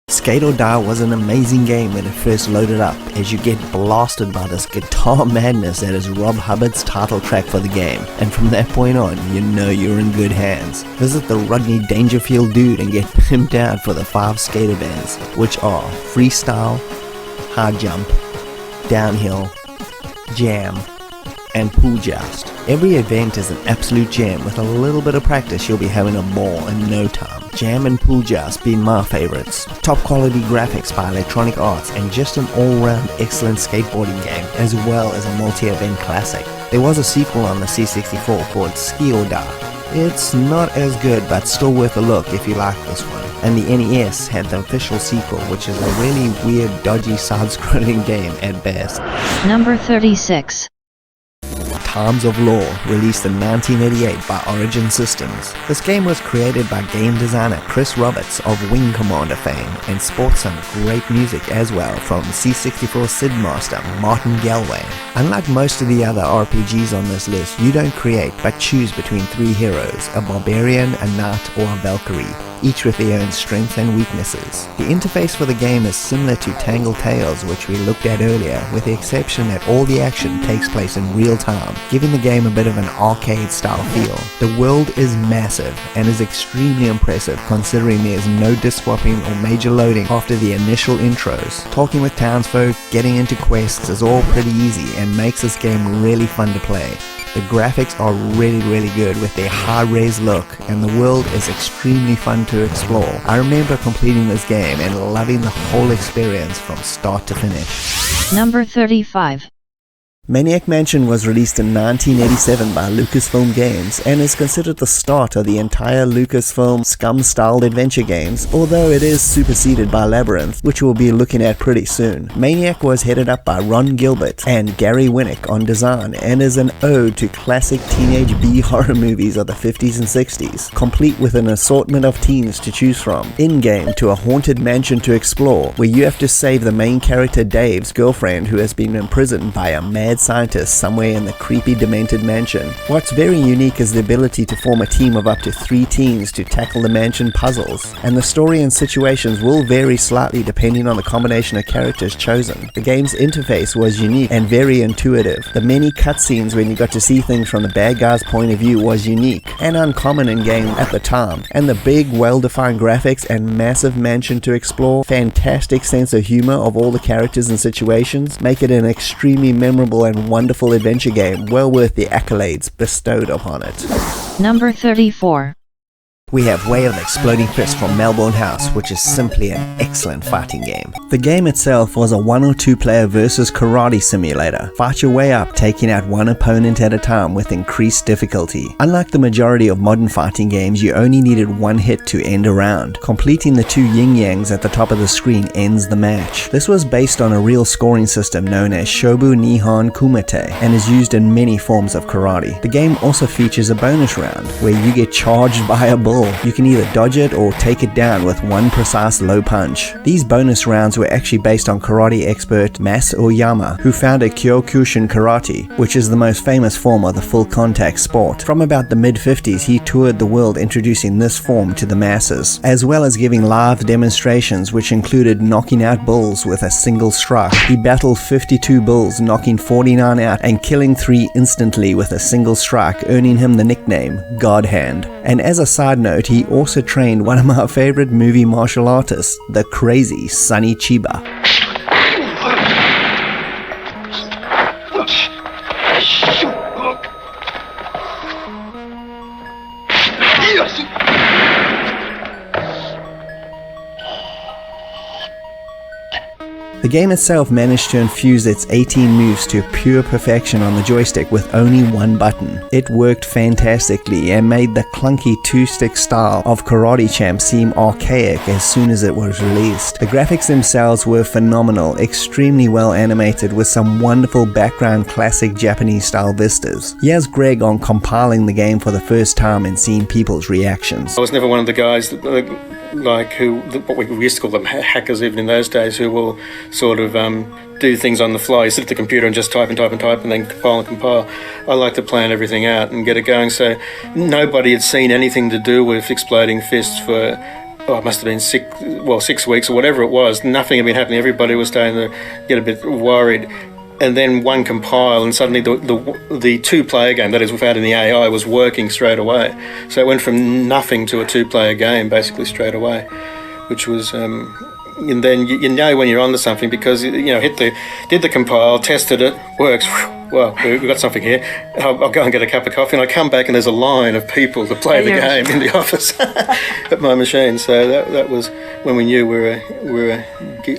Skate or Die was an amazing game when it first loaded up, as you get blasted by this guitar madness that is Rob Hubbard's title track for the game, and from that point on, you know you're in good hands. Visit the Rodney Dangerfield dude and get pimped out for the 5 skater bands, which are Freestyle, High Jump, Downhill, Jam, and Pool Joust. Every event is an absolute jam. With a little bit of practice, you'll be having a ball in no time. Jam and Pool Joust being my favorites. Top quality graphics by Electronic Arts and just an all-round excellent skateboarding game, as well as a multi-event classic. There was a sequel on the C64 called Ski or Die. It's not as good, but still worth a look if you like this one. And the NES had the official sequel, which is a really weird, dodgy side-scrolling game at best. Number 36. Times of Law, released in 1988 by Origin Systems. This game was created by game designer Chris Roberts of Wing Commander fame and sports some great music as well from C64 Sid Master Martin Galway. Unlike most of the other RPGs on this list, you don't create but choose between 3 heroes, a barbarian, a knight, or a Valkyrie. each with their own strengths and weaknesses. The interface for the game is similar to Tangled Tales, which we looked at earlier, with the exception that all the action takes place in real time, giving the game a bit of an arcade-style feel. The world is massive and is extremely impressive considering there is no disk swapping or major loading after the initial intros. Talking with townsfolk, getting into quests is all pretty easy and makes this game really fun to play. The graphics are really good with their high-res look, and the world is extremely fun to explore. I remember completing this game and loving the whole experience from start to finish. Number 35. Maniac Mansion was released in 1987 by Lucasfilm Games and is considered the start of the entire Lucasfilm Scum-styled adventure games, although it is superseded by Labyrinth, which we'll be looking at pretty soon. Maniac was headed up by Ron Gilbert and Gary Winnick on design and is an ode to classic teenage B-horror movies of the 50s and 60s, complete with an assortment of teens to choose from, in-game to a haunted mansion to explore, where you have to save the main character Dave's girlfriend who has been imprisoned by a mad scientist somewhere in the creepy demented mansion. What's very unique is the ability to form a team of up to 3 teens to tackle the mansion puzzles, and the story and situations will vary slightly depending on the combination of characters chosen. The game's interface was unique and very intuitive. The many cutscenes when you got to see things from the bad guy's point of view was unique and uncommon in game at the time, and the big well-defined graphics and massive mansion to explore, fantastic sense of humor of all the characters and situations make it an extremely memorable and wonderful adventure game, well worth the accolades bestowed upon it. Number 34. We have Way of the Exploding Fist from Melbourne House, which is simply an excellent fighting game. The game itself was a 1 or 2 player versus karate simulator. Fight your way up, taking out one opponent at a time with increased difficulty. Unlike the majority of modern fighting games, you only needed one hit to end a round. Completing the 2 yin-yangs at the top of the screen ends the match. This was based on a real scoring system known as Shobu Nihon Kumite and is used in many forms of karate. The game also features a bonus round where you get charged by a bull. You can either dodge it or take it down with one precise low punch. These bonus rounds were actually based on karate expert Mas Oyama, who founded Kyokushin Karate, which is the most famous form of the full contact sport. From about the mid-50s, he toured the world introducing this form to the masses, as well as giving live demonstrations which included knocking out bulls with a single strike. He battled 52 bulls, knocking 49 out and killing 3 instantly with a single strike, earning him the nickname God Hand. And as a side note, he also trained one of my favorite movie martial artists, the crazy Sonny Chiba. The game itself managed to infuse its 18 moves to pure perfection on the joystick with only one button. It worked fantastically and made the clunky 2-stick style of Karate Champ seem archaic as soon as it was released. The graphics themselves were phenomenal, extremely well animated with some wonderful background classic Japanese style vistas. Here's Greg on compiling the game for the first time and seeing people's reactions. I was never one of the guys that what we used to call them hackers even in those days, who will sort of do things on the fly. You sit at the computer and just type and then compile. I like to plan everything out and get it going. So nobody had seen anything to do with Exploding Fists for it must have been 6 weeks or whatever it was. Nothing had been happening. Everybody was starting to get a bit worried. And then one compile, and suddenly the 2-player game, that is without any AI, was working straight away. So it went from nothing to a 2-player game basically straight away, which was, and then you know when you're onto something because did the compile, tested it, works. Well, we've got something here. I'll go and get a cup of coffee, and I come back and there's a line of people to play the game in the office at my machine. So that was when we knew we were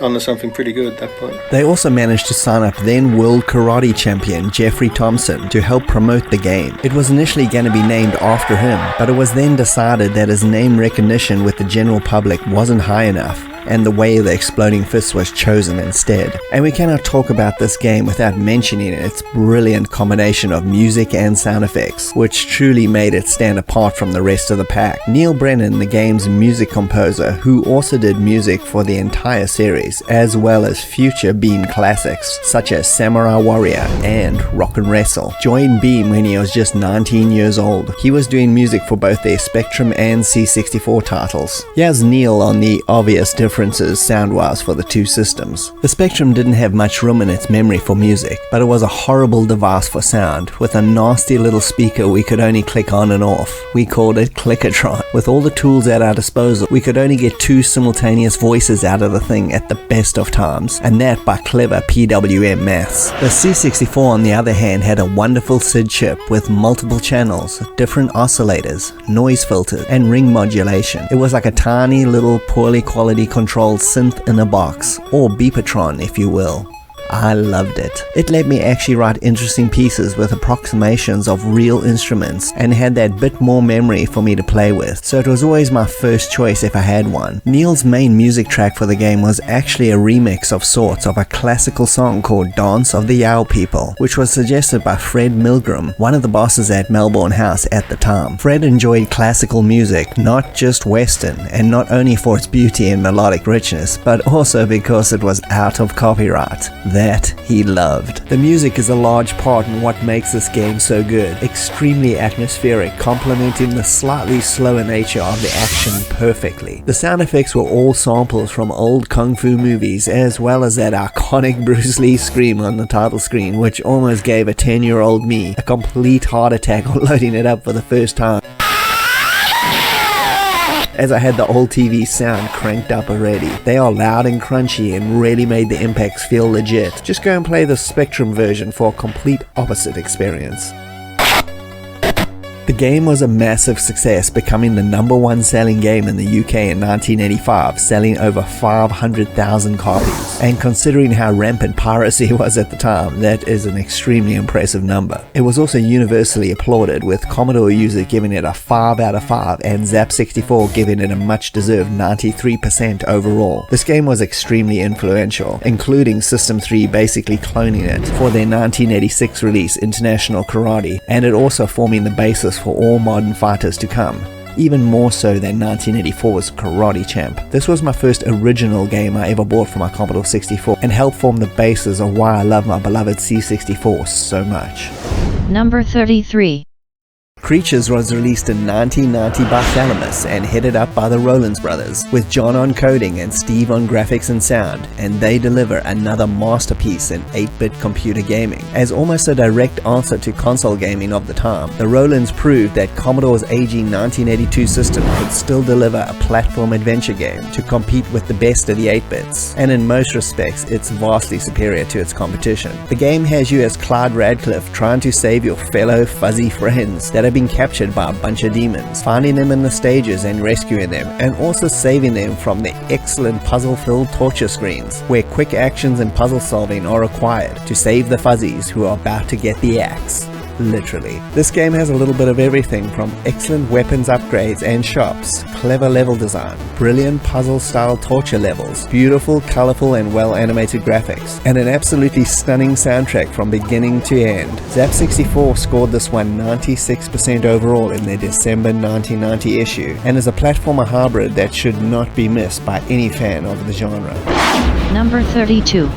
onto something pretty good at that point. They also managed to sign up then World Karate Champion Jeffrey Thompson to help promote the game. It was initially going to be named after him, but it was then decided that his name recognition with the general public wasn't high enough. and the way the exploding fist was chosen instead. And we cannot talk about this game without mentioning its brilliant combination of music and sound effects, which truly made it stand apart from the rest of the pack. Neil Brennan, the game's music composer, who also did music for the entire series, as well as future Beam classics such as Samurai Warrior and Rock and Wrestle, joined Beam when he was just 19 years old. He was doing music for both their Spectrum and C64 titles. Here's Neil on the obvious differences sound-wise for the two systems. The Spectrum didn't have much room in its memory for music, but it was a horrible device for sound, with a nasty little speaker we could only click on and off. We called it Clickatron. With all the tools at our disposal, we could only get 2 simultaneous voices out of the thing at the best of times, and that by clever PWM maths. The C64 on the other hand had a wonderful SID chip with multiple channels, different oscillators, noise filters, and ring modulation. It was like a tiny little poorly quality controlled synth in a box, or Beepatron if you will. I loved it. It let me actually write interesting pieces with approximations of real instruments and had that bit more memory for me to play with, so it was always my first choice if I had one. Neil's main music track for the game was actually a remix of sorts of a classical song called Dance of the Yow People, which was suggested by Fred Milgram, one of the bosses at Melbourne House at the time. Fred enjoyed classical music, not just Western, and not only for its beauty and melodic richness, but also because it was out of copyright. That he loved. The music is a large part in what makes this game so good. Extremely atmospheric, complementing the slightly slower nature of the action perfectly. The sound effects were all samples from old kung fu movies, as well as that iconic Bruce Lee scream on the title screen, which almost gave a 10-year-old me a complete heart attack on loading it up for the first time, as I had the old TV sound cranked up already. They are loud and crunchy and really made the impacts feel legit. Just go and play the Spectrum version for a complete opposite experience. The game was a massive success, becoming the #1 selling game in the UK in 1985, selling over 500,000 copies. And considering how rampant piracy was at the time, that is an extremely impressive number. It was also universally applauded, with Commodore users giving it a 5 out of 5 and Zap64 giving it a much-deserved 93% overall. This game was extremely influential, including System 3 basically cloning it for their 1986 release International Karate, and it also forming the basis for all modern fighters to come, even more so than 1984's Karate Champ. This was my first original game I ever bought for my Commodore 64 and helped form the basis of why I love my beloved C64 so much. Number 33. Creatures was released in 1990 by Thalamus and headed up by the Rollins brothers, with John on coding and Steve on graphics and sound, and they deliver another masterpiece in 8-bit computer gaming. As almost a direct answer to console gaming of the time, the Rollins proved that Commodore's aging 1982 system could still deliver a platform adventure game to compete with the best of the 8-bits, and in most respects it's vastly superior to its competition. The game has you as Clyde Radcliffe trying to save your fellow fuzzy friends that have been captured by a bunch of demons, finding them in the stages and rescuing them, and also saving them from the excellent puzzle-filled torture screens, where quick actions and puzzle solving are required to save the fuzzies who are about to get the axe. Literally. This game has a little bit of everything from excellent weapons upgrades and shops, clever level design, brilliant puzzle-style torture levels, beautiful, colorful and well-animated graphics, and an absolutely stunning soundtrack from beginning to end. Zap64 scored this one 96% overall in their December 1990 issue, and is a platformer hybrid that should not be missed by any fan of the genre. Number 32.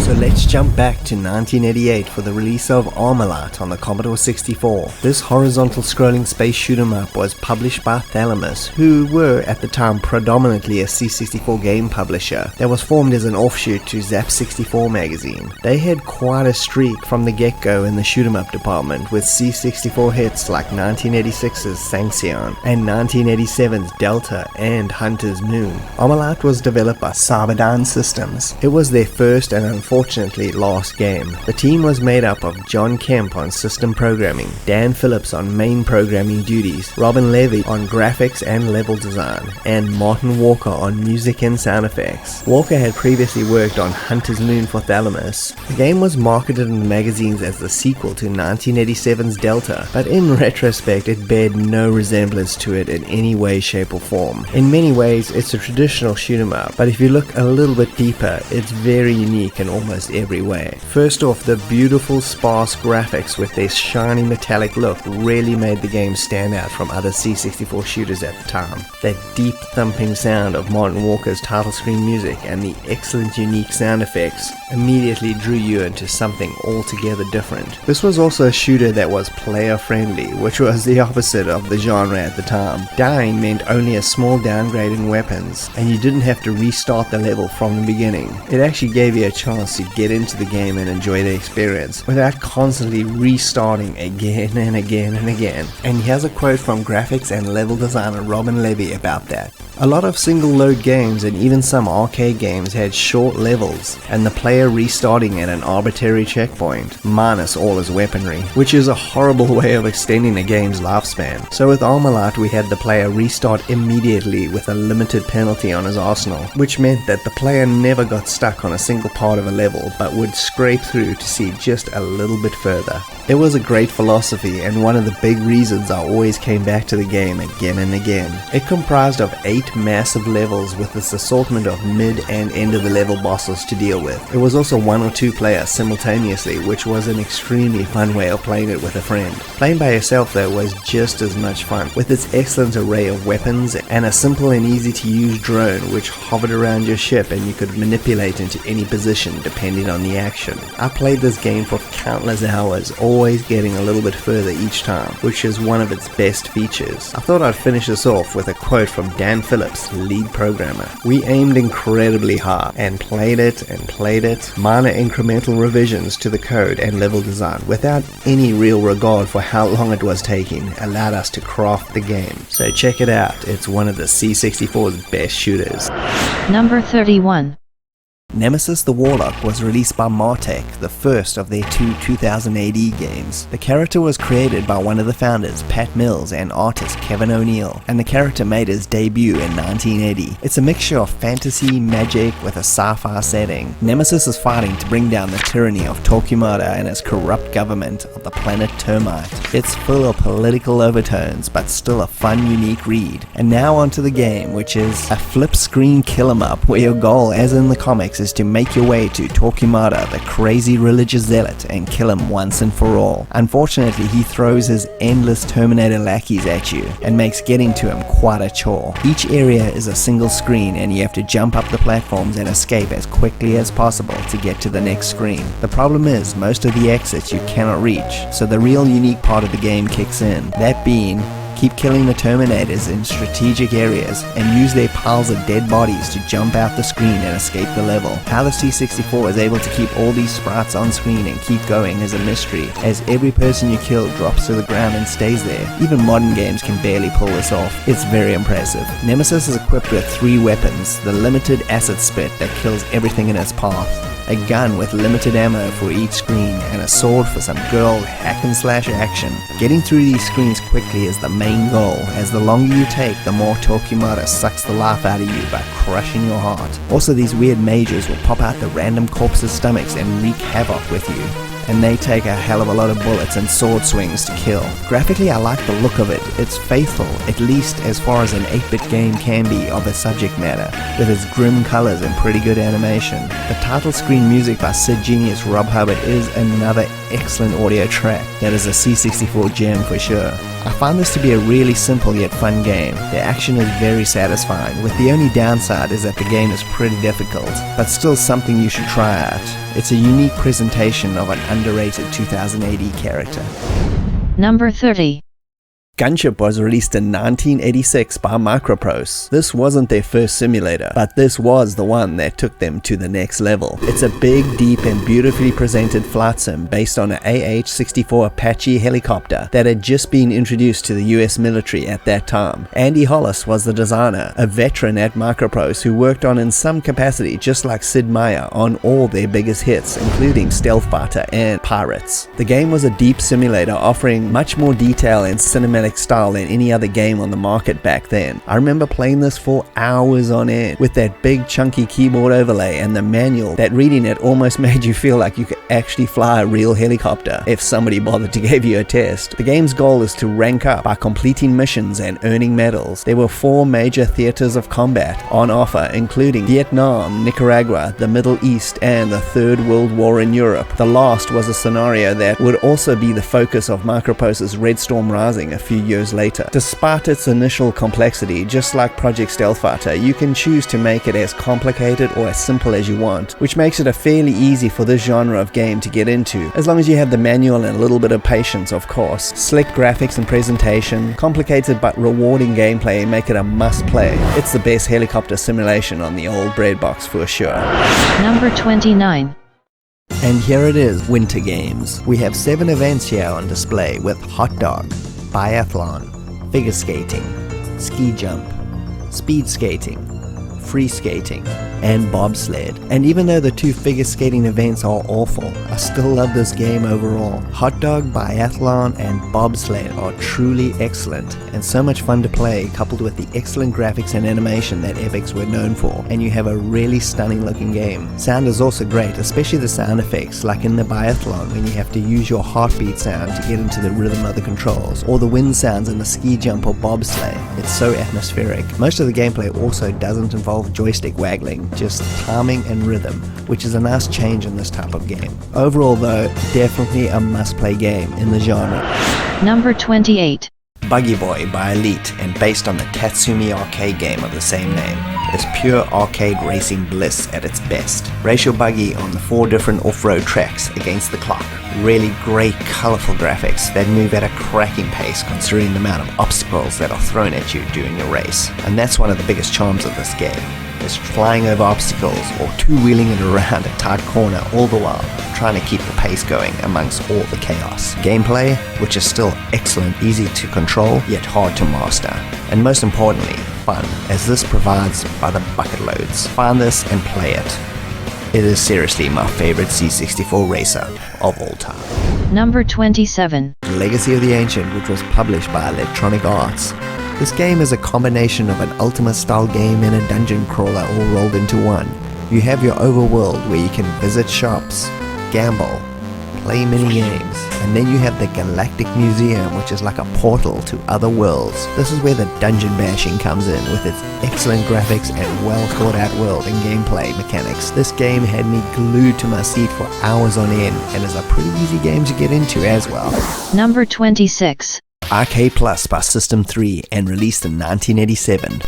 So let's jump back to 1988 for the release of Armalite on the Commodore 64. This horizontal scrolling space shoot 'em up was published by Thalamus, who were at the time predominantly a C64 game publisher that was formed as an offshoot to Zap64 magazine. They had quite a streak from the get-go in the shoot 'em up department, with C64 hits like 1986's Sanxion and 1987's Delta and Hunter's Moon. Armalite was developed by Cyberdyne Systems. It was their first and unfortunately unfortunately lost game. The team was made up of John Kemp on system programming, Dan Phillips on main programming duties, Robin Levy on graphics and level design, and Martin Walker on music and sound effects. Walker had previously worked on Hunter's Moon for Thalamus. The game was marketed in the magazines as the sequel to 1987's Delta, but in retrospect it bared no resemblance to it in any way, shape or form. In many ways it's a traditional shoot 'em up, but if you look a little bit deeper, it's very unique in almost every way. First off, the beautiful sparse graphics with their shiny metallic look really made the game stand out from other C64 shooters at the time. That deep thumping sound of Martin Walker's title screen music and the excellent unique sound effects immediately drew you into something altogether different. This was also a shooter that was player friendly, which was the opposite of the genre at the time. Dying meant only a small downgrade in weapons, and you didn't have to restart the level from the beginning. It actually gave you a chance to get into the game and enjoy the experience without constantly restarting again and again and again. And here's a quote from graphics and level designer Robin Levy about that. A lot of single load games and even some arcade games had short levels and the player restarting at an arbitrary checkpoint, minus all his weaponry, which is a horrible way of extending the game's lifespan. So with Armalite we had the player restart immediately with a limited penalty on his arsenal, which meant that the player never got stuck on a single part of a level but would scrape through to see just a little bit further. It was a great philosophy and one of the big reasons I always came back to the game again and again. It comprised of 8 massive levels with this assortment of mid and end of the level bosses to deal with. It was also 1 or 2 players simultaneously, which was an extremely fun way of playing it with a friend. Playing by yourself though was just as much fun, with its excellent array of weapons and a simple and easy to use drone which hovered around your ship and you could manipulate into any position depending on the action. I played this game for countless hours, always getting a little bit further each time, which is one of its best features. I thought I'd finish this off with a quote from Dan Phillips, lead programmer. "We aimed incredibly hard and played it, minor incremental revisions to the code and level design without any real regard for how long it was taking allowed us to craft the game. So check it out, it's one of the C64's best shooters." Number 31. Nemesis the Warlock was released by Martech, the first of their 2 2000 AD games. The character was created by one of the founders, Pat Mills, and artist Kevin O'Neill, and the character made his debut in 1980. It's a mixture of fantasy, magic, with a sci-fi setting. Nemesis is fighting to bring down the tyranny of Torquemada and his corrupt government of the planet Termite. It's full of political overtones, but still a fun, unique read. And now onto the game, which is a flip screen kill 'em up, where your goal, as in the comics, is to make your way to Torquemada, the crazy religious zealot, and kill him once and for all. Unfortunately, he throws his endless Terminator lackeys at you and makes getting to him quite a chore. Each area is a single screen and you have to jump up the platforms and escape as quickly as possible to get to the next screen. The problem is, most of the exits you cannot reach, so the real unique part of the game kicks in, that being keep killing the Terminators in strategic areas and use their piles of dead bodies to jump out the screen and escape the level. How the C64 is able to keep all these sprites on screen and keep going is a mystery, as every person you kill drops to the ground and stays there. Even modern games can barely pull this off. It's very impressive. Nemesis is equipped with 3 weapons: the limited acid spit that kills everything in its path, a gun with limited ammo for each screen, and a sword for some good old hack and slash action. Getting through these screens quickly is the main goal, as the longer you take, the more Torquemada sucks the life out of you by crushing your heart. Also, these weird mages will pop out the random corpses' stomachs and wreak havoc with you, and they take a hell of a lot of bullets and sword swings to kill. Graphically, I like the look of it. It's faithful, at least as far as an 8-bit game can be of its subject matter, with its grim colors and pretty good animation. The title screen music by Sid Genius Rob Hubbard is another excellent audio track that is a C64 gem for sure. I find this to be a really simple yet fun game. The action is very satisfying, with the only downside is that the game is pretty difficult, but still something you should try out. It's a unique presentation of an underrated 2000 AD character. Number 30. Gunship was released in 1986 by Microprose. This wasn't their first simulator, but this was the one that took them to the next level. It's a big, deep, and beautifully presented flight sim based on an AH-64 Apache helicopter that had just been introduced to the US military at that time. Andy Hollis was the designer, a veteran at Microprose who worked on in some capacity just like Sid Meier on all their biggest hits, including Stealth Fighter and Pirates. The game was a deep simulator offering much more detail and cinematic style than any other game on the market back then. I remember playing this for hours on end with that big chunky keyboard overlay and the manual that reading it almost made you feel like you could actually fly a real helicopter if somebody bothered to give you a test. The game's goal is to rank up by completing missions and earning medals. There were 4 major theaters of combat on offer, including Vietnam, Nicaragua, the Middle East, and the Third World War in Europe. The last was a scenario that would also be the focus of Microprose's Red Storm Rising a few years later. Despite its initial complexity, just like Project Stealth Fighter, you can choose to make it as complicated or as simple as you want, which makes it a fairly easy for this genre of game to get into, as long as you have the manual and a little bit of patience, of course. Slick graphics and presentation, complicated but rewarding gameplay make it a must play. It's the best helicopter simulation on the old bread box for sure. Number 29. And here it is, Winter Games. We have 7 events here on display with Hot Dog, Biathlon, Figure Skating, Ski Jump, Speed Skating, Free Skating, and Bobsled. And even though the 2 figure skating events are awful, I still love this game overall. Hot Dog, Biathlon, and Bobsled are truly excellent and so much fun to play, coupled with the excellent graphics and animation that Epix were known for, and you have a really stunning looking game. Sound is also great, especially the sound effects, like in the Biathlon when you have to use your heartbeat sound to get into the rhythm of the controls, or the wind sounds in the Ski Jump or Bobsleigh. It's so atmospheric. Most of the gameplay also doesn't involve joystick waggling, just timing and rhythm, which is a nice change in this type of game. Overall though, definitely a must-play game in the genre. Number 28. Buggy Boy by Elite, and based on the Tatsumi arcade game of the same name, is pure arcade racing bliss at its best. Race your buggy on the 4 different off-road tracks against the clock. Really great colourful graphics that move at a cracking pace considering the amount of obstacles that are thrown at you during your race. And that's one of the biggest charms of this game, is flying over obstacles or two-wheeling it around a tight corner all the while, trying to keep the pace going amongst all the chaos. Gameplay, which is still excellent, easy to control, yet hard to master. And most importantly, fun, as this provides by the bucket loads. Find this and play it. It is seriously my favorite C64 racer of all time. Number 27. Legacy of the Ancient, which was published by Electronic Arts. This game is a combination of an Ultima-style game and a dungeon crawler all rolled into one. You have your overworld where you can visit shops, gamble, play mini-games, and then you have the Galactic Museum, which is like a portal to other worlds. This is where the dungeon bashing comes in with its excellent graphics and well thought out world and gameplay mechanics. This game had me glued to my seat for hours on end and is a pretty easy game to get into as well. Number 26. RK Plus by System 3 and released in 1987.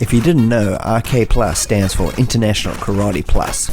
If you didn't know, RK Plus stands for International Karate Plus.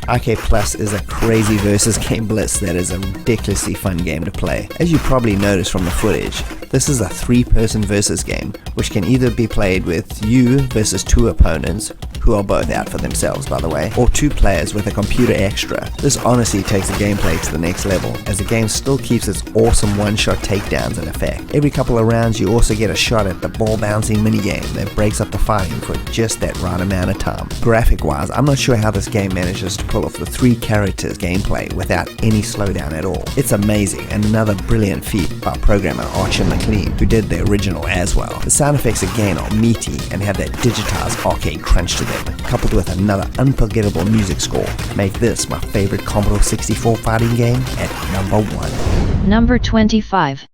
RK Plus is a crazy versus game bliss that is a ridiculously fun game to play. As you probably noticed from the footage, this is a 3-person versus game, which can either be played with you versus 2 opponents, who are both out for themselves by the way, or 2 players with a computer extra. This honestly takes the gameplay to the next level, as the game still keeps its awesome one-shot takedowns in effect. Every couple of rounds you also get a shot at the ball bouncing minigame that breaks up the fighting for just that right amount of time. Graphic wise, I'm not sure how this game manages to pull off the 3 characters gameplay without any slowdown at all. It's amazing, and another brilliant feat by programmer Archer McLean, who did the original as well. The sound effects again are meaty and have that digitized arcade crunch to them, coupled with another unforgettable music score, make this my favorite Commodore 64 fighting game at number 1. Number 25.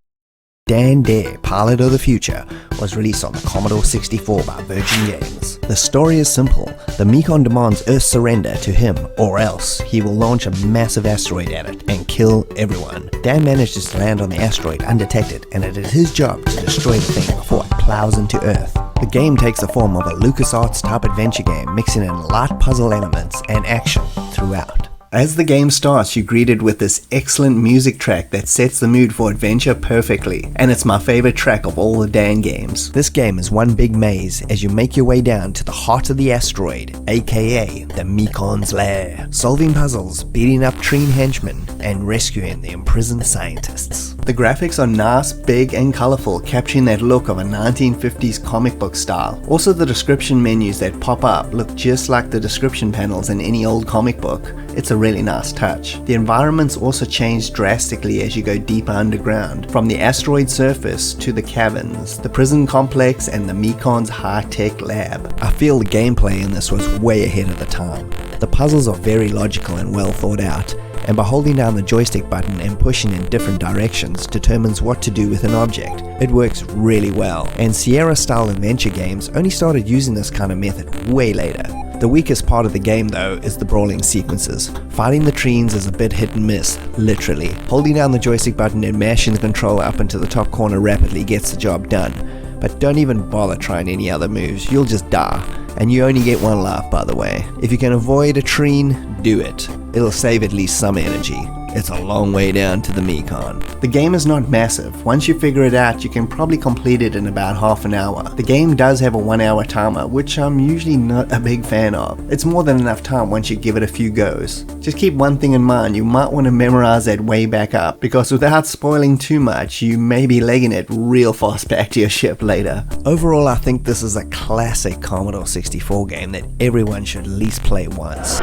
Dan Dare, Pilot of the Future, was released on the Commodore 64 by Virgin Games. The story is simple. The Mekon demands Earth's surrender to him, or else he will launch a massive asteroid at it and kill everyone. Dan manages to land on the asteroid undetected, and it is his job to destroy the thing before it plows into Earth. The game takes the form of a LucasArts type adventure game, mixing in light puzzle elements and action throughout. As the game starts, you're greeted with this excellent music track that sets the mood for adventure perfectly, and it's my favorite track of all the Dan games. This game is one big maze as you make your way down to the heart of the asteroid, aka the Mekon's lair, solving puzzles, beating up Treen henchmen, and rescuing the imprisoned scientists. The graphics are nice, big, and colorful, capturing that look of a 1950s comic book style. Also, the description menus that pop up look just like the description panels in any old comic book. It's a really nice touch. The environments also change drastically as you go deeper underground, from the asteroid surface to the caverns, the prison complex, and the Mekon's high-tech lab. I feel the gameplay in this was way ahead of the time. The puzzles are very logical and well thought out, and by holding down the joystick button and pushing in different directions determines what to do with an object. It works really well, and Sierra-style adventure games only started using this kind of method way later. The weakest part of the game though is the brawling sequences. Fighting the Treens is a bit hit and miss, literally. Holding down the joystick button and mashing the controller up into the top corner rapidly gets the job done. But don't even bother trying any other moves, you'll just die. And you only get one life, by the way. If you can avoid a Treen, do it. It'll save at least some energy. It's a long way down to the Mekon. The game is not massive. Once you figure it out, you can probably complete it in about half an hour. The game does have a 1 hour timer, which I'm usually not a big fan of. It's more than enough time once you give it a few goes. Just keep one thing in mind, you might want to memorize that way back up, because without spoiling too much, you may be legging it real fast back to your ship later. Overall, I think this is a classic Commodore 64 game that everyone should at least play once.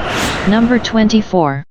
Number 24.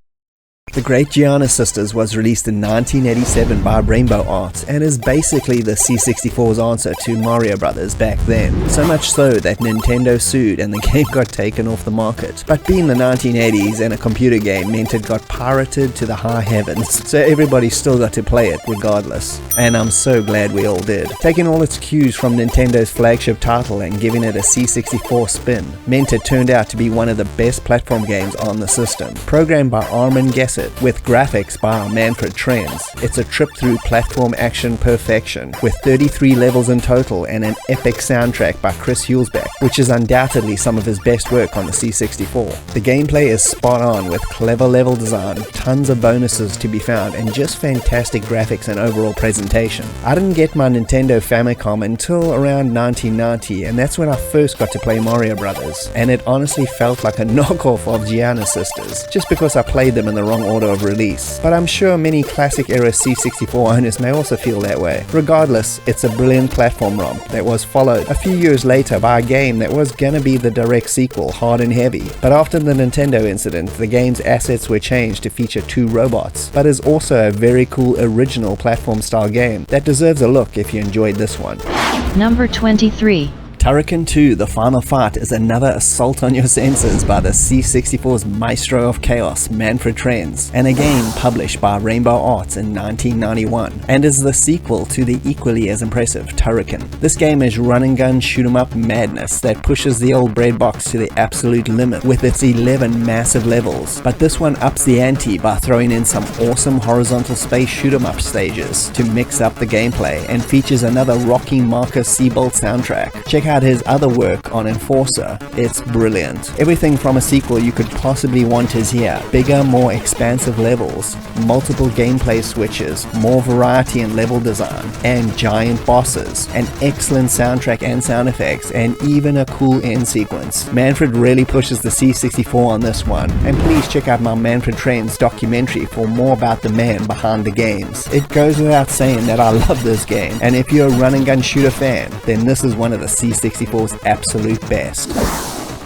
The Great Gianna Sisters was released in 1987 by Rainbow Arts and is basically the C64's answer to Mario Brothers back then. So much so that Nintendo sued and the game got taken off the market. But being the 1980s and a computer game meant it got pirated to the high heavens, so everybody still got to play it regardless. And I'm so glad we all did. Taking all its cues from Nintendo's flagship title and giving it a C64 spin meant it turned out to be one of the best platform games on the system. Programmed by Armin Gesset, with graphics by Manfred Trenz. It's a trip through platform action perfection, with 33 levels in total and an epic soundtrack by Chris Hulsbeck, which is undoubtedly some of his best work on the C64. The gameplay is spot on with clever level design, tons of bonuses to be found, and just fantastic graphics and overall presentation. I didn't get my Nintendo Famicom until around 1990, and that's when I first got to play Mario Brothers, and it honestly felt like a knockoff of Gianna Sisters, just because I played them in the wrong order of release. But I'm sure many classic era C64 owners may also feel that way. Regardless, it's a brilliant platform romp that was followed a few years later by a game that was gonna be the direct sequel, Hard and Heavy. But after the Nintendo incident, the game's assets were changed to feature 2 robots, but is also a very cool original platform style game that deserves a look if you enjoyed this one. Number 23. Turrican 2 The Final Fight is another assault on your senses by the C64's maestro of chaos, Manfred Trenz, and a game published by Rainbow Arts in 1991, and is the sequel to the equally as impressive Turrican. This game is run and gun shoot 'em up madness that pushes the old breadbox to the absolute limit with its 11 massive levels, but this one ups the ante by throwing in some awesome horizontal space shoot 'em up stages to mix up the gameplay, and features another rocky Marcus Seabolt soundtrack. Check out his other work on Enforcer. It's brilliant. Everything from a sequel you could possibly want is here. Bigger, more expansive levels, multiple gameplay switches, more variety in level design, and giant bosses, an excellent soundtrack and sound effects, and even a cool end sequence. Manfred really pushes the C64 on this one, and please check out my Manfred Trenz documentary for more about the man behind the games. It goes without saying that I love this game, and if you're a run and gun shooter fan, then this is one of the C64's absolute best.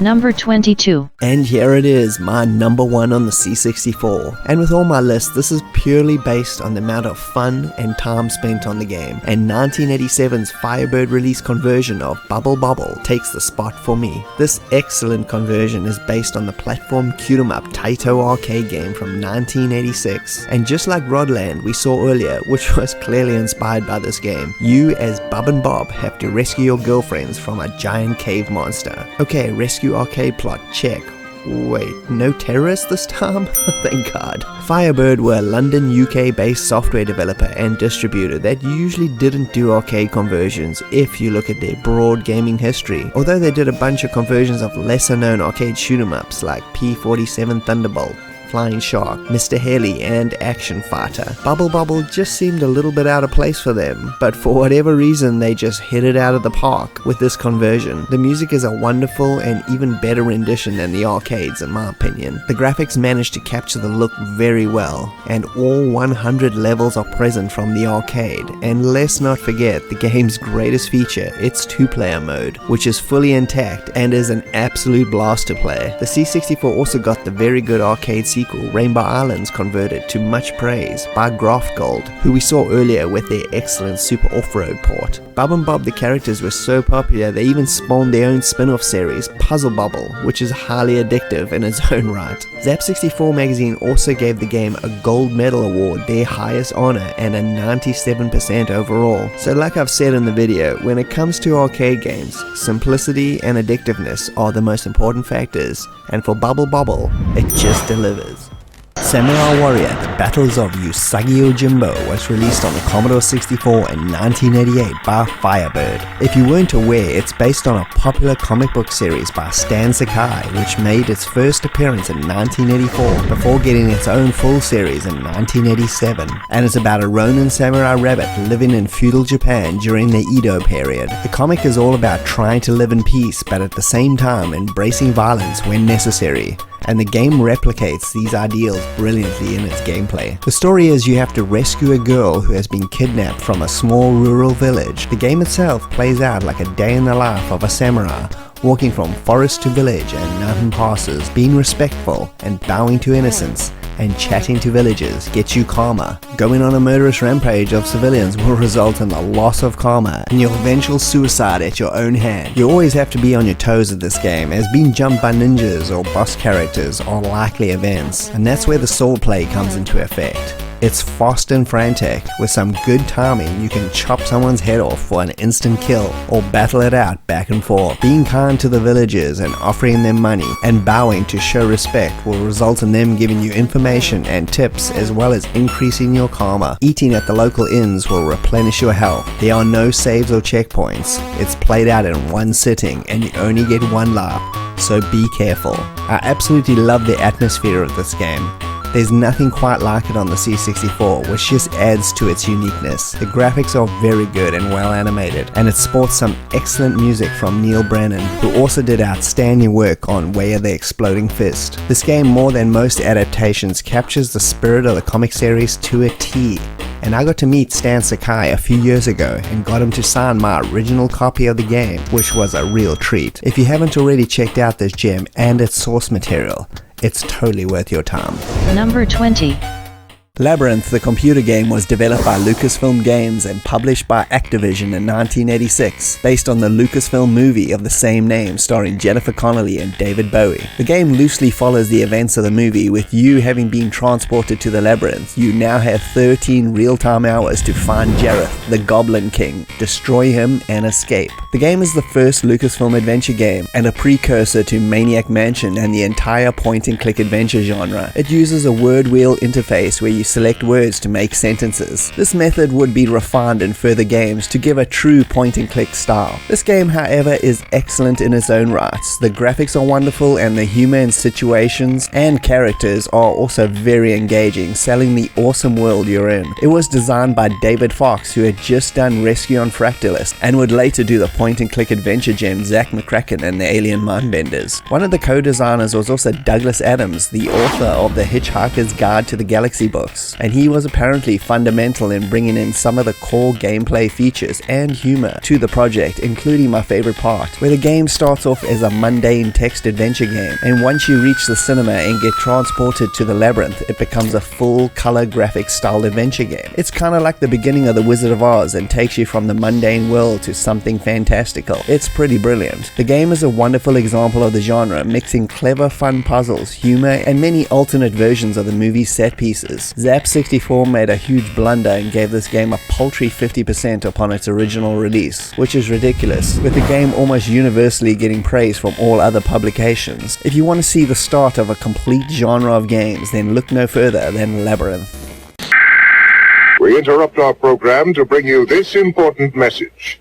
Number 22. And here it is, my number 1 on the C64. And with all my lists, this is purely based on the amount of fun and time spent on the game. And 1987's Firebird release conversion of Bubble Bobble takes the spot for me. This excellent conversion is based on the platform shoot-'em-up Taito arcade game from 1986. And just like Rodland we saw earlier, which was clearly inspired by this game, you as Bub and Bob have to rescue your girlfriends from a giant cave monster. Okay, rescue arcade plot, check. Wait, no terrorists this time? Thank God. Firebird were a London, UK-based software developer and distributor that usually didn't do arcade conversions if you look at their broad gaming history, although they did a bunch of conversions of lesser-known arcade shoot-'em-ups like P-47 Thunderbolt, Flying Shark, Mr. Heli, and Action Fighter. Bubble Bobble just seemed a little bit out of place for them, but for whatever reason they just hit it out of the park with this conversion. The music is a wonderful and even better rendition than the arcades in my opinion. The graphics managed to capture the look very well, and all 100 levels are present from the arcade. And let's not forget the game's greatest feature, its 2-player mode, which is fully intact and is an absolute blast to play. The C64 also got the very good arcade sequel Rainbow Islands converted to much praise by Graph Gold, who we saw earlier with their excellent Super Off-Road port. Bub and Bob the characters were so popular they even spawned their own spin-off series, Puzzle Bubble, which is highly addictive in its own right. Zap 64 magazine also gave the game a gold medal award, their highest honor, and a 97% overall. So like I've said in the video, when it comes to arcade games, simplicity and addictiveness are the most important factors, and for Bubble Bobble, it just delivers. Samurai Warrior, The Battles of Usagi Yojimbo was released on the Commodore 64 in 1988 by Firebird. If you weren't aware, it's based on a popular comic book series by Stan Sakai, which made its first appearance in 1984 before getting its own full series in 1987, and it's about a Ronin samurai rabbit living in feudal Japan during the Edo period. The comic is all about trying to live in peace, but at the same time embracing violence when necessary, and the game replicates these ideals brilliantly in its gameplay. The story is you have to rescue a girl who has been kidnapped from a small rural village. The game itself plays out like a day in the life of a samurai, walking from forest to village and mountain passes, being respectful and bowing to innocence, and chatting to villagers gets you karma. Going on a murderous rampage of civilians will result in the loss of karma and your eventual suicide at your own hand. You always have to be on your toes at this game, as being jumped by ninjas or boss characters are likely events, and that's where the sword play comes into effect. It's fast and frantic. With some good timing, you can chop someone's head off for an instant kill, or battle it out back and forth. Being kind to the villagers and offering them money and bowing to show respect will result in them giving you information and tips, as well as increasing your karma. Eating at the local inns will replenish your health. There are no saves or checkpoints. It's played out in one sitting and you only get one life, so be careful. I absolutely love the atmosphere of this game. There's nothing quite like it on the C64, which just adds to its uniqueness. The graphics are very good and well animated, and it sports some excellent music from Neil Brennan, who also did outstanding work on Way of the Exploding Fist. This game, more than most adaptations, captures the spirit of the comic series to a T. And I got to meet Stan Sakai a few years ago and got him to sign my original copy of the game, which was a real treat. If you haven't already checked out this gem and its source material, it's totally worth your time. Number 20. Labyrinth, the computer game, was developed by Lucasfilm Games and published by Activision in 1986, based on the Lucasfilm movie of the same name starring Jennifer Connelly and David Bowie. The game loosely follows the events of the movie, with you having been transported to the labyrinth. You now have 13 real-time hours to find Jareth, the Goblin King, destroy him, and escape. The game is the first Lucasfilm adventure game and a precursor to Maniac Mansion and the entire point-and-click adventure genre. It uses a word wheel interface where you select words to make sentences. This method would be refined in further games to give a true point-and-click style. This game, however, is excellent in its own rights. The graphics are wonderful and the humor and situations and characters are also very engaging, selling the awesome world you're in. It was designed by David Fox, who had just done Rescue on Fractalus and would later do the point-and-click adventure gem Zack McCracken and the Alien Mindbenders. One of the co-designers was also Douglas Adams, the author of the Hitchhiker's Guide to the Galaxy books, and he was apparently fundamental in bringing in some of the core gameplay features and humor to the project, including my favorite part, where the game starts off as a mundane text adventure game, and once you reach the cinema and get transported to the labyrinth, it becomes a full color graphics style adventure game. It's kind of like the beginning of The Wizard of Oz and takes you from the mundane world to something fantastical. It's pretty brilliant. The game is a wonderful example of the genre, mixing clever fun puzzles, humor, and many alternate versions of the movie's set pieces. Zap 64 made a huge blunder and gave this game a paltry 50% upon its original release, which is ridiculous, with the game almost universally getting praise from all other publications. If you want to see the start of a complete genre of games, then look no further than Labyrinth. We interrupt our program to bring you this important message.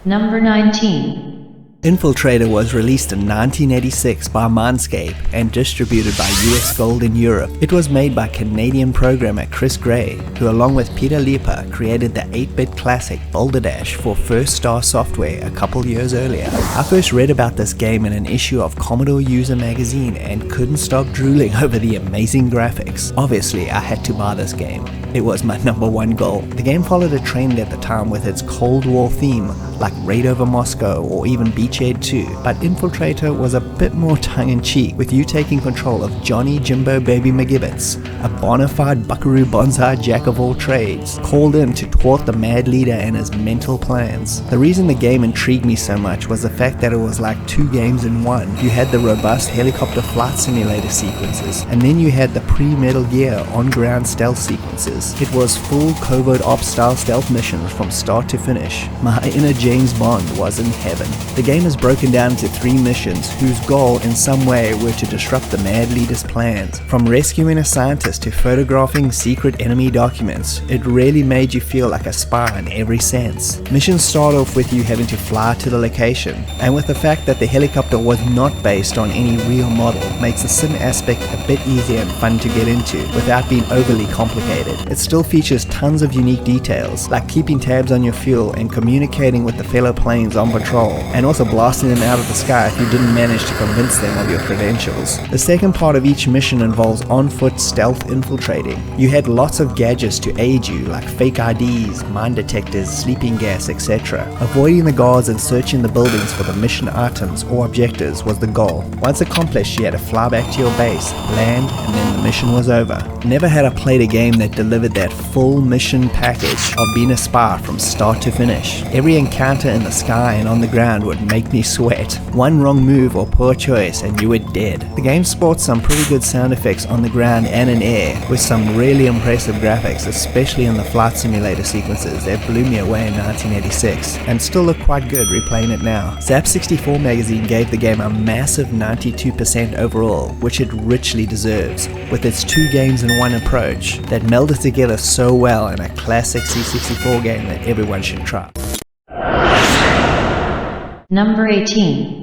Number 19. Infiltrator was released in 1986 by Mindscape and distributed by US Gold in Europe. It was made by Canadian programmer Chris Gray, who along with Peter Liepa created the 8-bit classic Boulder Dash for First Star Software a couple years earlier. I first read about this game in an issue of Commodore User magazine and couldn't stop drooling over the amazing graphics. Obviously, I had to buy this game. It was my number one goal. The game followed a trend at the time with its Cold War theme, like Raid Over Moscow or even Beachhead 2, but Infiltrator was a bit more tongue-in-cheek, with you taking control of Johnny Jimbo Baby McGibbets, a bona fide buckaroo bonsai jack of all trades, called in to thwart the mad leader and his mental plans. The reason the game intrigued me so much was the fact that it was like 2 games in one. You had the robust helicopter flight simulator sequences, and then you had the pre-Metal Gear on-ground stealth sequences. It was full covert ops style stealth missions from start to finish. My inner James Bond was in heaven. The game is broken down into 3 missions whose goal in some way were to disrupt the mad leader's plans. From rescuing a scientist to photographing secret enemy documents, it really made you feel like a spy in every sense. Missions start off with you having to fly to the location, and with the fact that the helicopter was not based on any real model, makes the sim aspect a bit easier and fun to get into without being overly complicated. It still features tons of unique details, like keeping tabs on your fuel and communicating with the fellow planes on patrol, and also blasting them out of the sky if you didn't manage to convince them of your credentials. The second part of each mission involves on-foot stealth infiltrating. You had lots of gadgets to aid you, like fake IDs, mine detectors, sleeping gas, etc. Avoiding the guards and searching the buildings for the mission items or objectives was the goal. Once accomplished, you had to fly back to your base, land, and then the mission was over. Never had I played a game that delivered that full mission package of being a spy from start to finish. Every encounter in the sky and on the ground would make me sweat. One wrong move or poor choice and you were dead. The game sports some pretty good sound effects on the ground and in air, with some really impressive graphics, especially in the flight simulator sequences that blew me away in 1986, and still look quite good replaying it now. Zap64 magazine gave the game a massive 92% overall, which it richly deserves, with its 2 games in one approach that melded together so well in a classic C64 game that everyone should try. Number 18.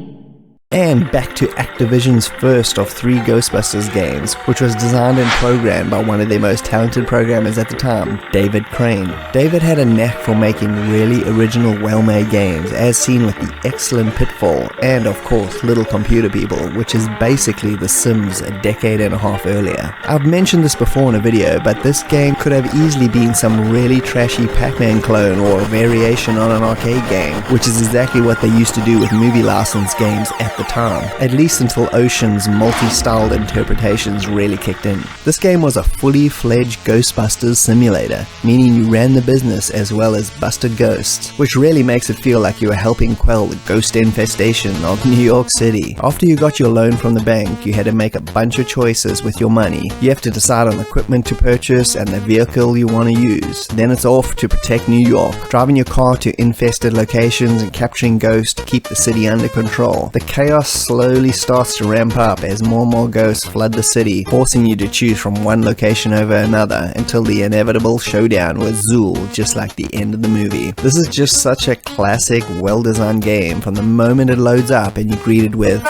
And back to Activision's first of 3 Ghostbusters games, which was designed and programmed by one of their most talented programmers at the time, David Crane. David had a knack for making really original, well-made games, as seen with the excellent Pitfall and, of course, Little Computer People, which is basically The Sims a decade and a half earlier. I've mentioned this before in a video, but this game could have easily been some really trashy Pac-Man clone or a variation on an arcade game, which is exactly what they used to do with movie license games at the time, at least until Ocean's multi-styled interpretations really kicked in. This game was a fully fledged Ghostbusters simulator, meaning you ran the business as well as busted ghosts, which really makes it feel like you were helping quell the ghost infestation of New York City. After you got your loan from the bank, you had to make a bunch of choices with your money. You have to decide on equipment to purchase and the vehicle you want to use. Then it's off to protect New York, driving your car to infested locations and capturing ghosts to keep the city under control. The chaos slowly starts to ramp up as more and more ghosts flood the city, forcing you to choose from one location over another until the inevitable showdown with Zool, just like the end of the movie. This is just such a classic, well-designed game from the moment it loads up and you're greeted with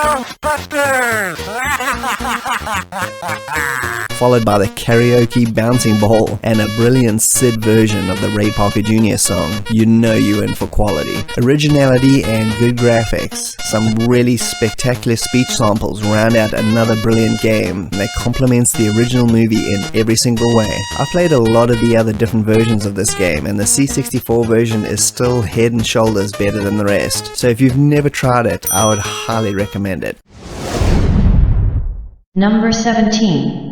followed by the karaoke bouncing ball and a brilliant Sid version of the Ray Parker Jr. song. You know you're in for quality. Originality and good graphics. Some really spectacular speech samples round out another brilliant game that complements the original movie in every single way. I played a lot of the other different versions of this game, and the C64 version is still head and shoulders better than the rest. So if you've never tried it, I would highly recommend it. Number 17.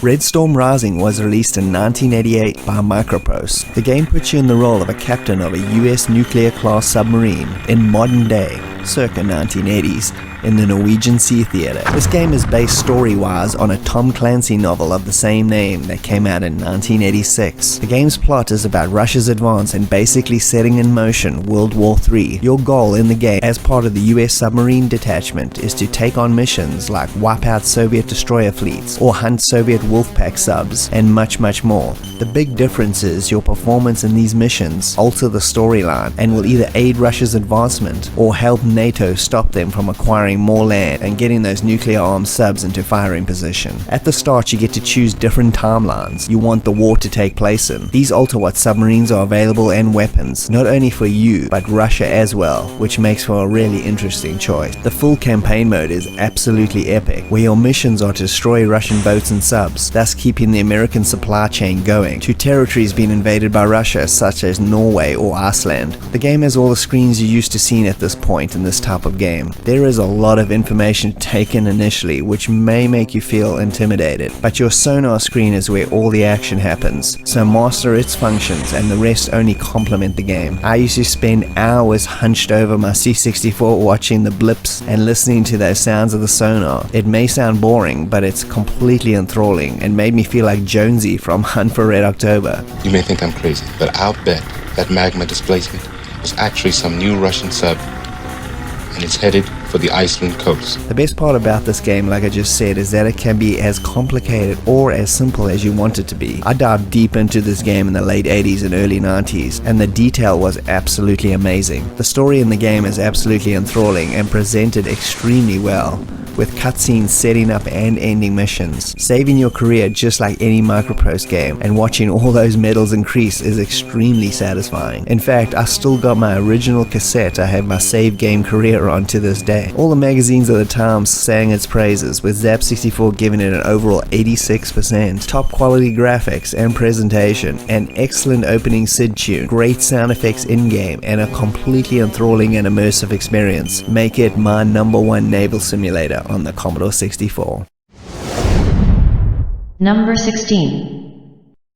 Red Storm Rising was released in 1988 by Microprose. The game puts you in the role of a captain of a US nuclear-class submarine in modern day, circa 1980s, in the Norwegian Sea Theater. This game is based story-wise on a Tom Clancy novel of the same name that came out in 1986. The game's plot is about Russia's advance and basically setting in motion World War III. Your goal in the game as part of the US submarine detachment is to take on missions like wipe out Soviet destroyer fleets or hunt Soviet Wolfpack subs, and much more. The big difference is your performance in these missions alter the storyline and will either aid Russia's advancement or help NATO stop them from acquiring more land and getting those nuclear-armed subs into firing position. At the start you get to choose different timelines you want the war to take place in. These alter what submarines are available and weapons, not only for you but Russia as well, which makes for a really interesting choice. The full campaign mode is absolutely epic, where your missions are to destroy Russian boats and subs, thus keeping the American supply chain going to territories being invaded by Russia such as Norway or Iceland. The game has all the screens you're used to seeing at this point in this type of game. There is a lot of information taken initially which may make you feel intimidated, but your sonar screen is where all the action happens, so master its functions and the rest only complement the game. I used to spend hours hunched over my C64 watching the blips and listening to those sounds of the sonar. It may sound boring, but it's completely enthralling and made me feel like Jonesy from Hunt for Red October. You may think I'm crazy, but I'll bet that magma displacement was actually some new Russian sub, and it's headed for the Iceland coast. The best part about this game, like I just said, is that it can be as complicated or as simple as you want it to be. I dived deep into this game in the late 80s and early 90s, and the detail was absolutely amazing. The story in the game is absolutely enthralling and presented extremely well, with cutscenes setting up and ending missions. Saving your career just like any microprose game, and watching all those medals increase is extremely satisfying. In fact, I still got my original cassette I have my save game career on to this day. All the magazines of the time sang its praises, with Zap64 giving it an overall 86%. Top quality graphics and presentation, an excellent opening SID tune, great sound effects in-game, and a completely enthralling and immersive experience make it my #1 naval simulator on the Commodore 64. Number 16.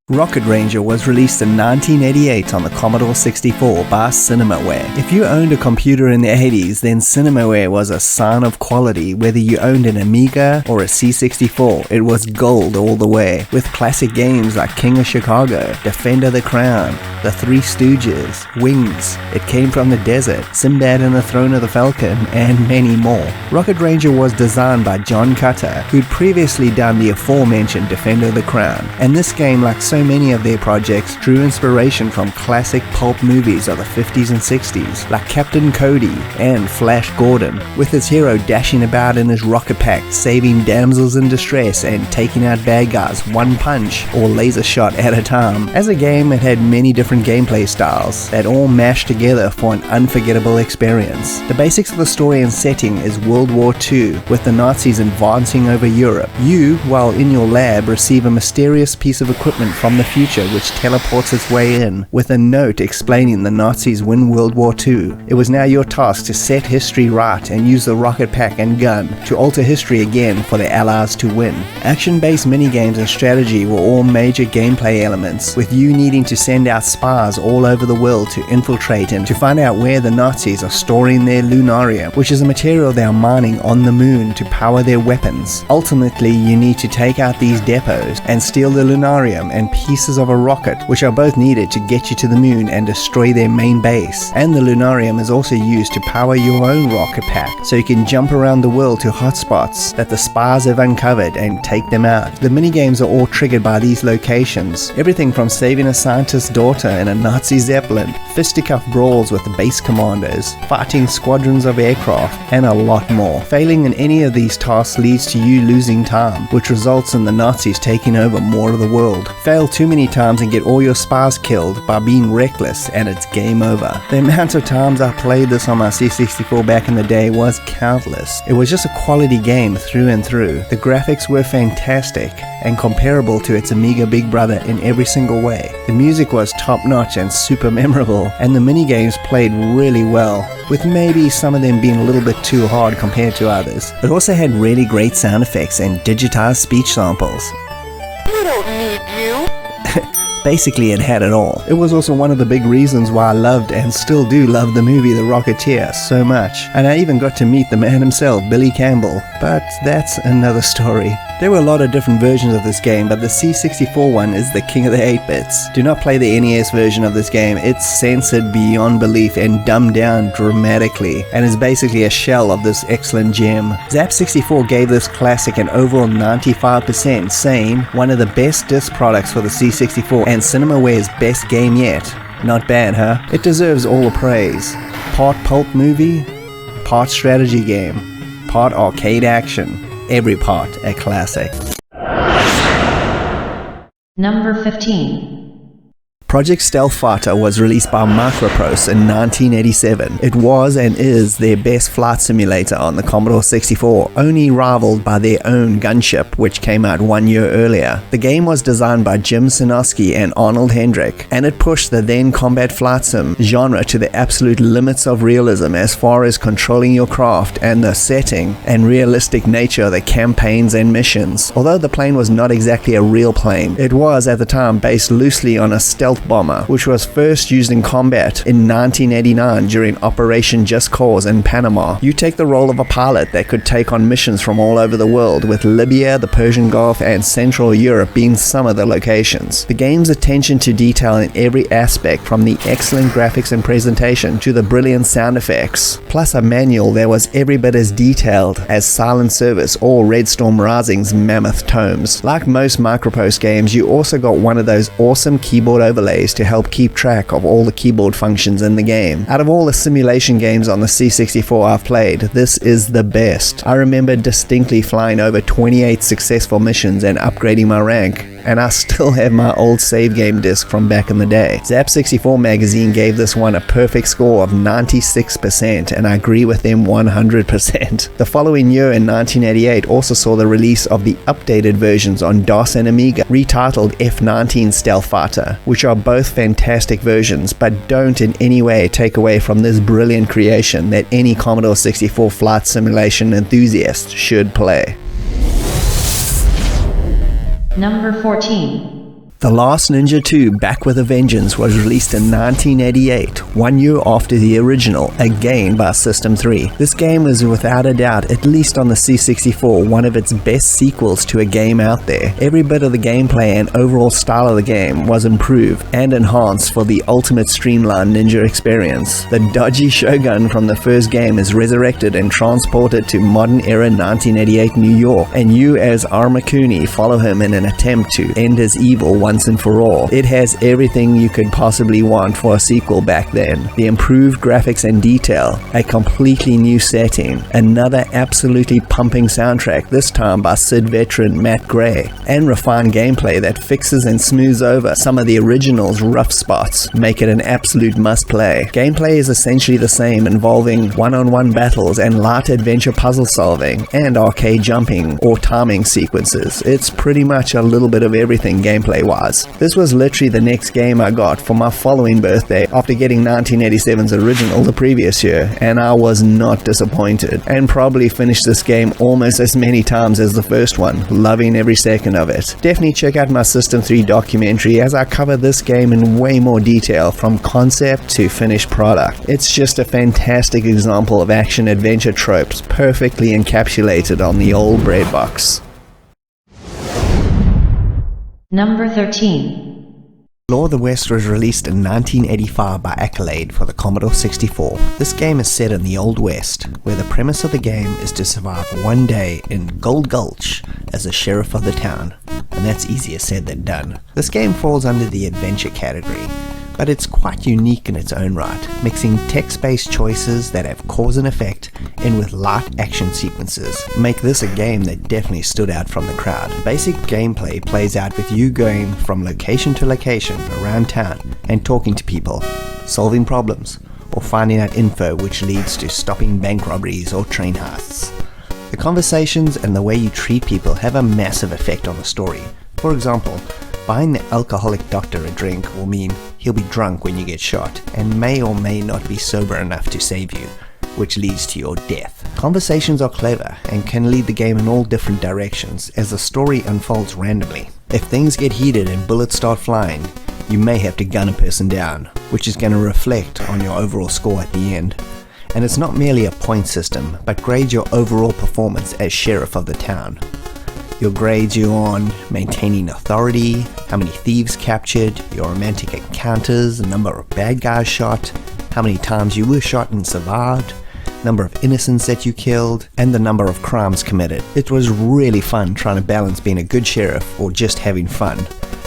Rocket Ranger was released in 1988 on the Commodore 64 by Cinemaware. If you owned a computer in the 80s, then Cinemaware was a sign of quality. Whether you owned an Amiga or a C64, it was gold all the way, with classic games like King of Chicago, Defender the Crown, The Three Stooges, Wings, It Came from the Desert, Sinbad and the Throne of the Falcon, and many more. Rocket Ranger was designed by John Cutter, who'd previously done the aforementioned Defender the Crown, and this game, like so many of their projects, drew inspiration from classic pulp movies of the 50s and 60s, like Captain Cody and Flash Gordon, with his hero dashing about in his rocket pack, saving damsels in distress and taking out bad guys one punch or laser shot at a time. As a game, it had many different gameplay styles that all mashed together for an unforgettable experience. The basics of the story and setting is World War II, with the Nazis advancing over Europe. You, while in your lab, receive a mysterious piece of equipment from the future which teleports its way in, with a note explaining the Nazis win World War II. It was now your task to set history right and use the rocket pack and gun to alter history again for the Allies to win. Action-based minigames and strategy were all major gameplay elements, with you needing to send out spies all over the world to infiltrate and to find out where the Nazis are storing their lunarium, which is a material they are mining on the moon to power their weapons. Ultimately, you need to take out these depots and steal the lunarium and pieces of a rocket, which are both needed to get you to the moon and destroy their main base. And the lunarium is also used to power your own rocket pack, so you can jump around the world to hotspots that the spies have uncovered and take them out. The minigames are all triggered by these locations, everything from saving a scientist's daughter in a Nazi Zeppelin, fisticuff brawls with the base commandos, fighting squadrons of aircraft, and a lot more. Failing in any of these tasks leads to you losing time, which results in the Nazis taking over more of the world. Fail too many times and get all your spies killed by being reckless, and it's game over. The amount of times I played this on my C64 back in the day was countless. It was just a quality game through and through. The graphics were fantastic and comparable to its Amiga big brother in every single way. The music was top notch and super memorable, and the minigames played really well, with maybe some of them being a little bit too hard compared to others. It also had really great sound effects and digitized speech samples. We don't need you. Basically, it had it all. It was also one of the big reasons why I loved and still do love the movie The Rocketeer so much. And I even got to meet the man himself, Billy Campbell. But that's another story. There were a lot of different versions of this game, but the C64 one is the king of the 8-bits. Do not play the NES version of this game. It's censored beyond belief and dumbed down dramatically, and is basically a shell of this excellent gem. Zap64 gave this classic an overall 95%, saying one of the best disc products for the C64 and CinemaWare's best game yet. Not bad, huh? It deserves all the praise. Part pulp movie, part strategy game, part arcade action. Every part a classic. Number 15. Project Stealth Fighter was released by Microprose in 1987. It was and is their best flight simulator on the Commodore 64, only rivaled by their own Gunship, which came out 1 year earlier. The game was designed by Jim Sinofsky and Arnold Hendrick, and it pushed the then combat flight sim genre to the absolute limits of realism as far as controlling your craft and the setting and realistic nature of the campaigns and missions. Although the plane was not exactly a real plane, it was at the time based loosely on a stealth bomber, which was first used in combat in 1989 during Operation Just Cause in Panama. You take the role of a pilot that could take on missions from all over the world, with Libya, the Persian Gulf, and Central Europe being some of the locations. The game's attention to detail in every aspect, from the excellent graphics and presentation to the brilliant sound effects, plus a manual that was every bit as detailed as Silent Service or Red Storm Rising's mammoth tomes. Like most Microprose games, you also got one of those awesome keyboard overlays to help keep track of all the keyboard functions in the game. Out of all the simulation games on the C64 I've played, this is the best. I remember distinctly flying over 28 successful missions and upgrading my rank, and I still have my old save game disc from back in the day. Zap64 magazine gave this one a perfect score of 96%, and I agree with them 100%. The following year in 1988 also saw the release of the updated versions on DOS and Amiga, retitled F-19 Stealth Fighter, which are both fantastic versions, but don't in any way take away from this brilliant creation that any Commodore 64 flight simulation enthusiast should play. Number 14. The Last Ninja 2 Back with a Vengeance was released in 1988, 1 year after the original, again by System 3. This game is without a doubt, at least on the C64, one of its best sequels to a game out there. Every bit of the gameplay and overall style of the game was improved and enhanced for the ultimate streamlined ninja experience. The dodgy Shogun from the first game is resurrected and transported to modern era 1988 New York, and you as Armakuni follow him in an attempt to end his evil once and for all. It has everything you could possibly want for a sequel back then. The improved graphics and detail, a completely new setting, another absolutely pumping soundtrack, this time by Sid veteran Matt Gray, and refined gameplay that fixes and smooths over some of the original's rough spots, make it an absolute must-play. Gameplay is essentially the same, involving one-on-one battles and light adventure puzzle solving, and arcade jumping or timing sequences. It's pretty much a little bit of everything gameplay-wise. This was literally the next game I got for my following birthday after getting 1987's original the previous year, and I was not disappointed, and probably finished this game almost as many times as the first one, loving every second of it. Definitely check out my System 3 documentary as I cover this game in way more detail from concept to finished product. It's just a fantastic example of action-adventure tropes perfectly encapsulated on the old breadbox. Number 13. Law of the West was released in 1985 by Accolade for the Commodore 64. This game is set in the Old West, where the premise of the game is to survive one day in Gold Gulch as a sheriff of the town, and that's easier said than done. This game falls under the adventure category, but it's quite unique in its own right, mixing text-based choices that have cause and effect in with light action sequences make this a game that definitely stood out from the crowd. Basic gameplay plays out with you going from location to location around town and talking to people, solving problems, or finding out info which leads to stopping bank robberies or train heists. The conversations and the way you treat people have a massive effect on the story. For example, buying the alcoholic doctor a drink will mean he'll be drunk when you get shot, and may or may not be sober enough to save you, which leads to your death. Conversations are clever and can lead the game in all different directions as the story unfolds randomly. If things get heated and bullets start flying, you may have to gun a person down, which is going to reflect on your overall score at the end. And it's not merely a point system, but grades your overall performance as sheriff of the town. You'll grade you on maintaining authority, how many thieves captured, your romantic encounters, the number of bad guys shot, how many times you were shot and survived, number of innocents that you killed, and the number of crimes committed. It was really fun trying to balance being a good sheriff or just having fun.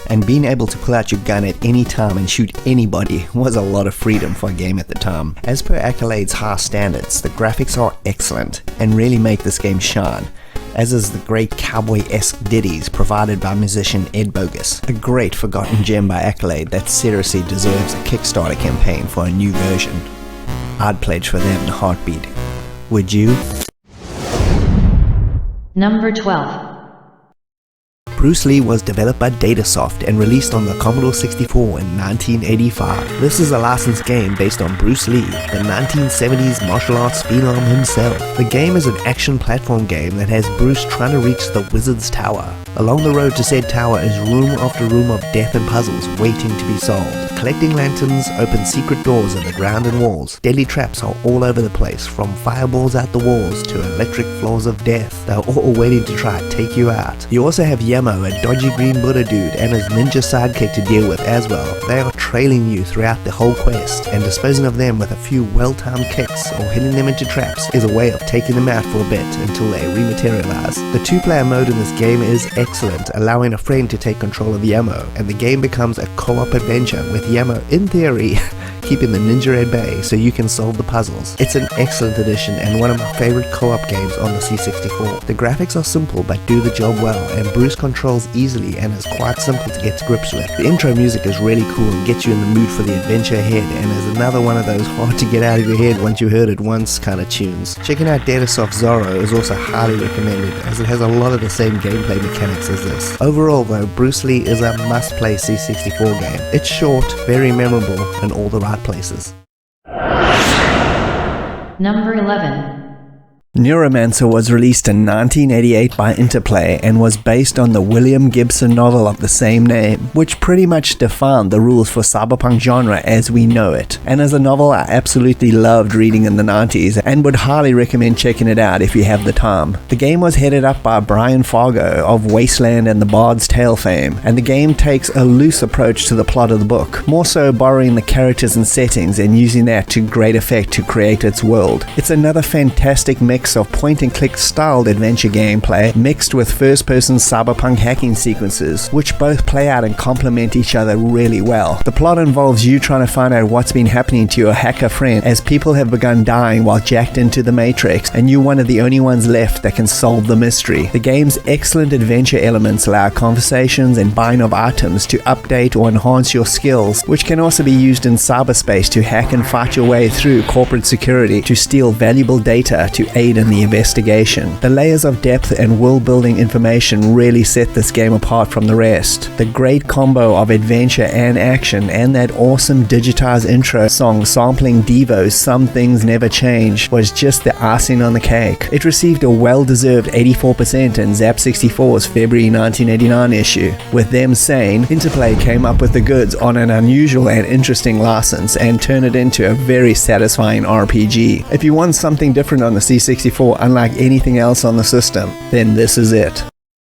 And being able to pull out your gun at any time and shoot anybody was a lot of freedom for a game at the time. As per Accolade's high standards, the graphics are excellent and really make this game shine, as is the great cowboy-esque ditties provided by musician Ed Bogus, a great forgotten gem by Accolade that seriously deserves a Kickstarter campaign for a new version. I'd pledge for that in a heartbeat. Would you? Number 12. Bruce Lee was developed by Datasoft and released on the Commodore 64 in 1985. This is a licensed game based on Bruce Lee, the 1970s martial arts phenom himself. The game is an action platform game that has Bruce trying to reach the Wizard's Tower. Along the road to said tower is room after room of death and puzzles waiting to be solved. Collecting lanterns open secret doors in the ground and walls. Deadly traps are all over the place, from fireballs out the walls to electric floors of death. They're all waiting to try and take you out. You also have Yamo, a dodgy green Buddha dude, and his ninja sidekick to deal with as well. They are trailing you throughout the whole quest, and disposing of them with a few well-timed kicks or hitting them into traps is a way of taking them out for a bit until they rematerialize. The two-player mode in this game is excellent, allowing a friend to take control of Yamo, and the game becomes a co-op adventure with Yamo, in theory, keeping the ninja at bay so you can solve the puzzles. It's an excellent addition and one of my favorite co-op games on the C64. The graphics are simple but do the job well, and Bruce controls easily and is quite simple to get to grips with. The intro music is really cool and gets you in the mood for the adventure ahead, and is another one of those hard to get out of your head once you heard it once kind of tunes. Checking out Datasoft Zorro is also highly recommended, as it has a lot of the same gameplay mechanics as this. Overall though, Bruce Lee is a must-play C64 game. It's short, very memorable, and all the right places. Number 11. Neuromancer was released in 1988 by Interplay and was based on the William Gibson novel of the same name, which pretty much defined the rules for cyberpunk genre as we know it. And as a novel I absolutely loved reading in the 90s and would highly recommend checking it out if you have the time. The game was headed up by Brian Fargo of Wasteland and the Bard's Tale fame, and the game takes a loose approach to the plot of the book, more so borrowing the characters and settings and using that to great effect to create its world. It's another fantastic mix of point-and-click styled adventure gameplay mixed with first-person cyberpunk hacking sequences, which both play out and complement each other really well. The plot involves you trying to find out what's been happening to your hacker friend, as people have begun dying while jacked into the Matrix, and you're one of the only ones left that can solve the mystery. The game's excellent adventure elements allow conversations and buying of items to update or enhance your skills, which can also be used in cyberspace to hack and fight your way through corporate security to steal valuable data to aid in the investigation. The layers of depth and world-building information really set this game apart from the rest. The great combo of adventure and action, and that awesome digitized intro song sampling Devo's Some Things Never Change, was just the icing on the cake. It received a well-deserved 84% in Zap64's February 1989 issue, with them saying Interplay came up with the goods on an unusual and interesting license and turned it into a very satisfying RPG. If you want something different on the C64 unlike anything else on the system, then this is it.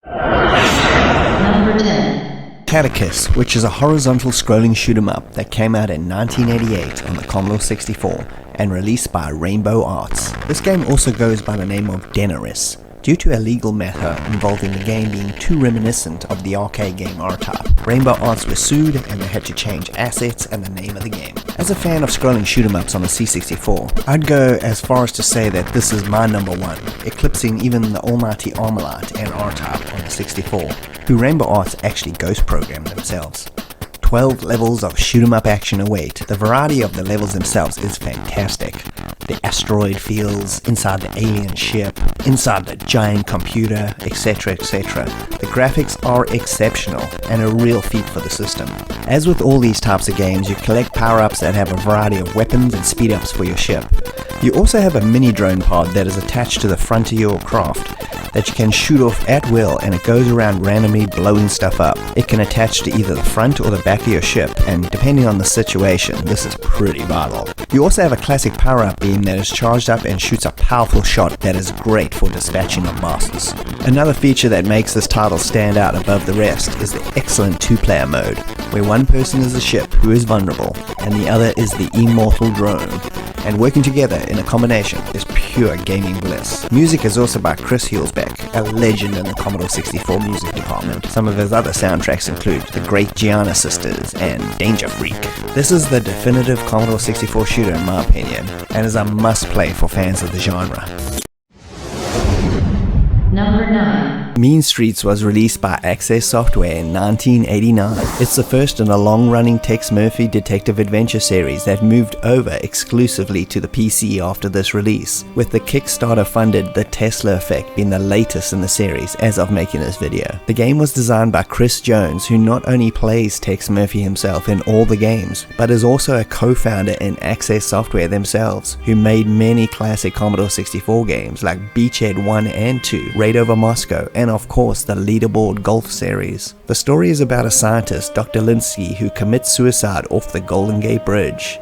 Number 10. Catechus, which is a horizontal scrolling shoot 'em up that came out in 1988 on the Commodore 64 and released by Rainbow Arts. This game also goes by the name of Deneris, due to a legal matter involving the game being too reminiscent of the arcade game R-Type. Rainbow Arts was sued and they had to change assets and the name of the game. As a fan of scrolling shoot 'em ups on the C64, I'd go as far as to say that this is my number one, eclipsing even the almighty Armalite and R-Type on the 64, who Rainbow Arts actually ghost programmed themselves. 12 levels of shoot 'em up action await. The variety of the levels themselves is fantastic. The asteroid fields, inside the alien ship, inside the giant computer, etc, etc. The graphics are exceptional and a real feat for the system. As with all these types of games, you collect power-ups that have a variety of weapons and speed-ups for your ship. You also have a mini drone pod that is attached to the front of your craft that you can shoot off at will, and it goes around randomly blowing stuff up. It can attach to either the front or the back of your ship, and depending on the situation, this is pretty vital. You also have a classic power-up beam that is charged up and shoots a powerful shot that is great for dispatching of bosses. Another feature that makes this title stand out above the rest is the excellent two-player mode, where one person is the ship who is vulnerable, and the other is the immortal drone. And working together in a combination is pure gaming bliss. Music is also by Chris Hulsbeck, a legend in the Commodore 64 music department. Some of his other soundtracks include The Great Gianna Sisters and Danger Freak. This is the definitive Commodore 64 shooter in my opinion, and is a must-play for fans of the genre. Number 9. Mean Streets was released by Access Software in 1989. It's the first in a long-running Tex Murphy detective adventure series that moved over exclusively to the PC after this release, with the Kickstarter-funded The Tesla Effect being the latest in the series as of making this video. The game was designed by Chris Jones, who not only plays Tex Murphy himself in all the games, but is also a co-founder in Access Software themselves, who made many classic Commodore 64 games like Beachhead 1 and 2, Raid Over Moscow, and of course the Leaderboard Golf series. The story is about a scientist, Dr. Linsky, who commits suicide off the Golden Gate Bridge.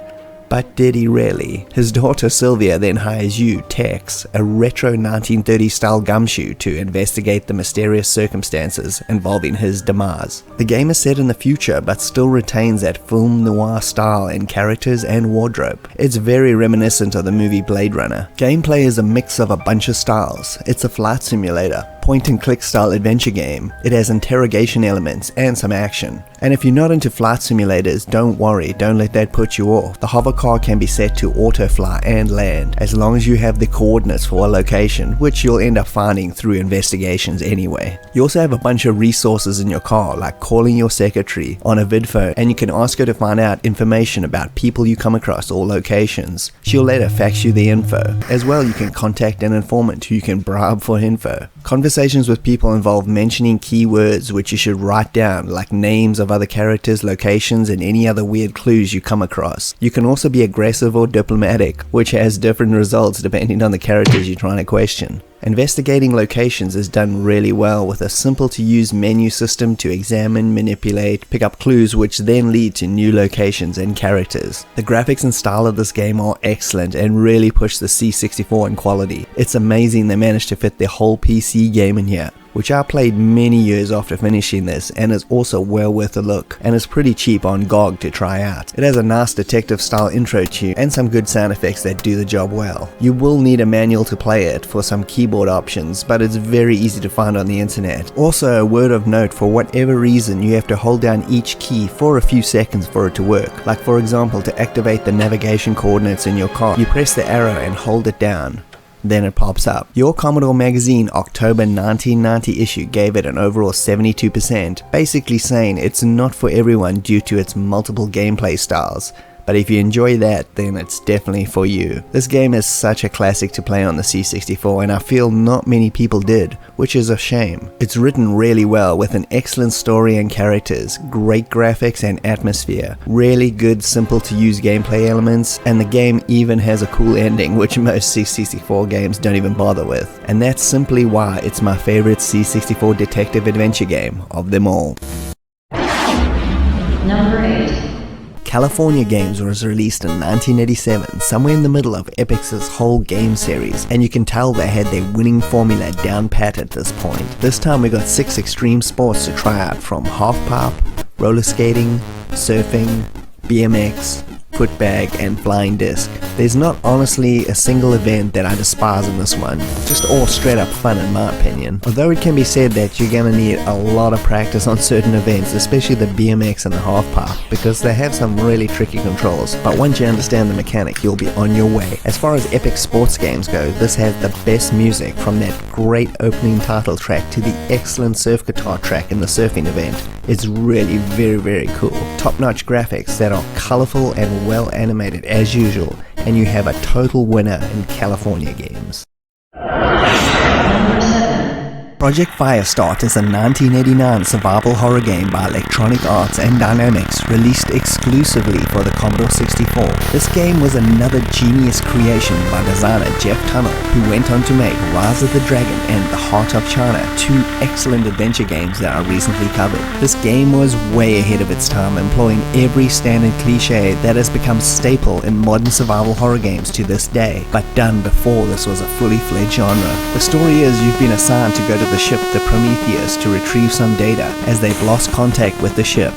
But did he really? His daughter Sylvia then hires you, Tex, a retro 1930s style gumshoe, to investigate the mysterious circumstances involving his demise. The game is set in the future but still retains that film noir style in characters and wardrobe. It's very reminiscent of the movie Blade Runner. Gameplay is a mix of a bunch of styles. It's a flight simulator, point and click style adventure game. It has interrogation elements and some action. And if you're not into flight simulators, don't worry, don't let that put you off. The hover car can be set to auto fly and land, as long as you have the coordinates for a location, which you'll end up finding through investigations anyway. You also have a bunch of resources in your car, like calling your secretary on a vid phone, and you can ask her to find out information about people you come across or locations. She'll later fax you the info. As well, you can contact an informant who you can bribe for info. Conversations with people involve mentioning keywords which you should write down, like names of other characters, locations, and any other weird clues you come across. You can also be aggressive or diplomatic, which has different results depending on the characters you're trying to question. Investigating locations is done really well with a simple to use menu system to examine, manipulate, pick up clues which then lead to new locations and characters. The graphics and style of this game are excellent and really push the C64 in quality. It's amazing they managed to fit the whole PC game in here, which I played many years after finishing this, and is also well worth a look, and is pretty cheap on GOG to try out. It has a nice detective style intro tune and some good sound effects that do the job well. You will need a manual to play it for some keyboard options, but it's very easy to find on the internet. Also, a word of note, for whatever reason you have to hold down each key for a few seconds for it to work. Like for example, to activate the navigation coordinates in your car, you press the arrow and hold it down. Then it pops up. Your Commodore Magazine October 1990 issue gave it an overall 72%, basically saying it's not for everyone due to its multiple gameplay styles. But if you enjoy that, then it's definitely for you. This game is such a classic to play on the C64, and I feel not many people did, which is a shame. It's written really well with an excellent story and characters, great graphics and atmosphere, really good simple to use gameplay elements, and the game even has a cool ending which most C64 games don't even bother with. And that's simply why it's my favorite C64 detective adventure game of them all. Number 8. California Games was released in 1987, somewhere in the middle of Epic's whole game series, and you can tell they had their winning formula down pat at this point. This time we got 6 extreme sports to try out, from half-pipe, roller skating, surfing, BMX, footbag, and flying disc. There's not honestly a single event that I despise in this one, just all straight up fun in my opinion. Although it can be said that you're gonna need a lot of practice on certain events, especially the BMX and the half-pipe, because they have some really tricky controls, but once you understand the mechanic, you'll be on your way. As far as epic sports games go, this has the best music, from that great opening title track to the excellent surf guitar track in the surfing event. It's really very cool. Top-notch graphics that are colorful and well animated as usual, and you have a total winner in California Games. Project Firestart is a 1989 survival horror game by Electronic Arts and Dynamics, released exclusively for the Commodore 64. This game was another genius creation by designer Jeff Tunnell, who went on to make Rise of the Dragon and The Heart of China, two excellent adventure games that I recently covered. This game was way ahead of its time, employing every standard cliche that has become staple in modern survival horror games to this day, but done before this was a fully fledged genre. The story is you've been assigned to go to the ship the Prometheus to retrieve some data as they've lost contact with the ship.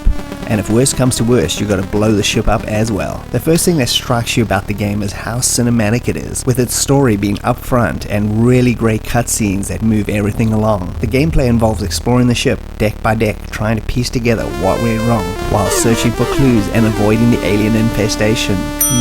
And if worst comes to worst, you gotta blow the ship up as well. The first thing that strikes you about the game is how cinematic it is, with its story being upfront and really great cutscenes that move everything along. The gameplay involves exploring the ship deck by deck, trying to piece together what went wrong, while searching for clues and avoiding the alien infestation.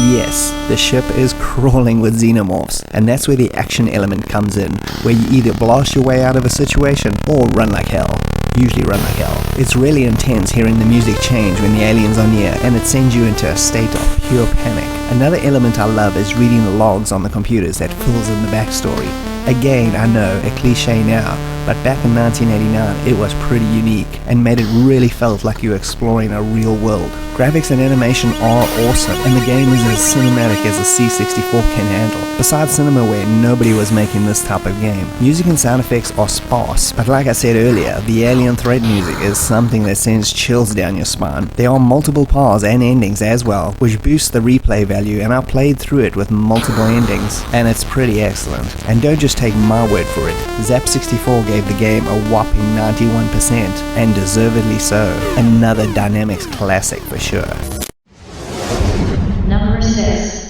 Yes, the ship is crawling with xenomorphs, and that's where the action element comes in, where you either blast your way out of a situation or run like hell. Usually run like hell. It's really intense hearing the music change when the aliens are near, and it sends you into a state of pure panic. Another element I love is reading the logs on the computers that fills in the backstory. Again, I know, a cliche now, but back in 1989 it was pretty unique and made it really felt like you were exploring a real world. Graphics and animation are awesome, and the game is as cinematic as the C64 can handle. Besides Cinemaware, nobody was making this type of game. Music and sound effects are sparse, but like I said earlier, the alien threat music is something that sends chills down your spine. There are multiple paths and endings as well, which boost the replay value, and I played through it with multiple endings, and it's pretty excellent. And don't just take my word for it. Zap64 gave the game a whopping 91%, and deservedly so. Another Dynamics classic for sure. Number 6.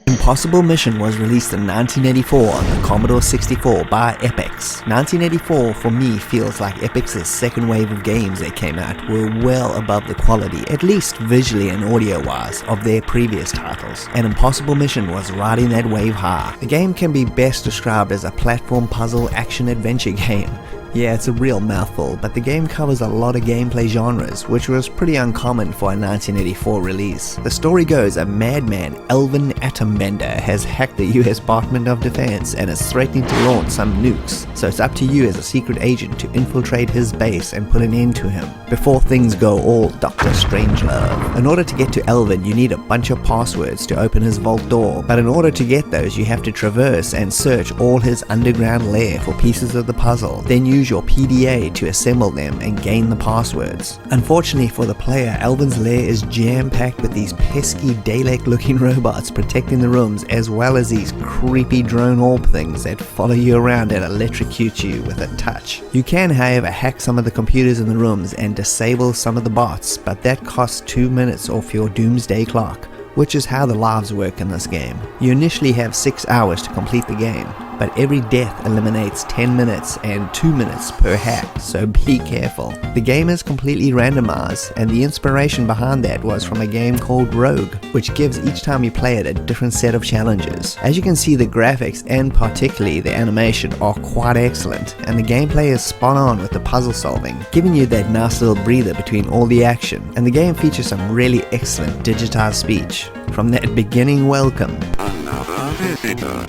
Impossible Mission was released in 1984 on the Commodore 64 by Epix. 1984 for me feels like Epix's second wave of games that came out were well above the quality, at least visually and audio wise, of their previous titles, and Impossible Mission was riding that wave high. The game can be best described as a platform puzzle action adventure game. Yeah, it's a real mouthful, but the game covers a lot of gameplay genres, which was pretty uncommon for a 1984 release. The story goes a madman, Elvin Atombender, has hacked the US Department of Defense and is threatening to launch some nukes, so it's up to you as a secret agent to infiltrate his base and put an end to him, before things go all Dr. Strangelove. In order to get to Elvin, you need a bunch of passwords to open his vault door, but in order to get those, you have to traverse and search all his underground lair for pieces of the puzzle, then use your PDA to assemble them and gain the passwords. Unfortunately for the player, Elvin's lair is jam-packed with these pesky Dalek-looking robots protecting the rooms, as well as these creepy drone orb things that follow you around and electrocute you with a touch. You can, however, hack some of the computers in the rooms and disable some of the bots, but that costs 2 minutes off your doomsday clock, which is how the lives work in this game. You initially have 6 hours to complete the game, but every death eliminates 10 minutes and 2 minutes per hack, so be careful. The game is completely randomized, and the inspiration behind that was from a game called Rogue, which gives each time you play it a different set of challenges. As you can see, the graphics and particularly the animation are quite excellent, and the gameplay is spot on with the puzzle solving, giving you that nice little breather between all the action, and the game features some really excellent digitized speech. From that beginning welcome. Another visitor.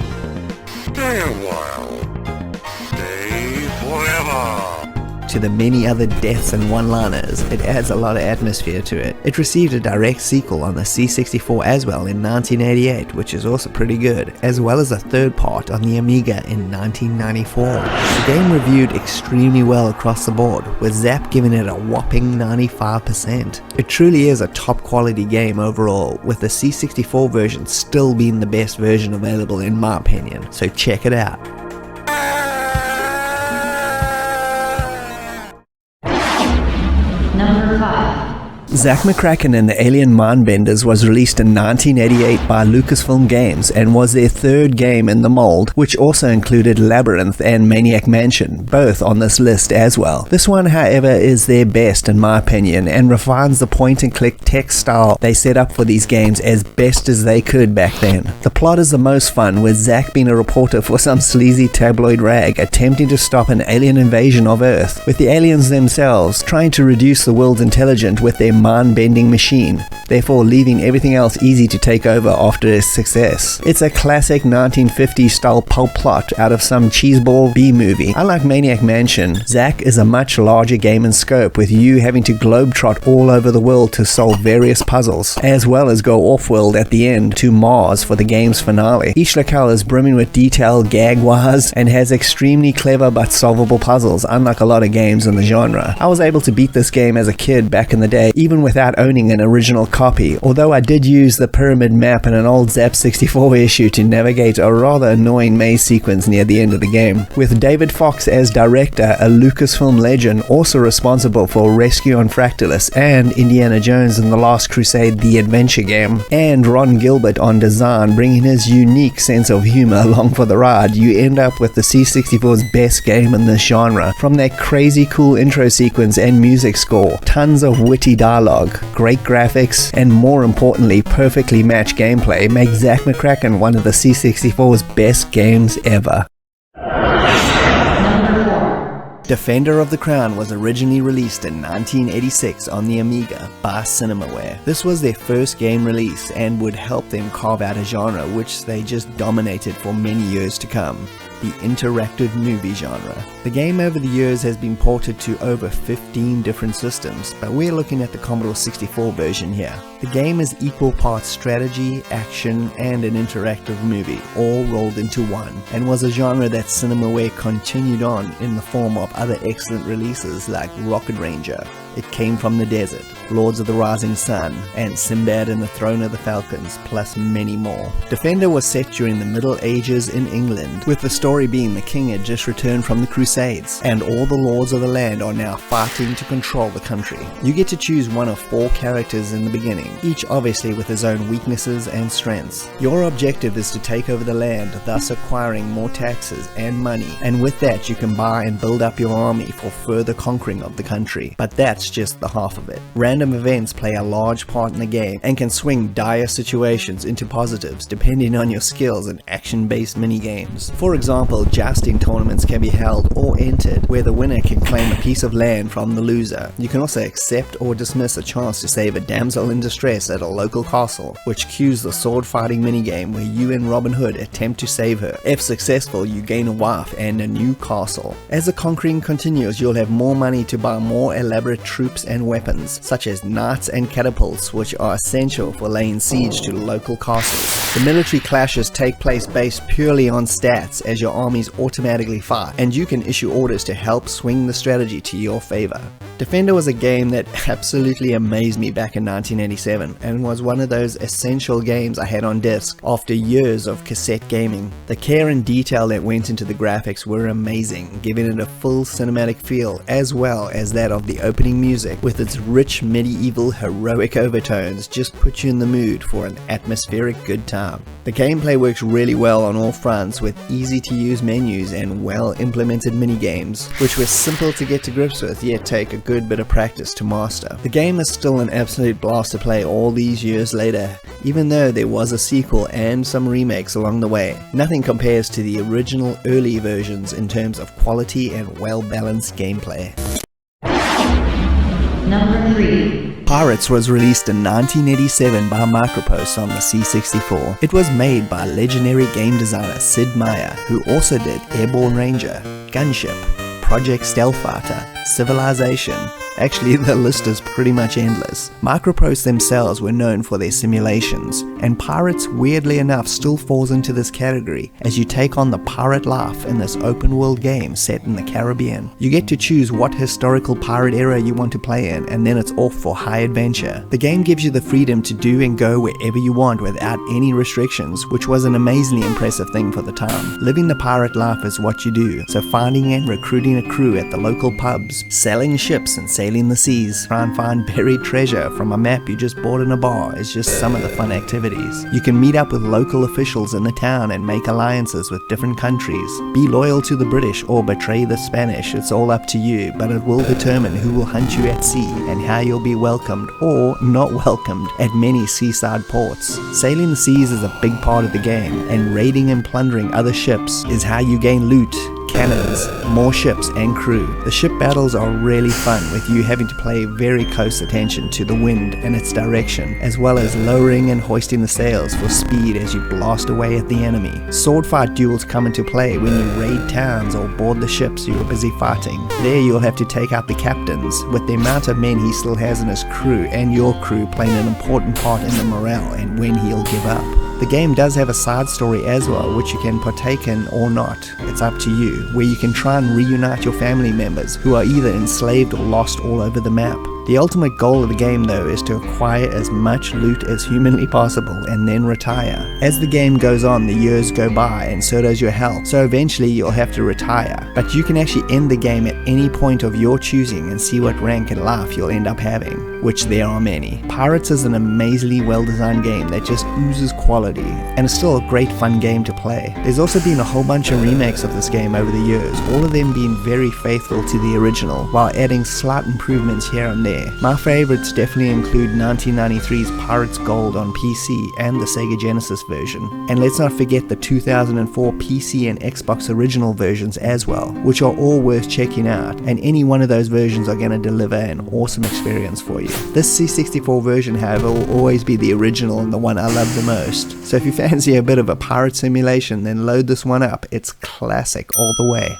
Stay a while. Stay forever. To the many other deaths and one-liners, it adds a lot of atmosphere to it. It received a direct sequel on the C64 as well in 1988, which is also pretty good, as well as a third part on the Amiga in 1994. The game reviewed extremely well across the board, with Zap giving it a whopping 95%. It truly is a top quality game overall, with the C64 version still being the best version available in my opinion, so check it out. Number 5. Zack McCracken and the Alien Mindbenders was released in 1988 by Lucasfilm Games and was their third game in the mold, which also included Labyrinth and Maniac Mansion, both on this list as well. This one, however, is their best in my opinion and refines the point-and-click tech style they set up for these games as best as they could back then. The plot is the most fun, with Zack being a reporter for some sleazy tabloid rag attempting to stop an alien invasion of Earth, with the aliens themselves trying to reduce the world's intelligence with their mind-bending machine, therefore leaving everything else easy to take over after its success. It's a classic 1950s style pulp plot out of some cheeseball B-movie. Unlike Maniac Mansion, Zack is a much larger game in scope, with you having to globetrot all over the world to solve various puzzles, as well as go off-world at the end to Mars for the game's finale. Each locale is brimming with detail gag-wise and has extremely clever but solvable puzzles, unlike a lot of games in the genre. I was able to beat this game as a kid back in the day, even without owning an original copy, although I did use the pyramid map in an old Zap 64 issue to navigate a rather annoying maze sequence near the end of the game. With David Fox as director, a Lucasfilm legend also responsible for Rescue on Fractalus and Indiana Jones and the Last Crusade the Adventure game, and Ron Gilbert on design bringing his unique sense of humor along for the ride, you end up with the C64's best game in this genre. From that crazy cool intro sequence and music score, tons of witty dialogue, great graphics, and more importantly perfectly matched gameplay make Zack McCracken one of the C64's best games ever. Defender of the Crown was originally released in 1986 on the Amiga by Cinemaware. This was their first game release and would help them carve out a genre which they just dominated for many years to come: the interactive movie genre. The game over the years has been ported to over 15 different systems, but we're looking at the Commodore 64 version here. The game is equal parts strategy, action, and an interactive movie, all rolled into one, and was a genre that Cinemaware continued on in the form of other excellent releases like Rocket Ranger, It Came from the Desert, Lords of the Rising Sun, and Sinbad and the Throne of the Falcons, plus many more. Defender was set during the Middle Ages in England, with the story being the king had just returned from the Crusades, and all the lords of the land are now fighting to control the country. You get to choose one of 4 characters in the beginning, each obviously with his own weaknesses and strengths. Your objective is to take over the land, thus acquiring more taxes and money, and with that you can buy and build up your army for further conquering of the country. But that's just the half of it. Random events play a large part in the game and can swing dire situations into positives depending on your skills in action-based mini-games. For example, jousting tournaments can be held or entered where the winner can claim a piece of land from the loser. You can also accept or dismiss a chance to save a damsel in distress at a local castle, which cues the sword-fighting minigame where you and Robin Hood attempt to save her. If successful, you gain a wife and a new castle. As the conquering continues, you'll have more money to buy more elaborate troops and weapons, such as knights and catapults, which are essential for laying siege to local castles. The military clashes take place based purely on stats, as your armies automatically fight, and you can issue orders to help swing the strategy to your favor. Defender was a game that absolutely amazed me back in 1987 and was one of those essential games I had on disc after years of cassette gaming. The care and detail that went into the graphics were amazing, giving it a full cinematic feel as well as that of the opening music with its rich medieval heroic overtones just put you in the mood for an atmospheric good time. The gameplay works really well on all fronts with easy to use menus and well implemented minigames, which were simple to get to grips with yet take a good bit of practice to master. The game is still an absolute blast to play all these years later, even though there was a sequel and some remakes along the way. Nothing compares to the original early versions in terms of quality and well-balanced gameplay. Number 3. Pirates was released in 1987 by Microprose on the C64. It was made by legendary game designer Sid Meier, who also did Airborne Ranger, Gunship, Project Stealthfighter, Civilization. Actually, the list is pretty much endless. Microprose themselves were known for their simulations, and Pirates weirdly enough still falls into this category as you take on the pirate life in this open world game set in the Caribbean. You get to choose what historical pirate era you want to play in, and then it's off for high adventure. The game gives you the freedom to do and go wherever you want without any restrictions, which was an amazingly impressive thing for the time. Living the pirate life is what you do, so finding and recruiting a crew at the local pubs, sailing ships and sailing the seas, try and find buried treasure from a map you just bought in a bar is just some of the fun activities. You can meet up with local officials in the town and make alliances with different countries. Be loyal to the British or betray the Spanish, it's all up to you, but it will determine who will hunt you at sea and how you'll be welcomed or not welcomed at many seaside ports. Sailing the seas is a big part of the game, and raiding and plundering other ships is how you gain loot, cannons, more ships and crew. The ship battles are really fun, with you having to pay very close attention to the wind and its direction, as well as lowering and hoisting the sails for speed as you blast away at the enemy. Swordfight duels come into play when you raid towns or board the ships you are busy fighting. There you'll have to take out the captains, with the amount of men he still has in his crew and your crew playing an important part in the morale and when he'll give up. The game does have a side story as well, which you can partake in or not. It's up to you, where you can try and reunite your family members who are either enslaved or lost all over the map. The ultimate goal of the game though is to acquire as much loot as humanly possible and then retire. As the game goes on, the years go by and so does your health, so eventually you'll have to retire. But you can actually end the game at any point of your choosing and see what rank in life you'll end up having, which there are many. Pirates is an amazingly well designed game that just oozes quality, and it's still a great fun game to play. There's also been a whole bunch of remakes of this game over the years, all of them being very faithful to the original, while adding slight improvements here and there. My favorites definitely include 1993's Pirates Gold on PC and the Sega Genesis version. And let's not forget the 2004 PC and Xbox original versions as well, which are all worth checking out, and any one of those versions are going to deliver an awesome experience for you. This C64 version, however, will always be the original and the one I love the most. So if you fancy a bit of a pirate simulation, then load this one up. It's classic all the way.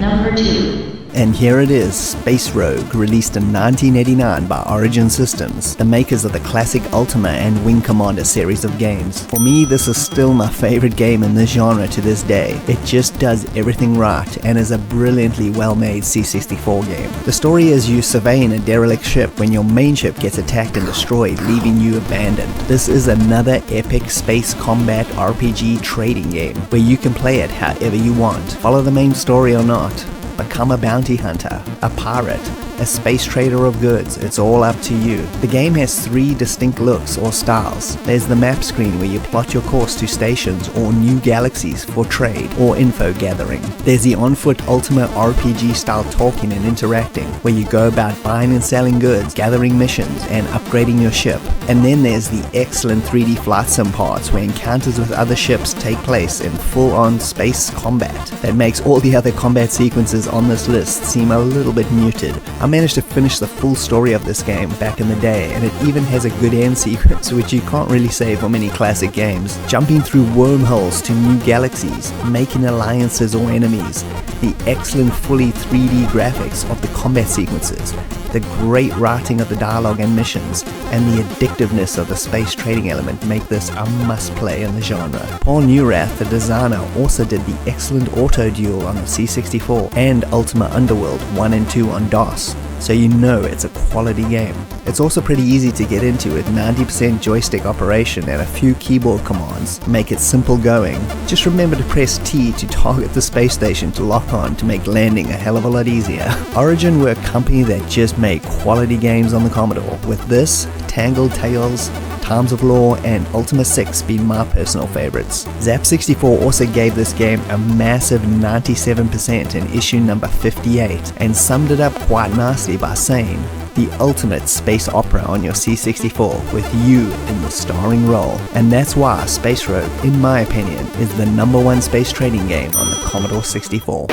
Number 2. And here it is, Space Rogue, released in 1989 by Origin Systems, the makers of the classic Ultima and Wing Commander series of games. For me, this is still my favorite game in this genre to this day. It just does everything right and is a brilliantly well-made C64 game. The story is you surveying a derelict ship when your main ship gets attacked and destroyed, leaving you abandoned. This is another epic space combat RPG trading game, where you can play it however you want, follow the main story or not. Become a bounty hunter, a pirate, a space trader of goods. It's all up to you. The game has 3 distinct looks or styles. There's the map screen where you plot your course to stations or new galaxies for trade or info gathering. There's the on-foot Ultimate RPG style talking and interacting, where you go about buying and selling goods, gathering missions, and upgrading your ship. And then there's the excellent 3D flight sim parts where encounters with other ships take place in full-on space combat. That makes all the other combat sequences on this list seem a little bit muted. I managed to finish the full story of this game back in the day, and it even has a good end sequence, which you can't really say for many classic games. Jumping through wormholes to new galaxies, making alliances or enemies, the excellent fully 3D graphics of the combat sequences, the great writing of the dialogue and missions, and the addictiveness of the space trading element make this a must-play in the genre. Paul Neurath, the designer, also did the excellent Auto Duel on the C64 and Ultima Underworld 1 and 2 on DOS, so you know it's a quality game. It's also pretty easy to get into with 90% joystick operation and a few keyboard commands make it simple going. Just remember to press T to target the space station to lock on to make landing a hell of a lot easier. Origin were a company that just made quality games on the Commodore, with this, Tangled Tales, Times of Law, and Ultima 6 being my personal favorites. Zap64 also gave this game a massive 97% in issue number 58 and summed it up quite nicely by saying, the ultimate space opera on your C64 with you in the starring role. And that's why Space Rogue, in my opinion, is the #1 space trading game on the Commodore 64.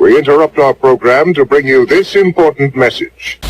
We interrupt our program to bring you this important message.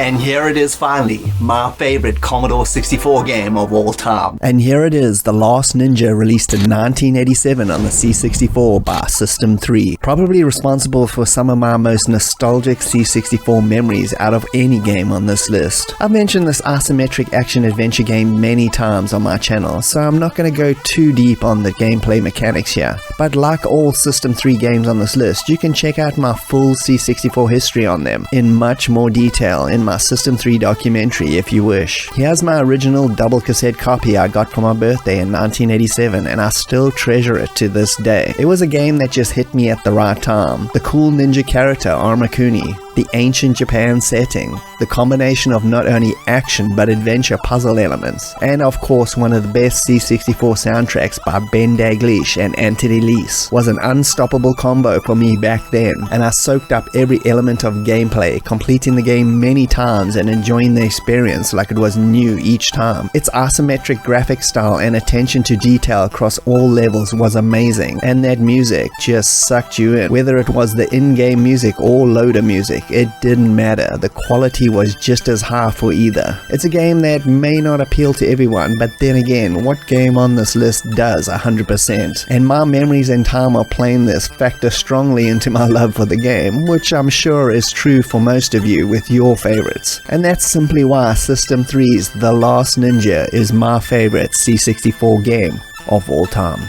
And here it is finally, my favorite Commodore 64 game of all time. And here it is, The Last Ninja, released in 1987 on the C64 by System 3. Probably responsible for some of my most nostalgic C64 memories out of any game on this list. I've mentioned this isometric action-adventure game many times on my channel, so I'm not going to go too deep on the gameplay mechanics here. But like all System 3 games on this list, you can check out my full C64 history on them in much more detail in my System 3 documentary if you wish. Here's my original double cassette copy I got for my birthday in 1987, and I still treasure it to this day. It was a game that just hit me at the right time. The cool ninja character Armakuni, the ancient Japan setting, the combination of not only action but adventure puzzle elements, and of course one of the best C64 soundtracks by Ben Daglish and Anthony Leese was an unstoppable combo for me back then, and I soaked up every element of gameplay, completing the game many times and enjoying the experience like it was new each time. Its isometric graphic style and attention to detail across all levels was amazing, and that music just sucked you in. Whether it was the in-game music or loader music, it didn't matter. The quality was just as high for either. It's a game that may not appeal to everyone, but then again, what game on this list does 100%? And my memories and time of playing this factor strongly into my love for the game, which I'm sure is true for most of you with your favorites. And that's simply why System 3's The Last Ninja is my favorite C64 game of all time.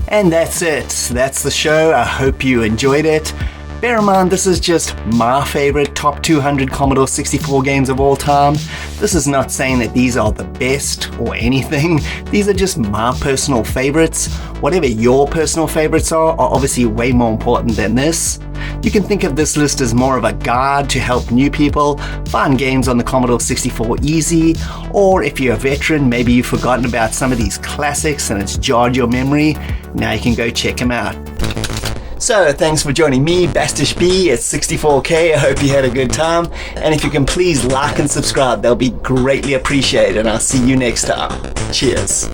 And that's it. That's the show. I hope you enjoyed it. Bear in mind, this is just my favorite top 200 Commodore 64 games of all time. This is not saying that these are the best or anything. These are just my personal favorites. Whatever your personal favorites are obviously way more important than this. You can think of this list as more of a guide to help new people find games on the Commodore 64 easy, or if you're a veteran, maybe you've forgotten about some of these classics and it's jarred your memory, now you can go check them out. So thanks for joining me, Bastish B at 64K. I hope you had a good time. And if you can please like and subscribe, they'll be greatly appreciated. And I'll see you next time. Cheers.